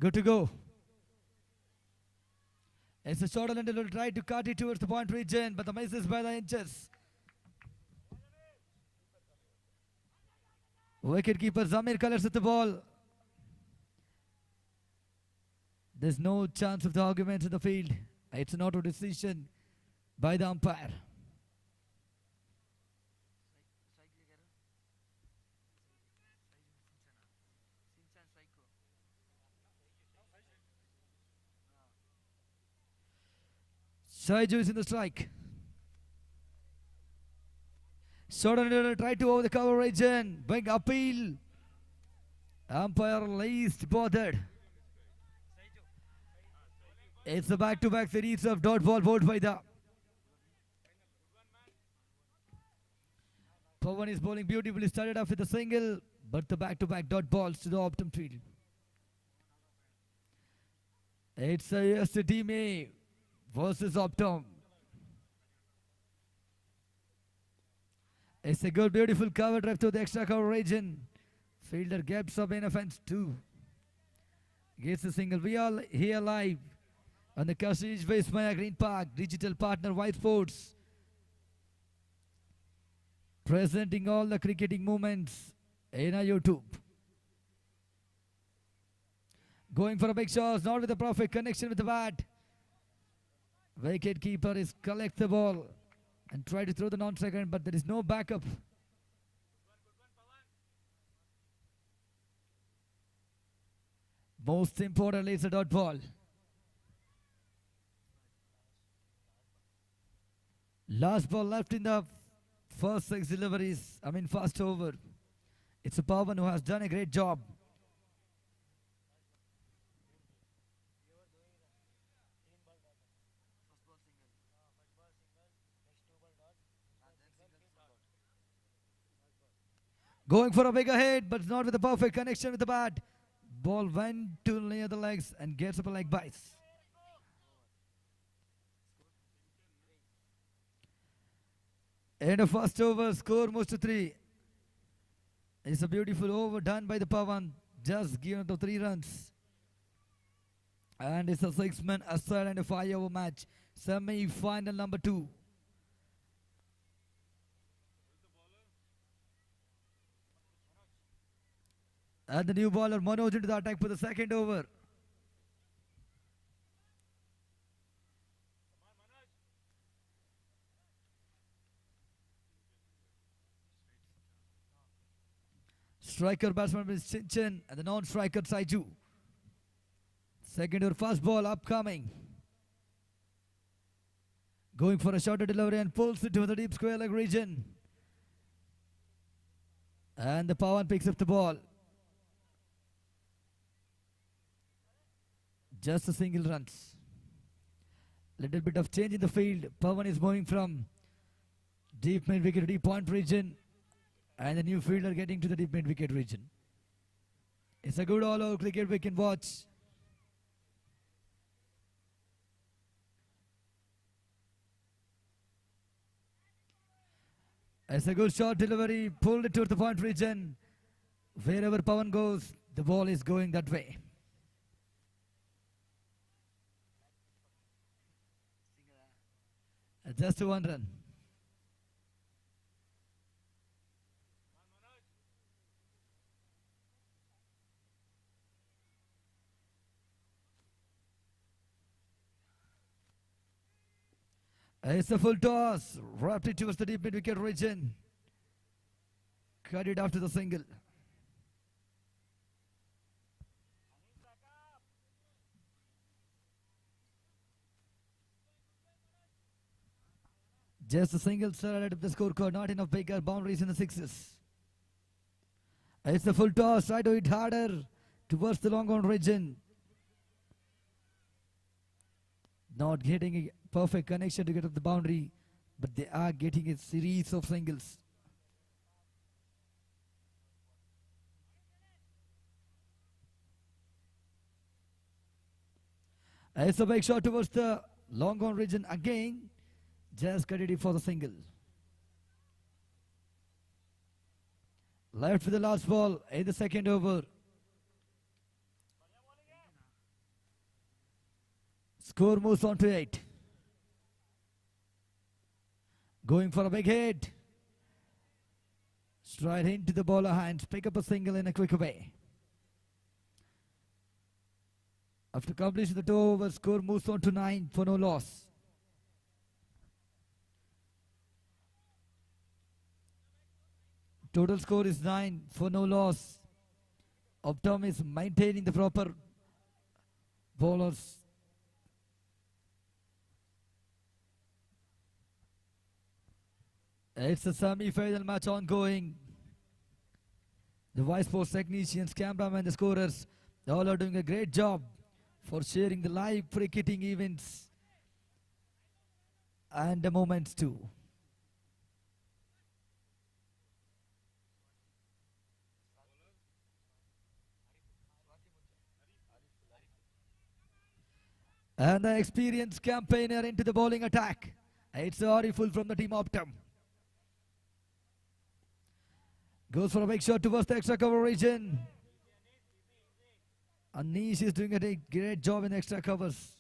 Good to go. It's a short and will try to cut it towards the point region, but the miss is by the inches. Wicketkeeper Zamir colors at the ball. There's no chance of the arguments in the field. It's an auto decision by the umpire. Saiju is in the strike. Short try to over the cover region. Big appeal. Umpire least bothered. It's a back-to-back series of dot ball bowled by the Pawan is bowling beautifully. Started off with a single, but the back-to-back dot balls to the Optum field. It's a yes to Team A versus Optum. It's a good, beautiful cover drive to the extra cover region. Fielder gaps up in offense 2. Gets a single. We are here live on the Kashish Vaismaya Green Park digital partner White Sports, presenting all the cricketing movements in our YouTube. Going for a big shot, not with a perfect connection with the bat. Wicket keeper is collect the ball and try to throw the non-second, but there is no backup. Most importantly, it's a dot ball. Last ball left in the first 6 deliveries. First over. It's a Pawan who has done a great job. Going for a bigger hit, but not with a perfect connection with the bat. Ball went too near the legs and gets up a leg bites. End of first over, score moves to 3. It's a beautiful over done by the Pawan. Just given the 3 runs. And it's a 6-man aside and a 5-over match. Semi-final number 2. And the new bowler Manoj into the attack for the second over. Striker batsman is Chinchin and the non-striker Saiju. Second over fast ball upcoming. Going for a shorter delivery and pulls it to the deep square leg region. And the Pawan picks up the ball. Just a single runs. Little bit of change in the field. Pawan is moving from deep mid wicket to deep point region. And the new fielder getting to the deep mid wicket region. It's a good all-over cricket we can watch. It's a good short delivery. Pulled it to the point region. Wherever Pawan goes, the ball is going that way. Just a 1 run. It's a full toss. Wrapped it towards the deep mid wicket region. Cut it after the single. Just a single started at the scorecard. Not enough bigger boundaries in the sixes. It's a full toss. Try to hit harder towards the long on region. Not getting a perfect connection to get up the boundary, but they are getting a series of singles. It's a big shot towards the long on region again. Just cut it for the single. Left for the last ball in the second over. Score moves on to 8. Going for a big hit. Straight into the bowler hands. Pick up a single in a quick way. After completion of the 2 overs, score moves on to 9 for no loss. Total score is 9 for no loss. Amcham is maintaining the proper bowlers. It's a semi-final match ongoing. The vice sports technicians, cameramen, the scorers, all are doing a great job for sharing the live cricketing events and the moments too. And the experienced campaigner into the bowling attack. It's Ariful from the team Amcham. Goes for a big shot towards the extra cover region. Anish is doing a great job in extra covers.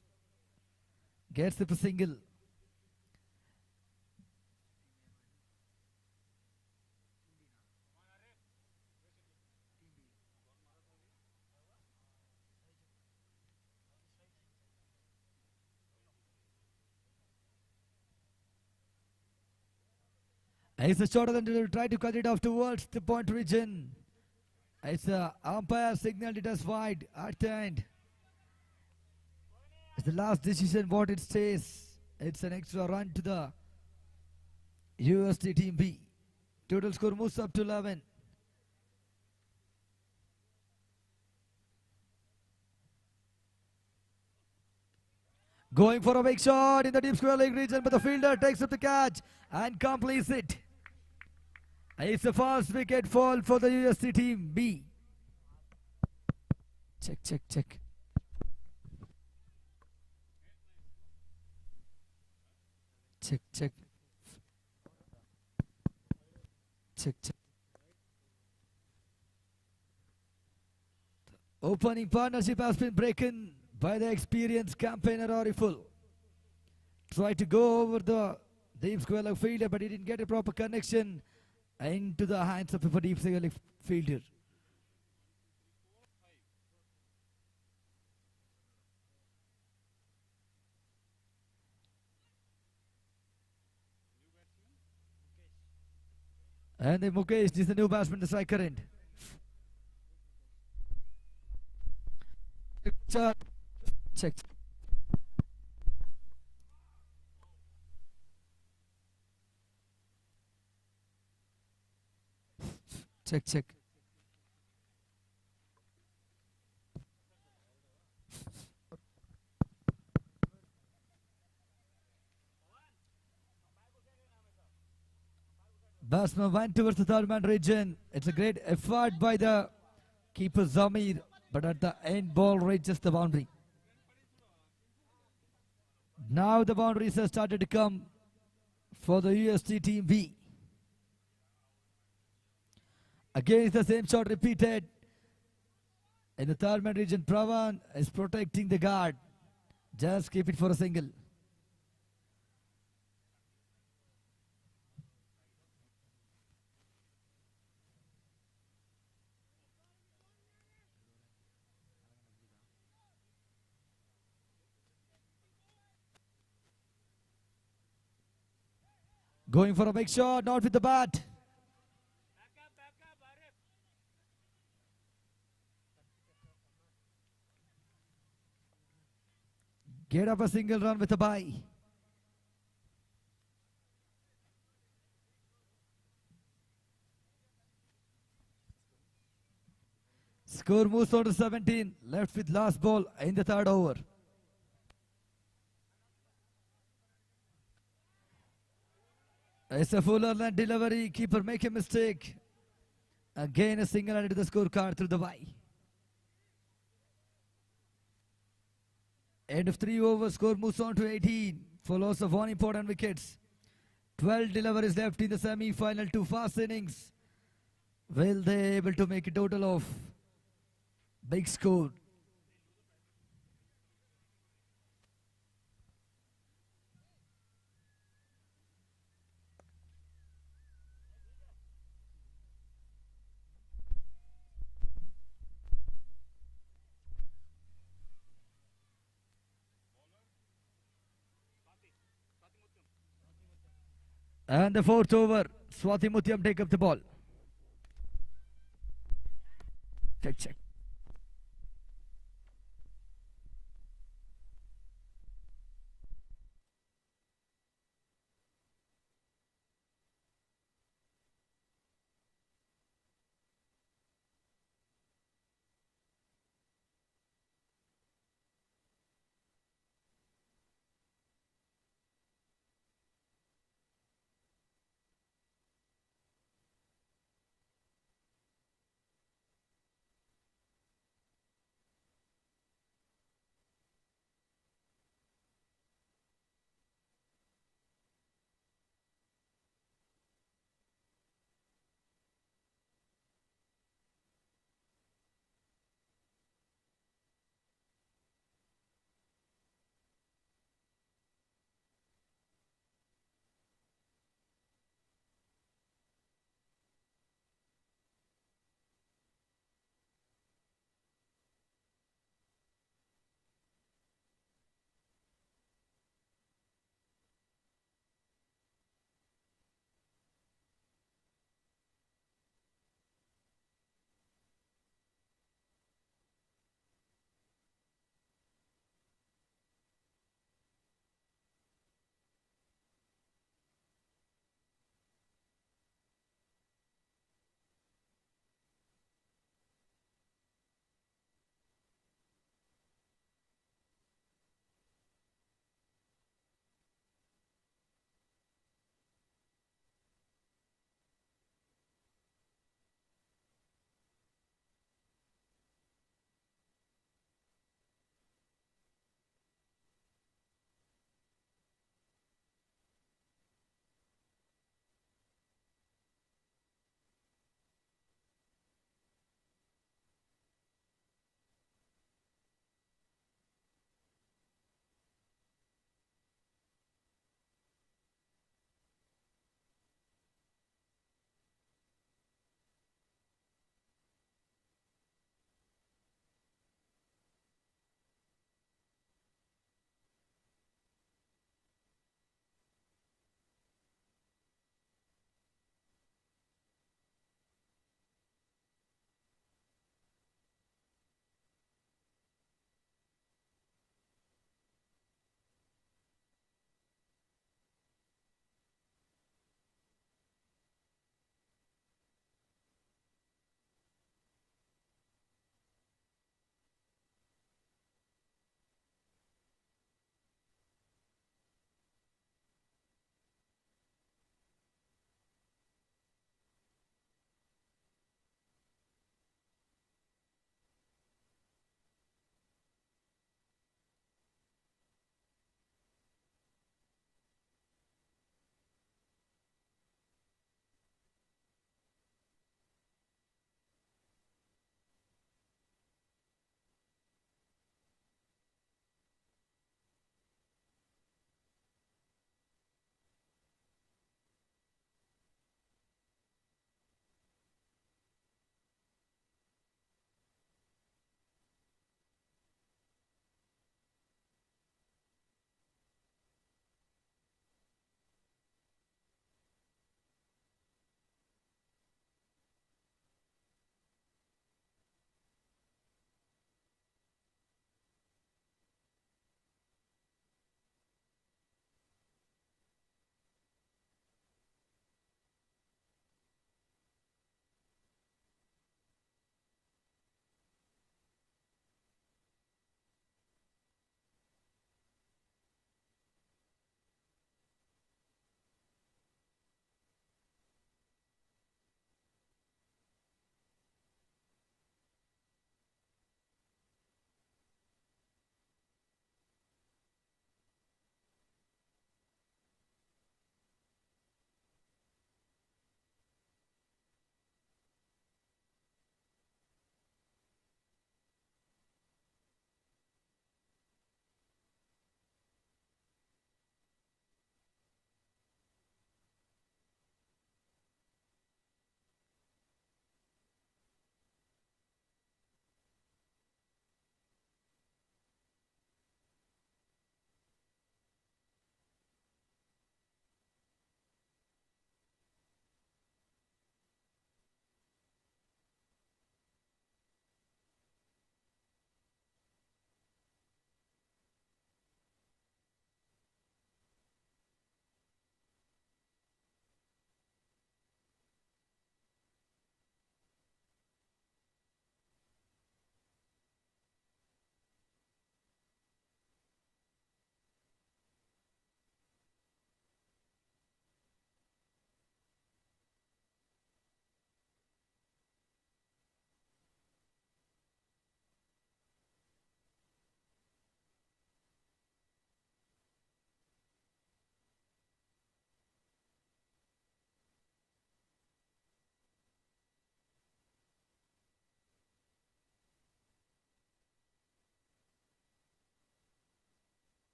Gets the single. It's a shot and to try to cut it off towards the point region. It's the umpire signaled it as wide at the end. It's the last decision what it says. It's an extra run to the UST team B. Total score moves up to 11. Going for a big shot in the deep square leg region, but the fielder takes up the catch and completes it. It's a fast wicket fall for the USC team B. Check, check, check. Check, check. Check, check. The opening partnership has been broken by the experienced campaigner Ariful. Tried to go over the deep square leg fielder, but he didn't get a proper connection into the hands of a deep square leg fielder. And the Mukesh is the new batsman, the striker end. Check. Check, check. Batsman went towards the third man region. It's a great effort by the keeper Zamir, but at the end ball reaches the boundary. Now the boundaries have started to come for the UST team B. Again, it's the same shot repeated. In the third man region, Pravan is protecting the guard. Just keep it for a single. Going for a big shot, not with the bat. Get up a single run with a bye. Score moves on to 17, left with last ball in the third over. It's a fuller land delivery. Keeper make a mistake. Again a single added to the scorecard through the bye. End of 3 overs, score moves on to 18 for loss of 1 important wickets. 12 deliveries left in the semi-final, 2 fast innings. Will they able to make a total of big score? And the fourth over, Swati Mutyam take up the ball. Check.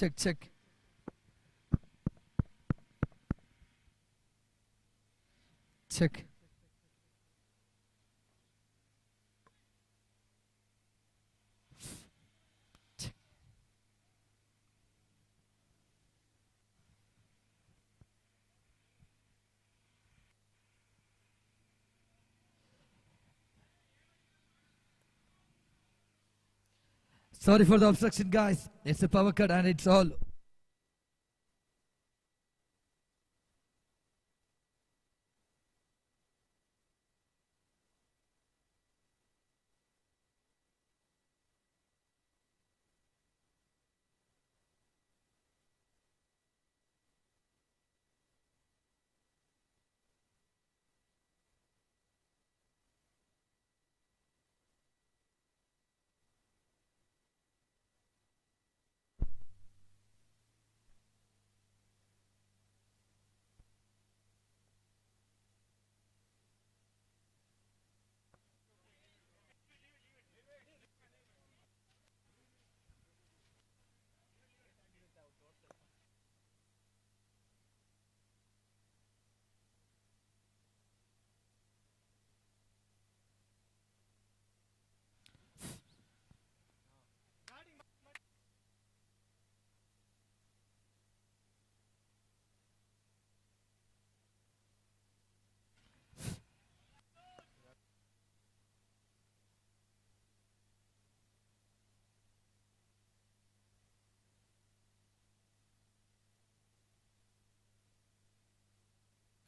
Check, check. Check. Sorry for the obstruction, guys. It's a power cut and it's all.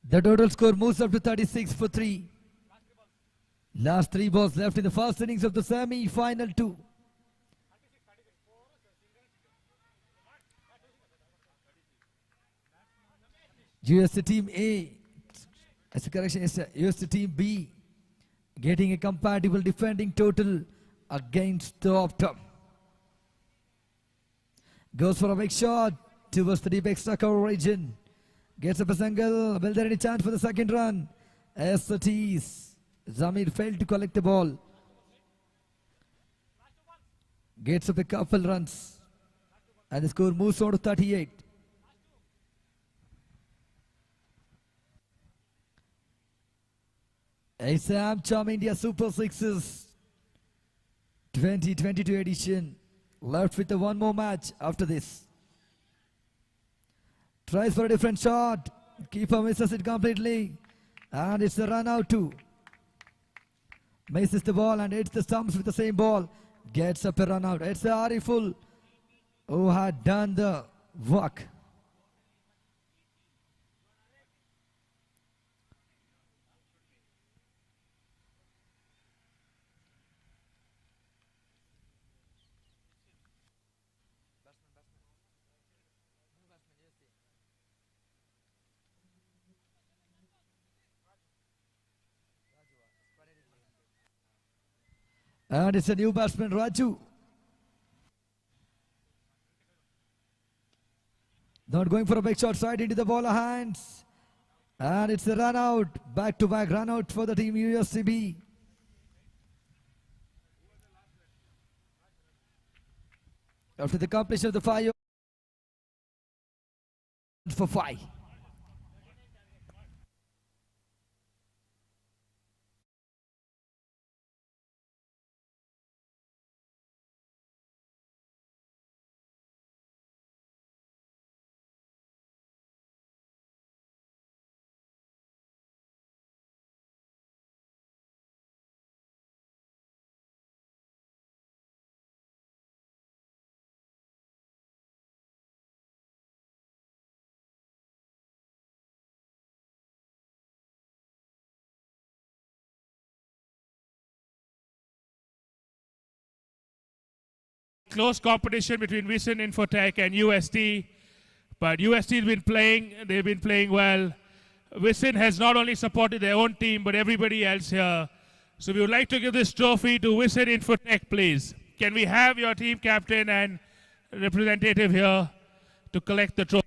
The total score moves up to 36 for 3. Last 3 balls left in the first innings of the semi-final 2. USC Team A, as a correction, is USC Team B, getting a compatible defending total against the Optum. Goes for a big shot towards the deep extra cover region. Gets up a single. Will there any chance for the second run? As it is, Zamir failed to collect the ball. Gets up a couple runs. And the score moves on to 38. It's Amcham India Super Sixes 2022 edition. Left with the one more match after this. Tries for a different shot. Keeper misses it completely. And it's a run out too. Misses the ball and hits the stumps with the same ball. Gets up a run out. It's the Ariful who had done the work. And it's a new batsman, Raju. Not going for a big shot, right into the bowler hands. And it's a run out. Back to back run out for the team USCB. After the completion of the 5 for 5. Close competition between Vision Infotech and UST, but UST has been playing, they've been playing well. Vision has not only supported their own team, but everybody else here. So we would like to give this trophy to Vision Infotech, please. Can we have your team captain and representative here to collect the trophy?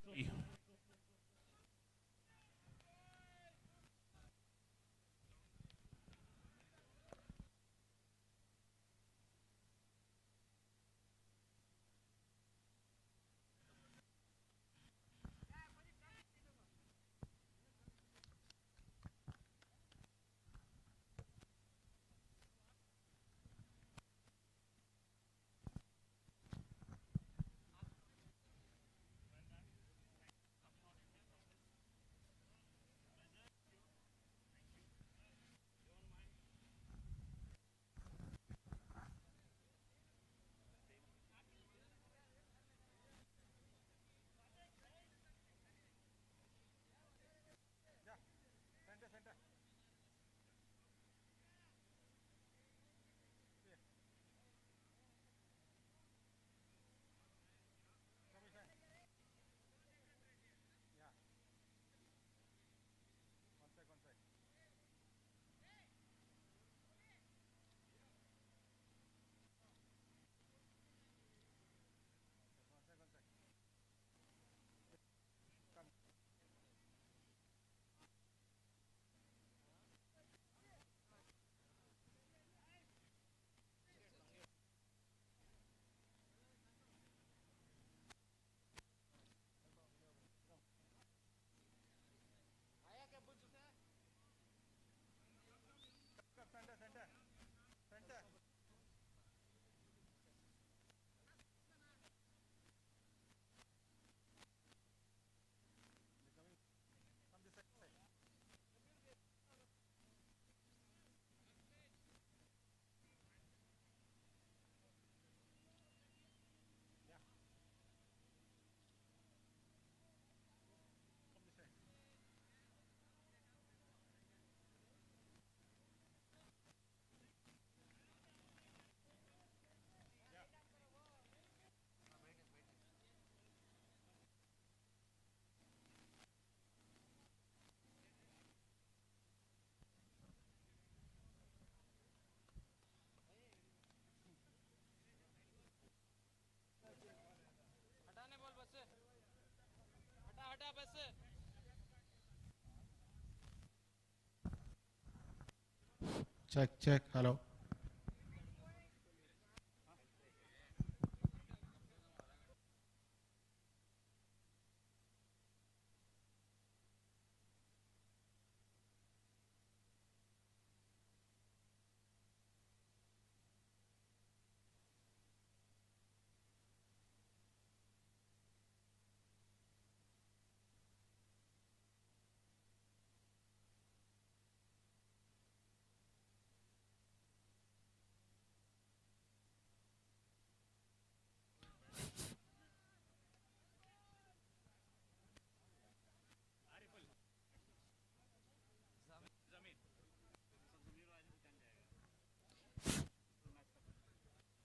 Check. Hello.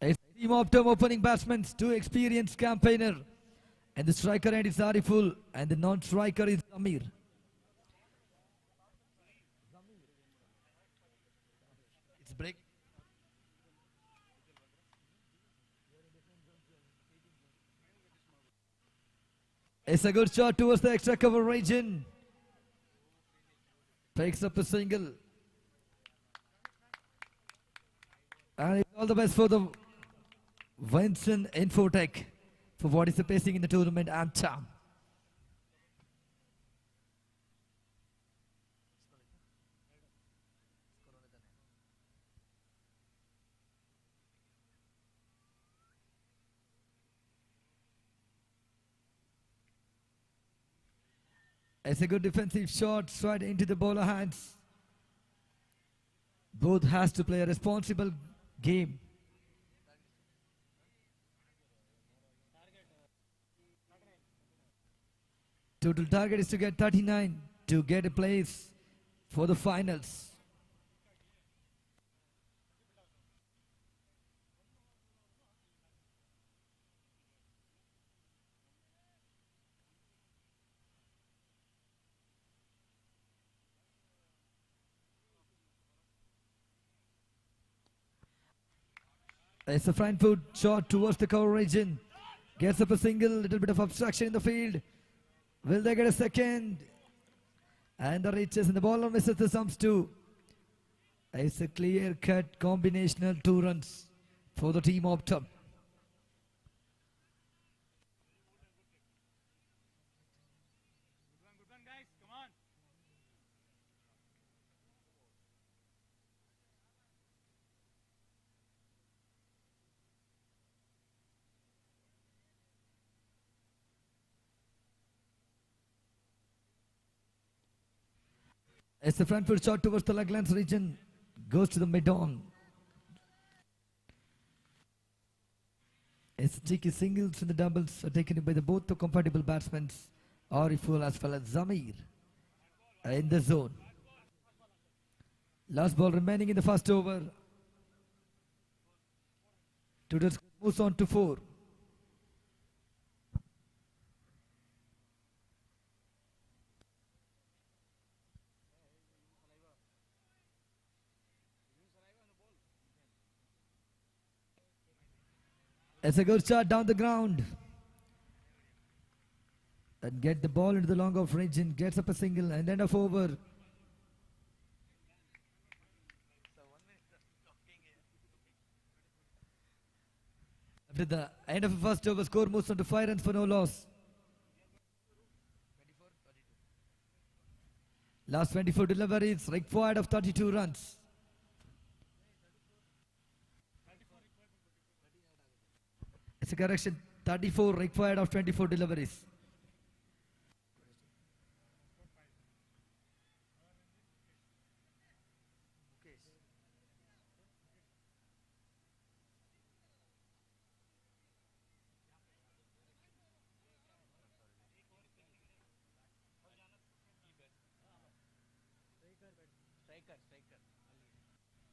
A team of term opening batsmen, two experienced campaigner. And the striker end is Ariful and the non-striker is Amir. It's break. It's a good shot towards the extra cover region. Takes up a single. And all the best for the Vincent Infotech for participating in the tournament Amcham. It's a good defensive shot straight into the bowler hands. Both has to play a responsible game. Total target is to get 39 to get a place for the finals. It's a front foot shot towards the cover region. Gets up a single, little bit of obstruction in the field. Will they get a second? And the reaches and the bowler misses the stumps too. It's a clear-cut combinational 2 runs for the team Optum. It's the front foot shot towards the leg length region. Goes to the mid-on. It's cheeky singles and the doubles are taken by the both the compatible batsmen, Ariful as well as Zamir, in the zone. Last ball remaining in the first over. Tudor moves on to 4. It's a good shot down the ground. And get the ball into the long off region. Gets up a single and end of over. After the end of the first over, score moves on to 5 runs for no loss. Last 24 deliveries required of 32 runs. It's a correction, 34 required of 24 deliveries.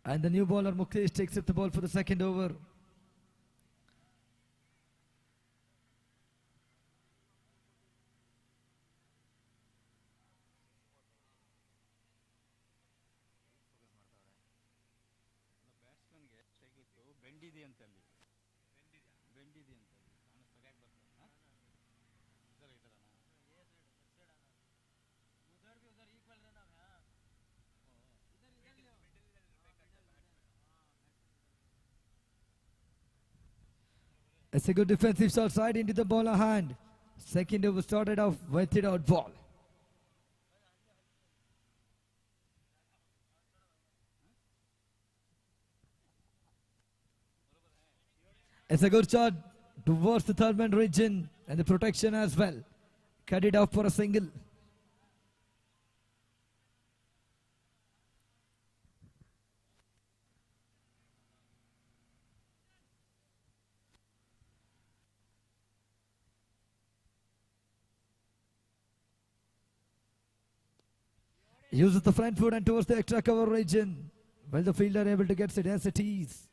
And the new bowler Mukesh takes up the ball for the second over. It's a good defensive shot side into the bowler hand. Second over started off with it out ball. It's a good shot towards the third man region and the protection as well. Cut it off for a single. Uses the front foot and towards the extra cover region. Well, the fielder able to get it as it is.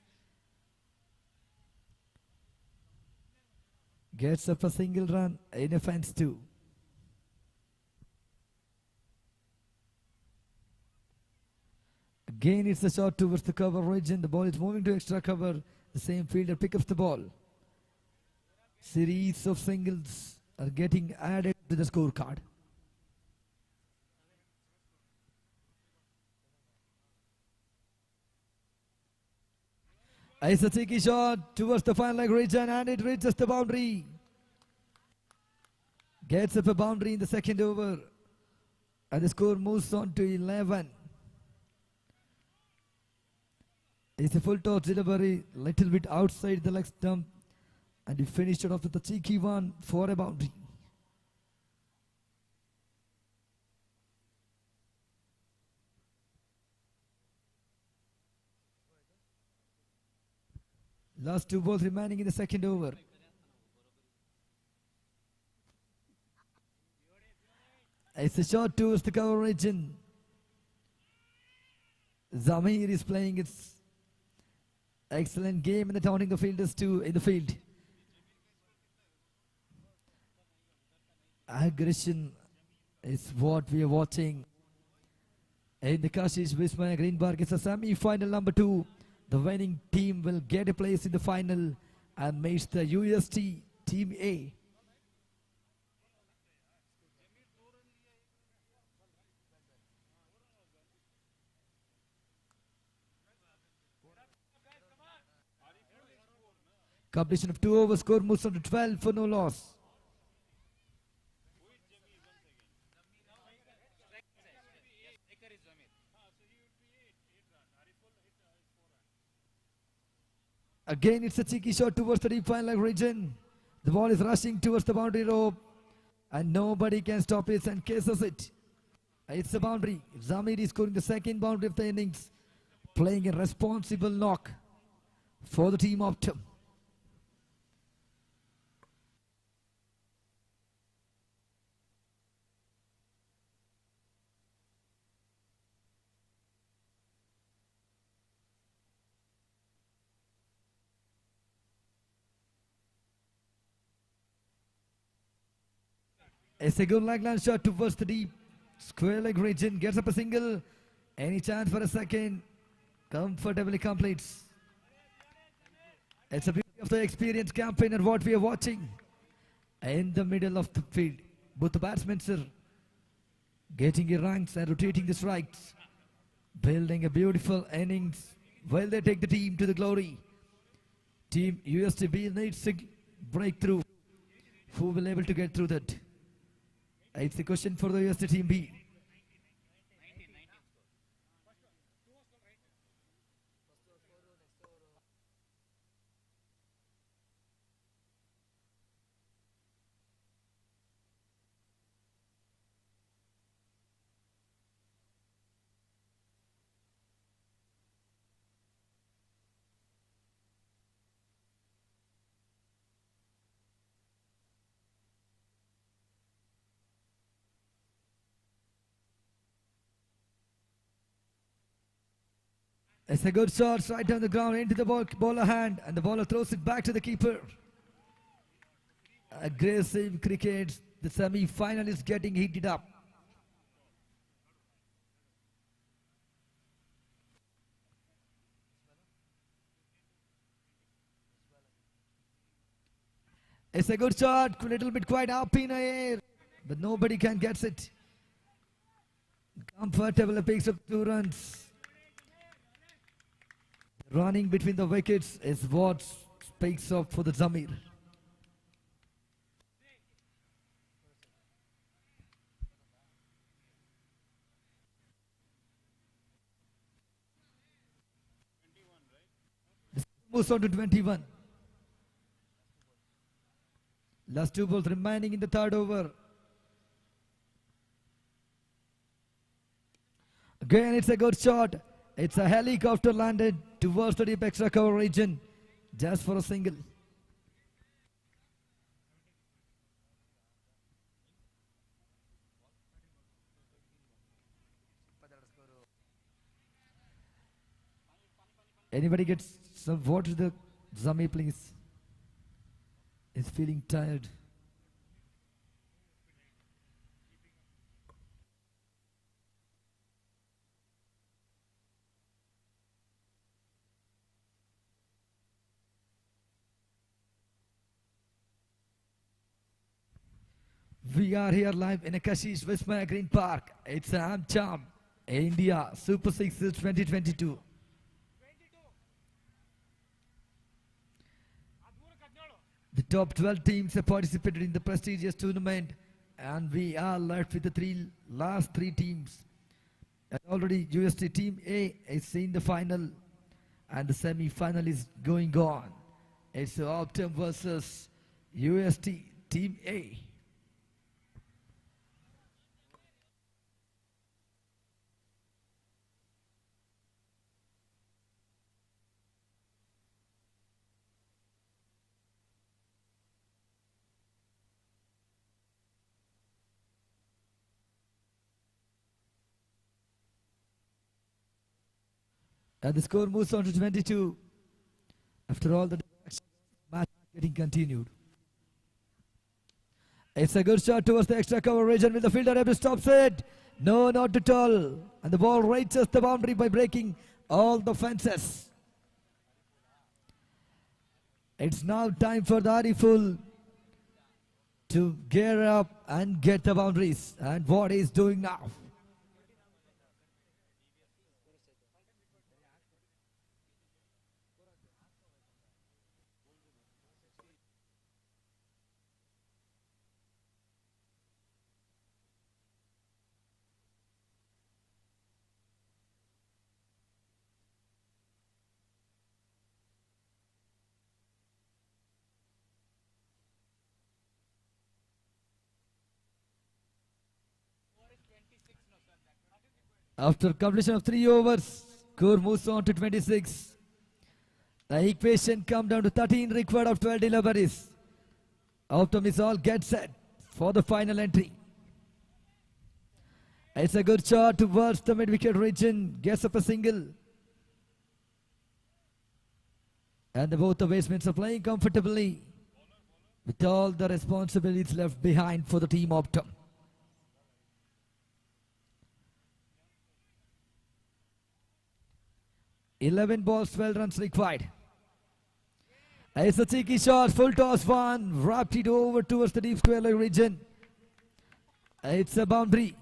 Gets up a single run in a fence too. Again, it's a shot towards the cover region. The ball is moving to extra cover. The same fielder picks up the ball. Series of singles are getting added to the scorecard. It's a cheeky shot towards the final leg region and it reaches the boundary. Gets up a boundary in the second over. And the score moves on to 11. It's a full toss delivery, little bit outside the leg stump. And he finished it off with a cheeky one for a boundary. Last two balls remaining in the second over. It's a shot towards the cover region. Zamir is playing its excellent game in the taunting the fielders too in the field. Aggression is what we are watching. In the Kashish Vismaya Greenberg, it's a semi-final number 2. The winning team will get a place in the final and meets the UST Team A. Completion of 2 overs, score moves on to 12 for no loss. Again, it's a cheeky shot towards the deep final leg region. The ball is rushing towards the boundary rope and nobody can stop it and cases it. It's a boundary. Zamir is scoring the second boundary of the innings, playing a responsible knock for the team Amcham. It's a good leg line shot towards the deep square leg region. Gets up a single. Any chance for a second? Comfortably completes. It's a beauty of the experienced campaigner what we are watching. In the middle of the field. Both the batsmen are getting a ranks and rotating the strikes. Building a beautiful innings. While they take the team to the glory. Team USTB needs a breakthrough. Who will able to get through that? It's the question for the UST Team B. It's a good shot right down the ground into the bowler hand and the bowler throws it back to the keeper. Aggressive cricket. The semi-final is getting heated up. It's a good shot, a little bit quite up in the air, but nobody can get it. Comfortable picks up 2 runs. Running between the wickets is what speaks up for the Zamir. moves on to 21. Last 2 balls remaining in the third over. Again, it's a good shot. It's a helicopter landed towards the deep extra cover region just for a single. Anybody gets some water to the Zami, please? He's feeling tired. We are here live in a Kashish Vismaya Green Park. It's Amcham, India Super 6 2022. The top 12 teams have participated in the prestigious tournament, and we are left with the last three teams. And already UST Team A is in the final, and the semi-final is going on. It's Optum versus UST Team A. And the score moves on to 22. After all, the match getting continued. It's a good shot towards the extra cover region. Will the fielder able to stop it? No, not at all. And the ball reaches the boundary by breaking all the fences. It's now time for the Ariful to gear up and get the boundaries. And what he's doing now. After completion of 3 overs, score moves on to 26. The equation comes down to 13 required of 12 deliveries. Optum is all get set for the final entry. It's a good shot towards the mid-wicket region. Gets up a single. And both the batsmen are playing comfortably with all the responsibilities left behind for the team Optum. $11 balls, 12 runs required. It's a cheeky shot, full toss one, wrapped it over towards the deep square leg region. It's a boundary.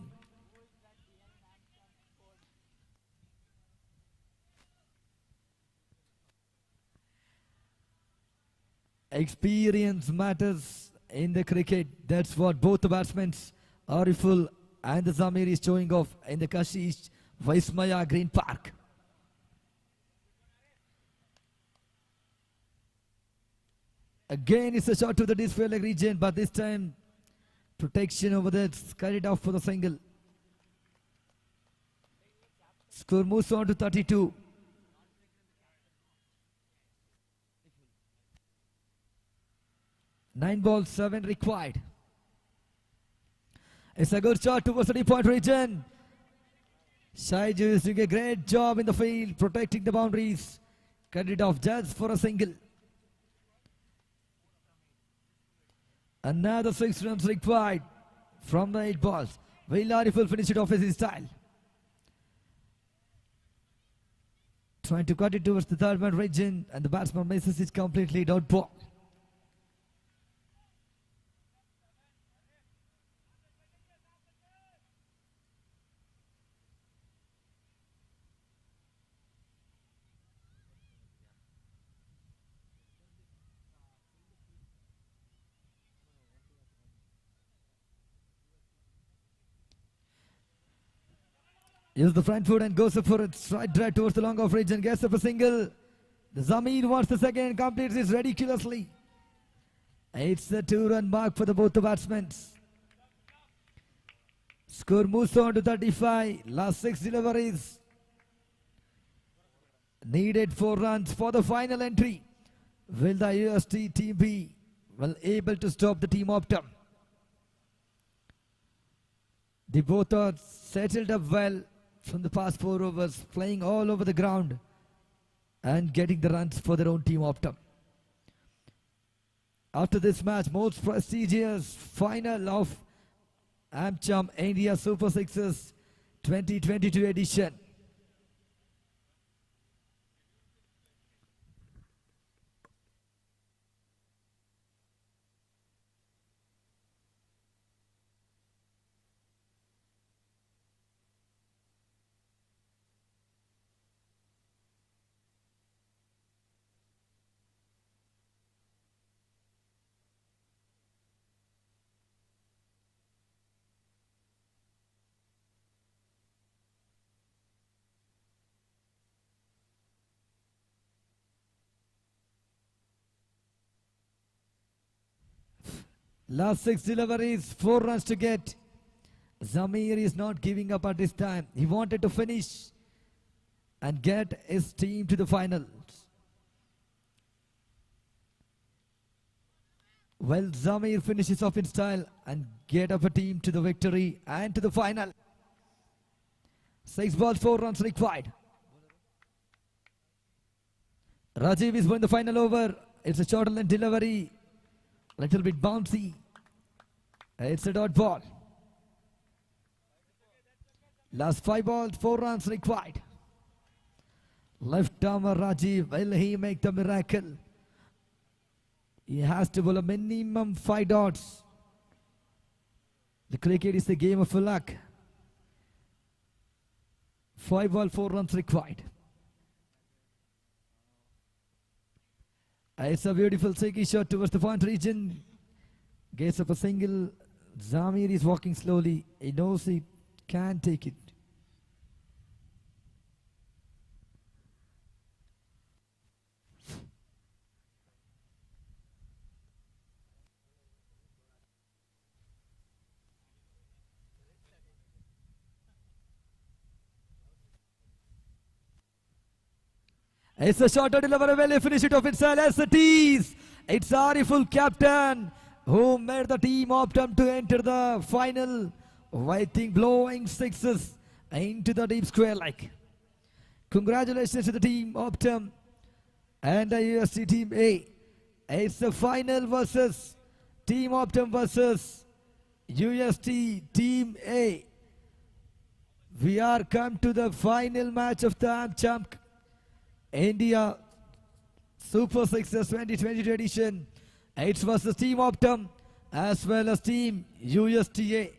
Experience matters in the cricket. That's what both the batsmen, Ariful and the Zamir, is showing off in the Kashish Vismaya Green Park. Again, it's a shot to the display leg region, but this time protection over there. Carried off for the single. Score moves on to 32. Nine balls, 7 required. It's a good shot towards the deep point region. Shaiju is doing a great job in the field, protecting the boundaries. Carried off just for a single. Another 6 runs required from the 8 balls. Will Ariful finish it off as his style? Trying to cut it towards the third man region, and the batsman misses it completely. Dot ball. Uses the front foot and goes up for a straight drive towards the long off region. Gets up a single. The Zamir wants the second and completes this ridiculously. It's a 2-run mark for the both the batsmen. Score moves on to 35. Last 6 deliveries. Needed 4 runs for the final entry. Will the UST team be able to stop the team Optum? They both are settled up well from the past 4 overs, playing all over the ground and getting the runs for their own team Optum. After this match, most prestigious final of Amcham India Super Sixes 2022 edition. Last 6 deliveries, 4 runs to get. Zamir is not giving up at this time. He wanted to finish and get his team to the finals. Well, Zamir finishes off in style and get up a team to the victory and to the final. 6 balls, 4 runs required. Rajiv is going the final over. It's a short length delivery. Little bit bouncy. It's a dot ball. Last 5 balls, 4 runs required. Left armer Rajiv, will he make the miracle? He has to bowl a minimum 5 dots. The cricket is a game of luck. 5 balls, 4 runs required. It's a beautiful shaky shot towards the point region. Gets up a single. Zamir is walking slowly. He knows he can take it. It's a shorter delivery. Well, he finished it off inside as it is. It's Ariful captain who made the team Optum to enter the final. I think blowing 6s into the deep square leg. Congratulations to the team Optum and the USC team A. It's the final versus team Optum versus UST team A. We are come to the final match of the Amcham India Super Sixes 2022 edition. It's versus Team Optum as well as Team USTA.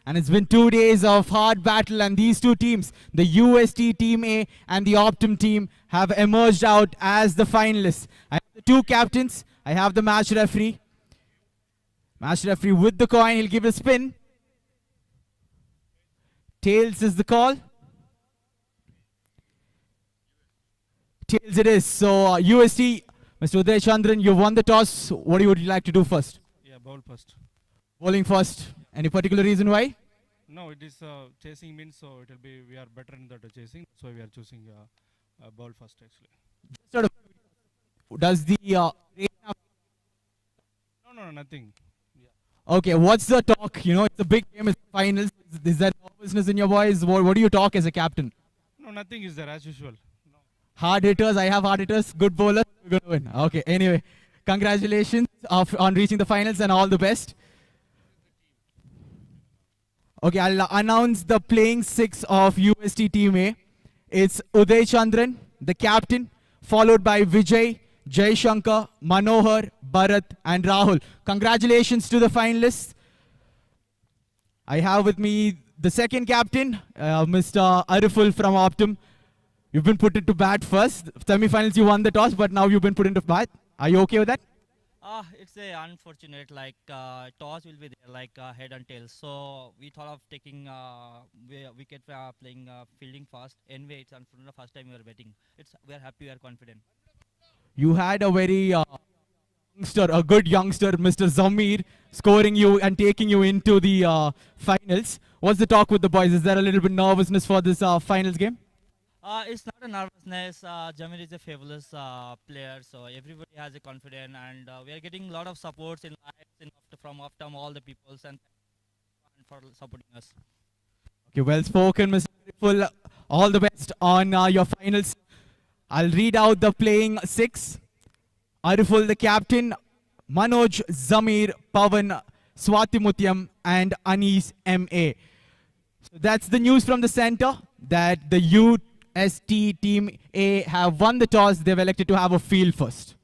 And it's been 2 days of hard battle, and these two teams, the UST Team A and the Optum team, have emerged out as the finalists. I have the two captains. I have the match referee. Match referee with the coin. He'll give a spin. Tails is the call. Tails it is. So UST, Mr. Uday Chandran, you won the toss. What would you like to do first? Yeah, bowl first. Bowling first. Any particular reason why? No, it is chasing means, so it will be, we are better in that chasing, so we are choosing bowl first actually. Sort of. Does the rain have- No, nothing. Okay, what's the talk? You know, it's a big game. It's finals. Is there nervousness in your voice? What do you talk as a captain? No, nothing is there as usual. Hard hitters. I have hard hitters. Good bowlers. We're going to win. Okay. Anyway, congratulations on reaching the finals and all the best. Okay, I'll announce the playing six of UST Team A. It's Uday Chandran, the captain, followed by Vijay, Jay Shankar, Manohar, Bharat, and Rahul. Congratulations to the finalists. I have with me the second captain, Mr. Ariful from Optum. You've been put into bat first. Semifinals, you won the toss, but now you've been put into bat. Are you okay with that? It's a unfortunate, like toss will be there, like head and tail. So we thought of taking wicket, playing fielding fast. Anyway, it's unfortunate the first time we are betting. We are happy, we are confident. You had a very youngster, a good youngster, Mr. Zamir, scoring you and taking you into the finals. What's the talk with the boys? Is there a little bit nervousness for this finals game? It's not a nervousness. Jamir is a fabulous player, so everybody has a confidence, and we are getting a lot of supports in lives from Optum, all the peoples, and for supporting us. Okay, well spoken, Mr. Ariful. All the best on your finals. I'll read out the playing six. Ariful, the captain, Manoj, Zamir, Pavan, Swati Mutyam, and Anis M.A. So that's the news from the center that the UST Team A have won the toss. They've elected to have a field first.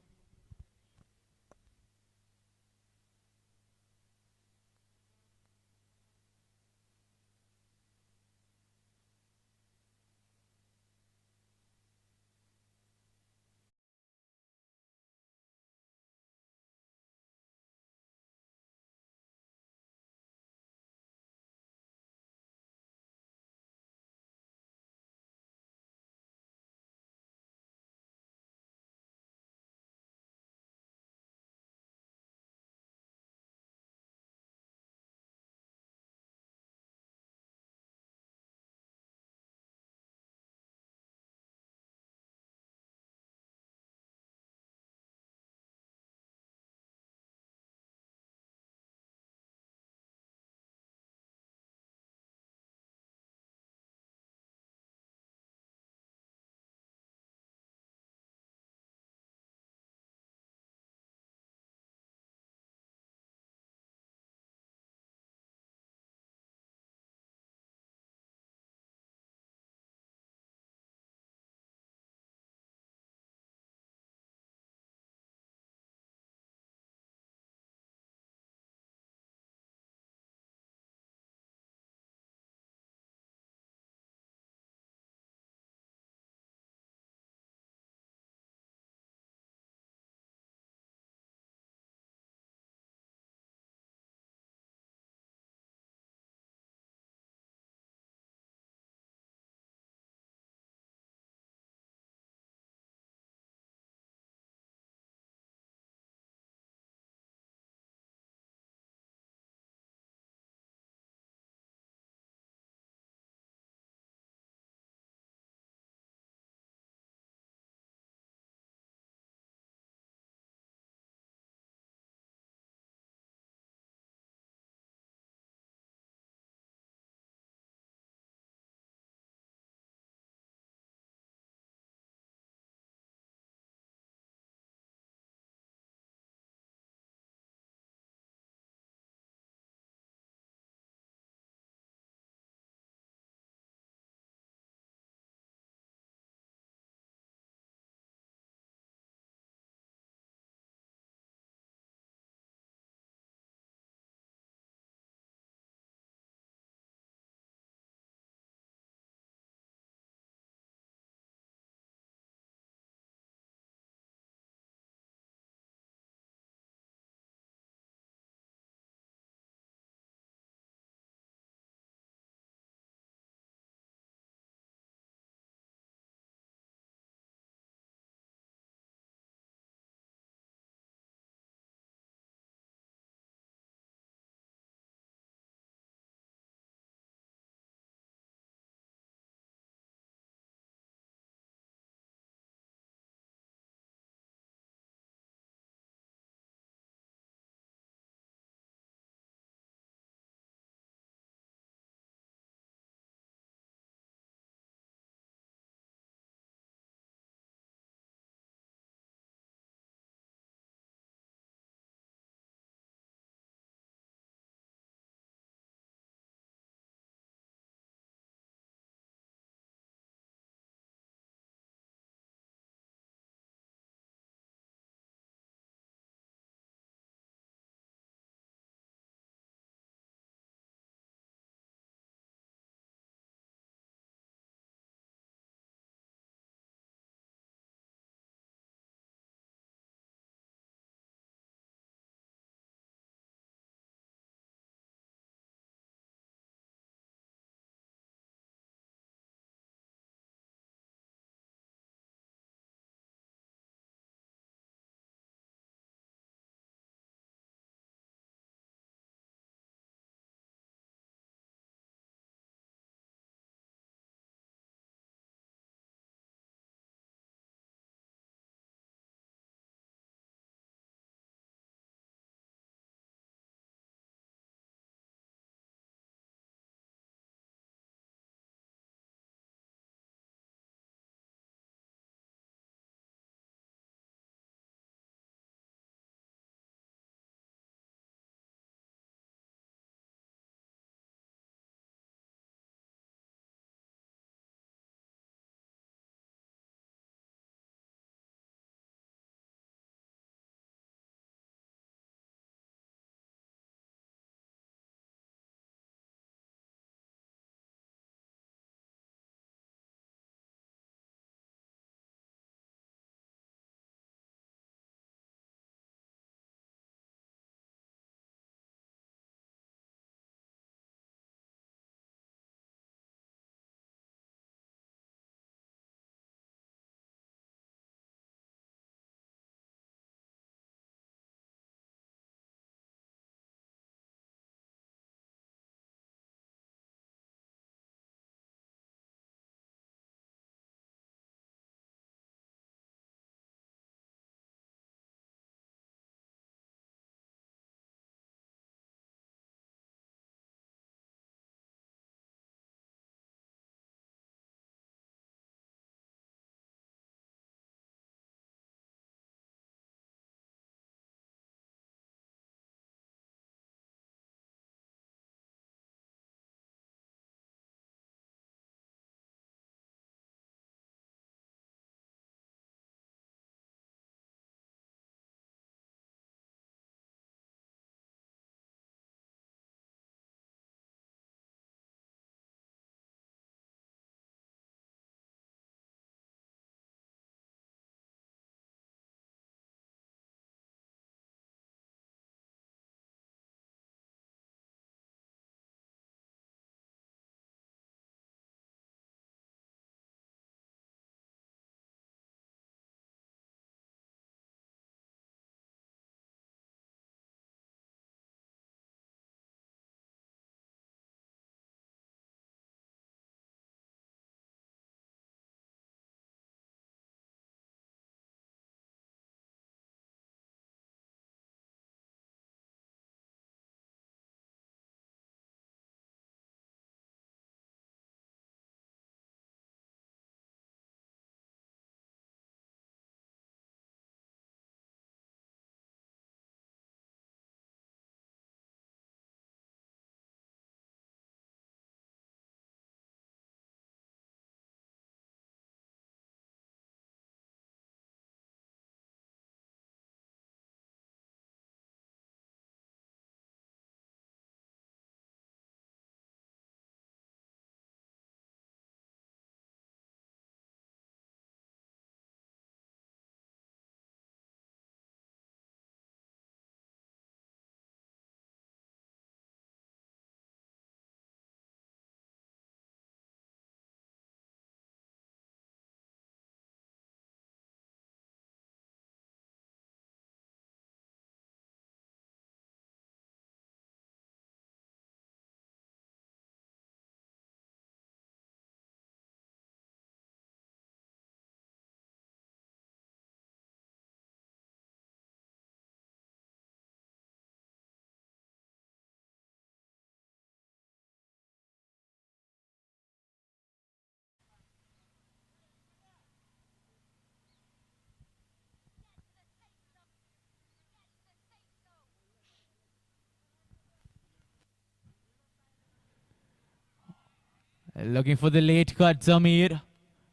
Looking for the late cut, Zamir.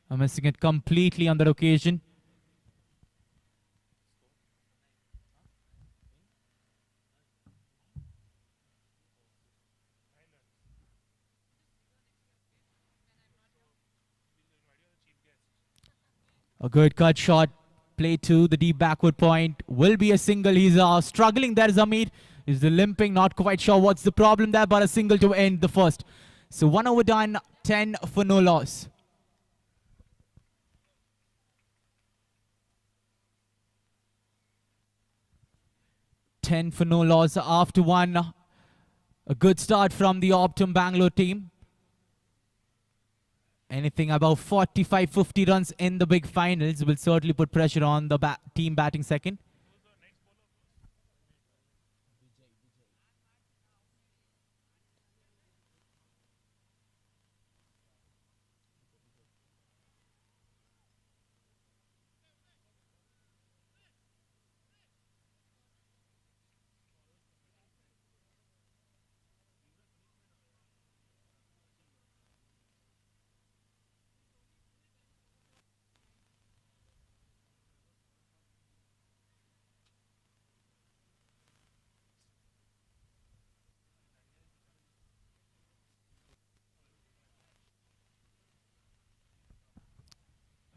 I'm missing it completely on that occasion. A good cut shot. Play to the deep backward point. Will be a single. He's struggling there, Zamir. He's limping. Not quite sure what's the problem there, but a single to end the first. So 1 over done, 10 for no loss. Ten for no loss after one. A good start from the Amcham Bangalore team. Anything about 45-50 runs in the big finals will certainly put pressure on the team batting second.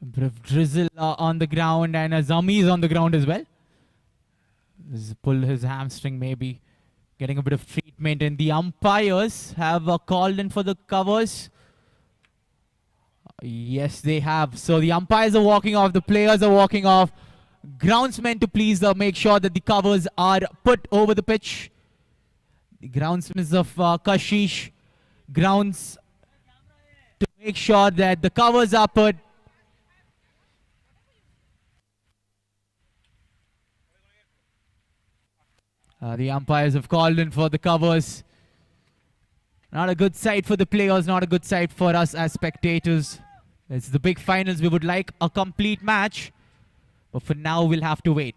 A bit of drizzle on the ground, and Zami is on the ground as well. He's pulled his hamstring, maybe getting a bit of treatment, and the umpires have called in for the covers. Yes, they have. So the umpires are walking off, the players are walking off. Groundsmen to please make sure that the covers are put over the pitch. The groundsmen is of Kashish. Grounds to make sure that the covers are put. The umpires have called in for the covers. Not a good sight for the players, not a good sight for us as spectators. It's the big finals. We would like a complete match, but for now we'll have to wait.